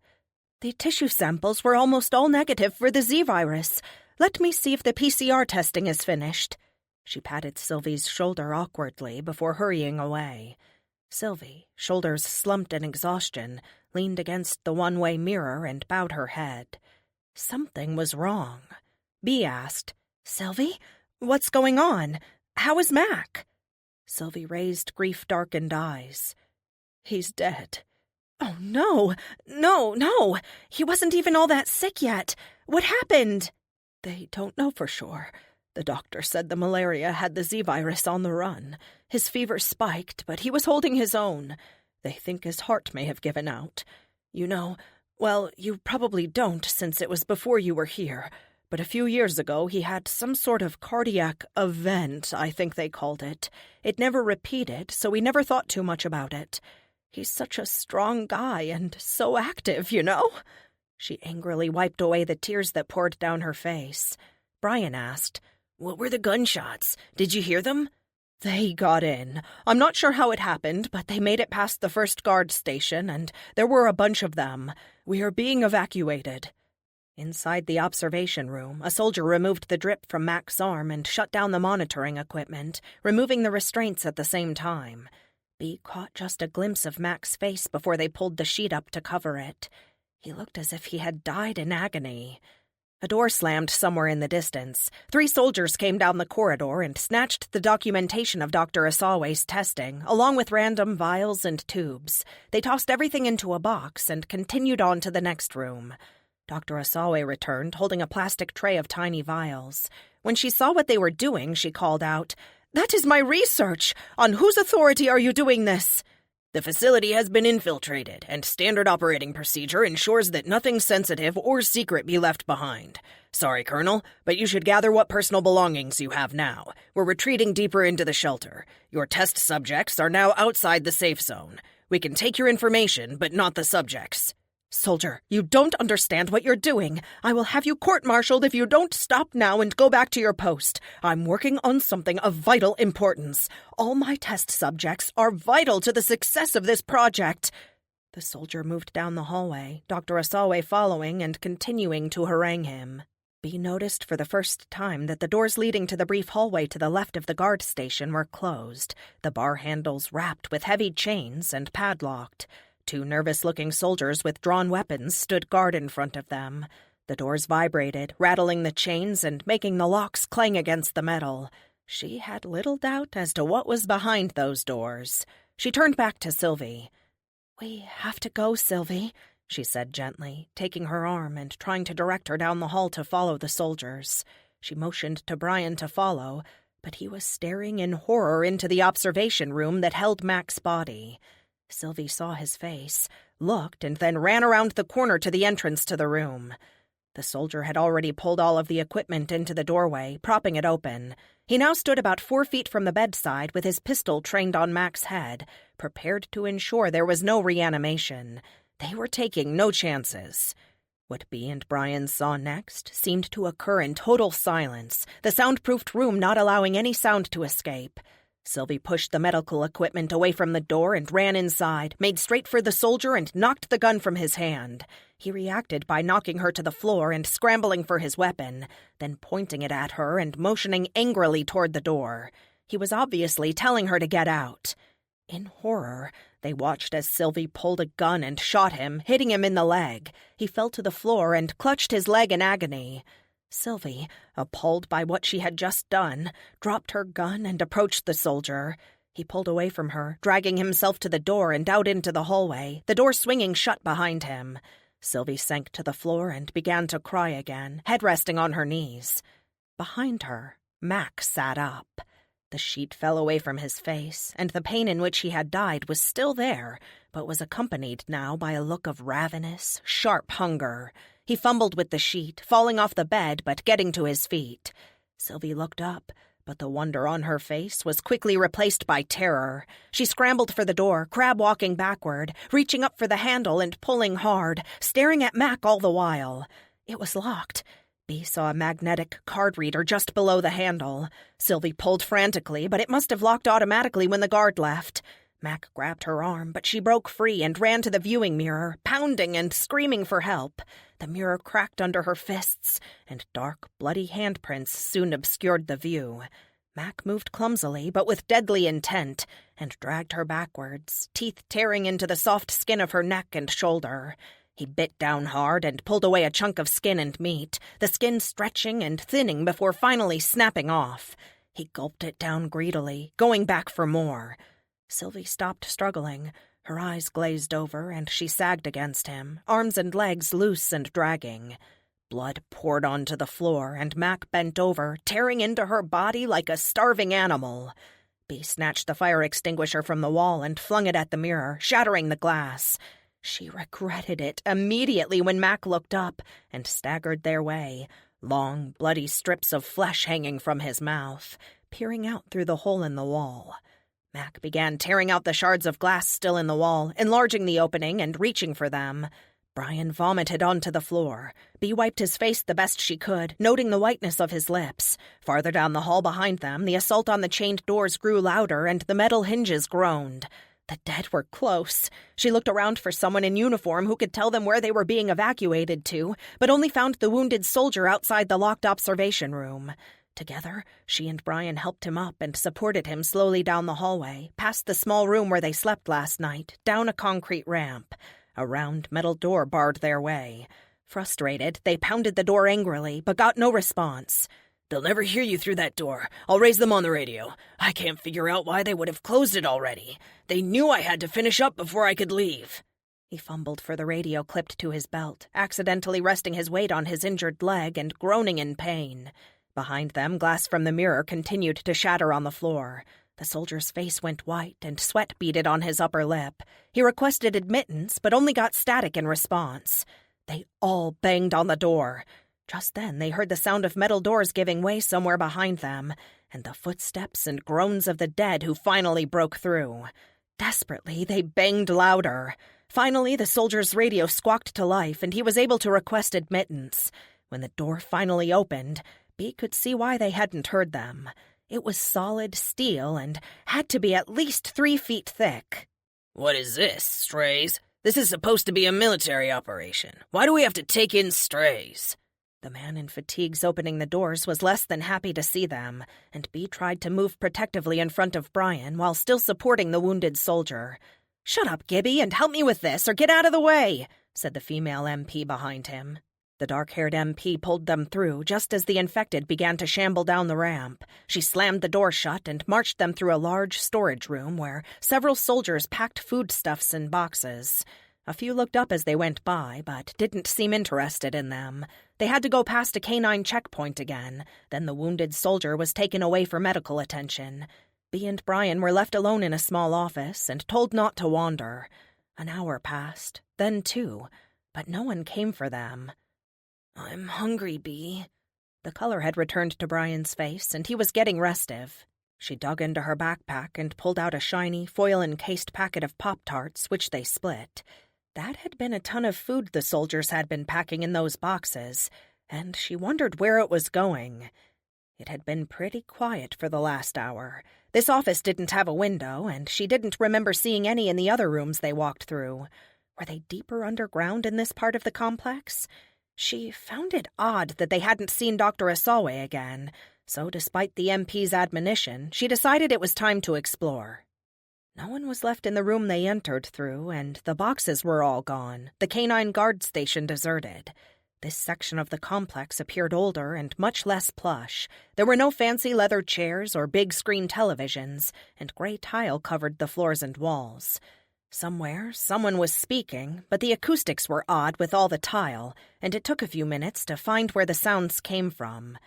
"The tissue samples were almost all negative for the Z-virus. Let me see if the PCR testing is finished." She patted Sylvie's shoulder awkwardly before hurrying away. Sylvie, shoulders slumped in exhaustion, leaned against the one-way mirror and bowed her head. Something was wrong. Bea asked, "Sylvie, what's going on? How is Mac?" Sylvie raised grief-darkened eyes. "He's dead." "Oh, no, no. He wasn't even all that sick yet. What happened?" "They don't know for sure. The doctor said the malaria had the Z-virus on the run. His fever spiked, but he was holding his own. They think his heart may have given out. You know, well, you probably don't since it was before you were here, but a few years ago he had some sort of cardiac event, I think they called it. It never repeated, so we never thought too much about it. He's such a strong guy and so active, you know?" She angrily wiped away the tears that poured down her face. Brian asked, "What were the gunshots? Did you hear them?" "They got in. I'm not sure how it happened, but they made it past the first guard station, and there were a bunch of them. We are being evacuated." Inside the observation room, a soldier removed the drip from Mac's arm and shut down the monitoring equipment, removing the restraints at the same time. Bee caught just a glimpse of Mac's face before they pulled the sheet up to cover it. He looked as if he had died in agony. A door slammed somewhere in the distance. 3 soldiers came down the corridor and snatched the documentation of Dr. Asawe's testing, along with random vials and tubes. They tossed everything into a box and continued on to the next room. Dr. Asawe returned, holding a plastic tray of tiny vials. When she saw what they were doing, she called out, "That is my research! On whose authority are you doing this?" "The facility has been infiltrated, and standard operating procedure ensures that nothing sensitive or secret be left behind. Sorry, Colonel, but you should gather what personal belongings you have now. We're retreating deeper into the shelter. Your test subjects are now outside the safe zone. We can take your information, but not the subjects." "Soldier, you don't understand what you're doing. I will have you court-martialed if you don't stop now and go back to your post. I'm working on something of vital importance. All my test subjects are vital to the success of this project." The soldier moved down the hallway, Dr. Asawe following and continuing to harangue him. Bee noticed for the first time that the doors leading to the brief hallway to the left of the guard station were closed, the bar handles wrapped with heavy chains and padlocked. 2 nervous-looking soldiers with drawn weapons stood guard in front of them. The doors vibrated, rattling the chains and making the locks clang against the metal. She had little doubt as to what was behind those doors. She turned back to Sylvie. "We have to go, Sylvie," she said gently, taking her arm and trying to direct her down the hall to follow the soldiers. She motioned to Brian to follow, but he was staring in horror into the observation room that held Mac's body. Sylvie saw his face, looked, and then ran around the corner to the entrance to the room. The soldier had already pulled all of the equipment into the doorway, propping it open. He now stood about 4 feet from the bedside with his pistol trained on Mac's head, prepared to ensure there was no reanimation. They were taking no chances. What Bee and Brian saw next seemed to occur in total silence, the soundproofed room not allowing any sound to escape. Sylvie pushed the medical equipment away from the door and ran inside, made straight for the soldier and knocked the gun from his hand. He reacted by knocking her to the floor and scrambling for his weapon, then pointing it at her and motioning angrily toward the door. He was obviously telling her to get out. In horror, they watched as Sylvie pulled a gun and shot him, hitting him in the leg. He fell to the floor and clutched his leg in agony. Sylvie, appalled by what she had just done, dropped her gun and approached the soldier. He pulled away from her, dragging himself to the door and out into the hallway, the door swinging shut behind him. Sylvie sank to the floor and began to cry again, head resting on her knees. Behind her, Mac sat up. The sheet fell away from his face, and the pain in which he had died was still there, but was accompanied now by a look of ravenous, sharp hunger. He fumbled with the sheet, falling off the bed but getting to his feet. Sylvie looked up, but the wonder on her face was quickly replaced by terror. She scrambled for the door, crab-walking backward, reaching up for the handle and pulling hard, staring at Mac all the while. It was locked. Bee saw a magnetic card reader just below the handle. Sylvie pulled frantically, but it must have locked automatically when the guard left. Mac grabbed her arm, but she broke free and ran to the viewing mirror, pounding and screaming for help. The mirror cracked under her fists, and dark, bloody handprints soon obscured the view. Mac moved clumsily, but with deadly intent, and dragged her backwards, teeth tearing into the soft skin of her neck and shoulder. He bit down hard and pulled away a chunk of skin and meat, the skin stretching and thinning before finally snapping off. He gulped it down greedily, going back for more. Sylvie stopped struggling. Her eyes glazed over, and she sagged against him, arms and legs loose and dragging. Blood poured onto the floor, and Mac bent over, tearing into her body like a starving animal. Bee snatched the fire extinguisher from the wall and flung it at the mirror, shattering the glass. She regretted it immediately when Mac looked up and staggered their way, long, bloody strips of flesh hanging from his mouth, peering out through the hole in the wall. Mac began tearing out the shards of glass still in the wall, enlarging the opening and reaching for them. Brian vomited onto the floor. Bea wiped his face the best she could, noting the whiteness of his lips. Farther down the hall behind them, the assault on the chained doors grew louder and the metal hinges groaned. The dead were close. She looked around for someone in uniform who could tell them where they were being evacuated to, but only found the wounded soldier outside the locked observation room. Together, she and Brian helped him up and supported him slowly down the hallway, past the small room where they slept last night, down a concrete ramp. A round metal door barred their way. Frustrated, they pounded the door angrily, but got no response. "They'll never hear you through that door. I'll raise them on the radio. I can't figure out why they would have closed it already. They knew I had to finish up before I could leave." He fumbled for the radio clipped to his belt, accidentally resting his weight on his injured leg and groaning in pain. Behind them, glass from the mirror continued to shatter on the floor. The soldier's face went white and sweat beaded on his upper lip. He requested admittance, but only got static in response. They all banged on the door. Just then, they heard the sound of metal doors giving way somewhere behind them, and the footsteps and groans of the dead who finally broke through. Desperately, they banged louder. Finally, the soldier's radio squawked to life, and he was able to request admittance. When the door finally opened, Bea could see why they hadn't heard them. It was solid steel and had to be at least 3 feet thick. "What is this, strays? This is supposed to be a military operation. Why do we have to take in strays?" The man in fatigues opening the doors was less than happy to see them, and Bea tried to move protectively in front of Brian while still supporting the wounded soldier. "Shut up, Gibby, and help me with this, or get out of the way," said the female MP behind him. The dark-haired MP pulled them through just as the infected began to shamble down the ramp. She slammed the door shut and marched them through a large storage room where several soldiers packed foodstuffs in boxes. A few looked up as they went by, but didn't seem interested in them. They had to go past a canine checkpoint again. Then the wounded soldier was taken away for medical attention. Bea and Brian were left alone in a small office and told not to wander. An hour passed, then 2, but no one came for them. "I'm hungry, Bea." The color had returned to Brian's face, and he was getting restive. She dug into her backpack and pulled out a shiny, foil-encased packet of Pop-Tarts, which they split. That had been a ton of food the soldiers had been packing in those boxes, and she wondered where it was going. It had been pretty quiet for the last hour. This office didn't have a window, and she didn't remember seeing any in the other rooms they walked through. Were they deeper underground in this part of the complex? She found it odd that they hadn't seen Dr. Asawe again, so despite the MP's admonition, she decided it was time to explore. No one was left in the room they entered through, and the boxes were all gone, the canine guard station deserted. This section of the complex appeared older and much less plush. There were no fancy leather chairs or big screen televisions, and gray tile covered the floors and walls. Somewhere, someone was speaking, but the acoustics were odd with all the tile, and it took a few minutes to find where the sounds came from.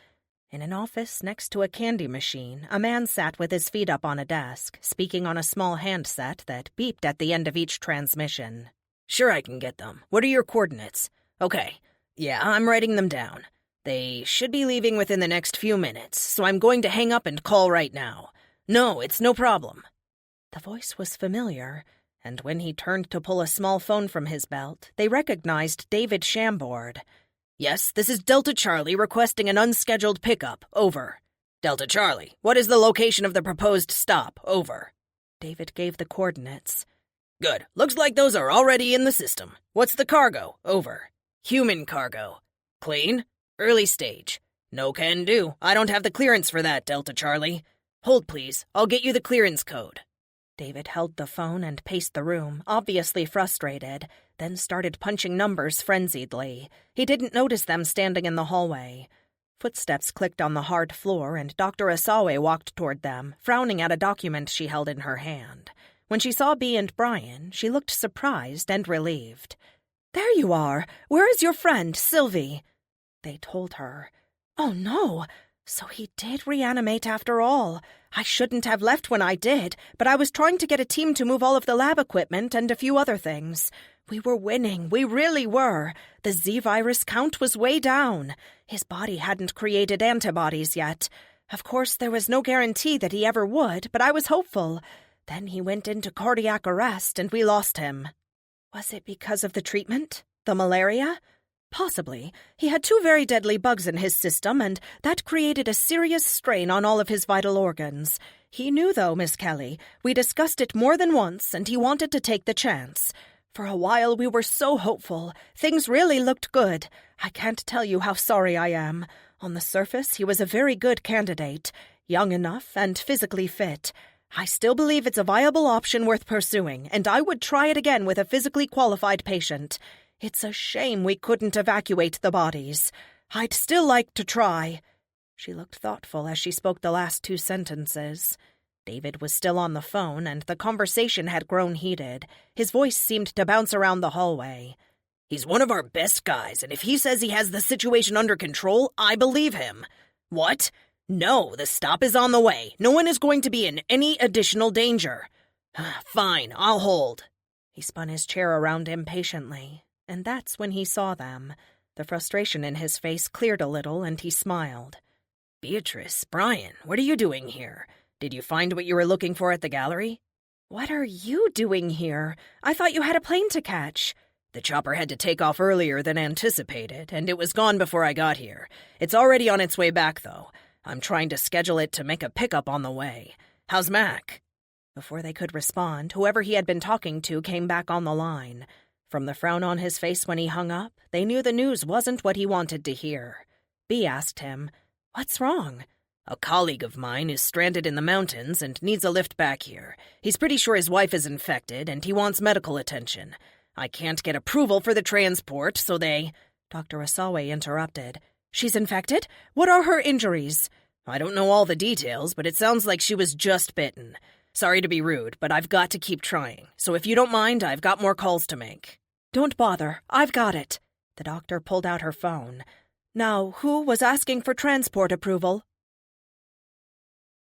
In an office next to a candy machine, a man sat with his feet up on a desk, speaking on a small handset that beeped at the end of each transmission. "Sure, I can get them. What are your coordinates?" "Okay. Yeah, I'm writing them down. They should be leaving within the next few minutes, so I'm going to hang up and call right now. No, it's no problem." The voice was familiar, and when he turned to pull a small phone from his belt, they recognized David Chambord. "Yes, this is Delta Charlie requesting an unscheduled pickup. Over." "Delta Charlie, what is the location of the proposed stop? Over." David gave the coordinates. "Good. Looks like those are already in the system. What's the cargo? Over." "Human cargo." "Clean? Early stage." "No can do. I don't have the clearance for that, Delta Charlie." "Hold, please. I'll get you the clearance code." David held the phone and paced the room, obviously frustrated, then started punching numbers frenziedly. He didn't notice them standing in the hallway. Footsteps clicked on the hard floor, and Dr. Asawe walked toward them, frowning at a document she held in her hand. When she saw Bea and Brian, she looked surprised and relieved. "There you are! Where is your friend, Sylvie?" They told her. "Oh, no! So he did reanimate after all. I shouldn't have left when I did, but I was trying to get a team to move all of the lab equipment and a few other things. We were winning, we really were. The Z-virus count was way down. His body hadn't created antibodies yet. Of course, there was no guarantee that he ever would, but I was hopeful. Then he went into cardiac arrest and we lost him. Was it because of the treatment? The malaria? Possibly. He had 2 very deadly bugs in his system, and that created a serious strain on all of his vital organs. He knew, though, Miss Kelly. We discussed it more than once, and he wanted to take the chance. For a while we were so hopeful. Things really looked good. I can't tell you how sorry I am. On the surface, he was a very good candidate, young enough and physically fit. I still believe it's a viable option worth pursuing, and I would try it again with a physically qualified patient. It's a shame we couldn't evacuate the bodies. I'd still like to try." She looked thoughtful as she spoke the last 2 sentences. David was still on the phone, and the conversation had grown heated. His voice seemed to bounce around the hallway. "He's one of our best guys, and if he says he has the situation under control, I believe him. What? No, the stop is on the way. No one is going to be in any additional danger. Fine, I'll hold." He spun his chair around impatiently, and that's when he saw them. The frustration in his face cleared a little, and he smiled. "Beatrice, Brian, what are you doing here? Did you find what you were looking for at the gallery?" "What are you doing here? I thought you had a plane to catch." "The chopper had to take off earlier than anticipated, and it was gone before I got here. It's already on its way back, though. I'm trying to schedule it to make a pickup on the way. How's Mac?" Before they could respond, whoever he had been talking to came back on the line. From the frown on his face when he hung up, they knew the news wasn't what he wanted to hear. Bea asked him, "What's wrong?" "A colleague of mine is stranded in the mountains and needs a lift back here. He's pretty sure his wife is infected, and he wants medical attention. I can't get approval for the transport, so they—" Dr. Asawe interrupted. "She's infected? What are her injuries?" "I don't know all the details, but it sounds like she was just bitten. Sorry to be rude, but I've got to keep trying. So if you don't mind, I've got more calls to make." "Don't bother. I've got it." The doctor pulled out her phone. "Now, who was asking for transport approval?"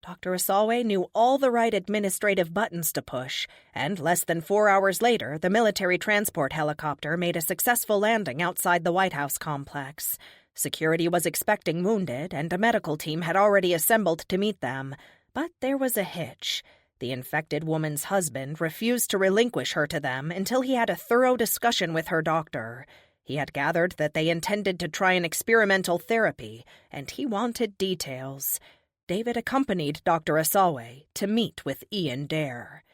Dr. Asawe knew all the right administrative buttons to push, and less than 4 hours later, the military transport helicopter made a successful landing outside the White House complex. Security was expecting wounded, and a medical team had already assembled to meet them. But there was a hitch. The infected woman's husband refused to relinquish her to them until he had a thorough discussion with her doctor. He had gathered that they intended to try an experimental therapy, and he wanted details. David accompanied Dr. Asawe to meet with Ian Dare.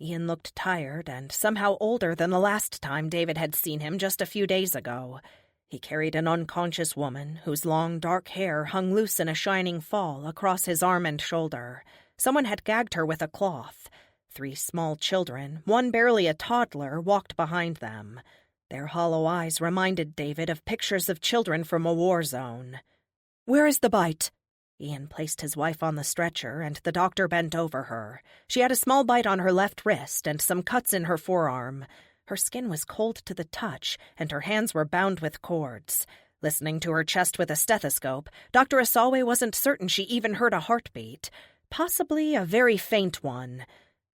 Ian looked tired and somehow older than the last time David had seen him just a few days ago. He carried an unconscious woman whose long, dark hair hung loose in a shining fall across his arm and shoulder. Someone had gagged her with a cloth. 3 small children, one barely a toddler, walked behind them. Their hollow eyes reminded David of pictures of children from a war zone. "Where is the bite?" Ian placed his wife on the stretcher, and the doctor bent over her. She had a small bite on her left wrist and some cuts in her forearm. Her skin was cold to the touch, and her hands were bound with cords. Listening to her chest with a stethoscope, Dr. Asawe wasn't certain she even heard a heartbeat. Possibly a very faint one.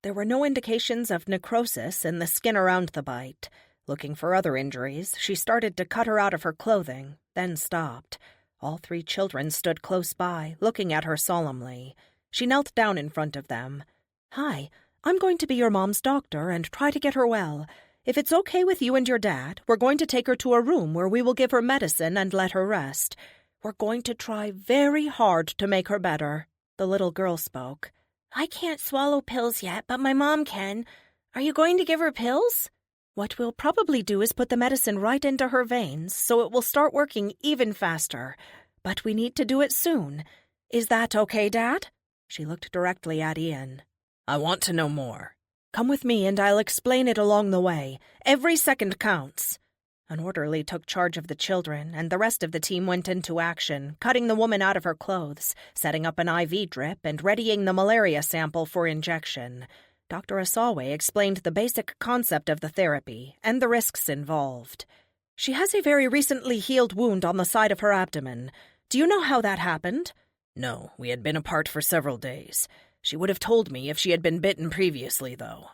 There were no indications of necrosis in the skin around the bite. Looking for other injuries, she started to cut her out of her clothing, then stopped. All 3 children stood close by, looking at her solemnly. She knelt down in front of them. "Hi, I'm going to be your mom's doctor and try to get her well. If it's okay with you and your dad, we're going to take her to a room where we will give her medicine and let her rest. We're going to try very hard to make her better." The little girl spoke. "I can't swallow pills yet, but my mom can. Are you going to give her pills?" "What we'll probably do is put the medicine right into her veins, so it will start working even faster. But we need to do it soon. Is that okay, Dad?" She looked directly at Ian. "I want to know more." "Come with me and I'll explain it along the way. Every second counts." An orderly took charge of the children, and the rest of the team went into action, cutting the woman out of her clothes, setting up an IV drip, and readying the malaria sample for injection. Dr. Asawe explained the basic concept of the therapy and the risks involved. "She has a very recently healed wound on the side of her abdomen. Do you know how that happened?" "No, we had been apart for several days. She would have told me if she had been bitten previously, though."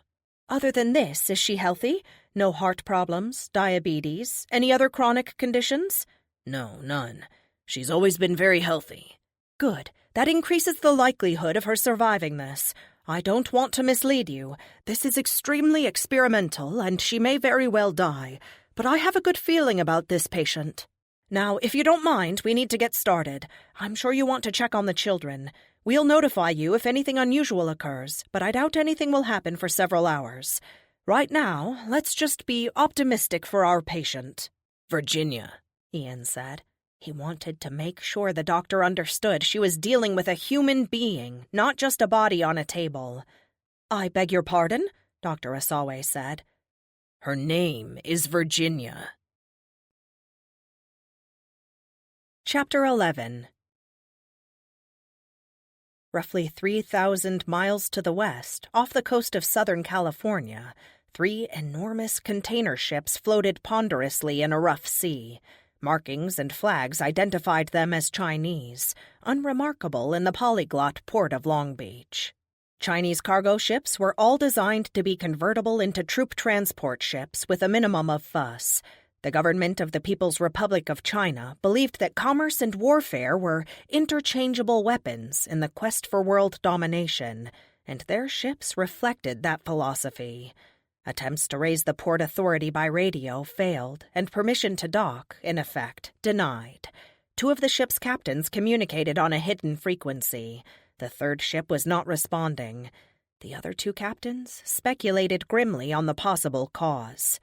"Other than this, is she healthy? No heart problems, diabetes, any other chronic conditions?" "No, none. She's always been very healthy." "Good. That increases the likelihood of her surviving this. I don't want to mislead you. This is extremely experimental, and she may very well die, but I have a good feeling about this patient. Now, if you don't mind, we need to get started. I'm sure you want to check on the children. We'll notify you if anything unusual occurs, but I doubt anything will happen for several hours. Right now, let's just be optimistic for our patient." "Virginia," Ian said. He wanted to make sure the doctor understood she was dealing with a human being, not just a body on a table. "I beg your pardon?" Dr. Asawe said. "Her name is Virginia." Chapter 11. Roughly 3,000 miles to the west, off the coast of Southern California, 3 enormous container ships floated ponderously in a rough sea. Markings and flags identified them as Chinese, unremarkable in the polyglot port of Long Beach. Chinese cargo ships were all designed to be convertible into troop transport ships with a minimum of fuss. The government of the People's Republic of China believed that commerce and warfare were interchangeable weapons in the quest for world domination, and their ships reflected that philosophy. Attempts to raise the Port Authority by radio failed, and permission to dock, in effect, denied. 2 of the ship's captains communicated on a hidden frequency. The 3rd ship was not responding. The other 2 captains speculated grimly on the possible cause.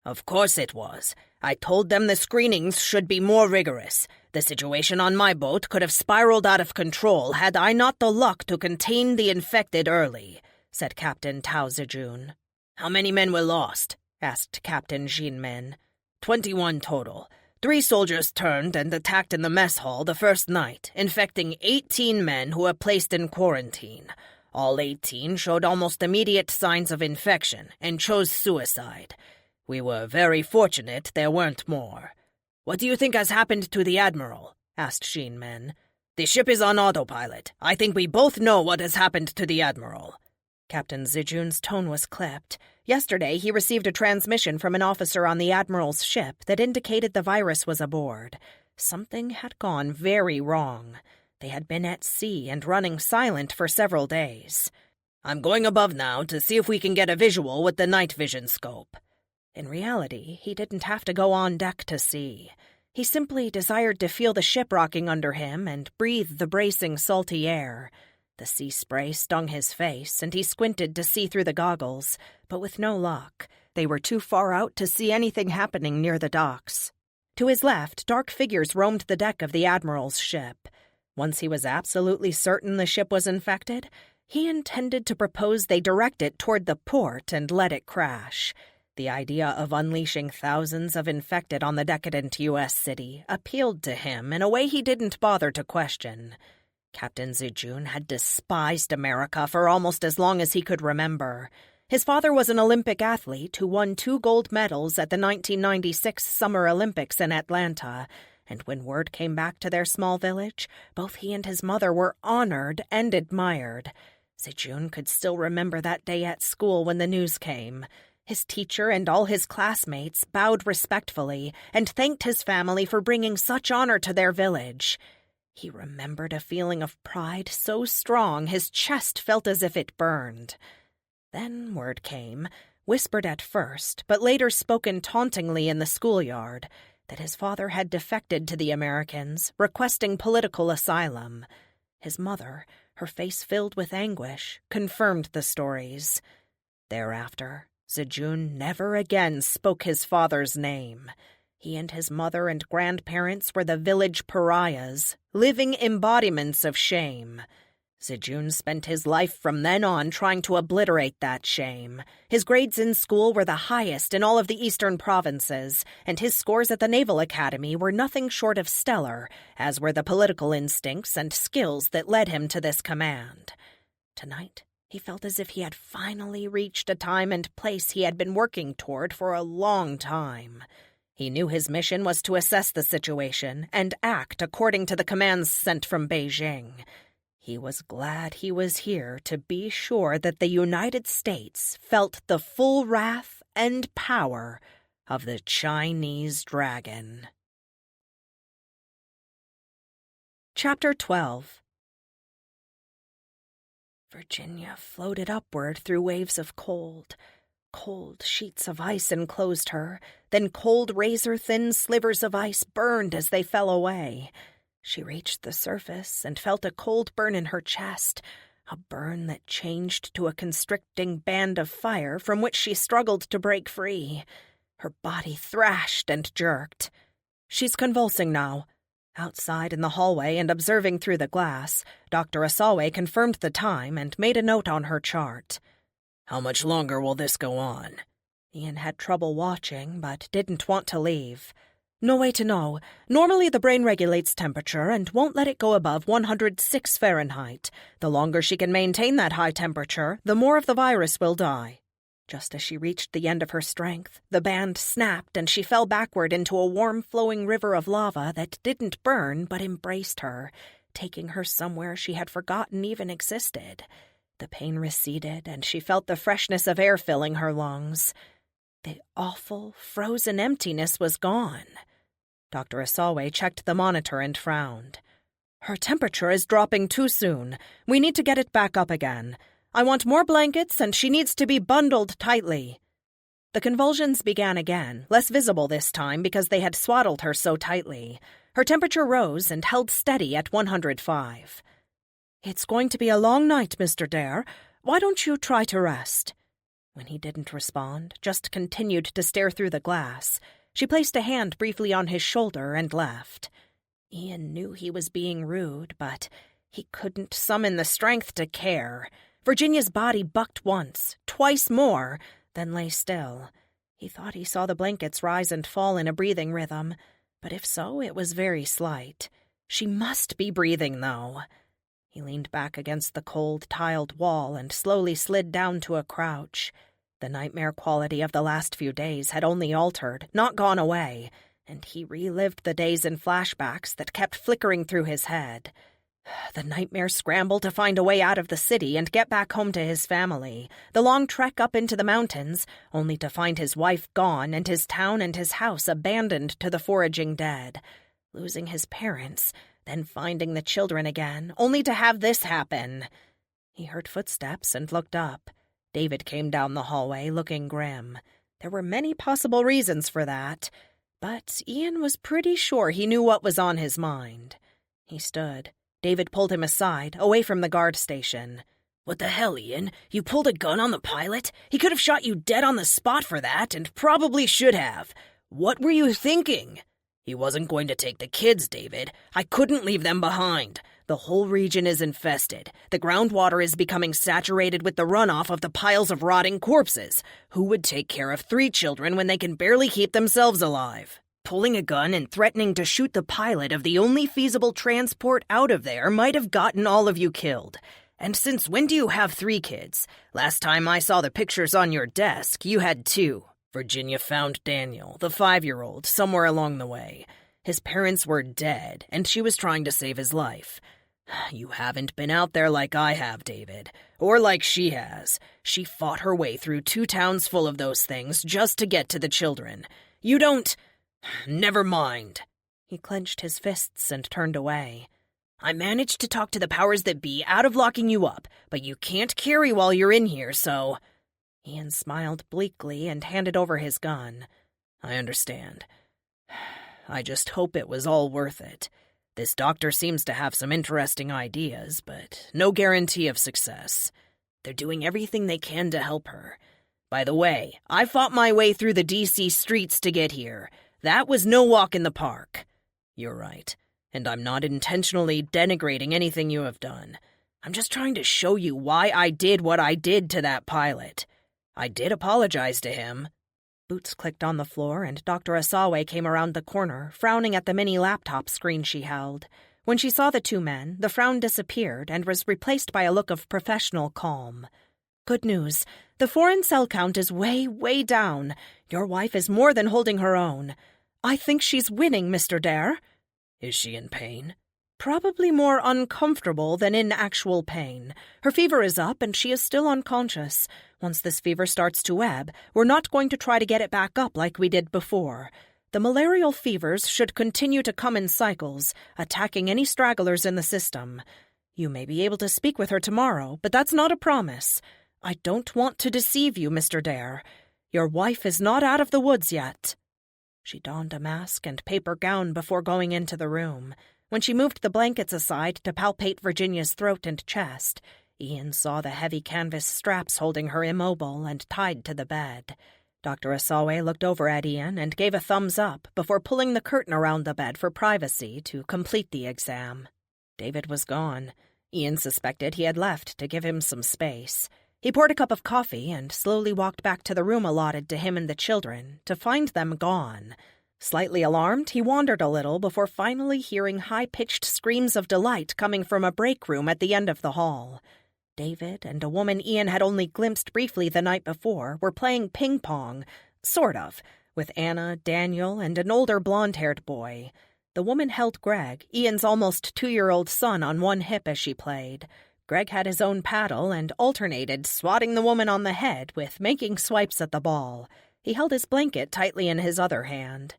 "Of course it was. I told them the screenings should be more rigorous. The situation on my boat could have spiraled out of control had I not the luck to contain the infected early," said Captain Tao Zijun. "How many men were lost?" asked Captain Jinmen. 21 total. 3 soldiers turned and attacked in the mess hall the first night, infecting 18 men who were placed in quarantine. All 18 showed almost immediate signs of infection and chose suicide. We were very fortunate there weren't more. "What do you think has happened to the Admiral?" asked Jinmen. "The ship is on autopilot. I think we both know what has happened to the Admiral." Captain Zijun's tone was clipped. Yesterday, he received a transmission from an officer on the Admiral's ship that indicated the virus was aboard. Something had gone very wrong. They had been at sea and running silent for several days. "I'm going above now to see if we can get a visual with the night vision scope." In reality, he didn't have to go on deck to see. He simply desired to feel the ship rocking under him and breathe the bracing salty air. The sea spray stung his face, and he squinted to see through the goggles, but with no luck. They were too far out to see anything happening near the docks. To his left, dark figures roamed the deck of the Admiral's ship. Once he was absolutely certain the ship was infected, he intended to propose they direct it toward the port and let it crash. The idea of unleashing thousands of infected on the decadent U.S. city appealed to him in a way he didn't bother to question. Captain Zijun had despised America for almost as long as he could remember. His father was an Olympic athlete who won 2 gold medals at the 1996 Summer Olympics in Atlanta, and when word came back to their small village, both he and his mother were honored and admired. Zijun could still remember that day at school when the news came. His teacher and all his classmates bowed respectfully and thanked his family for bringing such honor to their village. He remembered a feeling of pride so strong his chest felt as if it burned. Then word came, whispered at first, but later spoken tauntingly in the schoolyard, that his father had defected to the Americans, requesting political asylum. His mother, her face filled with anguish, confirmed the stories. Thereafter, Zijun never again spoke his father's name. He and his mother and grandparents were the village pariahs, living embodiments of shame. Zijun spent his life from then on trying to obliterate that shame. His grades in school were the highest in all of the eastern provinces, and his scores at the Naval Academy were nothing short of stellar, as were the political instincts and skills that led him to this command. Tonight, he felt as if he had finally reached a time and place he had been working toward for a long time. He knew his mission was to assess the situation and act according to the commands sent from Beijing. He was glad he was here to be sure that the United States felt the full wrath and power of the Chinese dragon. Chapter 12. Virginia floated upward through waves of cold. Cold sheets of ice enclosed her, then cold razor-thin slivers of ice burned as they fell away. She reached the surface and felt a cold burn in her chest, a burn that changed to a constricting band of fire from which she struggled to break free. Her body thrashed and jerked. "She's convulsing now." Outside in the hallway and observing through the glass, Dr. Asawe confirmed the time and made a note on her chart. How much longer will this go on? Ian had trouble watching, but didn't want to leave. "No way to know. Normally the brain regulates temperature and won't let it go above 106 Fahrenheit. The longer she can maintain that high temperature, the more of the virus will die." Just as she reached the end of her strength, the band snapped and she fell backward into a warm flowing river of lava that didn't burn but embraced her, taking her somewhere she had forgotten even existed. The pain receded and she felt the freshness of air filling her lungs. The awful, frozen emptiness was gone. Dr. Asawe checked the monitor and frowned. "Her temperature is dropping too soon. We need to get it back up again. I want more blankets, and she needs to be bundled tightly." The convulsions began again, less visible this time because they had swaddled her so tightly. Her temperature rose and held steady at 105. "It's going to be a long night, Mr. Dare. Why don't you try to rest?" When he didn't respond, just continued to stare through the glass, she placed a hand briefly on his shoulder and left. Ian knew he was being rude, but he couldn't summon the strength to care. Virginia's body bucked once, twice more, then lay still. He thought he saw the blankets rise and fall in a breathing rhythm, but if so, it was very slight. She must be breathing, though. He leaned back against the cold, tiled wall and slowly slid down to a crouch. The nightmare quality of the last few days had only altered, not gone away, and he relived the days in flashbacks that kept flickering through his head. The nightmare scramble to find a way out of the city and get back home to his family, the long trek up into the mountains, only to find his wife gone and his town and his house abandoned to the foraging dead, losing his parents, then finding the children again, only to have this happen. He heard footsteps and looked up. David came down the hallway, looking grim. There were many possible reasons for that, but Ian was pretty sure he knew what was on his mind. He stood. David pulled him aside, away from the guard station. "What the hell, Ian? You pulled a gun on the pilot? He could have shot you dead on the spot for that, and probably should have. What were you thinking?" "He wasn't going to take the kids, David. I couldn't leave them behind. The whole region is infested. The groundwater is becoming saturated with the runoff of the piles of rotting corpses. Who would take care of 3 children when they can barely keep themselves alive? Pulling a gun and threatening to shoot the pilot of the only feasible transport out of there might have gotten all of you killed. And since when do you have 3 kids? Last time I saw the pictures on your desk, you had 2. Virginia found Daniel, the 5-year-old, somewhere along the way. His parents were dead, and she was trying to save his life. You haven't been out there like I have, David, or like she has. She fought her way through 2 towns full of those things just to get to the children. You don't... Never mind." He clenched his fists and turned away. "I managed to talk to the powers that be out of locking you up, but you can't carry while you're in here, so—" Ian smiled bleakly and handed over his gun. "I understand. I just hope it was all worth it. This doctor seems to have some interesting ideas, but no guarantee of success. They're doing everything they can to help her. By the way, I fought my way through the D.C. streets to get here. That was no walk in the park." "You're right, and I'm not intentionally denigrating anything you have done. I'm just trying to show you why I did what I did to that pilot. I did apologize to him." Boots clicked on the floor, and Dr. Asawe came around the corner, frowning at the mini laptop screen she held. When she saw the 2 men, the frown disappeared and was replaced by a look of professional calm. "Good news. The foreign cell count is way, way down. Your wife is more than holding her own. I think she's winning, Mr. Dare." "Is she in pain?" "Probably more uncomfortable than in actual pain. Her fever is up and she is still unconscious. Once this fever starts to ebb, we're not going to try to get it back up like we did before. The malarial fevers should continue to come in cycles, attacking any stragglers in the system. You may be able to speak with her tomorrow, but that's not a promise. I don't want to deceive you, Mr. Dare. Your wife is not out of the woods yet." She donned a mask and paper gown before going into the room. When she moved the blankets aside to palpate Virginia's throat and chest, Ian saw the heavy canvas straps holding her immobile and tied to the bed. Dr. Asawe looked over at Ian and gave a thumbs up before pulling the curtain around the bed for privacy to complete the exam. David was gone. Ian suspected he had left to give him some space. He poured a cup of coffee and slowly walked back to the room allotted to him and the children, to find them gone. Slightly alarmed, he wandered a little before finally hearing high-pitched screams of delight coming from a break room at the end of the hall. David and a woman Ian had only glimpsed briefly the night before were playing ping-pong, sort of, with Anna, Daniel, and an older blonde-haired boy. The woman held Greg, Ian's almost 2-year-old son, on one hip as she played. Greg had his own paddle and alternated swatting the woman on the head with making swipes at the ball. He held his blanket tightly in his other hand.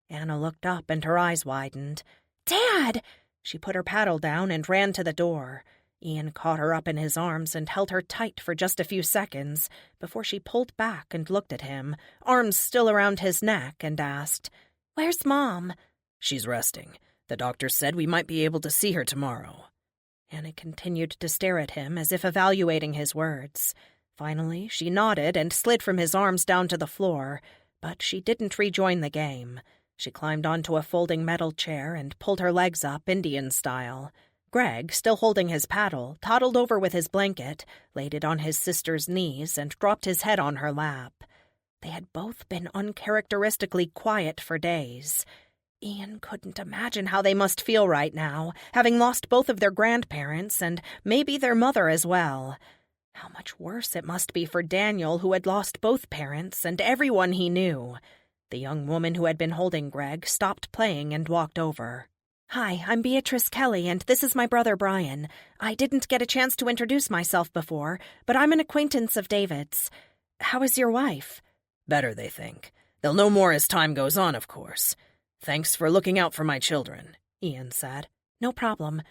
Anna looked up and her eyes widened. "Dad!" She put her paddle down and ran to the door. Ian caught her up in his arms and held her tight for just a few seconds before she pulled back and looked at him, arms still around his neck, and asked, "Where's Mom?" "She's resting. The doctor said we might be able to see her tomorrow." Anna continued to stare at him as if evaluating his words. Finally, she nodded and slid from his arms down to the floor, but she didn't rejoin the game. She climbed onto a folding metal chair and pulled her legs up Indian style. Greg, still holding his paddle, toddled over with his blanket, laid it on his sister's knees, and dropped his head on her lap. They had both been uncharacteristically quiet for days. Ian couldn't imagine how they must feel right now, having lost both of their grandparents and maybe their mother as well. How much worse it must be for Daniel, who had lost both parents and everyone he knew. The young woman who had been holding Greg stopped playing and walked over. "Hi, I'm Beatrice Kelly, and this is my brother Brian. I didn't get a chance to introduce myself before, but I'm an acquaintance of David's. How is your wife?" "Better, they think. They'll know more as time goes on, of course. Thanks for looking out for my children," Ian said. "No problem.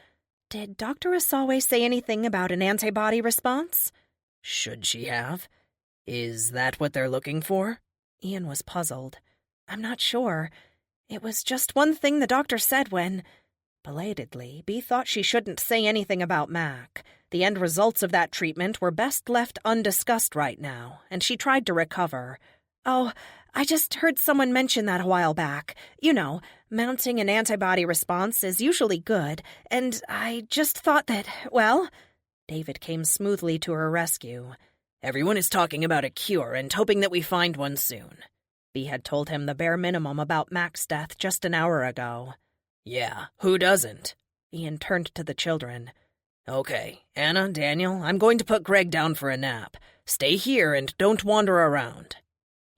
Did Dr. Asawe say anything about an antibody response?" "Should she have? Is that what they're looking for?" Ian was puzzled. "I'm not sure. It was just one thing the doctor said when—" Belatedly, Bea thought she shouldn't say anything about Mac. The end results of that treatment were best left undiscussed right now, and she tried to recover. "Oh, I just heard someone mention that a while back. You know, mounting an antibody response is usually good, and I just thought that, well—" David came smoothly to her rescue. "Everyone is talking about a cure and hoping that we find one soon." Bea had told him the bare minimum about Mac's death just an hour ago. "Yeah, who doesn't?" Ian turned to the children. "Okay, Anna, Daniel, I'm going to put Greg down for a nap. Stay here and don't wander around."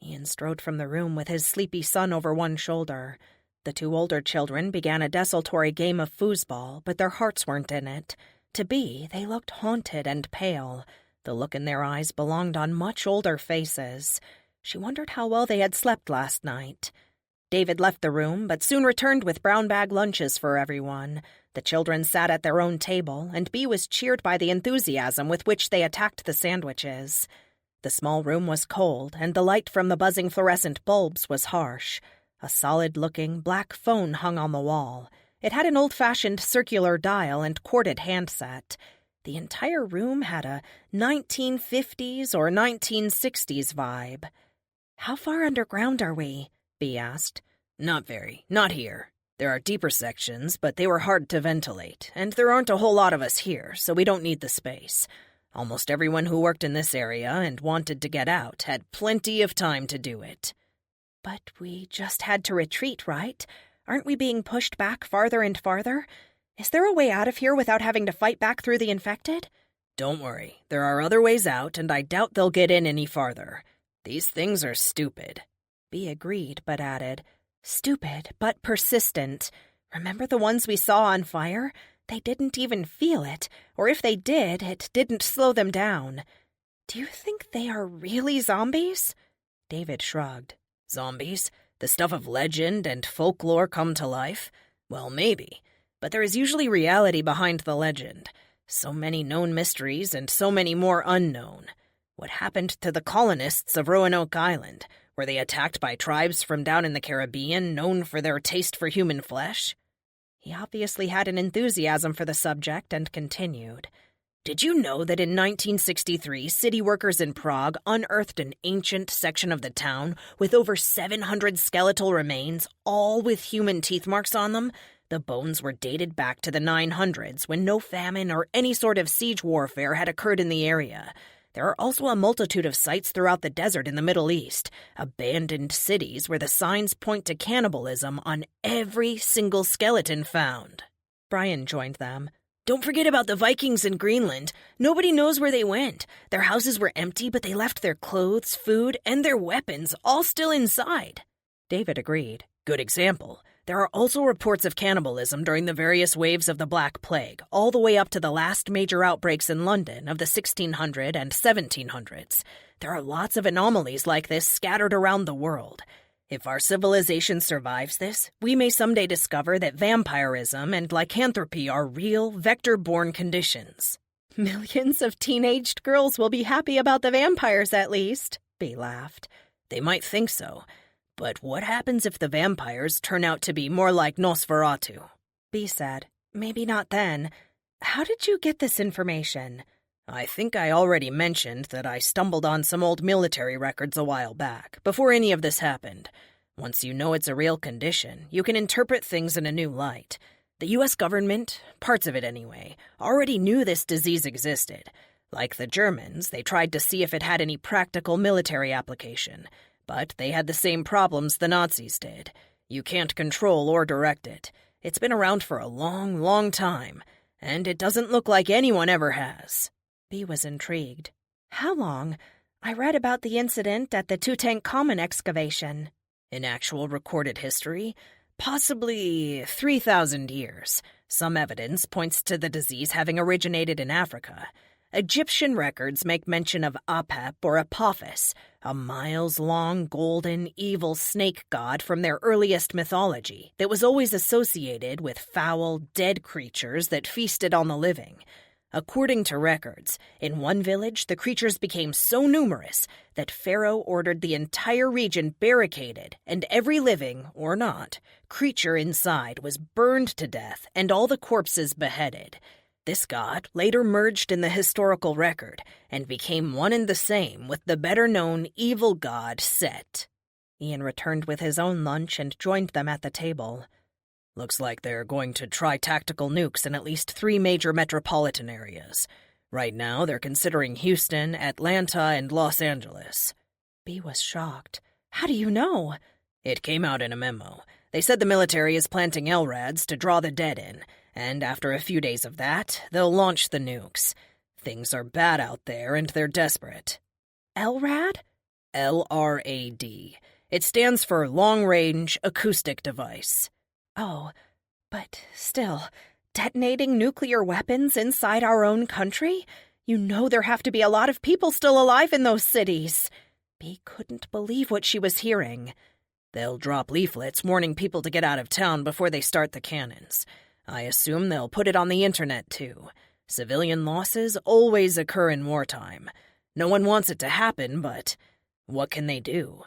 Ian strode from the room with his sleepy son over one shoulder. The two older children began a desultory game of foosball, but their hearts weren't in it. To Bea, they looked haunted and pale. The look in their eyes belonged on much older faces. She wondered how well they had slept last night. David left the room, but soon returned with brown bag lunches for everyone. The children sat at their own table, and Bea was cheered by the enthusiasm with which they attacked the sandwiches. The small room was cold, and the light from the buzzing fluorescent bulbs was harsh. A solid-looking black phone hung on the wall. It had an old-fashioned circular dial and corded handset. The entire room had a 1950s or 1960s vibe. "How far underground are we?" Bea asked. "Not very. Not here. There are deeper sections, but they were hard to ventilate, and there aren't a whole lot of us here, so we don't need the space. Almost everyone who worked in this area and wanted to get out had plenty of time to do it." "But we just had to retreat, right? Aren't we being pushed back farther and farther? Is there a way out of here without having to fight back through the infected?" "Don't worry. There are other ways out, and I doubt they'll get in any farther. These things are stupid." Bea agreed, but added, "Stupid, but persistent. Remember the ones we saw on fire? They didn't even feel it, or if they did, it didn't slow them down. Do you think they are really zombies?" David shrugged. "Zombies? The stuff of legend and folklore come to life? Well, maybe. But there is usually reality behind the legend. So many known mysteries and so many more unknown. What happened to the colonists of Roanoke Island? Were they attacked by tribes from down in the Caribbean known for their taste for human flesh? He obviously had an enthusiasm for the subject and continued. Did you know that in 1963, city workers in Prague unearthed an ancient section of the town with over 700 skeletal remains, all with human teeth marks on them? The bones were dated back to the 900s, when no famine or any sort of siege warfare had occurred in the area. There are also a multitude of sites throughout the desert in the Middle East, abandoned cities where the signs point to cannibalism on every single skeleton found. Brian joined them. Don't forget about the Vikings in Greenland. Nobody knows where they went. Their houses were empty, but they left their clothes, food, and their weapons all still inside. David agreed. Good example. There are also reports of cannibalism during the various waves of the Black Plague, all the way up to the last major outbreaks in London of the 1600s and 1700s. There are lots of anomalies like this scattered around the world. If our civilization survives this, we may someday discover that vampirism and lycanthropy are real, vector-borne conditions. Millions of teenaged girls will be happy about the vampires, at least, Bea laughed. They might think so. But what happens if the vampires turn out to be more like Nosferatu? Bea said, maybe not then. How did you get this information? I think I already mentioned that I stumbled on some old military records a while back, before any of this happened. Once you know it's a real condition, you can interpret things in a new light. The U.S. government, parts of it anyway, already knew this disease existed. Like the Germans, they tried to see if it had any practical military application. But they had the same problems the Nazis did. You can't control or direct it. It's been around for a long, long time, and it doesn't look like anyone ever has. Bea was intrigued. How long? I read about the incident at the Tutankhamun excavation. In actual recorded history? Possibly 3,000 years. Some evidence points to the disease having originated in Africa. Egyptian records make mention of Apep or Apophis, a miles-long, golden, evil snake god from their earliest mythology that was always associated with foul, dead creatures that feasted on the living. According to records, in one village the creatures became so numerous that Pharaoh ordered the entire region barricaded, and every living, or not, creature inside was burned to death and all the corpses beheaded. This god later merged in the historical record and became one and the same with the better-known evil god Set. Ian returned with his own lunch and joined them at the table. Looks like they're going to try tactical nukes in at least 3 major metropolitan areas. Right now, they're considering Houston, Atlanta, and Los Angeles. Bea was shocked. How do you know? It came out in a memo. They said the military is planting LRADs to draw the dead in, and after a few days of that, they'll launch the nukes. Things are bad out there, and they're desperate. LRAD? LRAD. It stands for Long Range Acoustic Device. Oh, but still, detonating nuclear weapons inside our own country? You know there have to be a lot of people still alive in those cities. Bea couldn't believe what she was hearing. They'll drop leaflets warning people to get out of town before they start the cannons. I assume they'll put it on the internet, too. Civilian losses always occur in wartime. No one wants it to happen, but what can they do?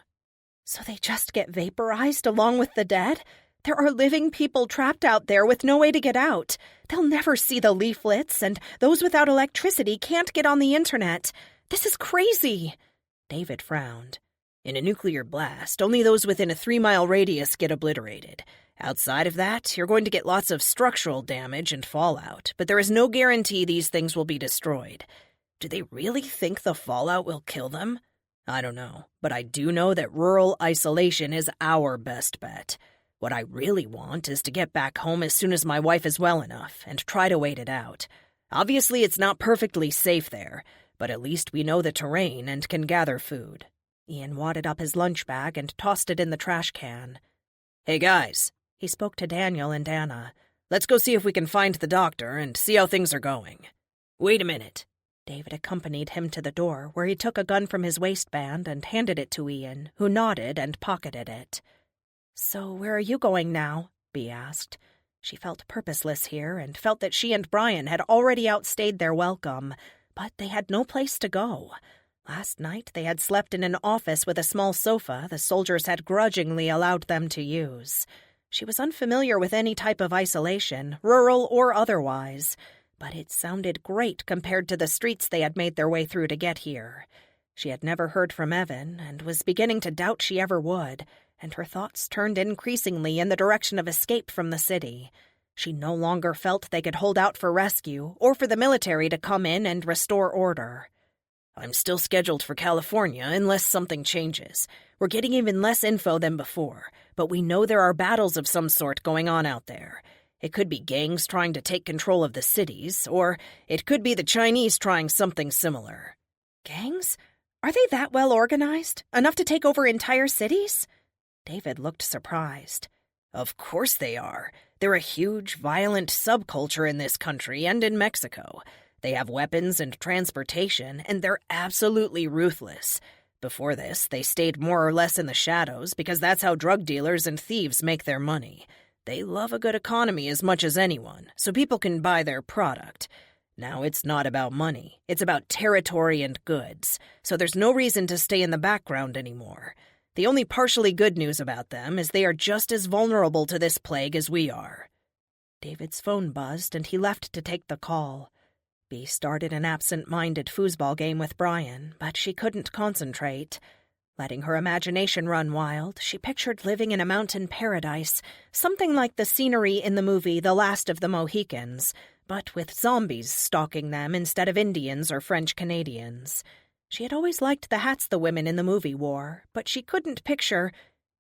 So they just get vaporized along with the dead? There are living people trapped out there with no way to get out. They'll never see the leaflets, and those without electricity can't get on the internet. This is crazy. David frowned. In a nuclear blast, only those within a 3-mile radius get obliterated. Outside of that, you're going to get lots of structural damage and fallout, but there is no guarantee these things will be destroyed. Do they really think the fallout will kill them? I don't know, but I do know that rural isolation is our best bet. What I really want is to get back home as soon as my wife is well enough and try to wait it out. Obviously, it's not perfectly safe there, but at least we know the terrain and can gather food. Ian wadded up his lunch bag and tossed it in the trash can. Hey, guys. He spoke to Daniel and Anna. Let's go see if we can find the doctor and see how things are going. Wait a minute. David accompanied him to the door, where he took a gun from his waistband and handed it to Ian, who nodded and pocketed it. So where are you going now? Bea asked. She felt purposeless here and felt that she and Brian had already outstayed their welcome, but they had no place to go. Last night they had slept in an office with a small sofa the soldiers had grudgingly allowed them to use. She was unfamiliar with any type of isolation, rural or otherwise, but it sounded great compared to the streets they had made their way through to get here. She had never heard from Evan and was beginning to doubt she ever would, and her thoughts turned increasingly in the direction of escape from the city. She no longer felt they could hold out for rescue or for the military to come in and restore order. I'm still scheduled for California unless something changes. We're getting even less info than before, but we know there are battles of some sort going on out there. It could be gangs trying to take control of the cities, or it could be the Chinese trying something similar. Gangs? Are they that well organized? Enough to take over entire cities? David looked surprised. Of course they are. They're a huge, violent subculture in this country and in Mexico. They have weapons and transportation, and they're absolutely ruthless. Before this, they stayed more or less in the shadows because that's how drug dealers and thieves make their money. They love a good economy as much as anyone, so people can buy their product. Now it's not about money. It's about territory and goods, so there's no reason to stay in the background anymore. The only partially good news about them is they are just as vulnerable to this plague as we are. David's phone buzzed, and he left to take the call. Bea started an absent-minded foosball game with Brian, but she couldn't concentrate. Letting her imagination run wild, she pictured living in a mountain paradise, something like the scenery in the movie The Last of the Mohicans, but with zombies stalking them instead of Indians or French Canadians. She had always liked the hats the women in the movie wore, but she couldn't picture—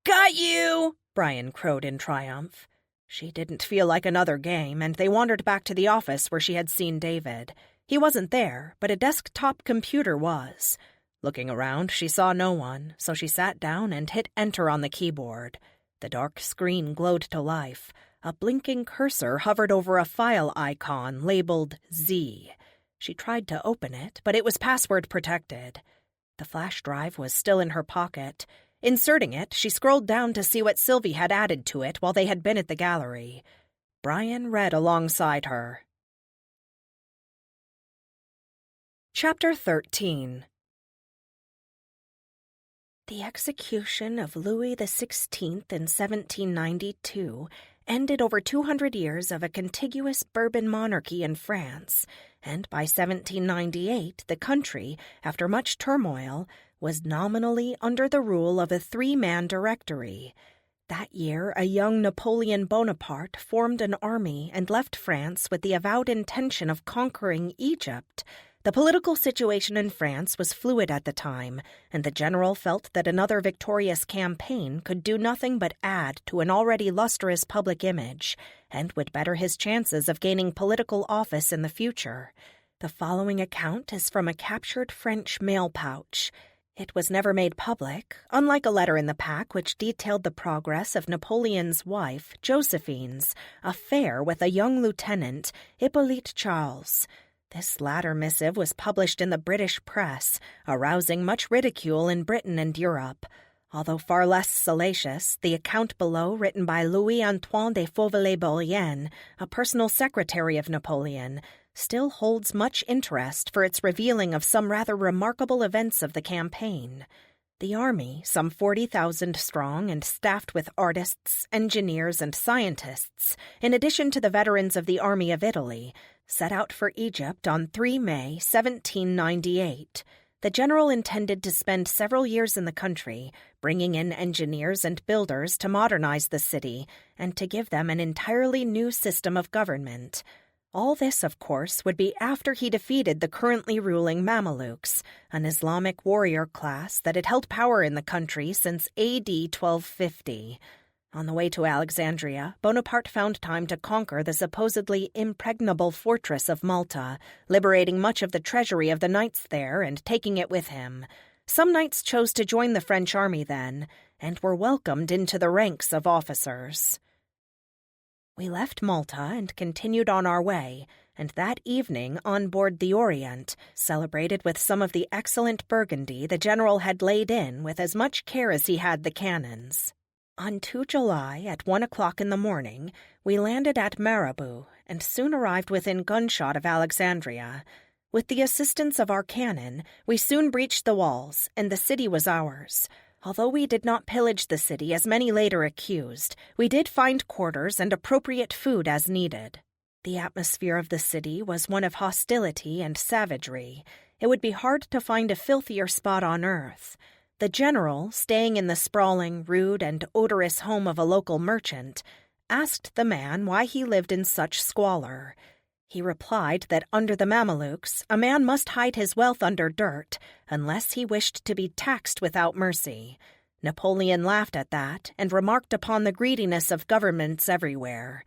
"Got you!" Brian crowed in triumph. She didn't feel like another game, and they wandered back to the office where she had seen David. He wasn't there, but a desktop computer was. Looking around, she saw no one, so she sat down and hit enter on the keyboard. The dark screen glowed to life. A blinking cursor hovered over a file icon labeled Z. She tried to open it, but it was password protected. The flash drive was still in her pocket. Inserting it, she scrolled down to see what Sylvie had added to it while they had been at the gallery. Brian read alongside her. Chapter 13. The execution of Louis XVI in 1792 ended over 200 years of a contiguous Bourbon monarchy in France, and by 1798 the country, after much turmoil, was nominally under the rule of a three-man directory. That year, a young Napoleon Bonaparte formed an army and left France with the avowed intention of conquering Egypt. The political situation in France was fluid at the time, and the general felt that another victorious campaign could do nothing but add to an already lustrous public image, and would better his chances of gaining political office in the future. The following account is from a captured French mail pouch. It was never made public, unlike a letter in the pack which detailed the progress of Napoleon's wife, Josephine's, affair with a young lieutenant, Hippolyte Charles. This latter missive was published in the British press, arousing much ridicule in Britain and Europe. Although far less salacious, the account below, written by Louis-Antoine de Fauvelet-Bollien, a personal secretary of Napoleon, still holds much interest for its revealing of some rather remarkable events of the campaign. The army, some 40,000 strong and staffed with artists, engineers, and scientists, in addition to the veterans of the Army of Italy, set out for Egypt on 3 May 1798. The general intended to spend several years in the country, bringing in engineers and builders to modernize the city and to give them an entirely new system of government. All this, of course, would be after he defeated the currently ruling Mamelukes, an Islamic warrior class that had held power in the country since AD 1250. On the way to Alexandria, Bonaparte found time to conquer the supposedly impregnable fortress of Malta, liberating much of the treasury of the knights there and taking it with him. Some knights chose to join the French army then, and were welcomed into the ranks of officers. We left Malta and continued on our way, and that evening on board the Orient, celebrated with some of the excellent Burgundy the general had laid in with as much care as he had the cannons. On 2 July, at 1 o'clock in the morning, we landed at Marabou and soon arrived within gunshot of Alexandria. With the assistance of our cannon, we soon breached the walls, and the city was ours. Although we did not pillage the city as many later accused, we did find quarters and appropriate food as needed. The atmosphere of the city was one of hostility and savagery. It would be hard to find a filthier spot on earth. The general, staying in the sprawling, rude, and odorous home of a local merchant, asked the man why he lived in such squalor. He replied that under the Mamelukes, a man must hide his wealth under dirt unless he wished to be taxed without mercy. Napoleon laughed at that and remarked upon the greediness of governments everywhere.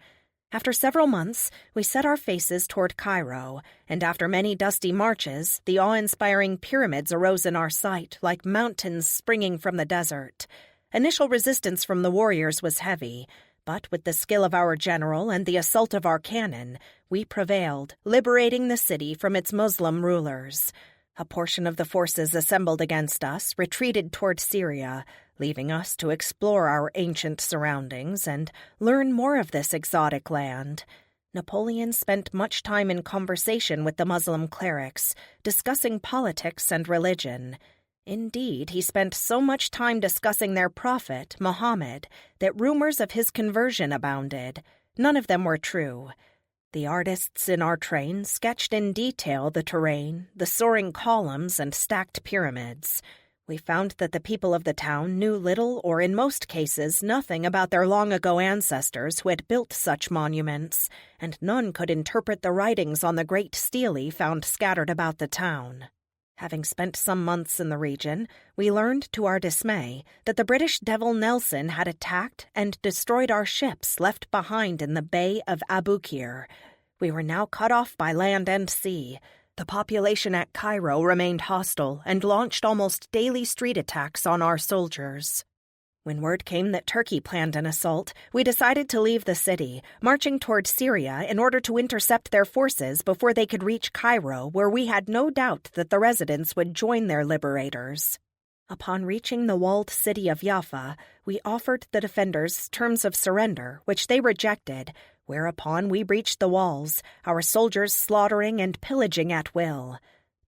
After several months, we set our faces toward Cairo, and after many dusty marches, the awe-inspiring pyramids arose in our sight like mountains springing from the desert. Initial resistance from the warriors was heavy, but with the skill of our general and the assault of our cannon, we prevailed, liberating the city from its Muslim rulers. A portion of the forces assembled against us retreated toward Syria, leaving us to explore our ancient surroundings and learn more of this exotic land. Napoleon spent much time in conversation with the Muslim clerics, discussing politics and religion. Indeed, he spent so much time discussing their prophet, Muhammad, that rumors of his conversion abounded. None of them were true. The artists in our train sketched in detail the terrain, the soaring columns, and stacked pyramids. We found that the people of the town knew little or in most cases nothing about their long-ago ancestors who had built such monuments, and none could interpret the writings on the great stelae found scattered about the town. Having spent some months in the region, we learned to our dismay that the British Devil Nelson had attacked and destroyed our ships left behind in the Bay of Aboukir. We were now cut off by land and sea. The population at Cairo remained hostile and launched almost daily street attacks on our soldiers. When word came that Turkey planned an assault, we decided to leave the city, marching toward Syria in order to intercept their forces before they could reach Cairo, where we had no doubt that the residents would join their liberators. Upon reaching the walled city of Jaffa, we offered the defenders terms of surrender, which they rejected, whereupon we breached the walls, our soldiers slaughtering and pillaging at will.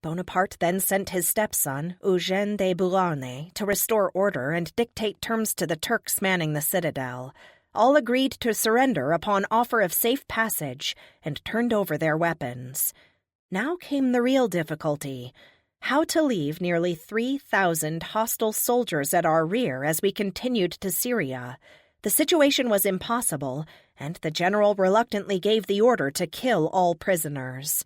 Bonaparte then sent his stepson, Eugène de Beauharnais, to restore order and dictate terms to the Turks manning the citadel. All agreed to surrender upon offer of safe passage and turned over their weapons. Now came the real difficulty: how to leave nearly 3,000 hostile soldiers at our rear as we continued to Syria. The situation was impossible, and the general reluctantly gave the order to kill all prisoners.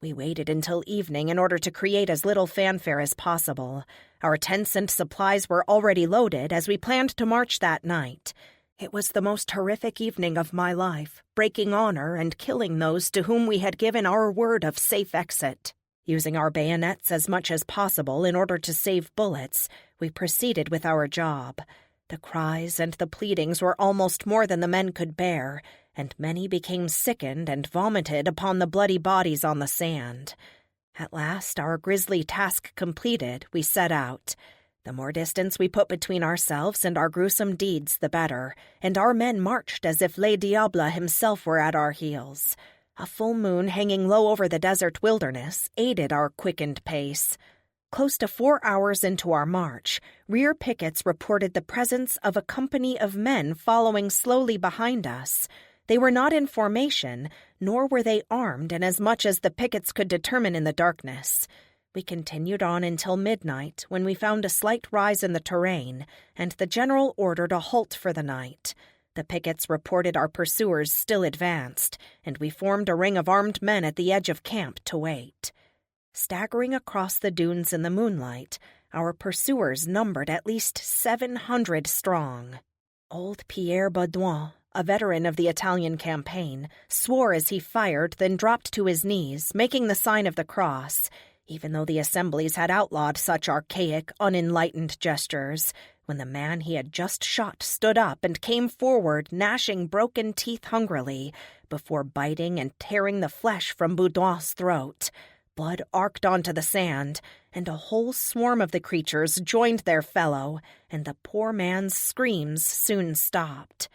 We waited until evening in order to create as little fanfare as possible. Our tents and supplies were already loaded as we planned to march that night. It was the most horrific evening of my life, breaking honor and killing those to whom we had given our word of safe exit. Using our bayonets as much as possible in order to save bullets, we proceeded with our job. The cries and the pleadings were almost more than the men could bear, and many became sickened and vomited upon the bloody bodies on the sand. At last, our grisly task completed, we set out. The more distance we put between ourselves and our gruesome deeds, the better, and our men marched as if Le Diable himself were at our heels. A full moon hanging low over the desert wilderness aided our quickened pace. Close to 4 hours into our march, rear pickets reported the presence of a company of men following slowly behind us. They were not in formation, nor were they armed inasmuch as the pickets could determine in the darkness. We continued on until midnight, when we found a slight rise in the terrain, and the general ordered a halt for the night. The pickets reported our pursuers still advanced, and we formed a ring of armed men at the edge of camp to wait. Staggering across the dunes in the moonlight, our pursuers numbered at least 700 strong. Old Pierre Baudouin, a veteran of the Italian campaign, swore as he fired, then dropped to his knees, making the sign of the cross, even though the assemblies had outlawed such archaic, unenlightened gestures. When the man he had just shot stood up and came forward, gnashing broken teeth hungrily, before biting and tearing the flesh from Baudouin's throat. Blood arced onto the sand, and a whole swarm of the creatures joined their fellow, and the poor man's screams soon stopped.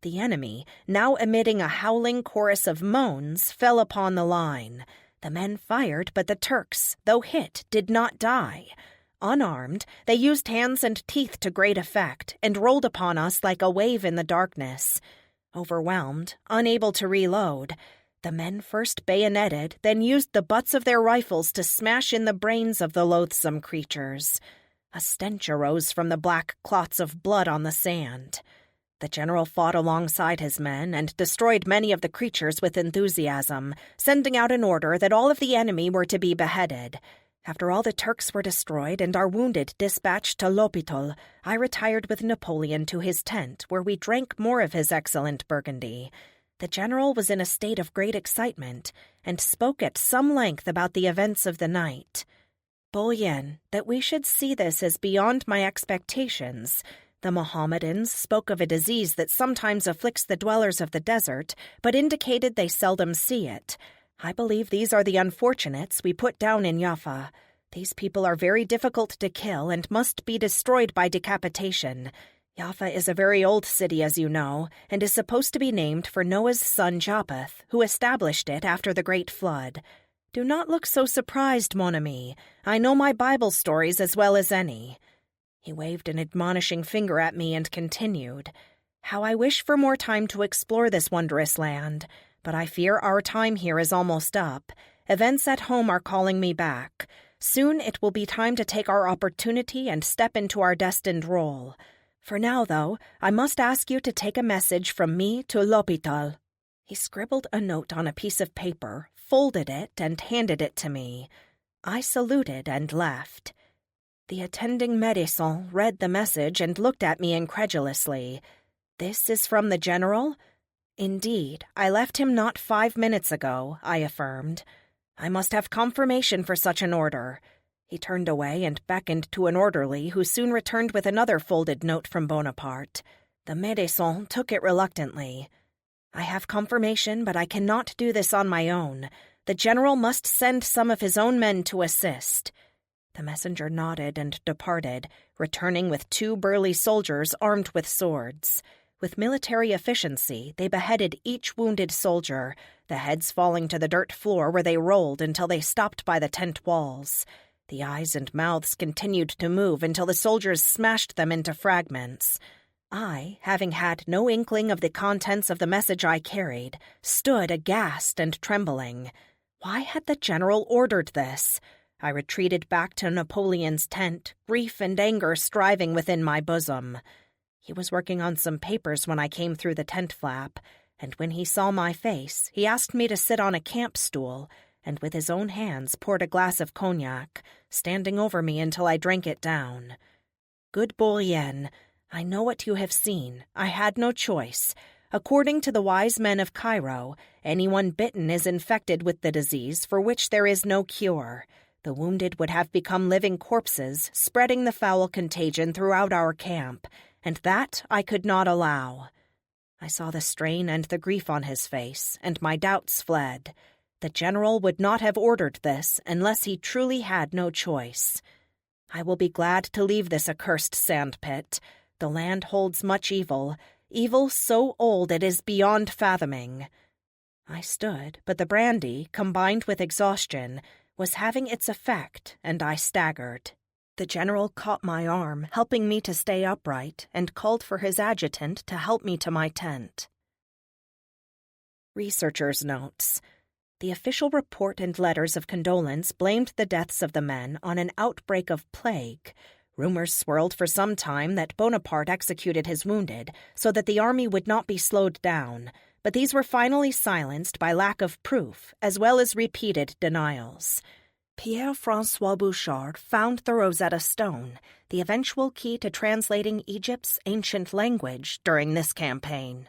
The enemy, now emitting a howling chorus of moans, fell upon the line. The men fired, but the Turks, though hit, did not die. Unarmed, they used hands and teeth to great effect, and rolled upon us like a wave in the darkness. Overwhelmed, unable to reload, the men first bayoneted, then used the butts of their rifles to smash in the brains of the loathsome creatures. A stench arose from the black clots of blood on the sand. The general fought alongside his men and destroyed many of the creatures with enthusiasm, sending out an order that all of the enemy were to be beheaded. After all the Turks were destroyed and our wounded dispatched to l'hôpital, I retired with Napoleon to his tent, where we drank more of his excellent Burgundy. The general was in a state of great excitement, and spoke at some length about the events of the night. Bourrienne, that we should see this is beyond my expectations. The Mohammedans spoke of a disease that sometimes afflicts the dwellers of the desert, but indicated they seldom see it. I believe these are the unfortunates we put down in Jaffa. These people are very difficult to kill and must be destroyed by decapitation. Jaffa is a very old city, as you know, and is supposed to be named for Noah's son Japheth, who established it after the Great Flood. Do not look so surprised, mon ami. I know my Bible stories as well as any. He waved an admonishing finger at me and continued, How I wish for more time to explore this wondrous land, but I fear our time here is almost up. Events at home are calling me back. Soon it will be time to take our opportunity and step into our destined role. For now, though, I must ask you to take a message from me to l'hôpital. He scribbled a note on a piece of paper, folded it, and handed it to me. I saluted and left. The attending médecin read the message and looked at me incredulously. This is from the general? Indeed, I left him not 5 minutes ago, I affirmed. I must have confirmation for such an order. He turned away and beckoned to an orderly who soon returned with another folded note from Bonaparte. The médecin took it reluctantly. I have confirmation, but I cannot do this on my own. The general must send some of his own men to assist. The messenger nodded and departed, returning with 2 burly soldiers armed with swords. With military efficiency, they beheaded each wounded soldier, the heads falling to the dirt floor where they rolled until they stopped by the tent walls. The eyes and mouths continued to move until the soldiers smashed them into fragments. I, having had no inkling of the contents of the message I carried, stood aghast and trembling. Why had the general ordered this? I retreated back to Napoleon's tent, grief and anger striving within my bosom. He was working on some papers when I came through the tent flap, and when he saw my face, he asked me to sit on a camp stool, and with his own hands poured a glass of cognac, standing over me until I drank it down. Good Bourrienne, I know what you have seen. I had no choice. According to the wise men of Cairo, anyone bitten is infected with the disease for which there is no cure. The wounded would have become living corpses, spreading the foul contagion throughout our camp, and that I could not allow. I saw the strain and the grief on his face, and my doubts fled. The general would not have ordered this unless he truly had no choice. I will be glad to leave this accursed sandpit. The land holds much evil, evil so old it is beyond fathoming. I stood, but the brandy, combined with exhaustion, was having its effect, and I staggered. The general caught my arm, helping me to stay upright, and called for his adjutant to help me to my tent. Researcher's notes. The official report and letters of condolence blamed the deaths of the men on an outbreak of plague. Rumors swirled for some time that Bonaparte executed his wounded so that the army would not be slowed down, but these were finally silenced by lack of proof, as well as repeated denials. Pierre-François Bouchard found the Rosetta Stone, the eventual key to translating Egypt's ancient language during this campaign.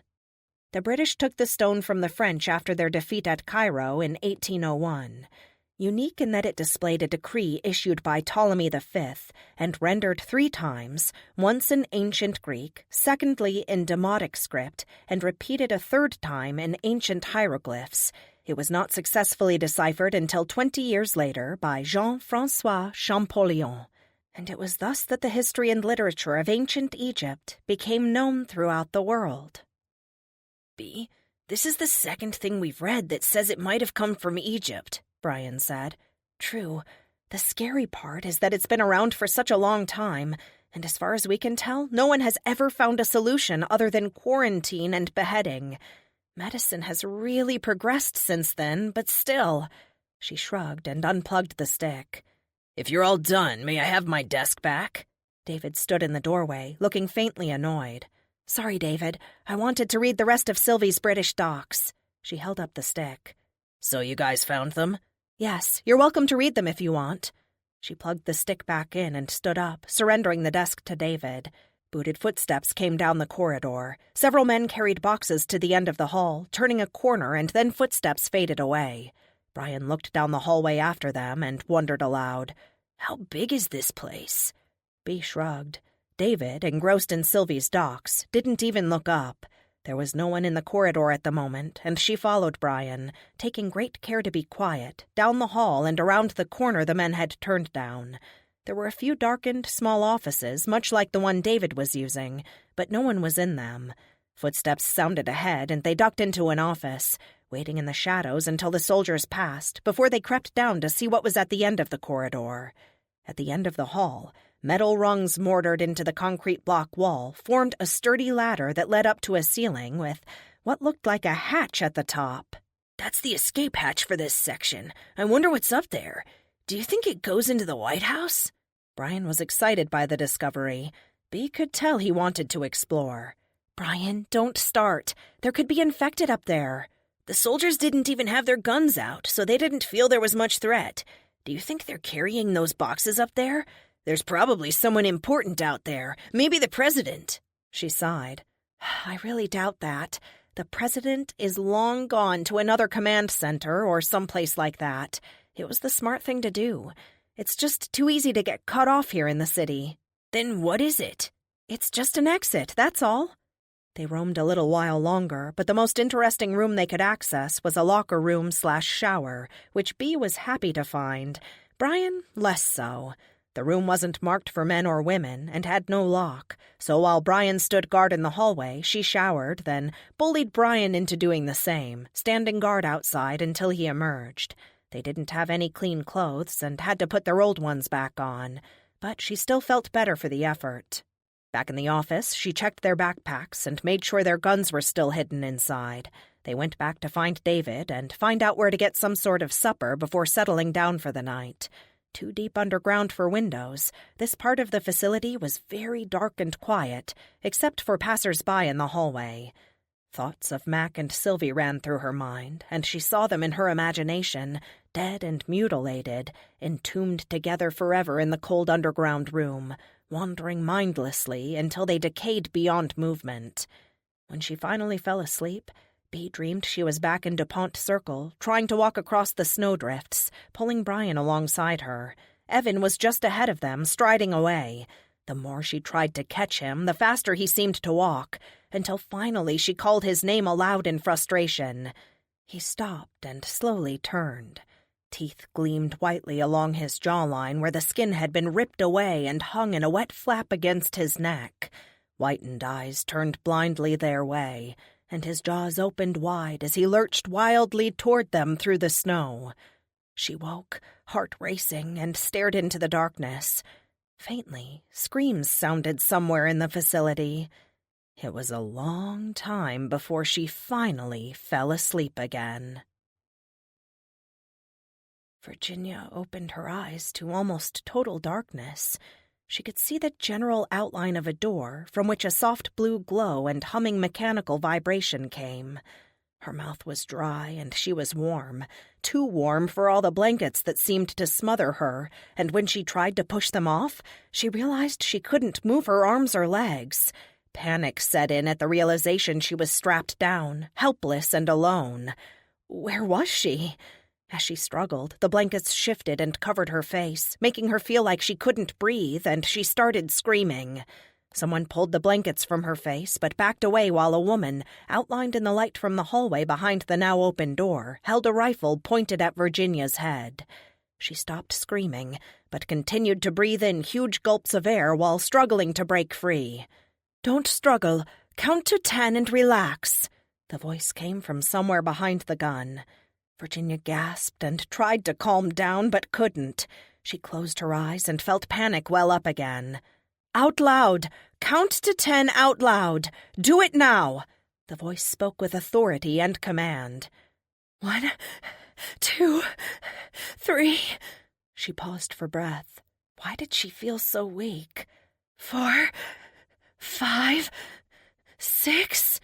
The British took the stone from the French after their defeat at Cairo in 1801. Unique in that it displayed a decree issued by Ptolemy V and rendered 3 times, once in ancient Greek, secondly in Demotic script, and repeated a 3rd time in ancient hieroglyphs, It was not successfully deciphered until 20 years later by Jean-François Champollion, and it was thus that the history and literature of ancient Egypt became known throughout the world. B, this is the second thing we've read that says it might have come from Egypt, Brian said. True. The scary part is that it's been around for such a long time, and as far as we can tell, no one has ever found a solution other than quarantine and beheading. Medicine has really progressed since then, but still. She shrugged and unplugged the stick. If you're all done, may I have my desk back? David stood in the doorway, looking faintly annoyed. Sorry, David. I wanted to read the rest of Sylvie's British docs. She held up the stick. So you guys found them? Yes, you're welcome to read them if you want. She plugged the stick back in and stood up, surrendering the desk to David. Booted footsteps came down the corridor. Several men carried boxes to the end of the hall, turning a corner, and then footsteps faded away. Brian looked down the hallway after them and wondered aloud, How big is this place? B shrugged. David, engrossed in Sylvie's docs, didn't even look up. There was no one in the corridor at the moment, and she followed Brian, taking great care to be quiet, down the hall and around the corner the men had turned down. There were a few darkened, small offices, much like the one David was using, but no one was in them. Footsteps sounded ahead, and they ducked into an office, waiting in the shadows until the soldiers passed, before they crept down to see what was at the end of the corridor. At the end of the hall, metal rungs mortared into the concrete block wall formed a sturdy ladder that led up to a ceiling with what looked like a hatch at the top. That's the escape hatch for this section. I wonder what's up there. Do you think it goes into the White House? Brian was excited by the discovery. B could tell he wanted to explore. Brian, don't start. There could be infected up there. The soldiers didn't even have their guns out, so they didn't feel there was much threat. Do you think they're carrying those boxes up there? There's probably someone important out there. Maybe the president. She sighed. I really doubt that. The president is long gone to another command center or someplace like that. It was the smart thing to do. It's just too easy to get cut off here in the city. Then what is it? It's just an exit, that's all. They roamed a little while longer, but the most interesting room they could access was a locker room/shower, which B was happy to find. Brian, less so. The room wasn't marked for men or women and had no lock, so while Brian stood guard in the hallway, she showered, then bullied Brian into doing the same, standing guard outside until he emerged. They didn't have any clean clothes and had to put their old ones back on, but she still felt better for the effort. Back in the office, she checked their backpacks and made sure their guns were still hidden inside. They went back to find David and find out where to get some sort of supper before settling down for the night. Too deep underground for windows, this part of the facility was very dark and quiet, except for passers-by in the hallway. Thoughts of Mac and Sylvie ran through her mind, and she saw them in her imagination, dead and mutilated, entombed together forever in the cold underground room, wandering mindlessly until they decayed beyond movement. When she finally fell asleep, B dreamed she was back in DuPont Circle, trying to walk across the snowdrifts, pulling Brian alongside her. Evan was just ahead of them, striding away. The more she tried to catch him, the faster he seemed to walk, until finally she called his name aloud in frustration. He stopped and slowly turned. Teeth gleamed whitely along his jawline where the skin had been ripped away and hung in a wet flap against his neck. Whitened eyes turned blindly their way, and his jaws opened wide as he lurched wildly toward them through the snow. She woke, heart racing, and stared into the darkness. Faintly, screams sounded somewhere in the facility. It was a long time before she finally fell asleep again. Virginia opened her eyes to almost total darkness. She could see the general outline of a door from which a soft blue glow and humming mechanical vibration came. Her mouth was dry and she was warm, too warm for all the blankets that seemed to smother her, and when she tried to push them off, she realized she couldn't move her arms or legs. Panic set in at the realization she was strapped down, helpless and alone. Where was she? As she struggled, the blankets shifted and covered her face, making her feel like she couldn't breathe, and she started screaming. Someone pulled the blankets from her face, but backed away while a woman, outlined in the light from the hallway behind the now open door, held a rifle pointed at Virginia's head. She stopped screaming, but continued to breathe in huge gulps of air while struggling to break free. "Don't struggle. Count to 10 and relax." The voice came from somewhere behind the gun. Virginia gasped and tried to calm down, but couldn't. She closed her eyes and felt panic well up again. "Out loud! Count to 10 out loud! Do it now!" The voice spoke with authority and command. 1, 2, 3. She paused for breath. Why did she feel so weak? 4, 5, 6.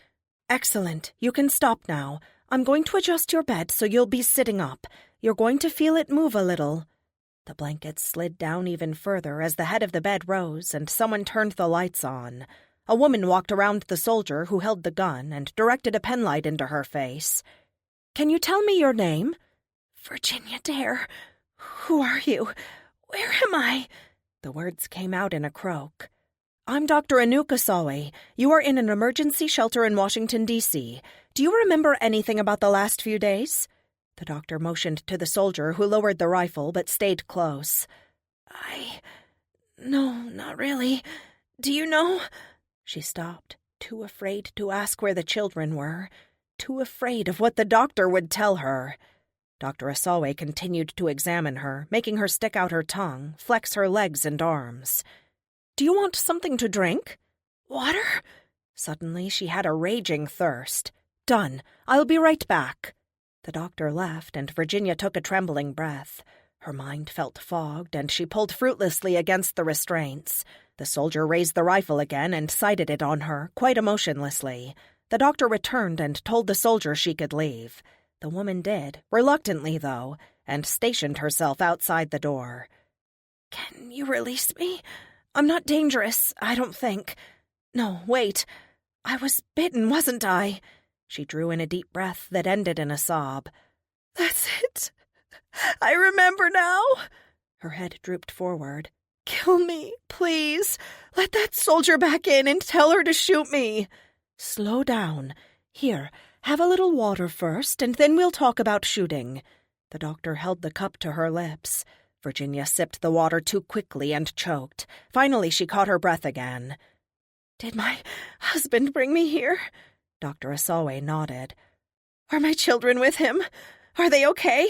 Excellent. You can stop now. I'm going to adjust your bed so you'll be sitting up. You're going to feel it move a little. The blankets slid down even further as the head of the bed rose and someone turned the lights on. A woman walked around the soldier who held the gun and directed a penlight into her face. "Can you tell me your name?" "Virginia Dare. Who are you? Where am I?" The words came out in a croak. "I'm Dr. Anuka. You are in an emergency shelter in Washington, D.C. Do you remember anything about the last few days?" The doctor motioned to the soldier, who lowered the rifle but stayed close. No, not really. Do you know?" She stopped, too afraid to ask where the children were, too afraid of what the doctor would tell her. Dr. Asawe continued to examine her, making her stick out her tongue, flex her legs and arms. "Do you want something to drink?" "Water?" Suddenly she had a raging thirst. "Done. I'll be right back." The doctor left, and Virginia took a trembling breath. Her mind felt fogged, and she pulled fruitlessly against the restraints. The soldier raised the rifle again and sighted it on her, quite emotionlessly. The doctor returned and told the soldier she could leave. The woman did, reluctantly though, and stationed herself outside the door. "Can you release me? I'm not dangerous, I don't think. No, wait. I was bitten, wasn't I?" She drew in a deep breath that ended in a sob. "That's it. I remember now." Her head drooped forward. "Kill me, please. Let that soldier back in and tell her to shoot me." "Slow down. Here, have a little water first, and then we'll talk about shooting." The doctor held the cup to her lips. Virginia sipped the water too quickly and choked. Finally, she caught her breath again. "Did my husband bring me here?" Dr. Asawe nodded. "Are my children with him? Are they okay?"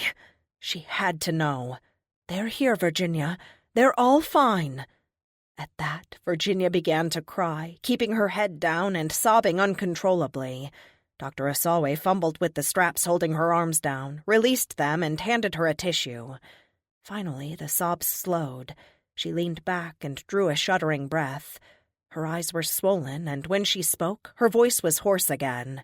She had to know. "They're here, Virginia. They're all fine." At that, Virginia began to cry, keeping her head down and sobbing uncontrollably. Dr. Asawe fumbled with the straps holding her arms down, released them, and handed her a tissue. Finally, the sobs slowed. She leaned back and drew a shuddering breath. Her eyes were swollen, and when she spoke, her voice was hoarse again.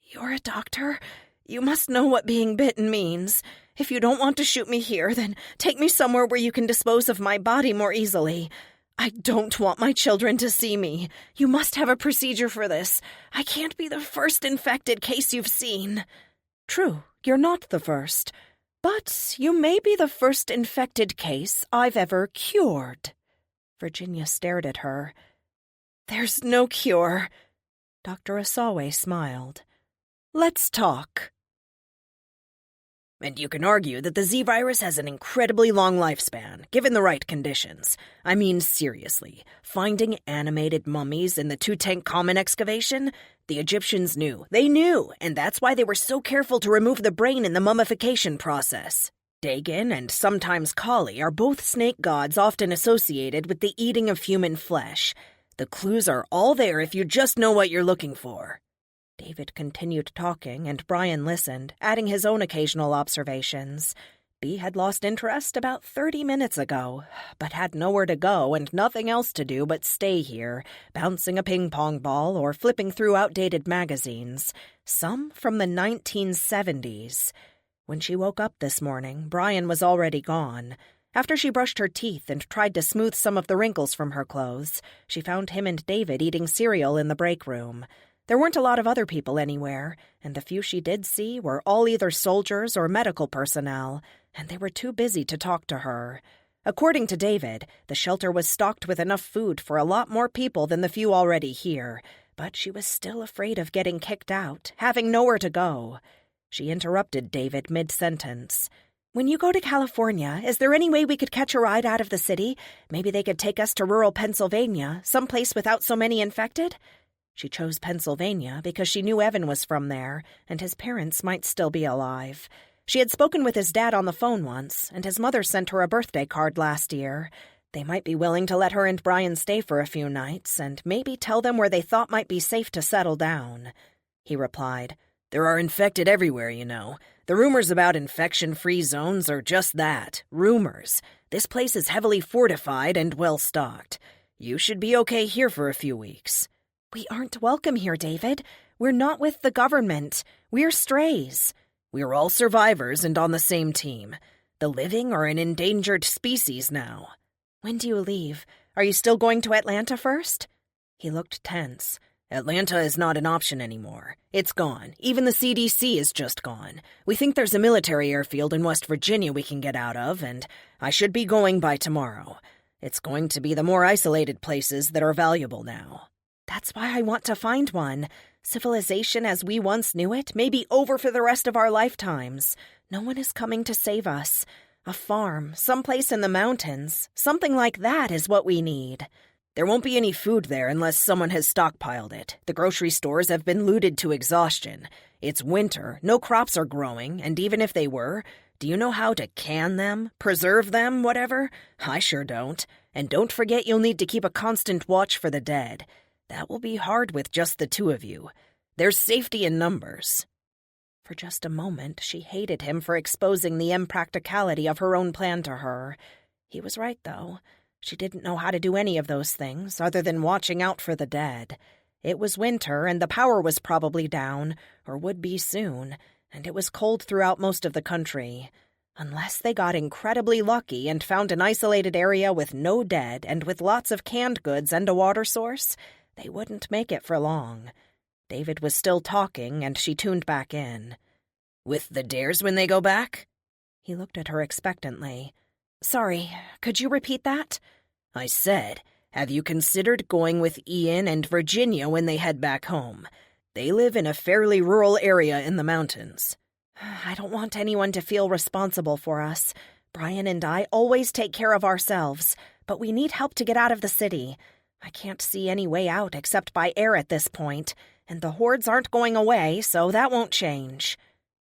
"You're a doctor. You must know what being bitten means. If you don't want to shoot me here, then take me somewhere where you can dispose of my body more easily. I don't want my children to see me. You must have a procedure for this. I can't be the first infected case you've seen." "True, you're not the first. But you may be the first infected case I've ever cured." Virginia stared at her. "There's no cure." Dr. Asawe smiled. "Let's talk." And you can argue that the Z virus has an incredibly long lifespan, given the right conditions. I mean, seriously, finding animated mummies in the Tutankhamun excavation? The Egyptians knew. They knew, and that's why they were so careful to remove the brain in the mummification process. Dagon and sometimes Kali are both snake gods often associated with the eating of human flesh. The clues are all there if you just know what you're looking for. David continued talking, and Brian listened, adding his own occasional observations. Bea had lost interest about 30 minutes ago, but had nowhere to go and nothing else to do but stay here, bouncing a ping-pong ball or flipping through outdated magazines, some from the 1970s. When she woke up this morning, Brian was already gone. After she brushed her teeth and tried to smooth some of the wrinkles from her clothes, she found him and David eating cereal in the break room. There weren't a lot of other people anywhere, and the few she did see were all either soldiers or medical personnel, and they were too busy to talk to her. According to David, the shelter was stocked with enough food for a lot more people than the few already here, but she was still afraid of getting kicked out, having nowhere to go. She interrupted David mid-sentence. "When you go to California, is there any way we could catch a ride out of the city? Maybe they could take us to rural Pennsylvania, someplace without so many infected?" She chose Pennsylvania because she knew Evan was from there, and his parents might still be alive. She had spoken with his dad on the phone once, and his mother sent her a birthday card last year. They might be willing to let her and Brian stay for a few nights, and maybe tell them where they thought might be safe to settle down. He replied, "There are infected everywhere, you know. The rumors about infection-free zones are just that, rumors. This place is heavily fortified and well-stocked. You should be okay here for a few weeks." "We aren't welcome here, David. We're not with the government. We're strays." "We're all survivors and on the same team. The living are an endangered species now." "When do you leave? Are you still going to Atlanta first?" He looked tense. "Atlanta is not an option anymore. It's gone. Even the CDC is just gone. We think there's a military airfield in West Virginia we can get out of, and I should be going by tomorrow. It's going to be the more isolated places that are valuable now." "That's why I want to find one. Civilization as we once knew it may be over for the rest of our lifetimes. No one is coming to save us. A farm, someplace in the mountains, something like that is what we need." "There won't be any food there unless someone has stockpiled it. The grocery stores have been looted to exhaustion. It's winter, no crops are growing, and even if they were, do you know how to can them, preserve them, whatever? I sure don't. And don't forget you'll need to keep a constant watch for the dead. That will be hard with just the two of you. There's safety in numbers." For just a moment, she hated him for exposing the impracticality of her own plan to her. He was right, though. She didn't know how to do any of those things, other than watching out for the dead. It was winter, and the power was probably down, or would be soon, and it was cold throughout most of the country. Unless they got incredibly lucky and found an isolated area with no dead and with lots of canned goods and a water source, they wouldn't make it for long. David was still talking, and she tuned back in. "With the Dares when they go back?" He looked at her expectantly. "Sorry, could you repeat that?" "I said, have you considered going with Ian and Virginia when they head back home? They live in a fairly rural area in the mountains." "I don't want anyone to feel responsible for us. Brian and I always take care of ourselves, but we need help to get out of the city. I can't see any way out except by air at this point, and the hordes aren't going away, so that won't change."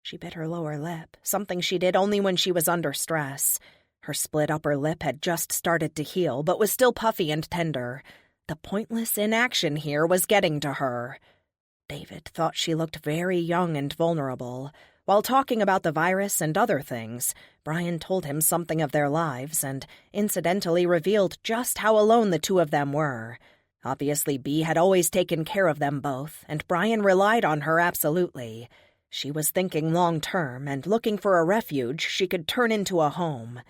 She bit her lower lip, something she did only when she was under stress. Her split upper lip had just started to heal, but was still puffy and tender. The pointless inaction here was getting to her. David thought she looked very young and vulnerable. While talking about the virus and other things, Brian told him something of their lives and incidentally revealed just how alone the two of them were. Obviously, Bea had always taken care of them both, and Brian relied on her absolutely. She was thinking long-term and looking for a refuge she could turn into a home.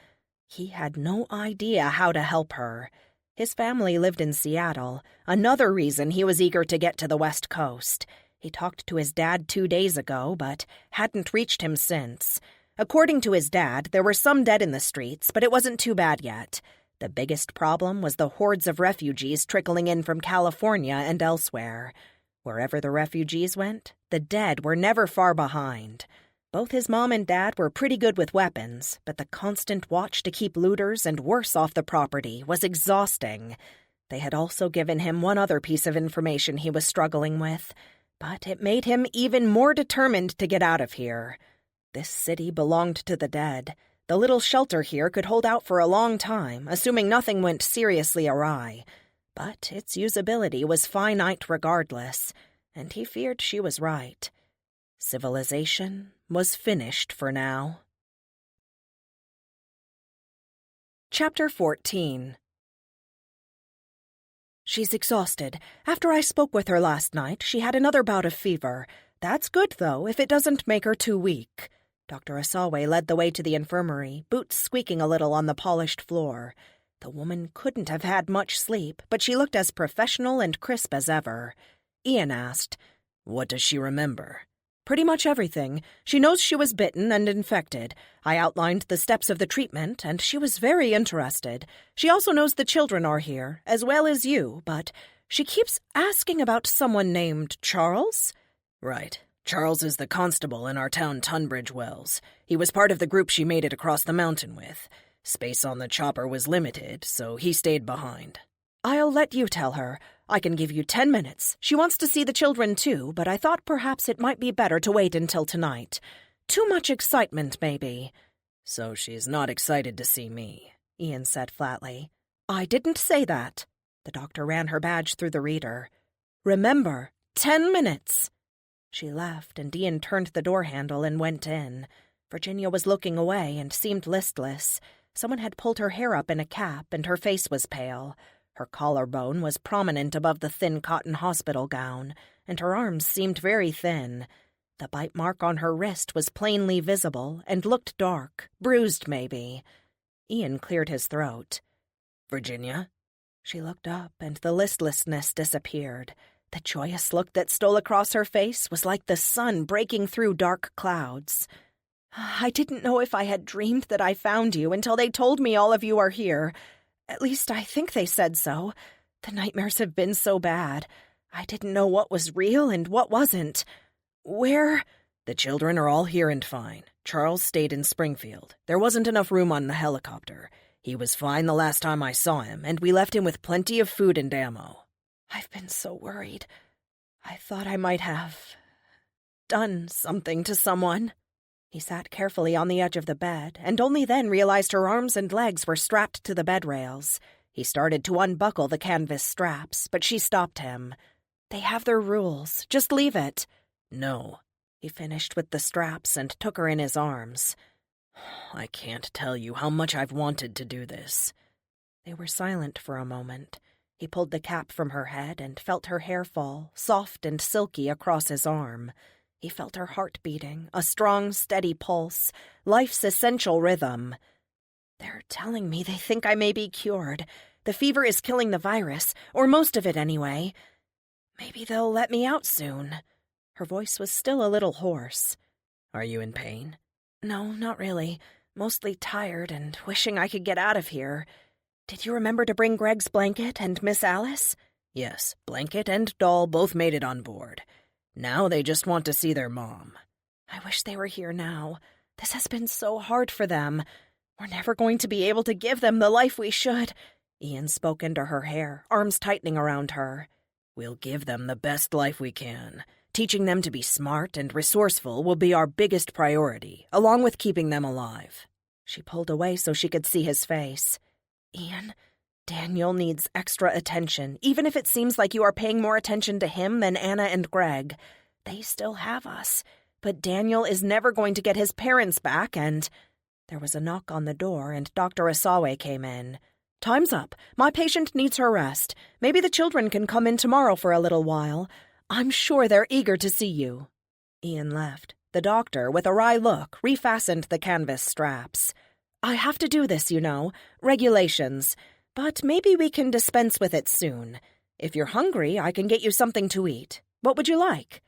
He had no idea how to help her. His family lived in Seattle, another reason he was eager to get to the West Coast. He talked to his dad 2 days ago, but hadn't reached him since. According to his dad, there were some dead in the streets, but it wasn't too bad yet. The biggest problem was the hordes of refugees trickling in from California and elsewhere. Wherever the refugees went, the dead were never far behind. Both his mom and dad were pretty good with weapons, but the constant watch to keep looters and worse off the property was exhausting. They had also given him one other piece of information he was struggling with, but it made him even more determined to get out of here. This city belonged to the dead. The little shelter here could hold out for a long time, assuming nothing went seriously awry. But its usability was finite regardless, and he feared she was right. Civilization was finished for now. Chapter 14. She's exhausted. After I spoke with her last night, she had another bout of fever. That's good, though, if it doesn't make her too weak. Dr. Asawe led the way to the infirmary, boots squeaking a little on the polished floor. The woman couldn't have had much sleep, but she looked as professional and crisp as ever. Ian asked, "What does she remember?" Pretty much everything. She knows she was bitten and infected. I outlined the steps of the treatment, and she was very interested. She also knows the children are here, as well as you, but she keeps asking about someone named Charles? Right. Charles is the constable in our town Tunbridge Wells. He was part of the group she made it across the mountain with. Space on the chopper was limited, so he stayed behind. I'll let you tell her. I can give you 10 minutes. She wants to see the children too, but I thought perhaps it might be better to wait until tonight. Too much excitement, maybe. So she's not excited to see me, Ian said flatly. I didn't say that. The doctor ran her badge through the reader. Remember, 10 minutes. She left, and Ian turned the door handle and went in. Virginia was looking away and seemed listless. Someone had pulled her hair up in a cap, and her face was pale. Her collarbone was prominent above the thin cotton hospital gown, and her arms seemed very thin. The bite mark on her wrist was plainly visible and looked dark, bruised maybe. Ian cleared his throat. Virginia? She looked up, and the listlessness disappeared. The joyous look that stole across her face was like the sun breaking through dark clouds. I didn't know if I had dreamed that I found you until they told me all of you are here. At least I think they said so. The nightmares have been so bad. I didn't know what was real and what wasn't. Where? The children are all here and fine. Charles stayed in Springfield. There wasn't enough room on the helicopter. He was fine the last time I saw him, and we left him with plenty of food and ammo. I've been so worried. I thought I might have done something to someone. He sat carefully on the edge of the bed, and only then realized her arms and legs were strapped to the bed rails. He started to unbuckle the canvas straps, but she stopped him. They have their rules. Just leave it. No. He finished with the straps and took her in his arms. I can't tell you how much I've wanted to do this. They were silent for a moment. He pulled the cap from her head and felt her hair fall, soft and silky, across his arm. He felt her heart beating, a strong, steady pulse, life's essential rhythm. They're telling me they think I may be cured. The fever is killing the virus, or most of it anyway. Maybe they'll let me out soon. Her voice was still a little hoarse. Are you in pain? No, not really. Mostly tired and wishing I could get out of here. Did you remember to bring Greg's blanket and Miss Alice? Yes, blanket and doll both made it on board. Now they just want to see their mom. I wish they were here now. This has been so hard for them. We're never going to be able to give them the life we should. Ian spoke into her hair, arms tightening around her. We'll give them the best life we can. Teaching them to be smart and resourceful will be our biggest priority, along with keeping them alive. She pulled away so she could see his face. Ian, Daniel needs extra attention, even if it seems like you are paying more attention to him than Anna and Greg. They still have us, but Daniel is never going to get his parents back, and... There was a knock on the door, and Dr. Asawe came in. Time's up. My patient needs her rest. Maybe the children can come in tomorrow for a little while. I'm sure they're eager to see you. Ian left. The doctor, with a wry look, refastened the canvas straps. I have to do this, you know. Regulations. But maybe we can dispense with it soon. If you're hungry, I can get you something to eat. What would you like?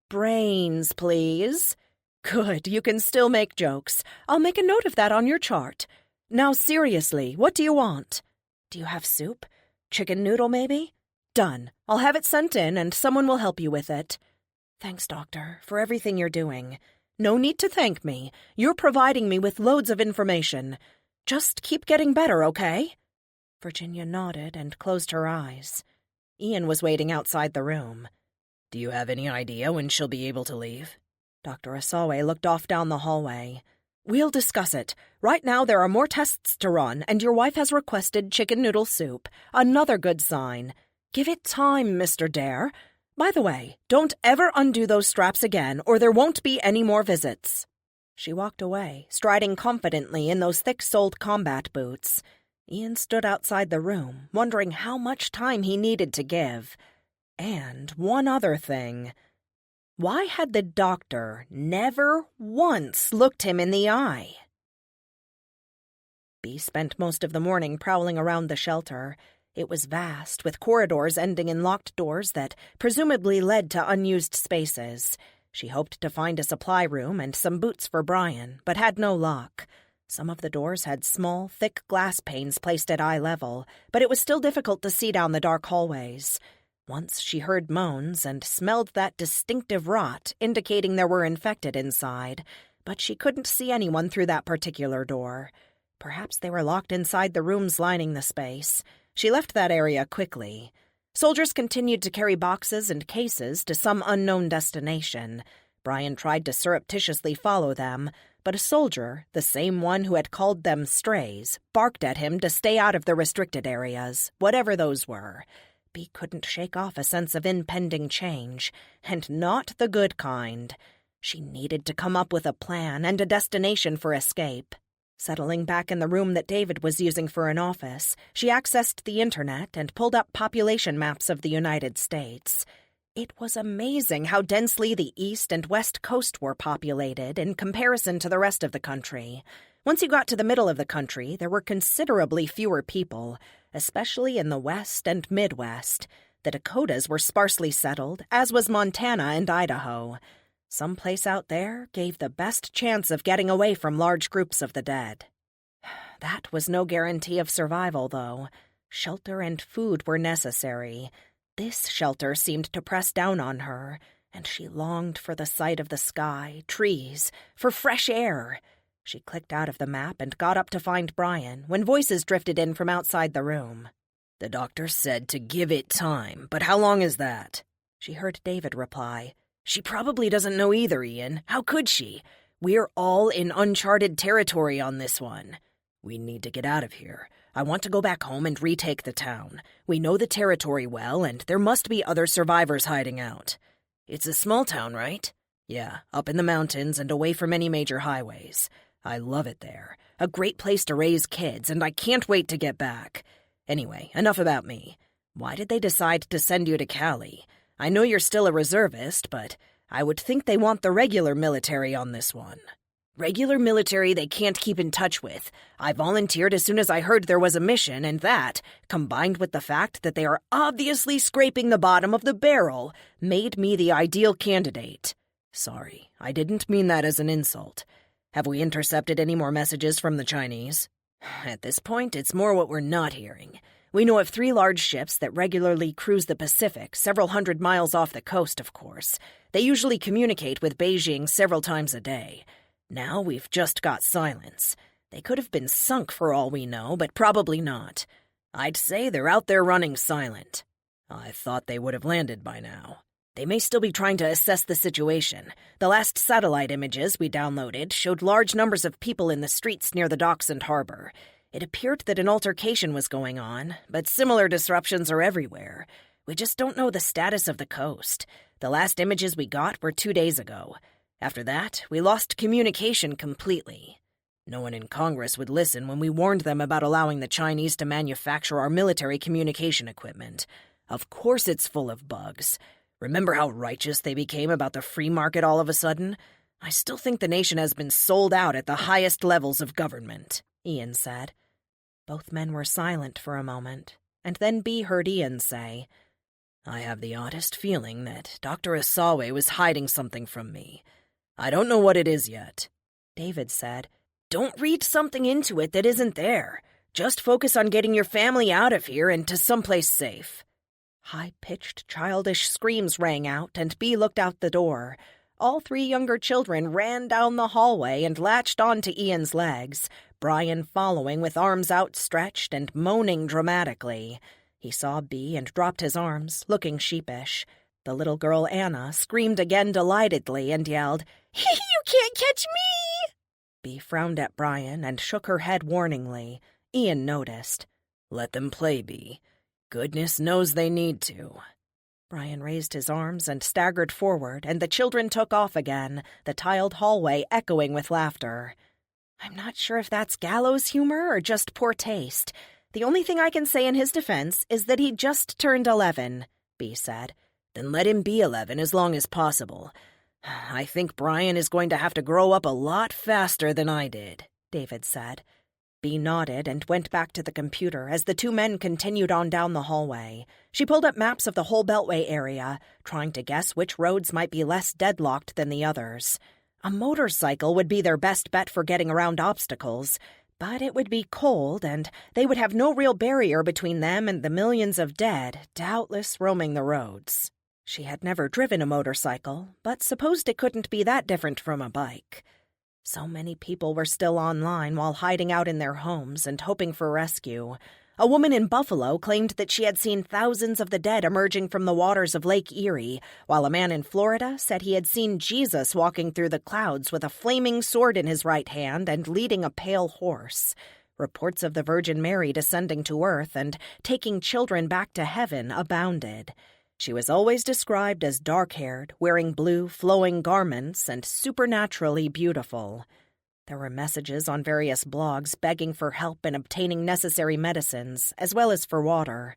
Brains, please. Good, you can still make jokes. I'll make a note of that on your chart. Now seriously, what do you want? Do you have soup? Chicken noodle, maybe? Done. I'll have it sent in, and someone will help you with it. Thanks, Doctor, for everything you're doing. No need to thank me. You're providing me with loads of information. Just keep getting better, okay? Virginia nodded and closed her eyes. Ian was waiting outside the room. Do you have any idea when she'll be able to leave? Dr. Asawe looked off down the hallway. We'll discuss it. Right now there are more tests to run, and your wife has requested chicken noodle soup. Another good sign. Give it time, Mr. Dare. By the way, don't ever undo those straps again, or there won't be any more visits. She walked away, striding confidently in those thick-soled combat boots. Ian stood outside the room, wondering how much time he needed to give. And one other thing. Why had the doctor never once looked him in the eye? Bee spent most of the morning prowling around the shelter. It was vast, with corridors ending in locked doors that presumably led to unused spaces. She hoped to find a supply room and some boots for Brian, but had no luck. Some of the doors had small, thick glass panes placed at eye level, but it was still difficult to see down the dark hallways. Once she heard moans and smelled that distinctive rot, indicating there were infected inside, but she couldn't see anyone through that particular door. Perhaps they were locked inside the rooms lining the space. She left that area quickly. Soldiers continued to carry boxes and cases to some unknown destination. Brian tried to surreptitiously follow them, but a soldier, the same one who had called them strays, barked at him to stay out of the restricted areas, whatever those were. Bee couldn't shake off a sense of impending change, and not the good kind. She needed to come up with a plan and a destination for escape. Settling back in the room that David was using for an office, she accessed the internet and pulled up population maps of the United States. It was amazing how densely the East and West Coast were populated in comparison to the rest of the country. Once you got to the middle of the country, there were considerably fewer people, especially in the West and Midwest. The Dakotas were sparsely settled, as was Montana and Idaho. Some place out there gave the best chance of getting away from large groups of the dead. That was no guarantee of survival, though. Shelter and food were necessary. This shelter seemed to press down on her, and she longed for the sight of the sky, trees, for fresh air. She clicked out of the map and got up to find Brian when voices drifted in from outside the room. "The doctor said to give it time, but how long is that?" She heard David reply. "She probably doesn't know either, Ian. How could she? We're all in uncharted territory on this one. We need to get out of here. I want to go back home and retake the town. We know the territory well, and there must be other survivors hiding out. It's a small town, right? Yeah, up in the mountains and away from any major highways. I love it there. A great place to raise kids, and I can't wait to get back. Anyway, enough about me. Why did they decide to send you to Cali? I know you're still a reservist, but I would think they want the regular military on this one." "Regular military they can't keep in touch with. I volunteered as soon as I heard there was a mission, and that, combined with the fact that they are obviously scraping the bottom of the barrel, made me the ideal candidate. Sorry, I didn't mean that as an insult. Have we intercepted any more messages from the Chinese?" "At this point, it's more what we're not hearing. We know of 3 large ships that regularly cruise the Pacific, several hundred miles off the coast, of course. They usually communicate with Beijing several times a day. Now we've just got silence. They could have been sunk for all we know, but probably not. I'd say they're out there running silent. I thought they would have landed by now. They may still be trying to assess the situation. The last satellite images we downloaded showed large numbers of people in the streets near the docks and harbor. It appeared that an altercation was going on, but similar disruptions are everywhere. We just don't know the status of the coast. The last images we got were 2 days ago. After that, we lost communication completely. No one in Congress would listen when we warned them about allowing the Chinese to manufacture our military communication equipment. Of course it's full of bugs. Remember how righteous they became about the free market all of a sudden? I still think the nation has been sold out at the highest levels of government," Ian said. Both men were silent for a moment, and then Bee heard Ian say, "I have the oddest feeling that Dr. Asawe was hiding something from me. I don't know what it is yet." David said, "Don't read something into it that isn't there. Just focus on getting your family out of here and to someplace safe." High-pitched, childish screams rang out, and Bee looked out the door. All 3 younger children ran down the hallway and latched onto Ian's legs, Brian following with arms outstretched and moaning dramatically. He saw Bee and dropped his arms, looking sheepish. The little girl Anna screamed again delightedly and yelled, "You can't catch me!" Bee frowned at Brian and shook her head warningly. Ian noticed. "Let them play, Bee. Goodness knows they need to." Brian raised his arms and staggered forward, and the children took off again, the tiled hallway echoing with laughter. "I'm not sure if that's gallows humor or just poor taste. The only thing I can say in his defense is that he just turned 11, Bee said. "Then let him be 11 as long as possible. I think Brian is going to have to grow up a lot faster than I did," David said. Bea nodded and went back to the computer as the two men continued on down the hallway. She pulled up maps of the whole Beltway area, trying to guess which roads might be less deadlocked than the others. A motorcycle would be their best bet for getting around obstacles, but it would be cold, and they would have no real barrier between them and the millions of dead, doubtless roaming the roads. She had never driven a motorcycle, but supposed it couldn't be that different from a bike. So many people were still online while hiding out in their homes and hoping for rescue. A woman in Buffalo claimed that she had seen thousands of the dead emerging from the waters of Lake Erie, while a man in Florida said he had seen Jesus walking through the clouds with a flaming sword in his right hand and leading a pale horse. Reports of the Virgin Mary descending to earth and taking children back to heaven abounded. She was always described as dark-haired, wearing blue, flowing garments, and supernaturally beautiful. There were messages on various blogs begging for help in obtaining necessary medicines, as well as for water.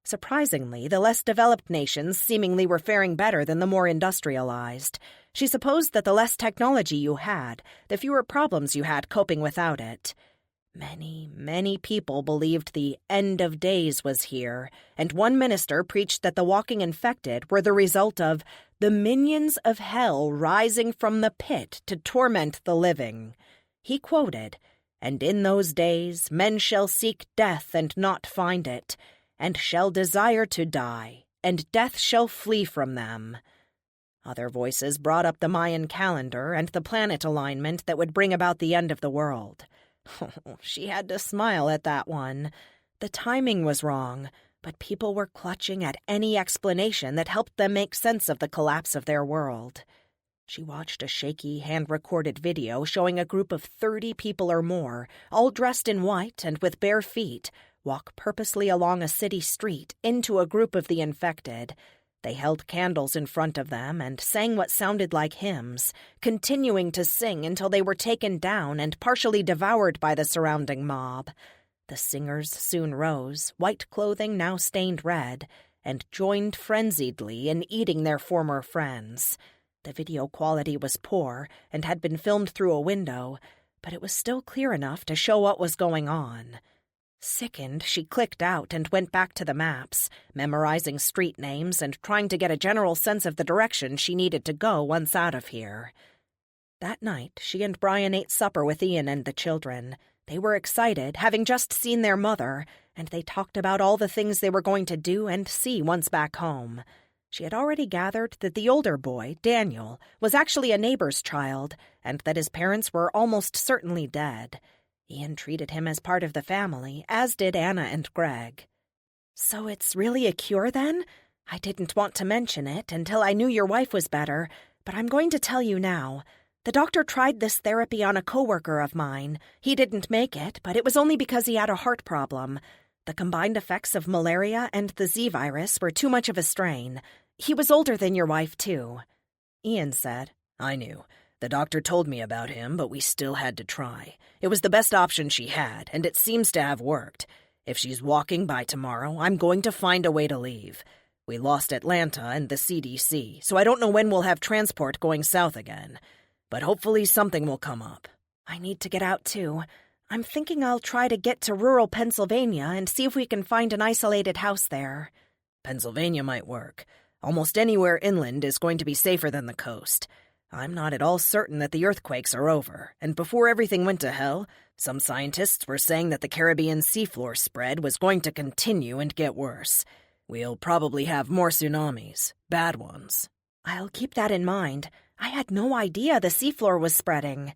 Surprisingly, the less developed nations seemingly were faring better than the more industrialized. She supposed that the less technology you had, the fewer problems you had coping without it. Many, many people believed the end of days was here, and one minister preached that the walking infected were the result of the minions of hell rising from the pit to torment the living. He quoted, "And in those days men shall seek death and not find it, and shall desire to die, and death shall flee from them." Other voices brought up the Mayan calendar and the planet alignment that would bring about the end of the world. She had to smile at that one. The timing was wrong, but people were clutching at any explanation that helped them make sense of the collapse of their world. She watched a shaky, hand-recorded video showing a group of 30 people or more, all dressed in white and with bare feet, walk purposely along a city street into a group of the infected. They held candles in front of them and sang what sounded like hymns, continuing to sing until they were taken down and partially devoured by the surrounding mob. The singers soon rose, white clothing now stained red, and joined frenziedly in eating their former friends. The video quality was poor and had been filmed through a window, but it was still clear enough to show what was going on. Sickened, she clicked out and went back to the maps, memorizing street names and trying to get a general sense of the direction she needed to go once out of here. That night, she and Brian ate supper with Ian and the children. They were excited, having just seen their mother, and they talked about all the things they were going to do and see once back home. She had already gathered that the older boy, Daniel, was actually a neighbor's child, and that his parents were almost certainly dead. Ian treated him as part of the family, as did Anna and Greg. "So it's really a cure, then? I didn't want to mention it until I knew your wife was better, but I'm going to tell you now. The doctor tried this therapy on a coworker of mine. He didn't make it, but it was only because he had a heart problem. The combined effects of malaria and the Z virus were too much of a strain. He was older than your wife, too." Ian said, "I knew. The doctor told me about him, but we still had to try. It was the best option she had, and it seems to have worked. If she's walking by tomorrow, I'm going to find a way to leave. We lost Atlanta and the CDC, so I don't know when we'll have transport going south again. But hopefully something will come up." "I need to get out, too. I'm thinking I'll try to get to rural Pennsylvania and see if we can find an isolated house there." "Pennsylvania might work. Almost anywhere inland is going to be safer than the coast. I'm not at all certain that the earthquakes are over, and before everything went to hell, some scientists were saying that the Caribbean seafloor spread was going to continue and get worse. We'll probably have more tsunamis, bad ones." "I'll keep that in mind. I had no idea the seafloor was spreading."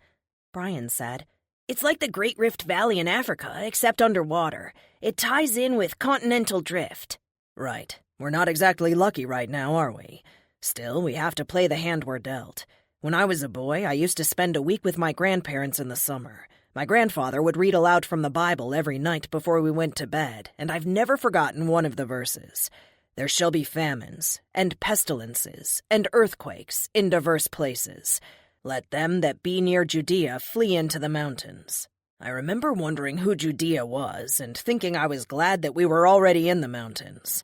Brian said, "It's like the Great Rift Valley in Africa, except underwater. It ties in with continental drift." "Right. We're not exactly lucky right now, are we? Still, we have to play the hand we're dealt. When I was a boy, I used to spend a week with my grandparents in the summer. My grandfather would read aloud from the Bible every night before we went to bed, and I've never forgotten one of the verses. There shall be famines, and pestilences, and earthquakes in diverse places. Let them that be near Judea flee into the mountains." I remember wondering who Judea was, and thinking I was glad that we were already in the mountains.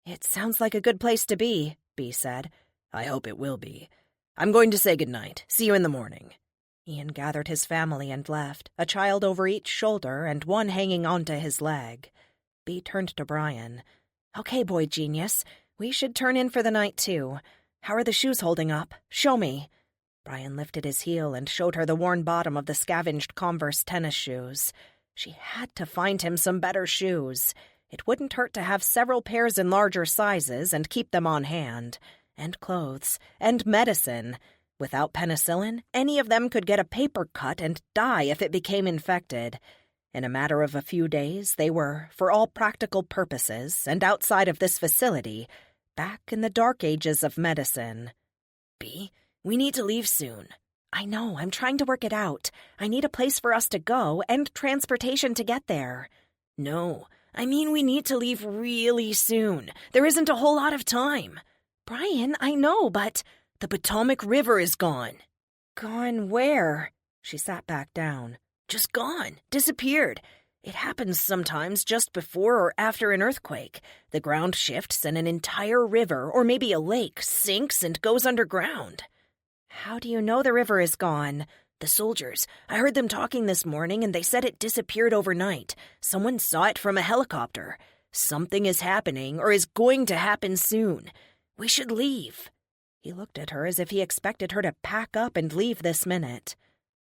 "It sounds like a good place to be," Bea said. "I hope it will be. I'm going to say goodnight. See you in the morning." Ian gathered his family and left, a child over each shoulder and one hanging onto his leg. Bea turned to Brian. "Okay, boy genius, we should turn in for the night, too. How are the shoes holding up? Show me." Brian lifted his heel and showed her the worn bottom of the scavenged Converse tennis shoes. She had to find him some better shoes. It wouldn't hurt to have several pairs in larger sizes and keep them on hand. And clothes. And medicine. Without penicillin, any of them could get a paper cut and die if it became infected. In a matter of a few days, they were, for all practical purposes, and outside of this facility, back in the dark ages of medicine. "Bea, we need to leave soon." "I know, I'm trying to work it out. I need a place for us to go and transportation to get there." "No, I mean we need to leave really soon. There isn't a whole lot of time." "Brian, I know, but—" "The Potomac River is gone." "Gone where?" She sat back down. "Just gone. Disappeared. It happens sometimes just before or after an earthquake. The ground shifts and an entire river, or maybe a lake, sinks and goes underground." "How do you know the river is gone?" "The soldiers. I heard them talking this morning, and they said it disappeared overnight. Someone saw it from a helicopter. Something is happening, or is going to happen soon. We should leave." He looked at her as if he expected her to pack up and leave this minute.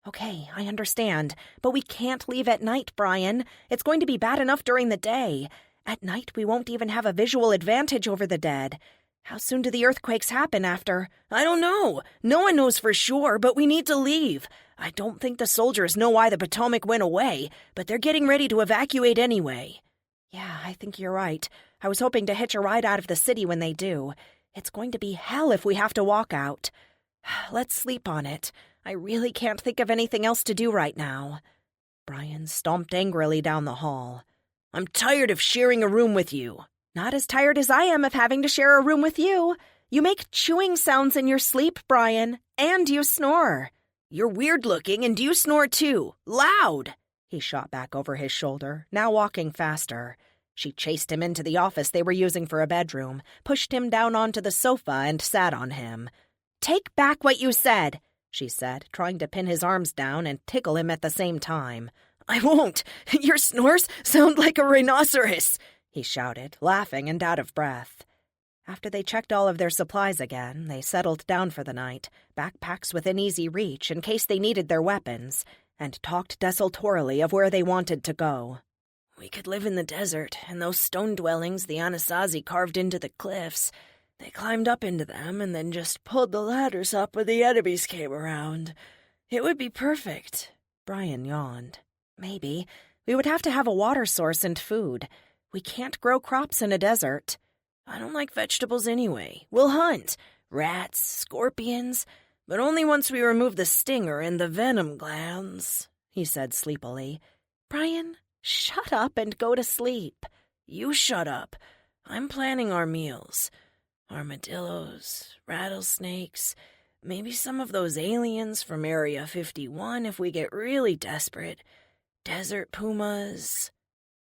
"Okay, I understand, but we can't leave at night, Brian. It's going to be bad enough during the day. At night, we won't even have a visual advantage over the dead. How soon do the earthquakes happen after?" "I don't know. No one knows for sure, but we need to leave. I don't think the soldiers know why the Potomac went away, but they're getting ready to evacuate anyway." "Yeah, I think you're right. I was hoping to hitch a ride out of the city when they do. It's going to be hell if we have to walk out. Let's sleep on it. I really can't think of anything else to do right now." Brian stomped angrily down the hall. "I'm tired of sharing a room with you." "Not as tired as I am of having to share a room with you. You make chewing sounds in your sleep, Brian, and you snore." "You're weird-looking, and you snore too. Loud!" He shot back over his shoulder, now walking faster. She chased him into the office they were using for a bedroom, pushed him down onto the sofa, and sat on him. "Take back what you said," she said, trying to pin his arms down and tickle him at the same time. "I won't. Your snores sound like a rhinoceros," he shouted, laughing and out of breath. After they checked all of their supplies again, they settled down for the night, backpacks within easy reach in case they needed their weapons, and talked desultorily of where they wanted to go. "We could live in the desert, and those stone dwellings the Anasazi carved into the cliffs. They climbed up into them and then just pulled the ladders up when the enemies came around. It would be perfect." Brian yawned. "Maybe. We would have to have a water source and food. We can't grow crops in a desert." "I don't like vegetables anyway. We'll hunt. Rats, scorpions, but only once we remove the stinger and the venom glands," he said sleepily. "Brian, shut up and go to sleep." "You shut up. I'm planning our meals. Armadillos, rattlesnakes, maybe some of those aliens from Area 51 if we get really desperate. Desert pumas."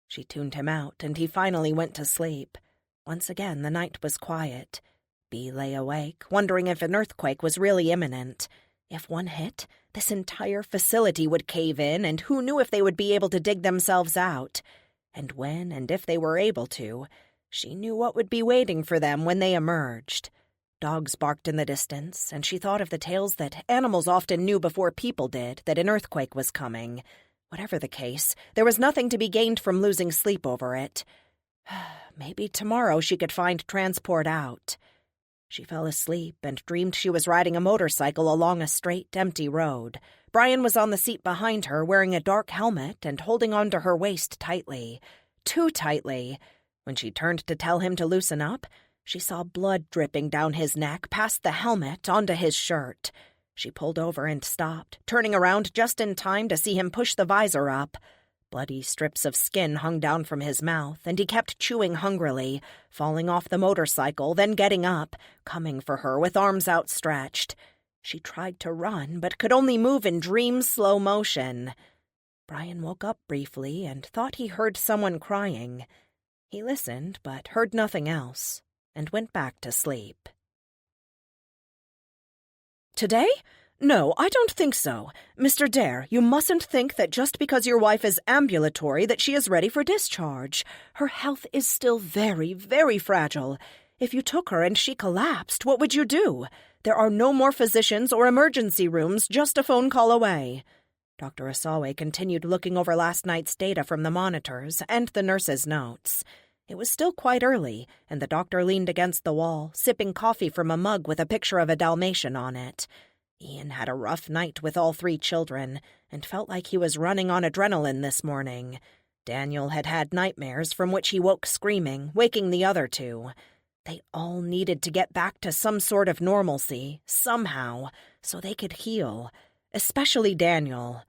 She tuned him out, and he finally went to sleep. Once again, the night was quiet. Bea lay awake, wondering if an earthquake was really imminent. If one hit, this entire facility would cave in, and who knew if they would be able to dig themselves out. And when and if they were able to, she knew what would be waiting for them when they emerged. Dogs barked in the distance, and she thought of the tales that animals often knew before people did that an earthquake was coming. Whatever the case, there was nothing to be gained from losing sleep over it. Maybe tomorrow she could find transport out. She fell asleep and dreamed she was riding a motorcycle along a straight, empty road. Brian was on the seat behind her, wearing a dark helmet and holding onto her waist tightly. Too tightly. When she turned to tell him to loosen up, she saw blood dripping down his neck past the helmet onto his shirt. She pulled over and stopped, turning around just in time to see him push the visor up. Bloody strips of skin hung down from his mouth, and he kept chewing hungrily, falling off the motorcycle, then getting up, coming for her with arms outstretched. She tried to run, but could only move in dream slow motion. Brian woke up briefly and thought he heard someone crying. He listened, but heard nothing else, and went back to sleep. Today? No, I don't think so. Mr. Dare, you mustn't think that just because your wife is ambulatory that she is ready for discharge. Her health is still very, very fragile. If you took her and she collapsed, what would you do? There are no more physicians or emergency rooms just a phone call away. Dr. Asawe continued looking over last night's data from the monitors and the nurse's notes. It was still quite early, and the doctor leaned against the wall, sipping coffee from a mug with a picture of a Dalmatian on it. Ian had a rough night with all 3 children, and felt like he was running on adrenaline this morning. Daniel had had nightmares from which he woke screaming, waking the other 2. They all needed to get back to some sort of normalcy, somehow, so they could heal. Especially Daniel.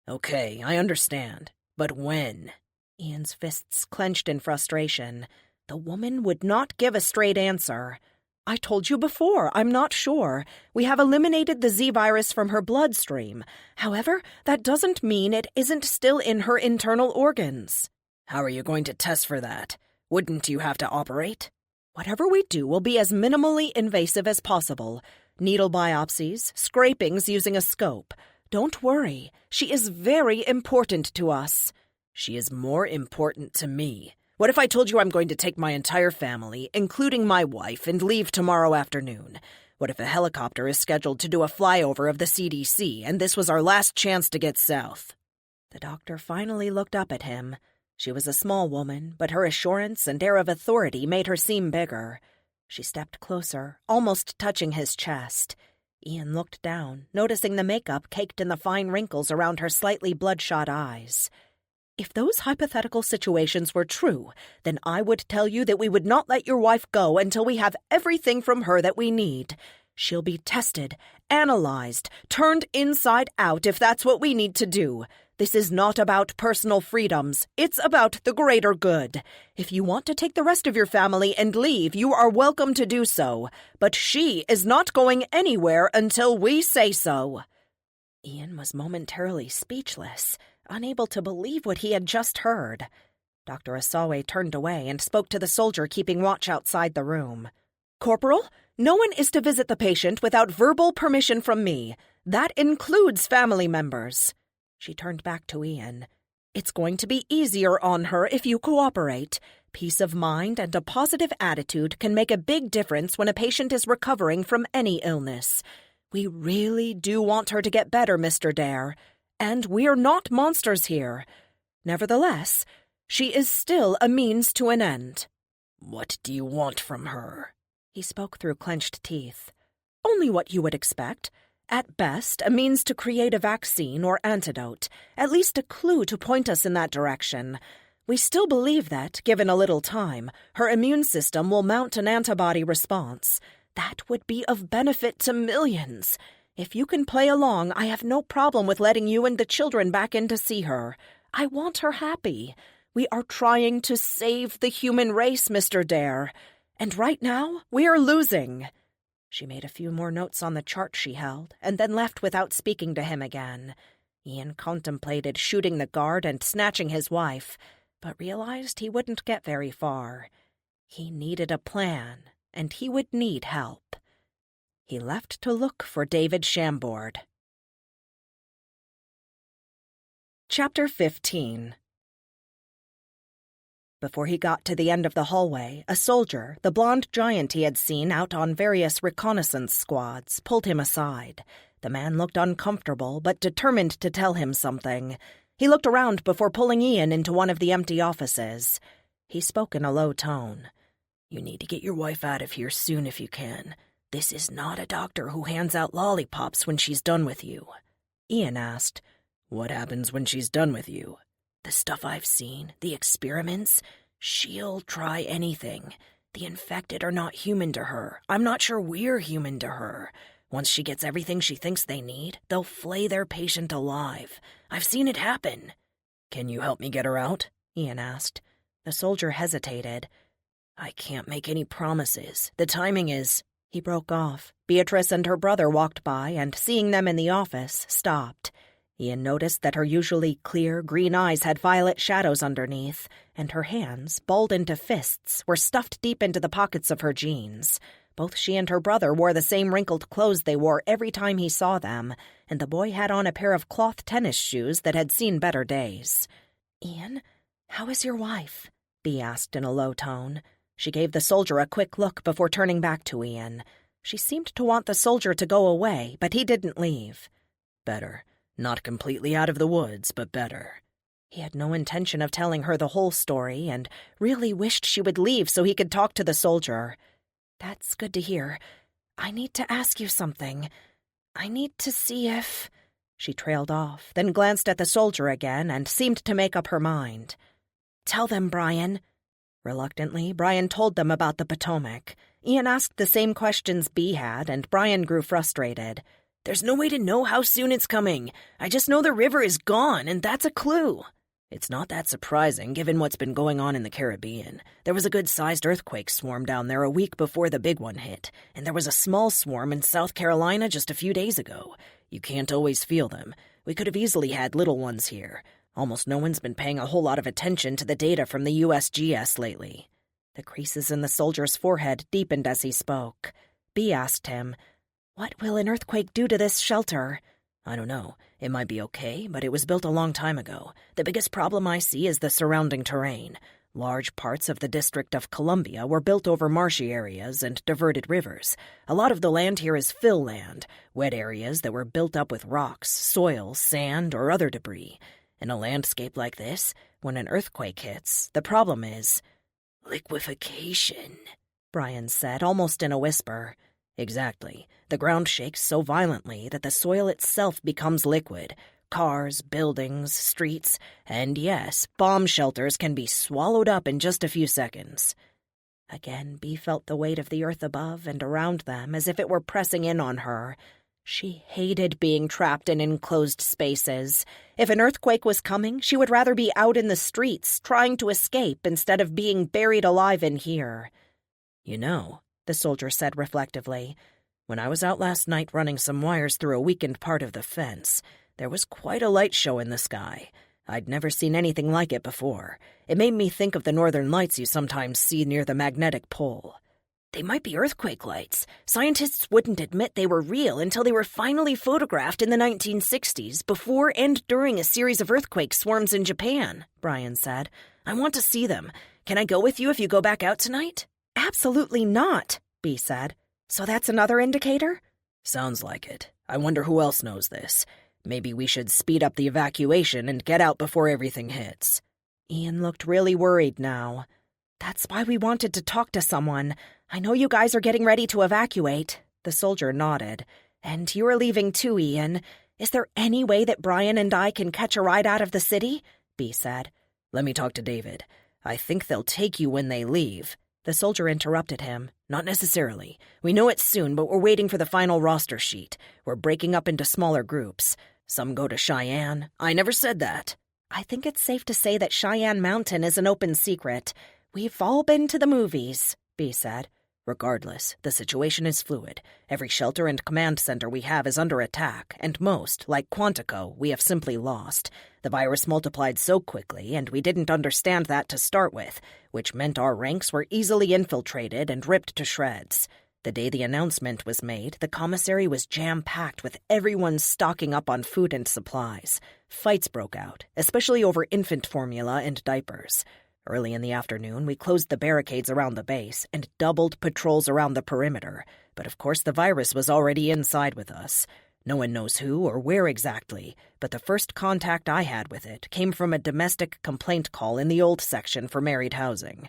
Okay, I understand. But when? Ian's fists clenched in frustration. The woman would not give a straight answer. I told you before, I'm not sure. We have eliminated the Z-virus from her bloodstream. However, that doesn't mean it isn't still in her internal organs. How are you going to test for that? Wouldn't you have to operate? Whatever we do will be as minimally invasive as possible. Needle biopsies, scrapings using a scope. Don't worry, she is very important to us. She is more important to me. What if I told you I'm going to take my entire family, including my wife, and leave tomorrow afternoon? What if a helicopter is scheduled to do a flyover of the CDC, and this was our last chance to get south? The doctor finally looked up at him. She was a small woman, but her assurance and air of authority made her seem bigger. She stepped closer, almost touching his chest. Ian looked down, noticing the makeup caked in the fine wrinkles around her slightly bloodshot eyes. If those hypothetical situations were true, then I would tell you that we would not let your wife go until we have everything from her that we need. She'll be tested, analyzed, turned inside out if that's what we need to do. This is not about personal freedoms. It's about the greater good. If you want to take the rest of your family and leave, you are welcome to do so. But she is not going anywhere until we say so. Ian was momentarily speechless, unable to believe what he had just heard. Dr. Asawe turned away and spoke to the soldier keeping watch outside the room. Corporal, no one is to visit the patient without verbal permission from me. That includes family members. She turned back to Ian. It's going to be easier on her if you cooperate. Peace of mind and a positive attitude can make a big difference when a patient is recovering from any illness. We really do want her to get better, Mr. Dare. And we're not monsters here. Nevertheless, she is still a means to an end. What do you want from her? He spoke through clenched teeth. Only what you would expect. At best, a means to create a vaccine or antidote, at least a clue to point us in that direction. We still believe that, given a little time, her immune system will mount an antibody response. That would be of benefit to millions. If you can play along, I have no problem with letting you and the children back in to see her. I want her happy. We are trying to save the human race, Mr. Dare. And right now, we are losing. She made a few more notes on the chart she held, and then left without speaking to him again. Ian contemplated shooting the guard and snatching his wife, but realized he wouldn't get very far. He needed a plan, and he would need help. He left to look for David Chambord. Chapter 15. Before he got to the end of the hallway, a soldier, the blonde giant he had seen out on various reconnaissance squads, pulled him aside. The man looked uncomfortable, but determined to tell him something. He looked around before pulling Ian into one of the empty offices. He spoke in a low tone. You need to get your wife out of here soon if you can. This is not a doctor who hands out lollipops when she's done with you. Ian asked, What happens when she's done with you? The stuff I've seen, the experiments, she'll try anything. The infected are not human to her. I'm not sure we're human to her. Once she gets everything she thinks they need, they'll flay their patient alive. I've seen it happen. Can you help me get her out? Ian asked. The soldier hesitated. I can't make any promises. The timing is... He broke off. Beatrice and her brother walked by and, seeing them in the office, stopped. Ian noticed that her usually clear, green eyes had violet shadows underneath, and her hands, balled into fists, were stuffed deep into the pockets of her jeans. Both she and her brother wore the same wrinkled clothes they wore every time he saw them, and the boy had on a pair of cloth tennis shoes that had seen better days. "Ian, how is your wife?" Bea asked in a low tone. She gave the soldier a quick look before turning back to Ian. She seemed to want the soldier to go away, but he didn't leave. "Better. Not completely out of the woods, but better." He had no intention of telling her the whole story and really wished she would leave so he could talk to the soldier. "That's good to hear. I need to ask you something. I need to see if—" She trailed off, then glanced at the soldier again and seemed to make up her mind. "Tell them, Brian." Reluctantly, Brian told them about the Potomac. Ian asked the same questions Bea had, and Brian grew frustrated. "There's no way to know how soon it's coming. I just know the river is gone, and that's a clue." "It's not that surprising, given what's been going on in the Caribbean. There was a good-sized earthquake swarm down there a week before the big one hit, and there was a small swarm in South Carolina just a few days ago. You can't always feel them. We could have easily had little ones here. Almost no one's been paying a whole lot of attention to the data from the USGS lately." The creases in the soldier's forehead deepened as he spoke. Bea asked him, "What will an earthquake do to this shelter?" "I don't know. It might be okay, but it was built a long time ago. The biggest problem I see is the surrounding terrain. Large parts of the District of Columbia were built over marshy areas and diverted rivers. A lot of the land here is fill land, wet areas that were built up with rocks, soil, sand, or other debris. In a landscape like this, when an earthquake hits, the problem is liquefaction," Brian said, almost in a whisper. "Exactly. The ground shakes so violently that the soil itself becomes liquid. Cars, buildings, streets, and yes, bomb shelters can be swallowed up in just a few seconds." Again, Bea felt the weight of the earth above and around them as if it were pressing in on her. She hated being trapped in enclosed spaces. If an earthquake was coming, she would rather be out in the streets, trying to escape instead of being buried alive in here. "You know," the soldier said reflectively, "when I was out last night running some wires through a weakened part of the fence, there was quite a light show in the sky. I'd never seen anything like it before. It made me think of the northern lights you sometimes see near the magnetic pole." "They might be earthquake lights. Scientists wouldn't admit they were real until they were finally photographed in the 1960s, before and during a series of earthquake swarms in Japan," Brian said. "I want to see them. Can I go with you if you go back out tonight?" "Absolutely not," Bea said. "So that's another indicator?" "Sounds like it. I wonder who else knows this. Maybe we should speed up the evacuation and get out before everything hits." Ian looked really worried now. "That's why we wanted to talk to someone. I know you guys are getting ready to evacuate." The soldier nodded. "And you are leaving too, Ian. Is there any way that Brian and I can catch a ride out of the city?" Bea said. "Let me talk to David. I think they'll take you when they leave." The soldier interrupted him. "Not necessarily. We know it soon, but we're waiting for the final roster sheet. We're breaking up into smaller groups. Some go to Cheyenne." "I never said that." "I think it's safe to say that Cheyenne Mountain is an open secret. We've all been to the movies," Bea said. "Regardless, the situation is fluid. Every shelter and command center we have is under attack, and most, like Quantico, we have simply lost. The virus multiplied so quickly, and we didn't understand that to start with, which meant our ranks were easily infiltrated and ripped to shreds. The day the announcement was made, the commissary was jam-packed with everyone stocking up on food and supplies. Fights broke out, especially over infant formula and diapers. Early in the afternoon, we closed the barricades around the base and doubled patrols around the perimeter. But of course the virus was already inside with us. No one knows who or where exactly, but the first contact I had with it came from a domestic complaint call in the old section for married housing.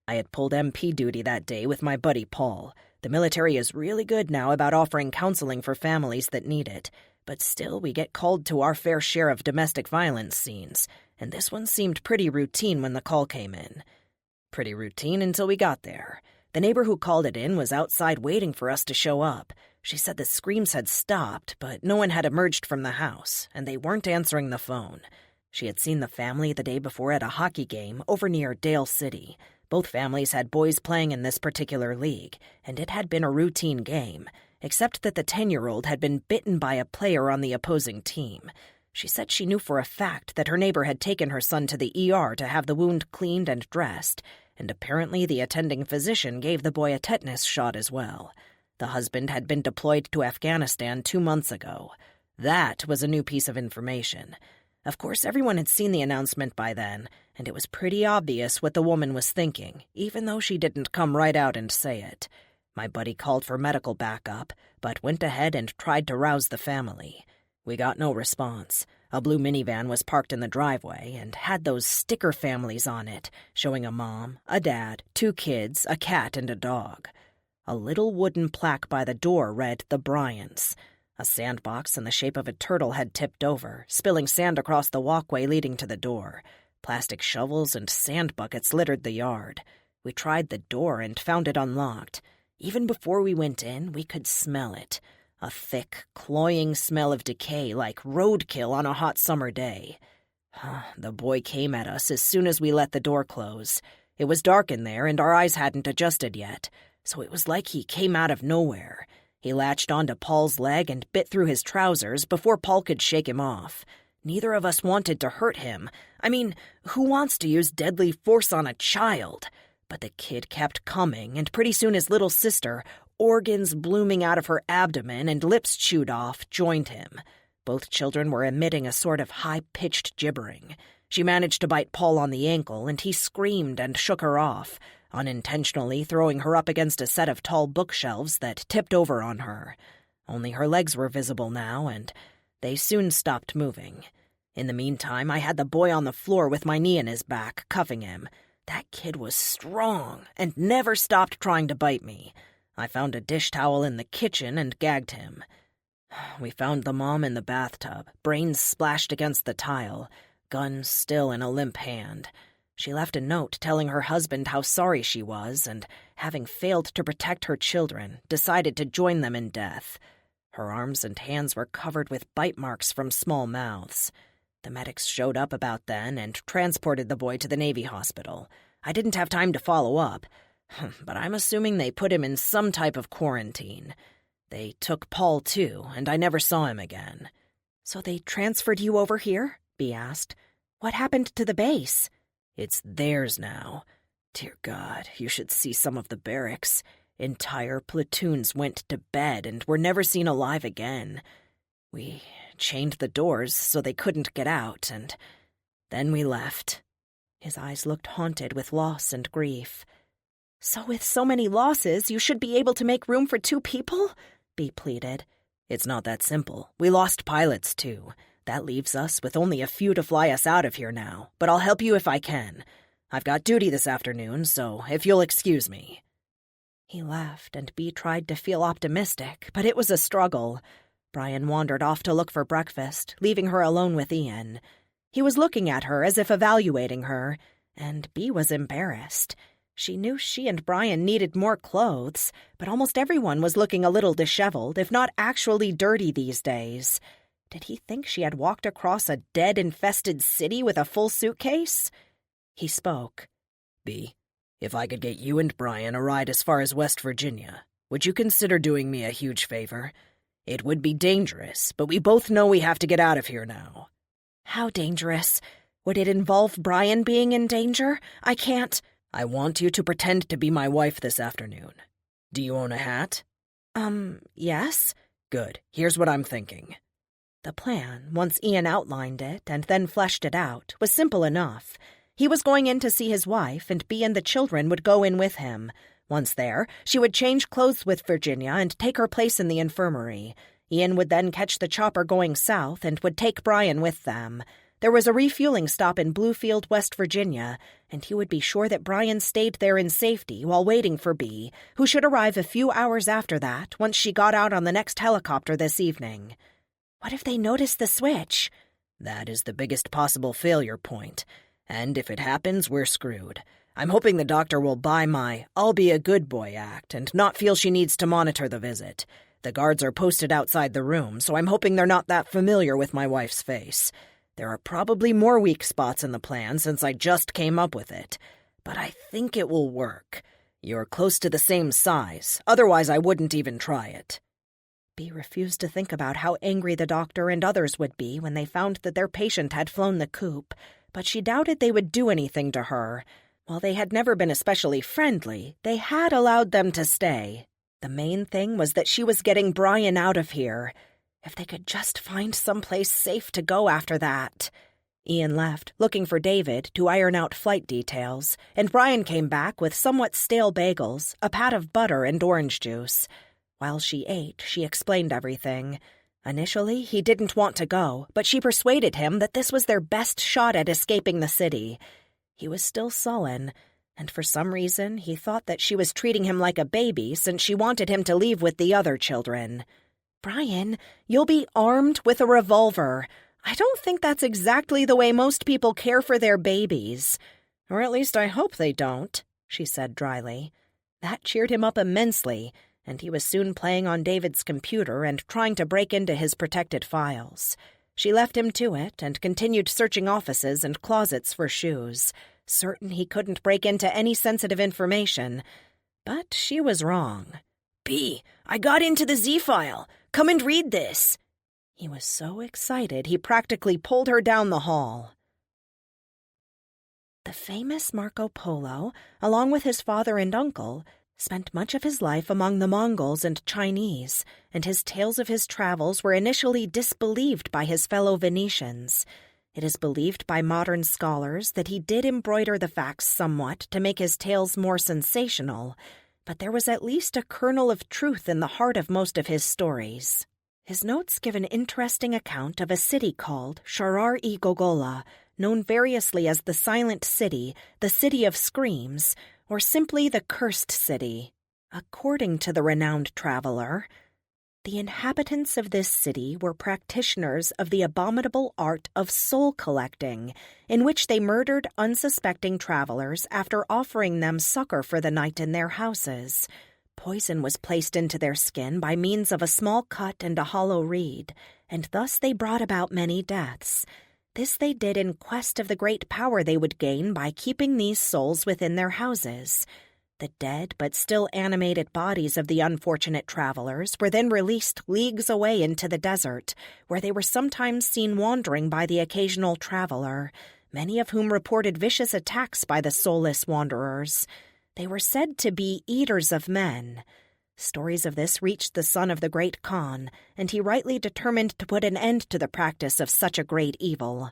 I had pulled MP duty that day with my buddy Paul. The military is really good now about offering counseling for families that need it, but still we get called to our fair share of domestic violence scenes, and this one seemed pretty routine when the call came in. Pretty routine until we got there. The neighbor who called it in was outside waiting for us to show up. She said the screams had stopped, but no one had emerged from the house, and they weren't answering the phone. She had seen the family the day before at a hockey game over near Dale City. Both families had boys playing in this particular league, and it had been a routine game, except that the 10-year-old had been bitten by a player on the opposing team. She said she knew for a fact that her neighbor had taken her son to the ER to have the wound cleaned and dressed, and apparently the attending physician gave the boy a tetanus shot as well. The husband had been deployed to Afghanistan 2 months ago. That was a new piece of information. Of course, everyone had seen the announcement by then, and it was pretty obvious what the woman was thinking, even though she didn't come right out and say it. My buddy called for medical backup, but went ahead and tried to rouse the family. We got no response. A blue minivan was parked in the driveway and had those sticker families on it, showing a mom, a dad, 2 kids, a cat, and a dog. A little wooden plaque by the door read, "The Bryants." A sandbox in the shape of a turtle had tipped over, spilling sand across the walkway leading to the door. Plastic shovels and sand buckets littered the yard. We tried the door and found it unlocked. Even before we went in, we could smell it. A thick, cloying smell of decay like roadkill on a hot summer day. The boy came at us as soon as we let the door close. It was dark in there and our eyes hadn't adjusted yet, so it was like he came out of nowhere. He latched onto Paul's leg and bit through his trousers before Paul could shake him off. Neither of us wanted to hurt him. I mean, who wants to use deadly force on a child? But the kid kept coming, and pretty soon his little sister, organs blooming out of her abdomen and lips chewed off, joined him. Both children were emitting a sort of high-pitched gibbering. She managed to bite Paul on the ankle, and he screamed and shook her off, unintentionally throwing her up against a set of tall bookshelves that tipped over on her. Only her legs were visible now, and they soon stopped moving. In the meantime, I had the boy on the floor with my knee in his back, cuffing him. That kid was strong and never stopped trying to bite me. I found a dish towel in the kitchen and gagged him. We found the mom in the bathtub, brains splashed against the tile, gun still in a limp hand. She left a note telling her husband how sorry she was and, having failed to protect her children, decided to join them in death. Her arms and hands were covered with bite marks from small mouths. The medics showed up about then and transported the boy to the Navy hospital. I didn't have time to follow up, but I'm assuming they put him in some type of quarantine. They took Paul, too, and I never saw him again. "So they transferred you over here?" Bea asked. "What happened to the base?" "It's theirs now. Dear God, you should see some of the barracks. Entire platoons went to bed and were never seen alive again. We chained the doors so they couldn't get out, and then we left." His eyes looked haunted with loss and grief. "So with so many losses, you should be able to make room for 2 people?" Bea pleaded. "It's not that simple. We lost pilots, too. That leaves us with only a few to fly us out of here now, but I'll help you if I can. I've got duty this afternoon, so if you'll excuse me." He laughed, and Bea tried to feel optimistic, but it was a struggle. Brian wandered off to look for breakfast, leaving her alone with Ian. He was looking at her as if evaluating her, and Bea was embarrassed. She knew she and Brian needed more clothes, but almost everyone was looking a little disheveled, if not actually dirty these days. Did he think she had walked across a dead-infested city with a full suitcase? He spoke. "Bea, if I could get you and Brian a ride as far as West Virginia, would you consider doing me a huge favor? It would be dangerous, but we both know we have to get out of here now." "How dangerous? Would it involve Brian being in danger? I can't—" "I want you to pretend to be my wife this afternoon. Do you own a hat?" Yes." "Good. Here's what I'm thinking." The plan, once Ian outlined it and then fleshed it out, was simple enough. He was going in to see his wife, and Bea and the children would go in with him. Once there, she would change clothes with Virginia and take her place in the infirmary. Ian would then catch the chopper going south and would take Brian with them. There was a refueling stop in Bluefield, West Virginia, and he would be sure that Brian stayed there in safety while waiting for Bea, who should arrive a few hours after that once she got out on the next helicopter this evening. What if they noticed the switch? That is the biggest possible failure point, and if it happens, we're screwed. I'm hoping the doctor will buy my "I'll be a good boy" act and not feel she needs to monitor the visit. The guards are posted outside the room, so I'm hoping they're not that familiar with my wife's face. There are probably more weak spots in the plan since I just came up with it, but I think it will work. You're close to the same size, otherwise I wouldn't even try it. Bea refused to think about how angry the doctor and others would be when they found that their patient had flown the coop, but she doubted they would do anything to her. While they had never been especially friendly, they had allowed them to stay. The main thing was that she was getting Brian out of here. If they could just find someplace safe to go after that. Ian left, looking for David to iron out flight details, and Brian came back with somewhat stale bagels, a pat of butter, and orange juice. While she ate, she explained everything. Initially, he didn't want to go, but she persuaded him that this was their best shot at escaping the city. He was still sullen, and for some reason he thought that she was treating him like a baby since she wanted him to leave with the other children. "Brian, you'll be armed with a revolver. I don't think that's exactly the way most people care for their babies. Or at least I hope they don't," she said dryly. That cheered him up immensely, and he was soon playing on David's computer and trying to break into his protected files. She left him to it and continued searching offices and closets for shoes, certain he couldn't break into any sensitive information. But she was wrong. "B, I got into the Z-file. Come and read this." He was so excited he practically pulled her down the hall. The famous Marco Polo, along with his father and uncle, spent much of his life among the Mongols and Chinese, and his tales of his travels were initially disbelieved by his fellow Venetians. It is believed by modern scholars that he did embroider the facts somewhat to make his tales more sensational, but there was at least a kernel of truth in the heart of most of his stories. His notes give an interesting account of a city called Sharar-e-Gogola, known variously as the Silent City, the City of Screams, or simply the Cursed City. According to the renowned traveler, the inhabitants of this city were practitioners of the abominable art of soul collecting, in which they murdered unsuspecting travelers after offering them succor for the night in their houses. Poison was placed into their skin by means of a small cut and a hollow reed, and thus they brought about many deaths. This they did in quest of the great power they would gain by keeping these souls within their houses. The dead but still animated bodies of the unfortunate travelers were then released leagues away into the desert, where they were sometimes seen wandering by the occasional traveler, many of whom reported vicious attacks by the soulless wanderers. They were said to be eaters of men. Stories of this reached the son of the great Khan, and he rightly determined to put an end to the practice of such a great evil.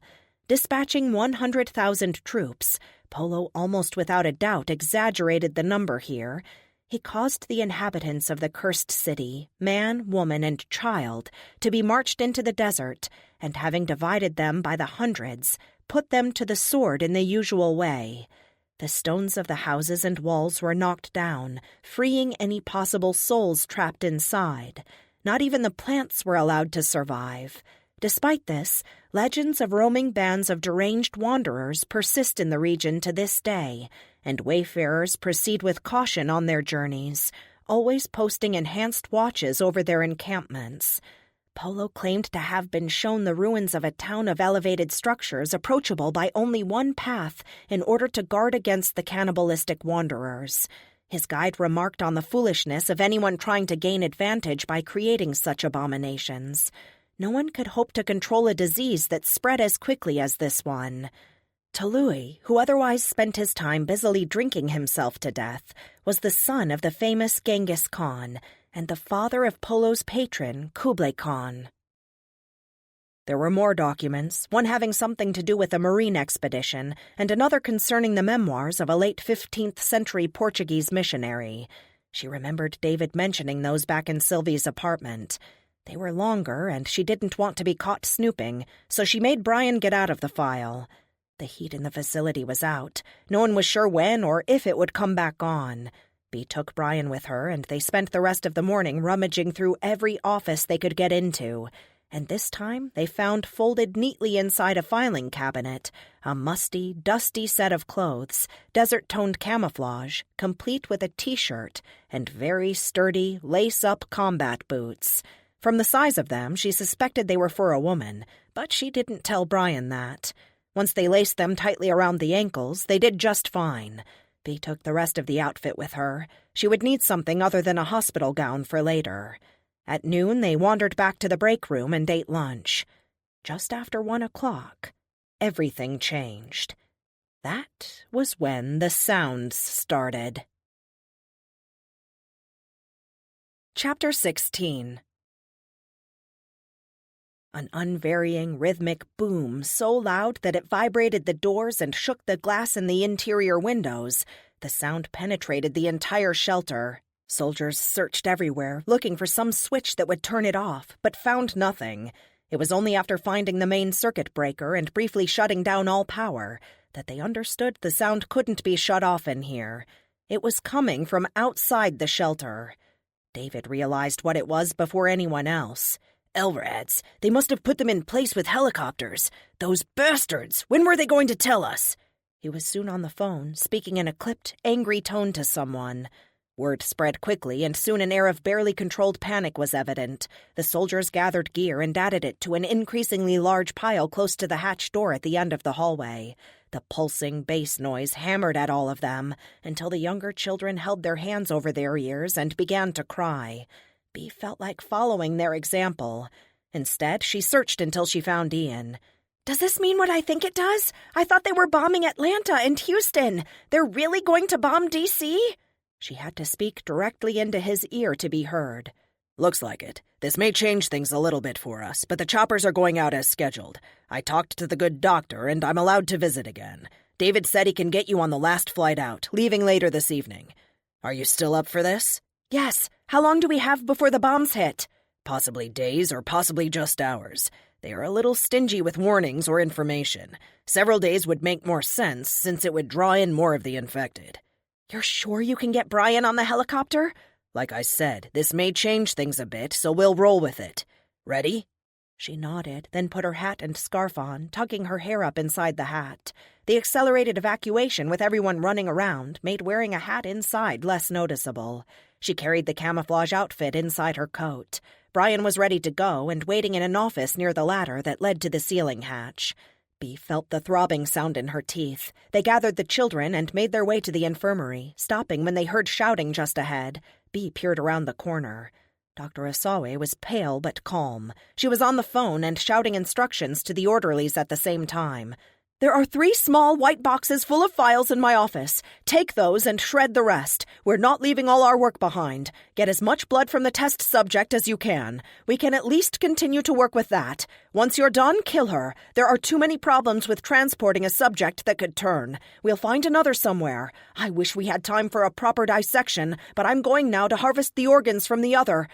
Dispatching 100,000 troops, Polo almost without a doubt exaggerated the number here. He caused the inhabitants of the cursed city, man, woman, and child, to be marched into the desert, and having divided them by the hundreds, put them to the sword in the usual way. The stones of the houses and walls were knocked down, freeing any possible souls trapped inside. Not even the plants were allowed to survive. Despite this, legends of roaming bands of deranged wanderers persist in the region to this day, and wayfarers proceed with caution on their journeys, always posting enhanced watches over their encampments. Polo claimed to have been shown the ruins of a town of elevated structures approachable by only one path in order to guard against the cannibalistic wanderers. His guide remarked on the foolishness of anyone trying to gain advantage by creating such abominations. No one could hope to control a disease that spread as quickly as this one. Tului, who otherwise spent his time busily drinking himself to death, was the son of the famous Genghis Khan and the father of Polo's patron, Kublai Khan. There were more documents, one having something to do with a marine expedition, and another concerning the memoirs of a late 15th century Portuguese missionary. She remembered David mentioning those back in Sylvie's apartment. They were longer, and she didn't want to be caught snooping, so she made Brian get out of the file. The heat in the facility was out. No one was sure when or if it would come back on. Bea took Brian with her, and they spent the rest of the morning rummaging through every office they could get into. And this time they found folded neatly inside a filing cabinet a musty, dusty set of clothes, desert-toned camouflage, complete with a T-shirt, and very sturdy, lace-up combat boots. From the size of them, she suspected they were for a woman, but she didn't tell Brian that. Once they laced them tightly around the ankles, they did just fine. Bea took the rest of the outfit with her. She would need something other than a hospital gown for later. At noon, they wandered back to the break room and ate lunch. Just after 1 o'clock, everything changed. That was when the sounds started. Chapter 16. An unvarying rhythmic boom so loud that it vibrated the doors and shook the glass in the interior windows. The sound penetrated the entire shelter. Soldiers searched everywhere, looking for some switch that would turn it off, but found nothing. It was only after finding the main circuit breaker and briefly shutting down all power that they understood the sound couldn't be shut off in here. It was coming from outside the shelter. David realized what it was before anyone else. LRADs. They must have put them in place with helicopters. Those bastards! When were they going to tell us? He was soon on the phone, speaking in a clipped, angry tone to someone. Word spread quickly, and soon an air of barely controlled panic was evident. The soldiers gathered gear and added it to an increasingly large pile close to the hatch door at the end of the hallway. The pulsing bass noise hammered at all of them, until the younger children held their hands over their ears and began to cry. Bea felt like following their example. Instead, she searched until she found Ian. "Does this mean what I think it does? I thought they were bombing Atlanta and Houston. They're really going to bomb D.C.? She had to speak directly into his ear to be heard. Looks like it. This may change things a little bit for us, but the choppers are going out as scheduled. I talked to the good doctor, and I'm allowed to visit again. David said he can get you on the last flight out, leaving later this evening. Are you still up for this? Yes. How long do we have before the bombs hit? Possibly days or possibly just hours. They are a little stingy with warnings or information. Several days would make more sense, since it would draw in more of the infected. You're sure you can get Brian on the helicopter? Like I said, this may change things a bit, so we'll roll with it. Ready? She nodded, then put her hat and scarf on, tucking her hair up inside the hat. The accelerated evacuation with everyone running around made wearing a hat inside less noticeable. She carried the camouflage outfit inside her coat. Brian was ready to go and waiting in an office near the ladder that led to the ceiling hatch. Bea felt the throbbing sound in her teeth. They gathered the children and made their way to the infirmary, stopping when they heard shouting just ahead. Bea peered around the corner. Dr. Asawe was pale but calm. She was on the phone and shouting instructions to the orderlies at the same time. "There are 3 small white boxes full of files in my office. Take those and shred the rest. We're not leaving all our work behind. Get as much blood from the test subject as you can. We can at least continue to work with that. Once you're done, kill her. There are too many problems with transporting a subject that could turn. We'll find another somewhere. I wish we had time for a proper dissection, but I'm going now to harvest the organs from the other.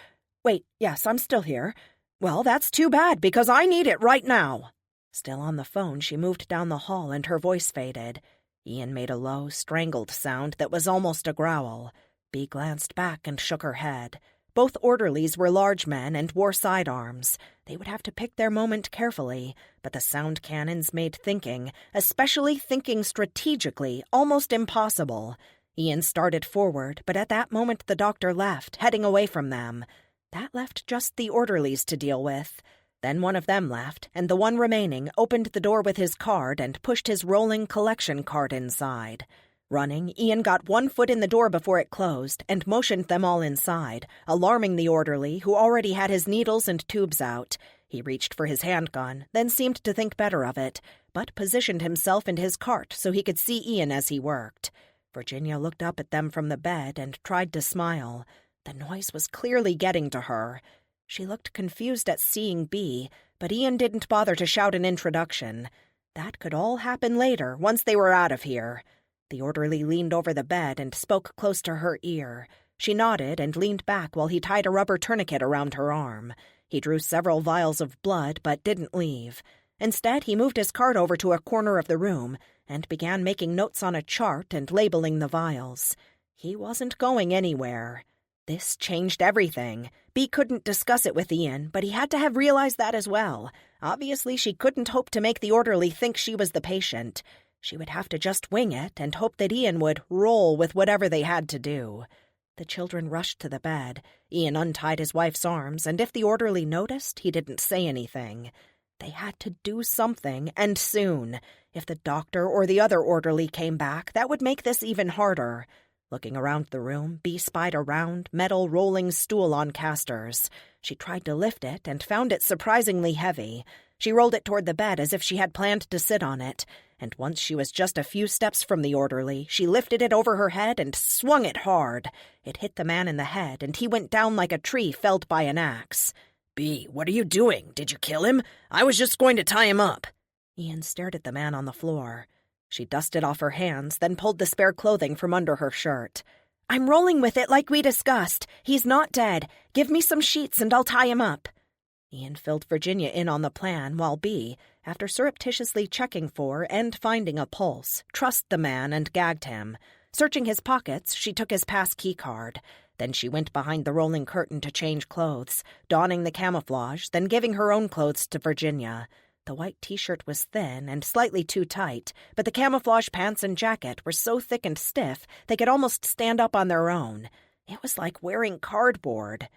Wait, yes, I'm still here. Well, that's too bad, because I need it right now." Still on the phone, she moved down the hall and her voice faded. Ian made a low, strangled sound that was almost a growl. Bea glanced back and shook her head. Both orderlies were large men and wore sidearms. They would have to pick their moment carefully, but the sound cannons made thinking, especially thinking strategically, almost impossible. Ian started forward, but at that moment the doctor left, heading away from them. That left just the orderlies to deal with. Then one of them left, and the one remaining opened the door with his card and pushed his rolling collection cart inside. Running, Ian got 1 foot in the door before it closed and motioned them all inside, alarming the orderly, who already had his needles and tubes out. He reached for his handgun, then seemed to think better of it, but positioned himself and his cart so he could see Ian as he worked. Virginia looked up at them from the bed and tried to smile. The noise was clearly getting to her. She looked confused at seeing Bea, but Ian didn't bother to shout an introduction. That could all happen later, once they were out of here. The orderly leaned over the bed and spoke close to her ear. She nodded and leaned back while he tied a rubber tourniquet around her arm. He drew several vials of blood, but didn't leave. Instead, he moved his cart over to a corner of the room and began making notes on a chart and labeling the vials. He wasn't going anywhere. This changed everything. Bea couldn't discuss it with Ian, but he had to have realized that as well. Obviously, she couldn't hope to make the orderly think she was the patient. She would have to just wing it and hope that Ian would roll with whatever they had to do. The children rushed to the bed. Ian untied his wife's arms, and if the orderly noticed, he didn't say anything. They had to do something, and soon. If the doctor or the other orderly came back, that would make this even harder. Looking around the room, Bea spied a round, metal rolling stool on casters. She tried to lift it and found it surprisingly heavy. She rolled it toward the bed as if she had planned to sit on it, and once she was just a few steps from the orderly, she lifted it over her head and swung it hard. It hit the man in the head, and he went down like a tree felled by an axe. "B, what are you doing? Did you kill him? I was just going to tie him up." Ian stared at the man on the floor. She dusted off her hands, then pulled the spare clothing from under her shirt. "I'm rolling with it like we discussed. He's not dead. Give me some sheets and I'll tie him up." Ian filled Virginia in on the plan while B, after surreptitiously checking for and finding a pulse, trussed the man and gagged him. Searching his pockets, she took his pass key card. Then she went behind the rolling curtain to change clothes, donning the camouflage, then giving her own clothes to Virginia. The white T-shirt was thin and slightly too tight, but the camouflage pants and jacket were so thick and stiff they could almost stand up on their own. It was like wearing cardboard.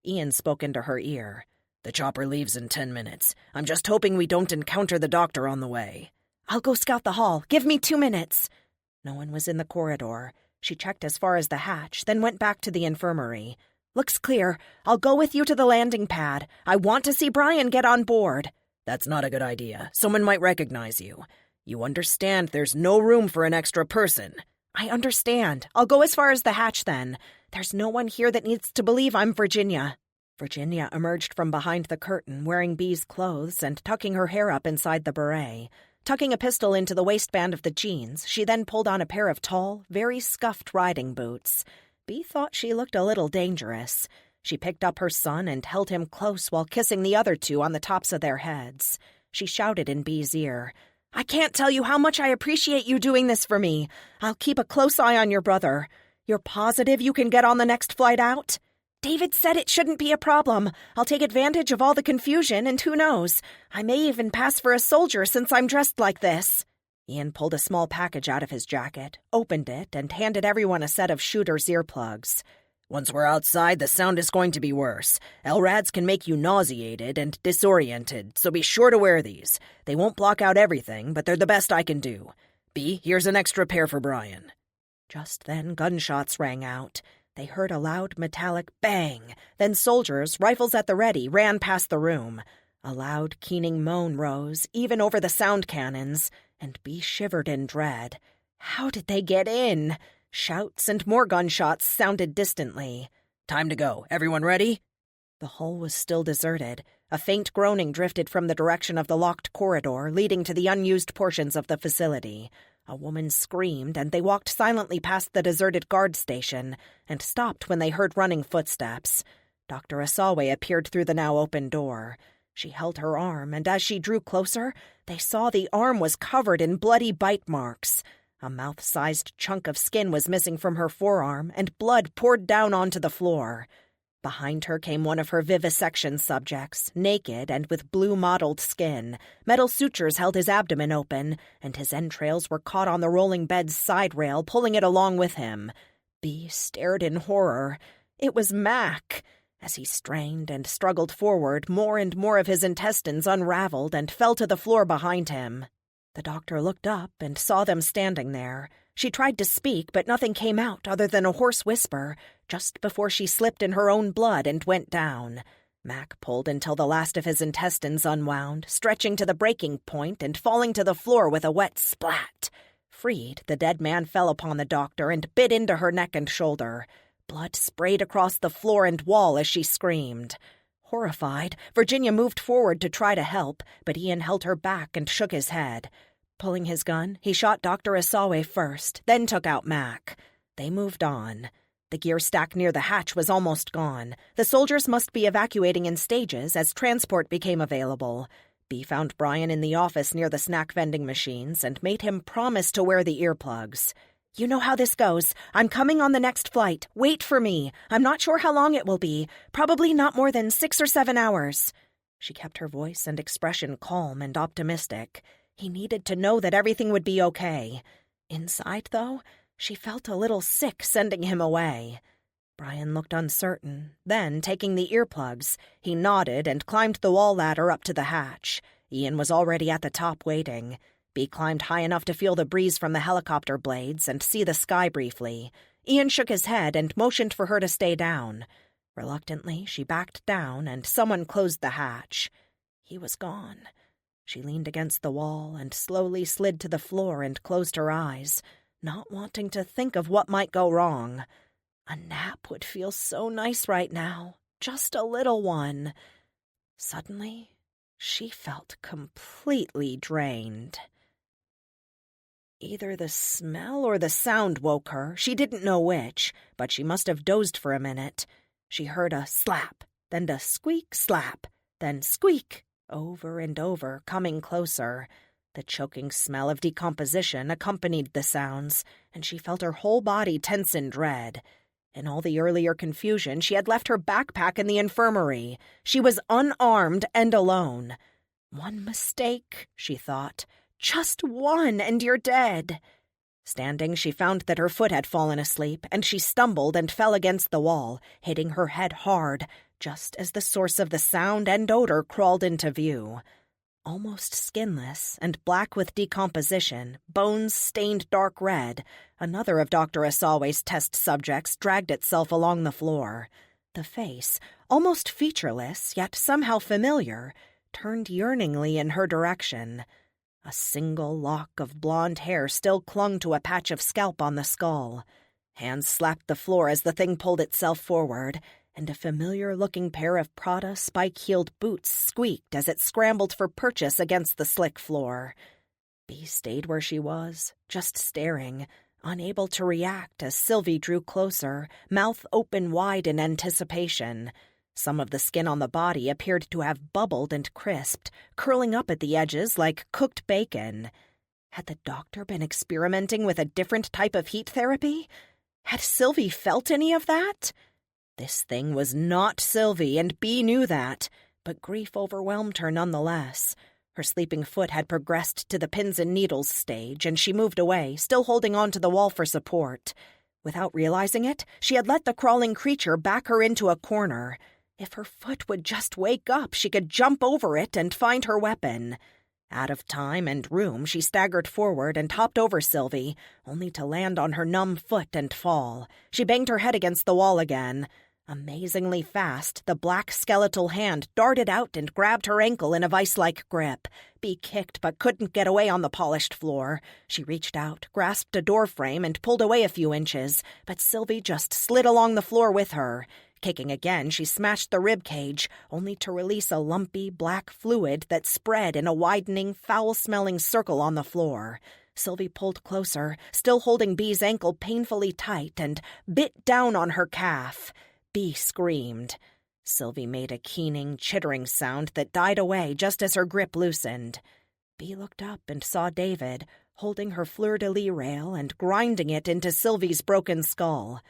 Ian spoke into her ear. "The chopper leaves in 10 minutes. I'm just hoping we don't encounter the doctor on the way." "I'll go scout the hall. Give me 2 minutes." No one was in the corridor. She checked as far as the hatch, then went back to the infirmary. "Looks clear. I'll go with you to the landing pad. I want to see Brian get on board." "That's not a good idea. Someone might recognize you. You understand there's no room for an extra person." "I understand. I'll go as far as the hatch then. There's no one here that needs to believe I'm Virginia." Virginia emerged from behind the curtain, wearing Bee's clothes and tucking her hair up inside the beret. Tucking a pistol into the waistband of the jeans, she then pulled on a pair of tall, very scuffed riding boots. Bee thought she looked a little dangerous. She picked up her son and held him close while kissing the other two on the tops of their heads. She shouted in Bee's ear, "I can't tell you how much I appreciate you doing this for me. I'll keep a close eye on your brother. You're positive you can get on the next flight out? David said it shouldn't be a problem. I'll take advantage of all the confusion, and who knows? I may even pass for a soldier since I'm dressed like this." Ian pulled a small package out of his jacket, opened it, and handed everyone a set of shooter's earplugs. "Once we're outside, the sound is going to be worse. LRADs can make you nauseated and disoriented, so be sure to wear these. They won't block out everything, but they're the best I can do. B, here's an extra pair for Brian." Just then, gunshots rang out. They heard a loud metallic bang. Then soldiers, rifles at the ready, ran past the room. A loud, keening moan rose, even over the sound cannons, and Bee shivered in dread. How did they get in? Shouts and more gunshots sounded distantly. "Time to go. Everyone ready?" The hall was still deserted. A faint groaning drifted from the direction of the locked corridor leading to the unused portions of the facility. A woman screamed, and they walked silently past the deserted guard station and stopped when they heard running footsteps. Dr. Asawe appeared through the now open door. She held her arm, and as she drew closer, they saw the arm was covered in bloody bite marks. A mouth-sized chunk of skin was missing from her forearm, and blood poured down onto the floor. Behind her came one of her vivisection subjects, naked and with blue-mottled skin. Metal sutures held his abdomen open, and his entrails were caught on the rolling bed's side rail, pulling it along with him. Bee stared in horror. It was Mac. As he strained and struggled forward, more and more of his intestines unraveled and fell to the floor behind him. The doctor looked up and saw them standing there. She tried to speak, but nothing came out other than a hoarse whisper, just before she slipped in her own blood and went down. Mac pulled until the last of his intestines unwound, stretching to the breaking point and falling to the floor with a wet splat. Freed, the dead man fell upon the doctor and bit into her neck and shoulder. Blood sprayed across the floor and wall as she screamed. Horrified, Virginia moved forward to try to help, but Ian held her back and shook his head. Pulling his gun, he shot Dr. Asawe first, then took out Mac. They moved on. The gear stack near the hatch was almost gone. The soldiers must be evacuating in stages as transport became available. Bee found Brian in the office near the snack vending machines and made him promise to wear the earplugs. "You know how this goes. I'm coming on the next flight. Wait for me. I'm not sure how long it will be. Probably not more than 6 or 7 hours." She kept her voice and expression calm and optimistic. He needed to know that everything would be okay. Inside, though, she felt a little sick sending him away. Brian looked uncertain. Then, taking the earplugs, he nodded and climbed the wall ladder up to the hatch. Ian was already at the top waiting. Bee climbed high enough to feel the breeze from the helicopter blades and see the sky briefly. Ian shook his head and motioned for her to stay down. Reluctantly, she backed down, and someone closed the hatch. He was gone. She leaned against the wall and slowly slid to the floor and closed her eyes, not wanting to think of what might go wrong. A nap would feel so nice right now, just a little one. Suddenly, she felt completely drained. Either the smell or the sound woke her. She didn't know which, but she must have dozed for a minute. She heard a slap, then a squeak slap, then squeak, over and over, coming closer. The choking smell of decomposition accompanied the sounds, and she felt her whole body tense in dread. In all the earlier confusion, she had left her backpack in the infirmary. She was unarmed and alone. One mistake, she thought. Just one, and you're dead. Standing, she found that her foot had fallen asleep, and she stumbled and fell against the wall, hitting her head hard, just as the source of the sound and odor crawled into view. Almost skinless and black with decomposition, bones stained dark red, another of Dr. Asawe's test subjects dragged itself along the floor. The face, almost featureless, yet somehow familiar, turned yearningly in her direction. A single lock of blonde hair still clung to a patch of scalp on the skull. Hands slapped the floor as the thing pulled itself forward, and a familiar-looking pair of Prada spike-heeled boots squeaked as it scrambled for purchase against the slick floor. Bea stayed where she was, just staring, unable to react as Sylvie drew closer, mouth open wide in anticipation. Some of the skin on the body appeared to have bubbled and crisped, curling up at the edges like cooked bacon. Had the doctor been experimenting with a different type of heat therapy? Had Sylvie felt any of that? This thing was not Sylvie, and Bea knew that, but grief overwhelmed her nonetheless. Her sleeping foot had progressed to the pins and needles stage, and she moved away, still holding on to the wall for support. Without realizing it, she had let the crawling creature back her into a corner. If her foot would just wake up, she could jump over it and find her weapon. Out of time and room, she staggered forward and hopped over Sylvie, only to land on her numb foot and fall. She banged her head against the wall again. Amazingly fast, the black skeletal hand darted out and grabbed her ankle in a vice-like grip. Bea kicked but couldn't get away on the polished floor. She reached out, grasped a door frame, and pulled away a few inches, but Sylvie just slid along the floor with her. Kicking again, she smashed the rib cage, only to release a lumpy, black fluid that spread in a widening, foul-smelling circle on the floor. Sylvie pulled closer, still holding Bea's ankle painfully tight, and bit down on her calf. Bea screamed. Sylvie made a keening, chittering sound that died away just as her grip loosened. Bea looked up and saw David, holding her fleur-de-lis rail and grinding it into Sylvie's broken skull.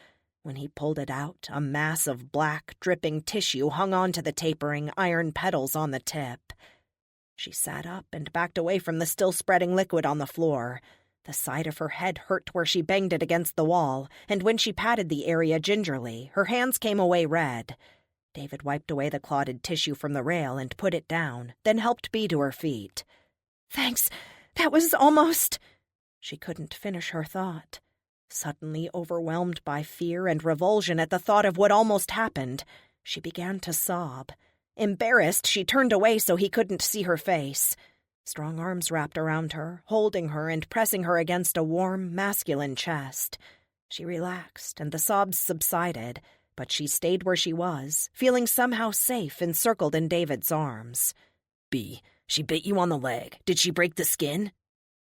When he pulled it out, a mass of black, dripping tissue hung onto the tapering iron petals on the tip. She sat up and backed away from the still-spreading liquid on the floor. The side of her head hurt where she banged it against the wall, and when she patted the area gingerly, her hands came away red. David wiped away the clotted tissue from the rail and put it down, then helped Bea to her feet. "Thanks. That was almost—" She couldn't finish her thought. Suddenly overwhelmed by fear and revulsion at the thought of what almost happened, she began to sob. Embarrassed, she turned away so he couldn't see her face. Strong arms wrapped around her, holding her and pressing her against a warm, masculine chest. She relaxed, and the sobs subsided, but she stayed where she was, feeling somehow safe encircled in David's arms. "Bea, she bit you on the leg. Did she break the skin?"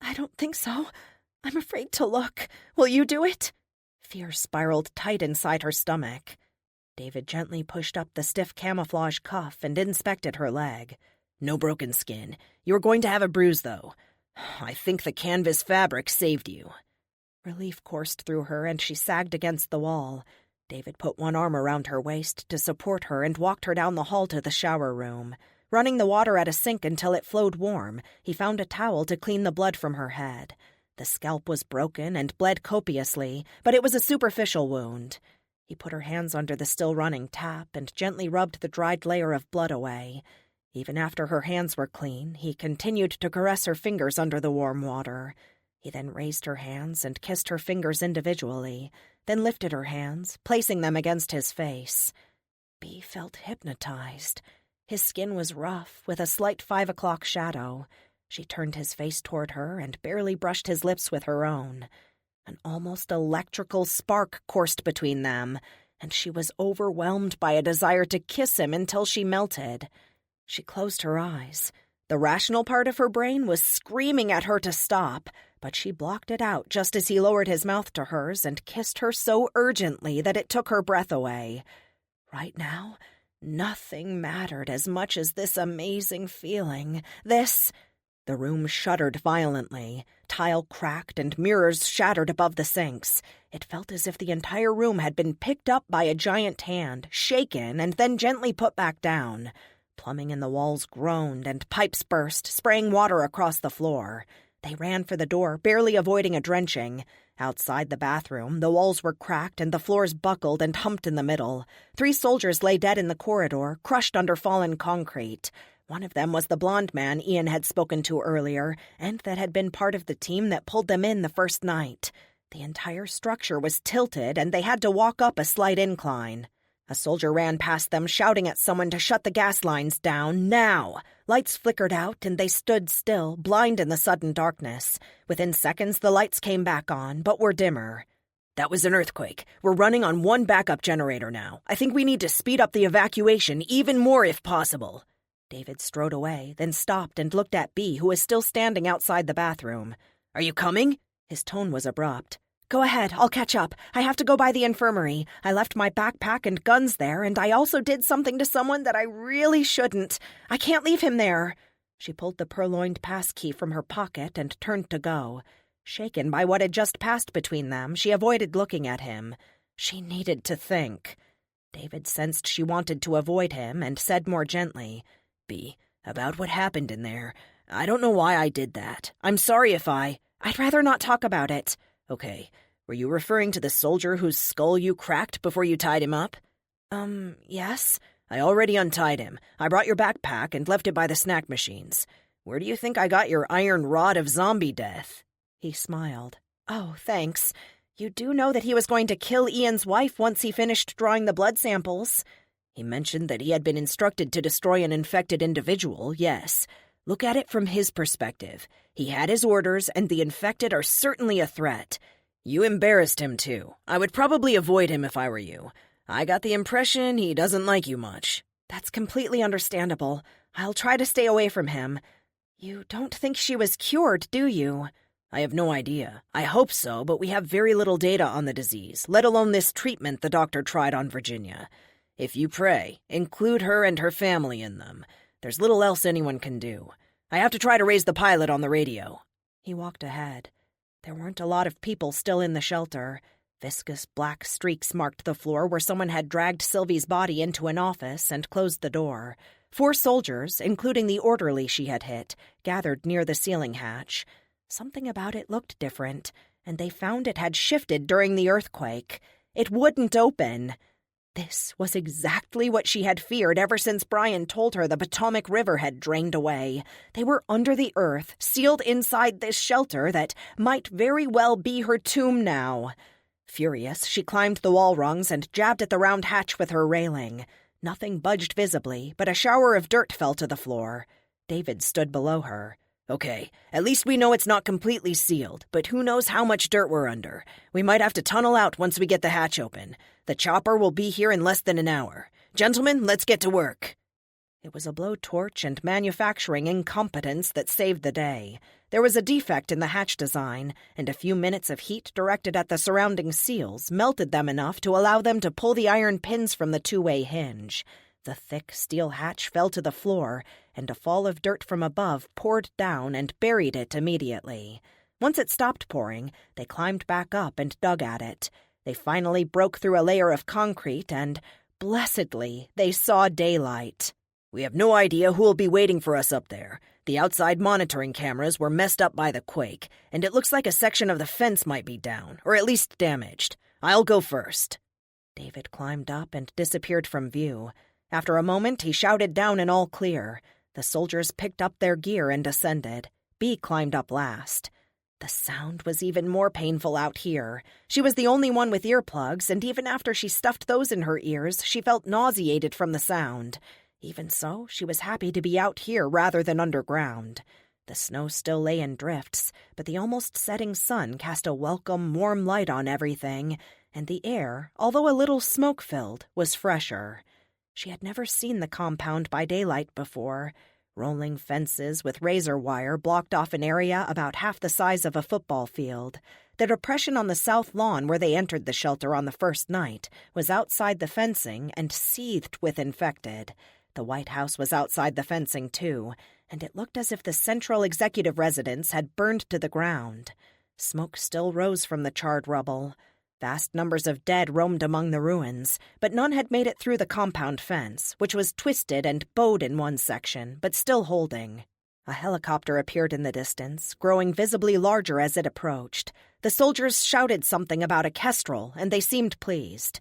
"I don't think so. I'm afraid to look. Will you do it?" Fear spiraled tight inside her stomach. David gently pushed up the stiff camouflage cuff and inspected her leg. "No broken skin. You're going to have a bruise, though. I think the canvas fabric saved you." Relief coursed through her, and she sagged against the wall. David put one arm around her waist to support her and walked her down the hall to the shower room. Running the water at a sink until it flowed warm, he found a towel to clean the blood from her head. The scalp was broken and bled copiously, but it was a superficial wound. He put her hands under the still-running tap and gently rubbed the dried layer of blood away. Even after her hands were clean, he continued to caress her fingers under the warm water. He then raised her hands and kissed her fingers individually, then lifted her hands, placing them against his face. Bea felt hypnotized. His skin was rough, with a slight 5 o'clock shadow. She turned his face toward her and barely brushed his lips with her own. An almost electrical spark coursed between them, and she was overwhelmed by a desire to kiss him until she melted. She closed her eyes. The rational part of her brain was screaming at her to stop, but she blocked it out just as he lowered his mouth to hers and kissed her so urgently that it took her breath away. Right now, nothing mattered as much as this amazing feeling. The room shuddered violently. Tile cracked and mirrors shattered above the sinks. It felt as if the entire room had been picked up by a giant hand, shaken, and then gently put back down. Plumbing in the walls groaned, and pipes burst, spraying water across the floor. They ran for the door, barely avoiding a drenching. Outside the bathroom, the walls were cracked and the floors buckled and humped in the middle. 3 soldiers lay dead in the corridor, crushed under fallen concrete. One of them was the blonde man Ian had spoken to earlier, and that had been part of the team that pulled them in the first night. The entire structure was tilted, and they had to walk up a slight incline. A soldier ran past them, shouting at someone to shut the gas lines down, now. Lights flickered out, and they stood still, blind in the sudden darkness. Within seconds, the lights came back on, but were dimmer. That was an earthquake. We're running on 1 backup generator now. I think we need to speed up the evacuation even more if possible. David strode away, then stopped and looked at Bea, who was still standing outside the bathroom. Are you coming? His tone was abrupt. Go ahead, I'll catch up. I have to go by the infirmary. I left my backpack and guns there, and I also did something to someone that I really shouldn't. I can't leave him there. She pulled the purloined passkey from her pocket and turned to go. Shaken by what had just passed between them, she avoided looking at him. She needed to think. David sensed she wanted to avoid him and said more gently, Bea, about what happened in there. I don't know why I did that. I'm sorry if I'd rather not talk about it. Okay. Were you referring to the soldier whose skull you cracked before you tied him up? Yes. I already untied him. I brought your backpack and left it by the snack machines. Where do you think I got your iron rod of zombie death? He smiled. Oh, thanks. You do know that he was going to kill Ian's wife once he finished drawing the blood samples. He mentioned that he had been instructed to destroy an infected individual, yes. Look at it from his perspective. He had his orders, and the infected are certainly a threat. You embarrassed him, too. I would probably avoid him if I were you. I got the impression he doesn't like you much. That's completely understandable. I'll try to stay away from him. You don't think she was cured, do you? I have no idea. I hope so, but we have very little data on the disease, let alone this treatment the doctor tried on Virginia. If you pray, include her and her family in them. There's little else anyone can do. I have to try to raise the pilot on the radio. He walked ahead. There weren't a lot of people still in the shelter. Viscous black streaks marked the floor where someone had dragged Sylvie's body into an office and closed the door. 4 soldiers, including the orderly she had hit, gathered near the ceiling hatch. Something about it looked different, and they found it had shifted during the earthquake. It wouldn't open. This was exactly what she had feared ever since Brian told her the Potomac River had drained away. They were under the earth, sealed inside this shelter that might very well be her tomb now. Furious, she climbed the wall rungs and jabbed at the round hatch with her railing. Nothing budged visibly, but a shower of dirt fell to the floor. David stood below her. Okay, at least we know it's not completely sealed, but who knows how much dirt we're under. We might have to tunnel out once we get the hatch open. The chopper will be here in less than an hour. Gentlemen, let's get to work. It was a blowtorch and manufacturing incompetence that saved the day. There was a defect in the hatch design, and a few minutes of heat directed at the surrounding seals melted them enough to allow them to pull the iron pins from the 2-way hinge. The thick steel hatch fell to the floor, and a fall of dirt from above poured down and buried it immediately. Once it stopped pouring, they climbed back up and dug at it. They finally broke through a layer of concrete and, blessedly, they saw daylight. We have no idea who will be waiting for us up there. The outside monitoring cameras were messed up by the quake, and it looks like a section of the fence might be down, or at least damaged. I'll go first. David climbed up and disappeared from view. After a moment, he shouted down an all clear. The soldiers picked up their gear and descended. Bea climbed up last. The sound was even more painful out here. She was the only one with earplugs, and even after she stuffed those in her ears, she felt nauseated from the sound. Even so, she was happy to be out here rather than underground. The snow still lay in drifts, but the almost setting sun cast a welcome, warm light on everything, and the air, although a little smoke-filled, was fresher. She had never seen the compound by daylight before. Rolling fences with razor wire blocked off an area about half the size of a football field. The depression on the south lawn where they entered the shelter on the first night was outside the fencing and seethed with infected. The White House was outside the fencing, too, and it looked as if the central executive residence had burned to the ground. Smoke still rose from the charred rubble. Vast numbers of dead roamed among the ruins, but none had made it through the compound fence, which was twisted and bowed in one section, but still holding. A helicopter appeared in the distance, growing visibly larger as it approached. The soldiers shouted something about a kestrel, and they seemed pleased.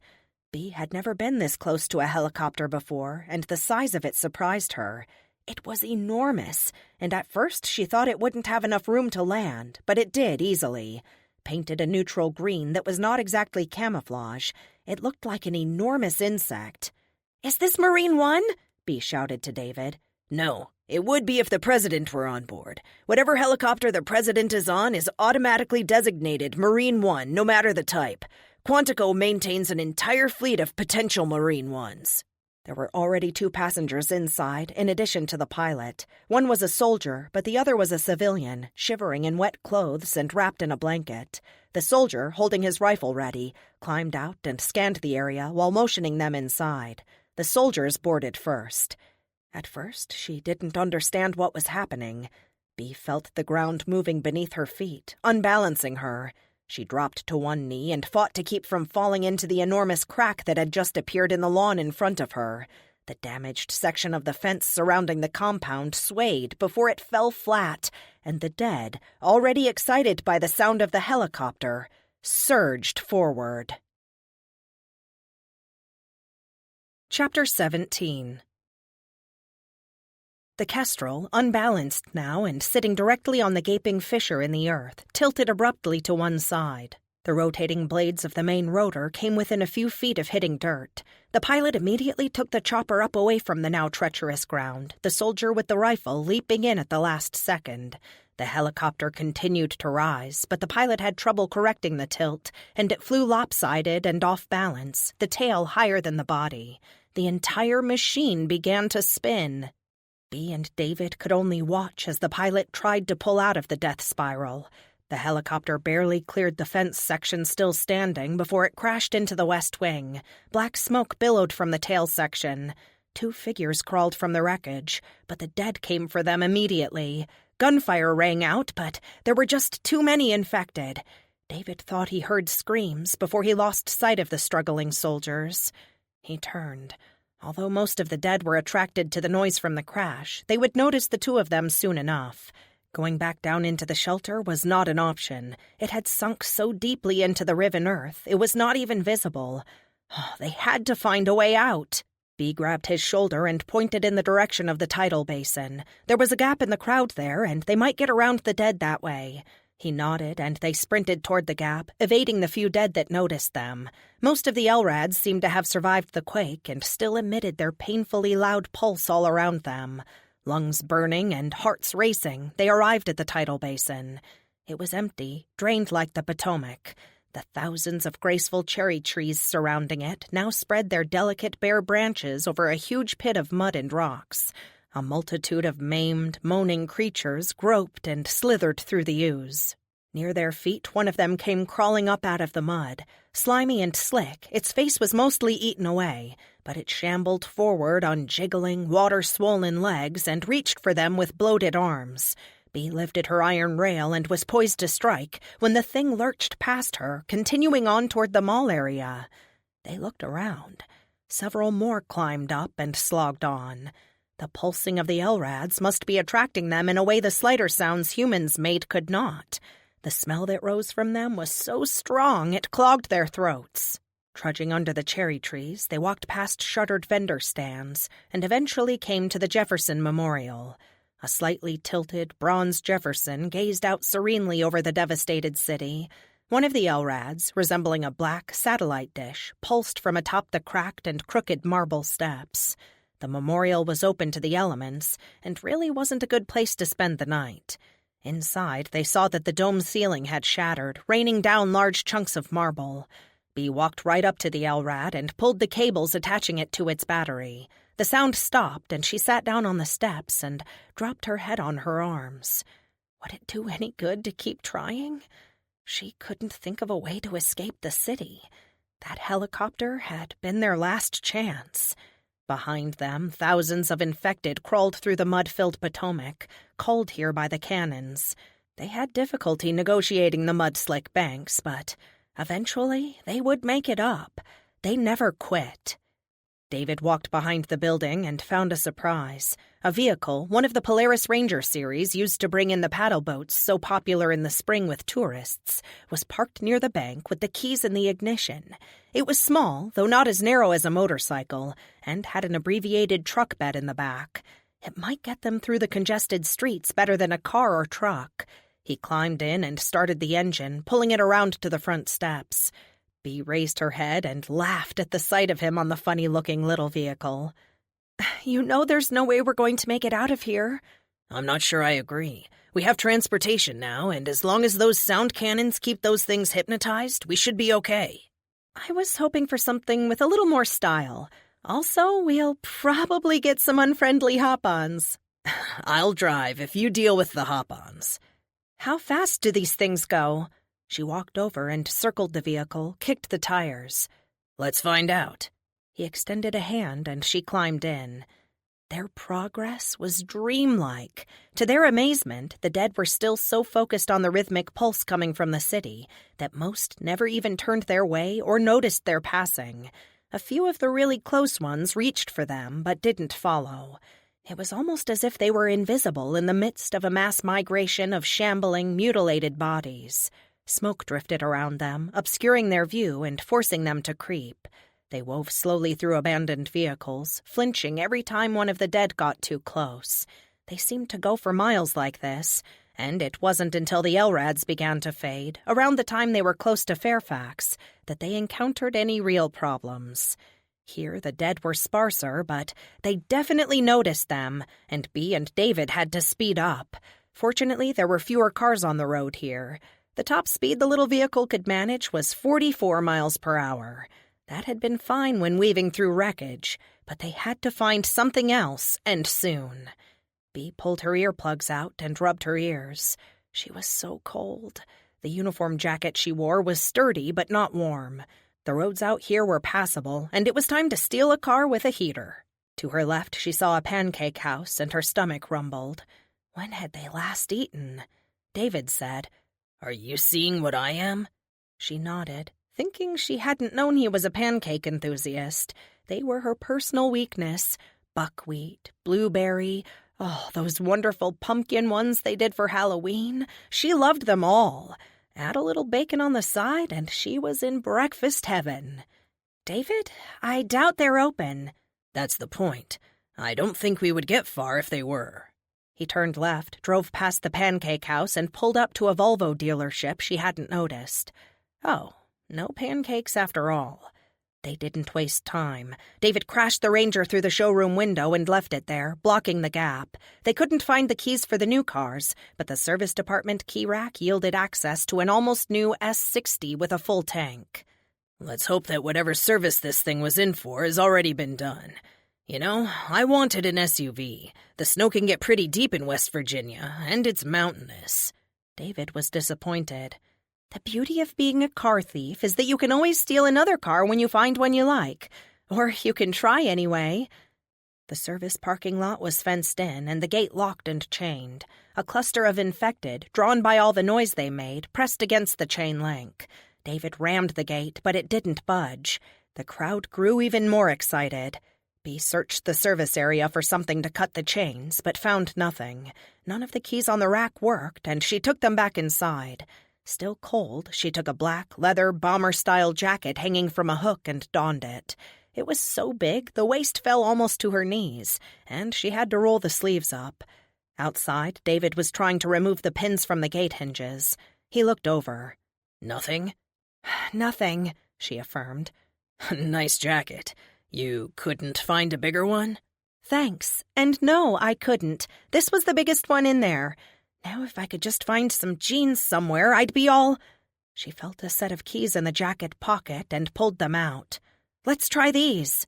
Bea had never been this close to a helicopter before, and the size of it surprised her. It was enormous, and at first she thought it wouldn't have enough room to land, but it did easily. Painted a neutral green that was not exactly camouflage, it looked like an enormous insect. "Is this Marine One?" Bea shouted to David. "No. It would be if the president were on board. Whatever helicopter the president is on is automatically designated Marine One, no matter the type. Quantico maintains an entire fleet of potential Marine Ones." There were already 2 passengers inside, in addition to the pilot. One was a soldier, but the other was a civilian, shivering in wet clothes and wrapped in a blanket. The soldier, holding his rifle ready, climbed out and scanned the area while motioning them inside. The soldiers boarded first. At first, she didn't understand what was happening. Bea felt the ground moving beneath her feet, unbalancing her. She dropped to one knee and fought to keep from falling into the enormous crack that had just appeared in the lawn in front of her. The damaged section of the fence surrounding the compound swayed before it fell flat, and the dead, already excited by the sound of the helicopter, surged forward. Chapter 17. The kestrel, unbalanced now and sitting directly on the gaping fissure in the earth, tilted abruptly to one side. The rotating blades of the main rotor came within a few feet of hitting dirt. The pilot immediately took the chopper up away from the now treacherous ground, the soldier with the rifle leaping in at the last second. The helicopter continued to rise, but the pilot had trouble correcting the tilt, and it flew lopsided and off balance, the tail higher than the body. The entire machine began to spin. Bea and David could only watch as the pilot tried to pull out of the death spiral. The helicopter barely cleared the fence section still standing before it crashed into the west wing. Black smoke billowed from the tail section. 2 figures crawled from the wreckage, but the dead came for them immediately. Gunfire rang out, but there were just too many infected. David thought he heard screams before he lost sight of the struggling soldiers. He turned. Although most of the dead were attracted to the noise from the crash, they would notice the 2 of them soon enough. Going back down into the shelter was not an option. It had sunk so deeply into the riven earth, it was not even visible. They had to find a way out. Bea grabbed his shoulder and pointed in the direction of the tidal basin. There was a gap in the crowd there, and they might get around the dead that way. He nodded, and they sprinted toward the gap, evading the few dead that noticed them. Most of the LRADs seemed to have survived the quake and still emitted their painfully loud pulse all around them. Lungs burning and hearts racing, they arrived at the tidal basin. It was empty, drained like the Potomac. The thousands of graceful cherry trees surrounding it now spread their delicate bare branches over a huge pit of mud and rocks. A multitude of maimed, moaning creatures groped and slithered through the ooze. Near their feet, one of them came crawling up out of the mud. Slimy and slick, its face was mostly eaten away, but it shambled forward on jiggling, water-swollen legs and reached for them with bloated arms. Bea lifted her iron rail and was poised to strike when the thing lurched past her, continuing on toward the mall area. They looked around. Several more climbed up and slogged on. The pulsing of the LRADs must be attracting them in a way the slighter sounds humans made could not. The smell that rose from them was so strong it clogged their throats. Trudging under the cherry trees, they walked past shuttered vendor stands and eventually came to the Jefferson Memorial. A slightly tilted, bronze Jefferson gazed out serenely over the devastated city. One of the LRADs, resembling a black satellite dish, pulsed from atop the cracked and crooked marble steps. The memorial was open to the elements, and really wasn't a good place to spend the night. Inside, they saw that the dome ceiling had shattered, raining down large chunks of marble. Bee walked right up to the LRAD and pulled the cables attaching it to its battery. The sound stopped, and she sat down on the steps and dropped her head on her arms. Would it do any good to keep trying? She couldn't think of a way to escape the city. That helicopter had been their last chance. Behind them, thousands of infected crawled through the mud-filled Potomac, culled here by the cannons. They had difficulty negotiating the mud-slick banks, but eventually they would make it up. They never quit. David walked behind the building and found a surprise. A vehicle, one of the Polaris Ranger series used to bring in the paddle boats so popular in the spring with tourists, was parked near the bank with the keys in the ignition. It was small, though not as narrow as a motorcycle, and had an abbreviated truck bed in the back. It might get them through the congested streets better than a car or truck. He climbed in and started the engine, pulling it around to the front steps. Bee raised her head and laughed at the sight of him on the funny-looking little vehicle. You know there's no way we're going to make it out of here. I'm not sure I agree. We have transportation now, and as long as those sound cannons keep those things hypnotized, we should be okay. I was hoping for something with a little more style. Also, we'll probably get some unfriendly hop-ons. I'll drive if you deal with the hop-ons. How fast do these things go? She walked over and circled the vehicle, kicked the tires. Let's find out. He extended a hand and she climbed in. Their progress was dreamlike. To their amazement, the dead were still so focused on the rhythmic pulse coming from the city that most never even turned their way or noticed their passing. A few of the really close ones reached for them but didn't follow. It was almost as if they were invisible in the midst of a mass migration of shambling, mutilated bodies. Smoke drifted around them, obscuring their view and forcing them to creep. They wove slowly through abandoned vehicles, flinching every time one of the dead got too close. They seemed to go for miles like this, and it wasn't until the LRADs began to fade, around the time they were close to Fairfax, that they encountered any real problems. Here the dead were sparser, but they definitely noticed them, and Bee and David had to speed up. Fortunately, there were fewer cars on the road here. The top speed the little vehicle could manage was 44 miles per hour. That had been fine when weaving through wreckage, but they had to find something else, and soon. Bee pulled her earplugs out and rubbed her ears. She was so cold. The uniform jacket she wore was sturdy but not warm. The roads out here were passable, and it was time to steal a car with a heater. To her left, she saw a pancake house, and her stomach rumbled. When had they last eaten? David said, "Are you seeing what I am?" She nodded, thinking she hadn't known he was a pancake enthusiast. They were her personal weakness. Buckwheat, blueberry, those wonderful pumpkin ones they did for Halloween. She loved them all. Add a little bacon on the side, and she was in breakfast heaven. David, I doubt they're open. That's the point. I don't think we would get far if they were. He turned left, drove past the pancake house, and pulled up to a Volvo dealership she hadn't noticed. Oh, no pancakes after all. They didn't waste time. David crashed the Ranger through the showroom window and left it there, blocking the gap. They couldn't find the keys for the new cars, but the service department key rack yielded access to an almost new S60 with a full tank. Let's hope that whatever service this thing was in for has already been done. You know, I wanted an SUV. The snow can get pretty deep in West Virginia, and it's mountainous. David was disappointed. The beauty of being a car thief is that you can always steal another car when you find one you like. Or you can try anyway. The service parking lot was fenced in and the gate locked and chained. A cluster of infected, drawn by all the noise they made, pressed against the chain link. David rammed the gate, but it didn't budge. The crowd grew even more excited. Bee searched the service area for something to cut the chains, but found nothing. None of the keys on the rack worked, and she took them back inside. Still cold, she took a black, leather, bomber-style jacket hanging from a hook and donned it. It was so big, the waist fell almost to her knees, and she had to roll the sleeves up. Outside, David was trying to remove the pins from the gate hinges. He looked over. Nothing? Nothing, she affirmed. Nice jacket. You couldn't find a bigger one? Thanks. And no, I couldn't. This was the biggest one in there. Now if I could just find some jeans somewhere, I'd be all... She felt a set of keys in the jacket pocket and pulled them out. Let's try these.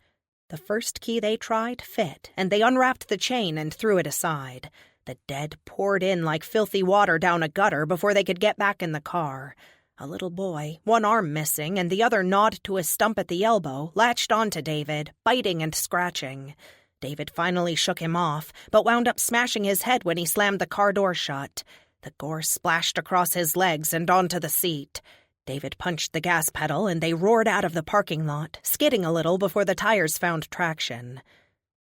The first key they tried fit, and they unwrapped the chain and threw it aside. The dead poured in like filthy water down a gutter before they could get back in the car. A little boy, one arm missing and the other gnawed to a stump at the elbow, latched onto David, biting and scratching. David finally shook him off, but wound up smashing his head when he slammed the car door shut. The gore splashed across his legs and onto the seat. David punched the gas pedal and they roared out of the parking lot, skidding a little before the tires found traction.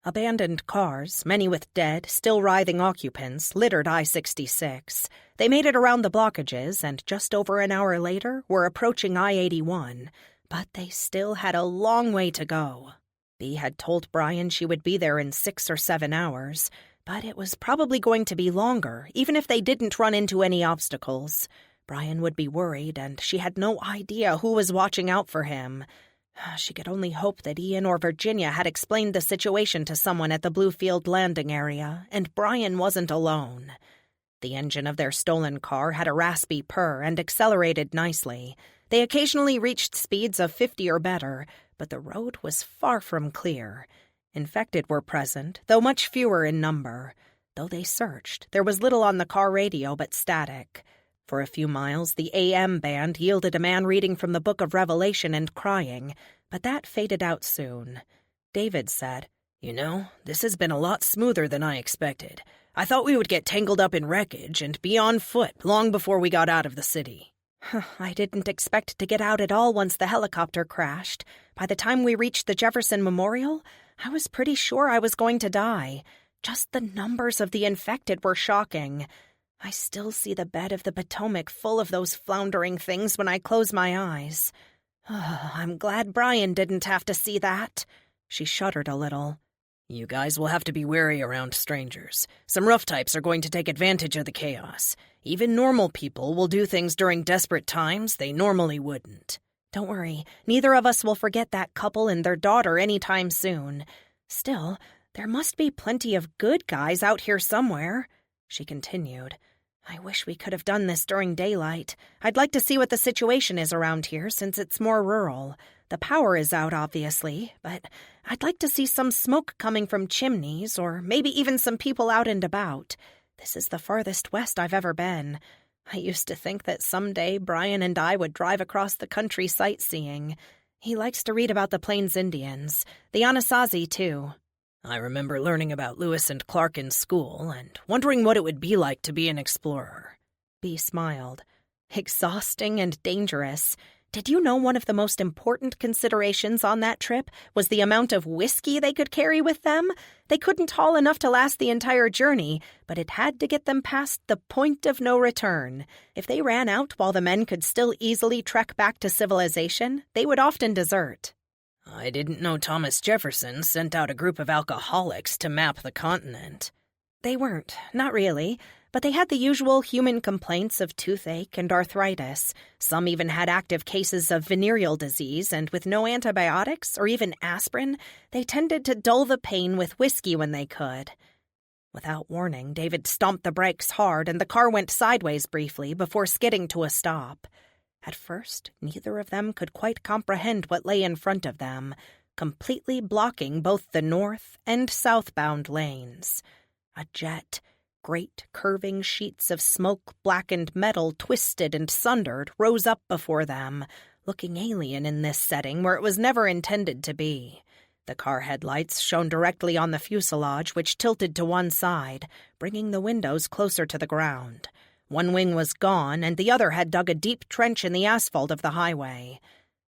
Abandoned cars, many with dead, still writhing occupants, littered I-66. They made it around the blockages and just over an hour later were approaching I-81. But they still had a long way to go. Bea had told Brian she would be there in 6 or 7 hours, but it was probably going to be longer, even if they didn't run into any obstacles. Brian would be worried, and she had no idea who was watching out for him. She could only hope that Ian or Virginia had explained the situation to someone at the Bluefield landing area, and Brian wasn't alone. The engine of their stolen car had a raspy purr and accelerated nicely. They occasionally reached speeds of 50 or better, but the road was far from clear. Infected were present, though much fewer in number. Though they searched, there was little on the car radio but static. For a few miles, the AM band yielded a man reading from the Book of Revelation and crying, but that faded out soon. David said, "You know, this has been a lot smoother than I expected. I thought we would get tangled up in wreckage and be on foot long before we got out of the city." I didn't expect to get out at all once the helicopter crashed. By the time we reached the Jefferson Memorial, I was pretty sure I was going to die. Just the numbers of the infected were shocking. I still see the bed of the Potomac full of those floundering things when I close my eyes. I'm glad Brian didn't have to see that. She shuddered a little. "You guys will have to be wary around strangers. Some rough types are going to take advantage of the chaos. Even normal people will do things during desperate times they normally wouldn't." Don't worry, neither of us will forget that couple and their daughter anytime soon. Still, there must be plenty of good guys out here somewhere, she continued. I wish we could have done this during daylight. I'd like to see what the situation is around here since it's more rural. The power is out, obviously, but I'd like to see some smoke coming from chimneys or maybe even some people out and about. This is the farthest west I've ever been. I used to think that someday Brian and I would drive across the country sightseeing. He likes to read about the Plains Indians, the Anasazi, too. I remember learning about Lewis and Clark in school and wondering what it would be like to be an explorer. Bea smiled. Exhausting and dangerous. Did you know one of the most important considerations on that trip was the amount of whiskey they could carry with them? They couldn't haul enough to last the entire journey, but it had to get them past the point of no return. If they ran out while the men could still easily trek back to civilization, they would often desert. I didn't know Thomas Jefferson sent out a group of alcoholics to map the continent. They weren't, not really, but they had the usual human complaints of toothache and arthritis. Some even had active cases of venereal disease, and with no antibiotics or even aspirin, they tended to dull the pain with whiskey when they could. Without warning, David stomped the brakes hard, and the car went sideways briefly before skidding to a stop. At first, neither of them could quite comprehend what lay in front of them, completely blocking both the north and southbound lanes. A jet, great curving sheets of smoke-blackened metal twisted and sundered, rose up before them, looking alien in this setting where it was never intended to be. The car headlights shone directly on the fuselage, which tilted to one side, bringing the windows closer to the ground. One wing was gone, and the other had dug a deep trench in the asphalt of the highway.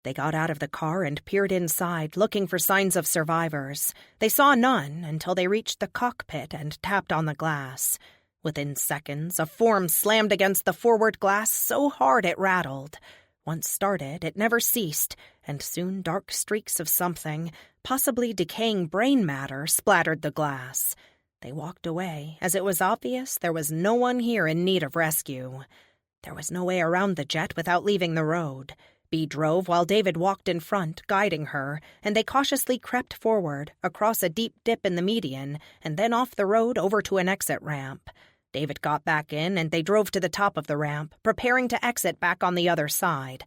They got out of the car and peered inside, looking for signs of survivors. They saw none until they reached the cockpit and tapped on the glass. Within seconds, a form slammed against the forward glass so hard it rattled. Once started, it never ceased, and soon dark streaks of something, possibly decaying brain matter, splattered the glass. They walked away, as it was obvious there was no one here in need of rescue. There was no way around the jet without leaving the road. Bea drove while David walked in front, guiding her, and they cautiously crept forward, across a deep dip in the median, and then off the road over to an exit ramp. David got back in, and they drove to the top of the ramp, preparing to exit back on the other side,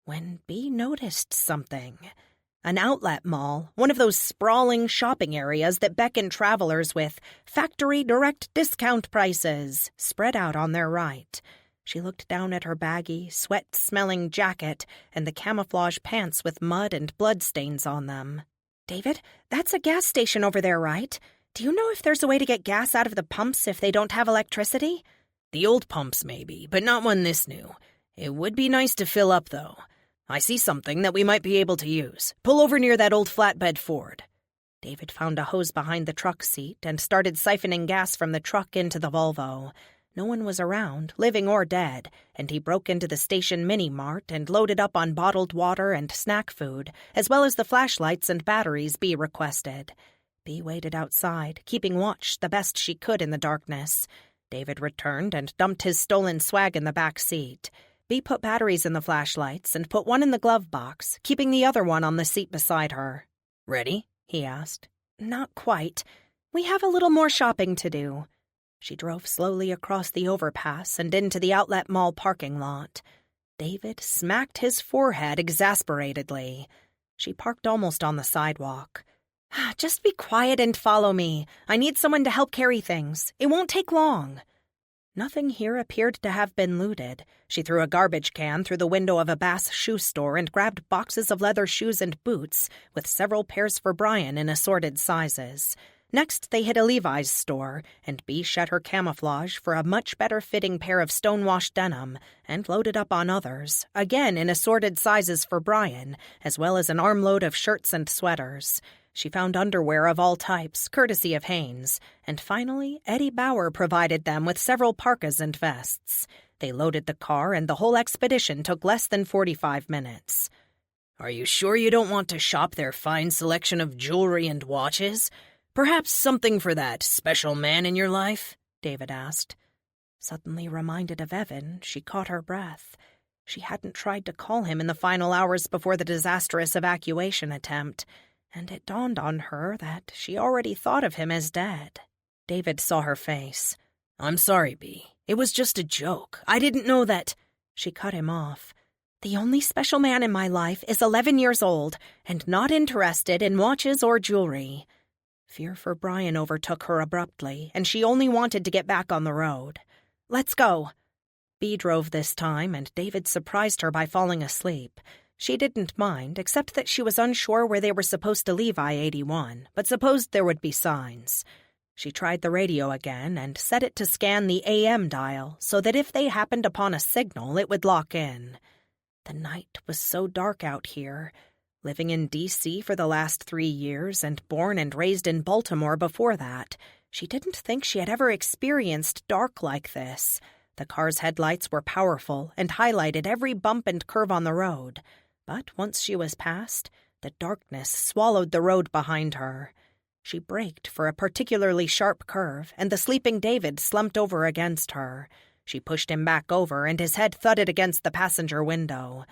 when Bea noticed something. An outlet mall, one of those sprawling shopping areas that beckon travelers with factory direct discount prices, spread out on their right. She looked down at her baggy, sweat-smelling jacket and the camouflage pants with mud and bloodstains on them. "David, that's a gas station over there, right? Do you know if there's a way to get gas out of the pumps if they don't have electricity?" "The old pumps, maybe, but not one this new. It would be nice to fill up, though. I see something that we might be able to use. Pull over near that old flatbed Ford." David found a hose behind the truck seat and started siphoning gas from the truck into the Volvo. No one was around, living or dead, and he broke into the station mini-mart and loaded up on bottled water and snack food, as well as the flashlights and batteries Bea requested. Bea waited outside, keeping watch the best she could in the darkness. David returned and dumped his stolen swag in the back seat. Bea put batteries in the flashlights and put one in the glove box, keeping the other one on the seat beside her. "Ready?" he asked. "Not quite. We have a little more shopping to do." She drove slowly across the overpass and into the outlet mall parking lot. David smacked his forehead exasperatedly. She parked almost on the sidewalk. "Just be quiet and follow me. I need someone to help carry things. It won't take long." Nothing here appeared to have been looted. She threw a garbage can through the window of a Bass shoe store and grabbed boxes of leather shoes and boots, with several pairs for Brian in assorted sizes. Next, they hit a Levi's store, and Bea shed her camouflage for a much better-fitting pair of stonewashed denim and loaded up on others, again in assorted sizes for Brian, as well as an armload of shirts and sweaters. She found underwear of all types, courtesy of Hanes, and finally, Eddie Bauer provided them with several parkas and vests. They loaded the car, and the whole expedition took less than 45 minutes. "Are you sure you don't want to shop their fine selection of jewelry and watches? Perhaps something for that special man in your life?" David asked. Suddenly reminded of Evan, she caught her breath. She hadn't tried to call him in the final hours before the disastrous evacuation attempt, and it dawned on her that she already thought of him as dead. David saw her face. "I'm sorry, Bea. It was just a joke. I didn't know that—" She cut him off. "The only special man in my life is 11 years old and not interested in watches or jewelry." Fear for Brian overtook her abruptly, and she only wanted to get back on the road. "Let's go." Bea drove this time, and David surprised her by falling asleep. She didn't mind, except that she was unsure where they were supposed to leave I-81, but supposed there would be signs. She tried the radio again and set it to scan the AM dial so that if they happened upon a signal, it would lock in. The night was so dark out here. Living in D.C. for the last 3 years and born and raised in Baltimore before that, she didn't think she had ever experienced dark like this. The car's headlights were powerful and highlighted every bump and curve on the road. But once she was past, the darkness swallowed the road behind her. She braked for a particularly sharp curve, and the sleeping David slumped over against her. She pushed him back over, and his head thudded against the passenger window.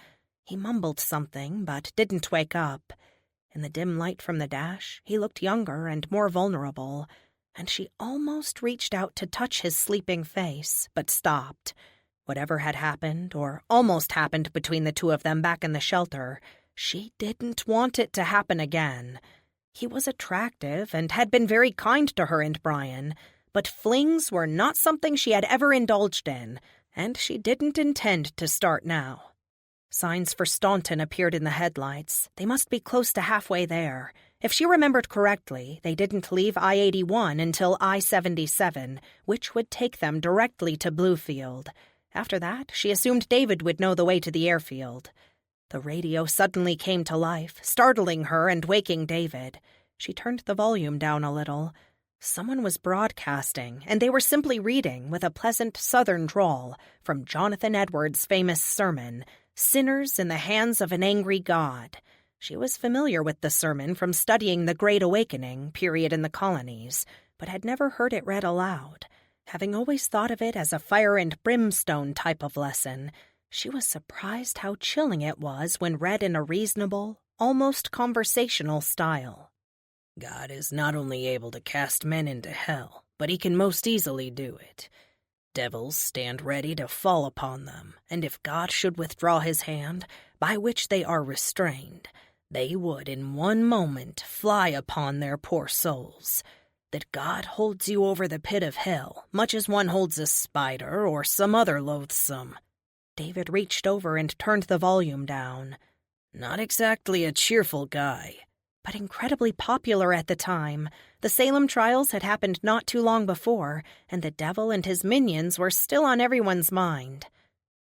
He mumbled something, but didn't wake up. In the dim light from the dash, he looked younger and more vulnerable, and she almost reached out to touch his sleeping face, but stopped. Whatever had happened, or almost happened between the two of them back in the shelter, she didn't want it to happen again. He was attractive and had been very kind to her and Brian, but flings were not something she had ever indulged in, and she didn't intend to start now. Signs for Staunton appeared in the headlights. They must be close to halfway there. If she remembered correctly, they didn't leave I-81 until I-77, which would take them directly to Bluefield. After that, she assumed David would know the way to the airfield. The radio suddenly came to life, startling her and waking David. She turned the volume down a little. Someone was broadcasting, and they were simply reading, with a pleasant southern drawl, from Jonathan Edwards' famous sermon, "Sinners in the Hands of an Angry God." She was familiar with the sermon from studying the Great Awakening period in the colonies, but had never heard it read aloud. Having always thought of it as a fire and brimstone type of lesson, She was surprised how chilling it was when read in a reasonable, almost conversational style. God is not only able to cast men into hell, but he can most easily do it. Devils stand ready to fall upon them, and if God should withdraw his hand, by which they are restrained, they would in one moment fly upon their poor souls. That God holds you over the pit of hell, much as one holds a spider or some other loathsome. David reached over and turned the volume down. Not exactly a cheerful guy, but incredibly popular at the time. The Salem trials had happened not too long before, and the devil and his minions were still on everyone's mind.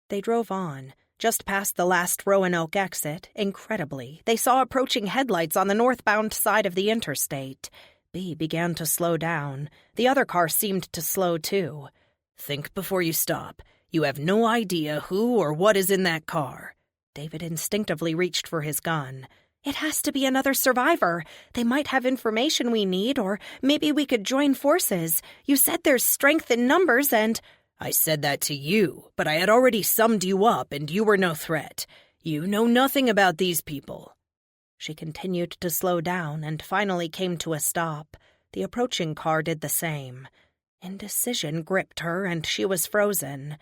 They drove on. Just past the last Roanoke exit, incredibly, they saw approaching headlights on the northbound side of the interstate. B began to slow down. The other car seemed to slow too. Think before you stop. You have no idea who or what is in that car. David instinctively reached for his gun. It has to be another survivor. They might have information we need, or maybe we could join forces. You said there's strength in numbers and— I said that to you, but I had already summed you up and you were no threat. You know nothing about these people. She continued to slow down and finally came to a stop. The approaching car did the same. Indecision gripped her and she was frozen.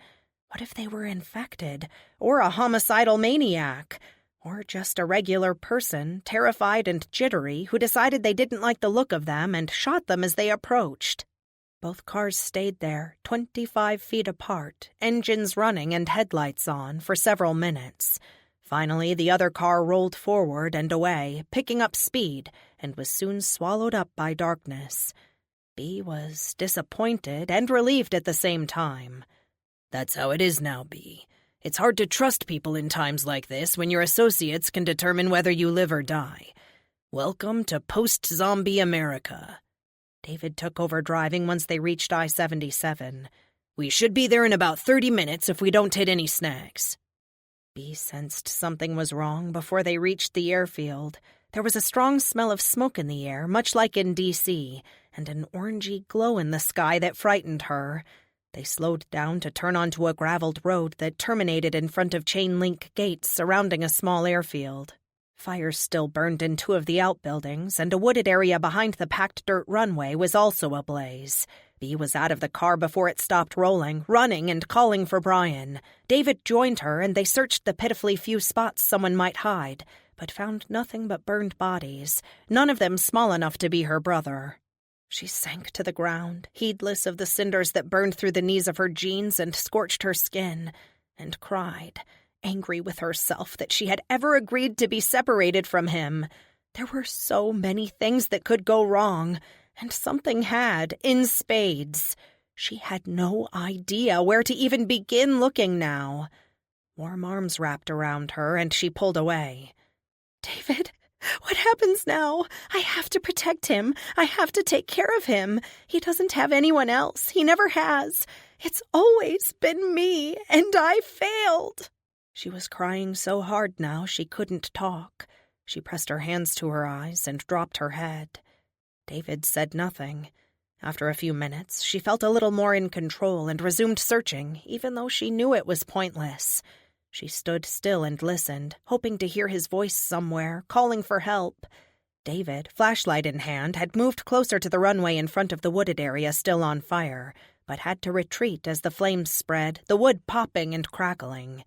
What if they were infected? Or a homicidal maniac? Or just a regular person, terrified and jittery, who decided they didn't like the look of them and shot them as they approached? Both cars stayed there, 25 feet apart, engines running and headlights on, for several minutes. Finally, the other car rolled forward and away, picking up speed, and was soon swallowed up by darkness. B was disappointed and relieved at the same time. That's how it is now, B. It's hard to trust people in times like this when your associates can determine whether you live or die. Welcome to post-zombie America. David took over driving once they reached I-77. We should be there in about 30 minutes if we don't hit any snags. B sensed something was wrong before they reached the airfield. There was a strong smell of smoke in the air, much like in D.C., and an orangey glow in the sky that frightened her. They slowed down to turn onto a graveled road that terminated in front of chain-link gates surrounding a small airfield. Fires still burned in two of the outbuildings, and a wooded area behind the packed dirt runway was also ablaze. B was out of the car before it stopped rolling, running and calling for Brian. David joined her, and they searched the pitifully few spots someone might hide, but found nothing but burned bodies, none of them small enough to be her brother. She sank to the ground, heedless of the cinders that burned through the knees of her jeans and scorched her skin, and cried, angry with herself that she had ever agreed to be separated from him. There were so many things that could go wrong, and something had, in spades. She had no idea where to even begin looking now. Warm arms wrapped around her, and she pulled away. "David, what happens now? I have to protect him. I have to take care of him. He doesn't have anyone else. He never has. It's always been me, and I failed." She was crying so hard now she couldn't talk. She pressed her hands to her eyes and dropped her head. David said nothing. After a few minutes, she felt a little more in control and resumed searching, even though she knew it was pointless. She stood still and listened, hoping to hear his voice somewhere, calling for help. David, flashlight in hand, had moved closer to the runway in front of the wooded area still on fire, but had to retreat as the flames spread, the wood popping and crackling.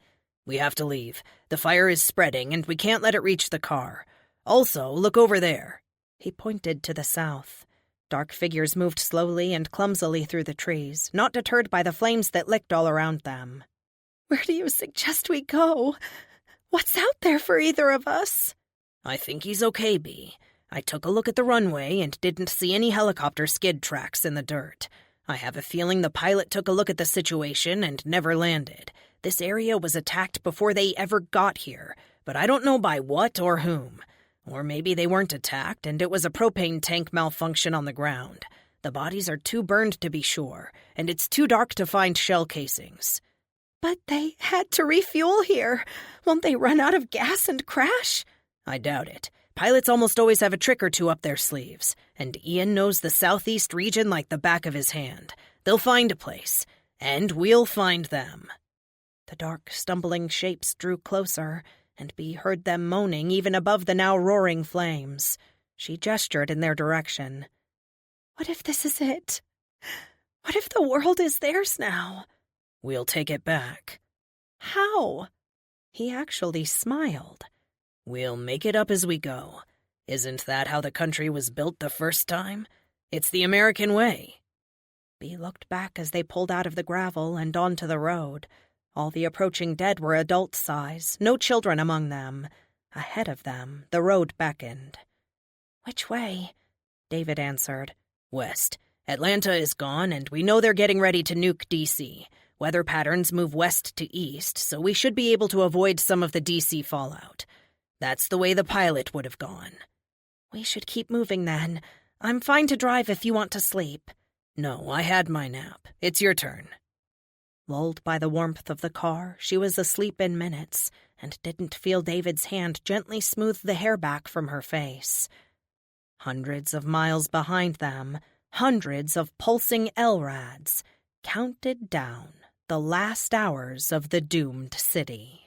We have to leave. The fire is spreading, and we can't let it reach the car. Also, look over there. He pointed to the south. Dark figures moved slowly and clumsily through the trees, not deterred by the flames that licked all around them. "Where do you suggest we go? What's out there for either of us?" I think he's okay, B. I took a look at the runway and didn't see any helicopter skid tracks in the dirt. I have a feeling the pilot took a look at the situation and never landed. This area was attacked before they ever got here, but I don't know by what or whom. Or maybe they weren't attacked and it was a propane tank malfunction on the ground. The bodies are too burned to be sure, and it's too dark to find shell casings. "But they had to refuel here. Won't they run out of gas and crash?" I doubt it. Pilots almost always have a trick or two up their sleeves, and Ian knows the southeast region like the back of his hand. They'll find a place, and we'll find them. The dark, stumbling shapes drew closer, and Bee heard them moaning even above the now roaring flames. She gestured in their direction. What if this is it? What if the world is theirs now? We'll take it back. How? He actually smiled. We'll make it up as we go. Isn't that how the country was built the first time? It's the American way. Bee looked back as they pulled out of the gravel and onto the road. All the approaching dead were adult size, no children among them. Ahead of them, the road beckoned. Which way? David answered. West. Atlanta is gone, and we know they're getting ready to nuke D.C. Weather patterns move west to east, so we should be able to avoid some of the D.C. fallout. That's the way the pilot would have gone. We should keep moving then. I'm fine to drive if you want to sleep. No, I had my nap. It's your turn. Lulled by the warmth of the car, she was asleep in minutes and didn't feel David's hand gently smooth the hair back from her face. Hundreds of miles behind them, hundreds of pulsing LRADs counted down the last hours of the doomed city.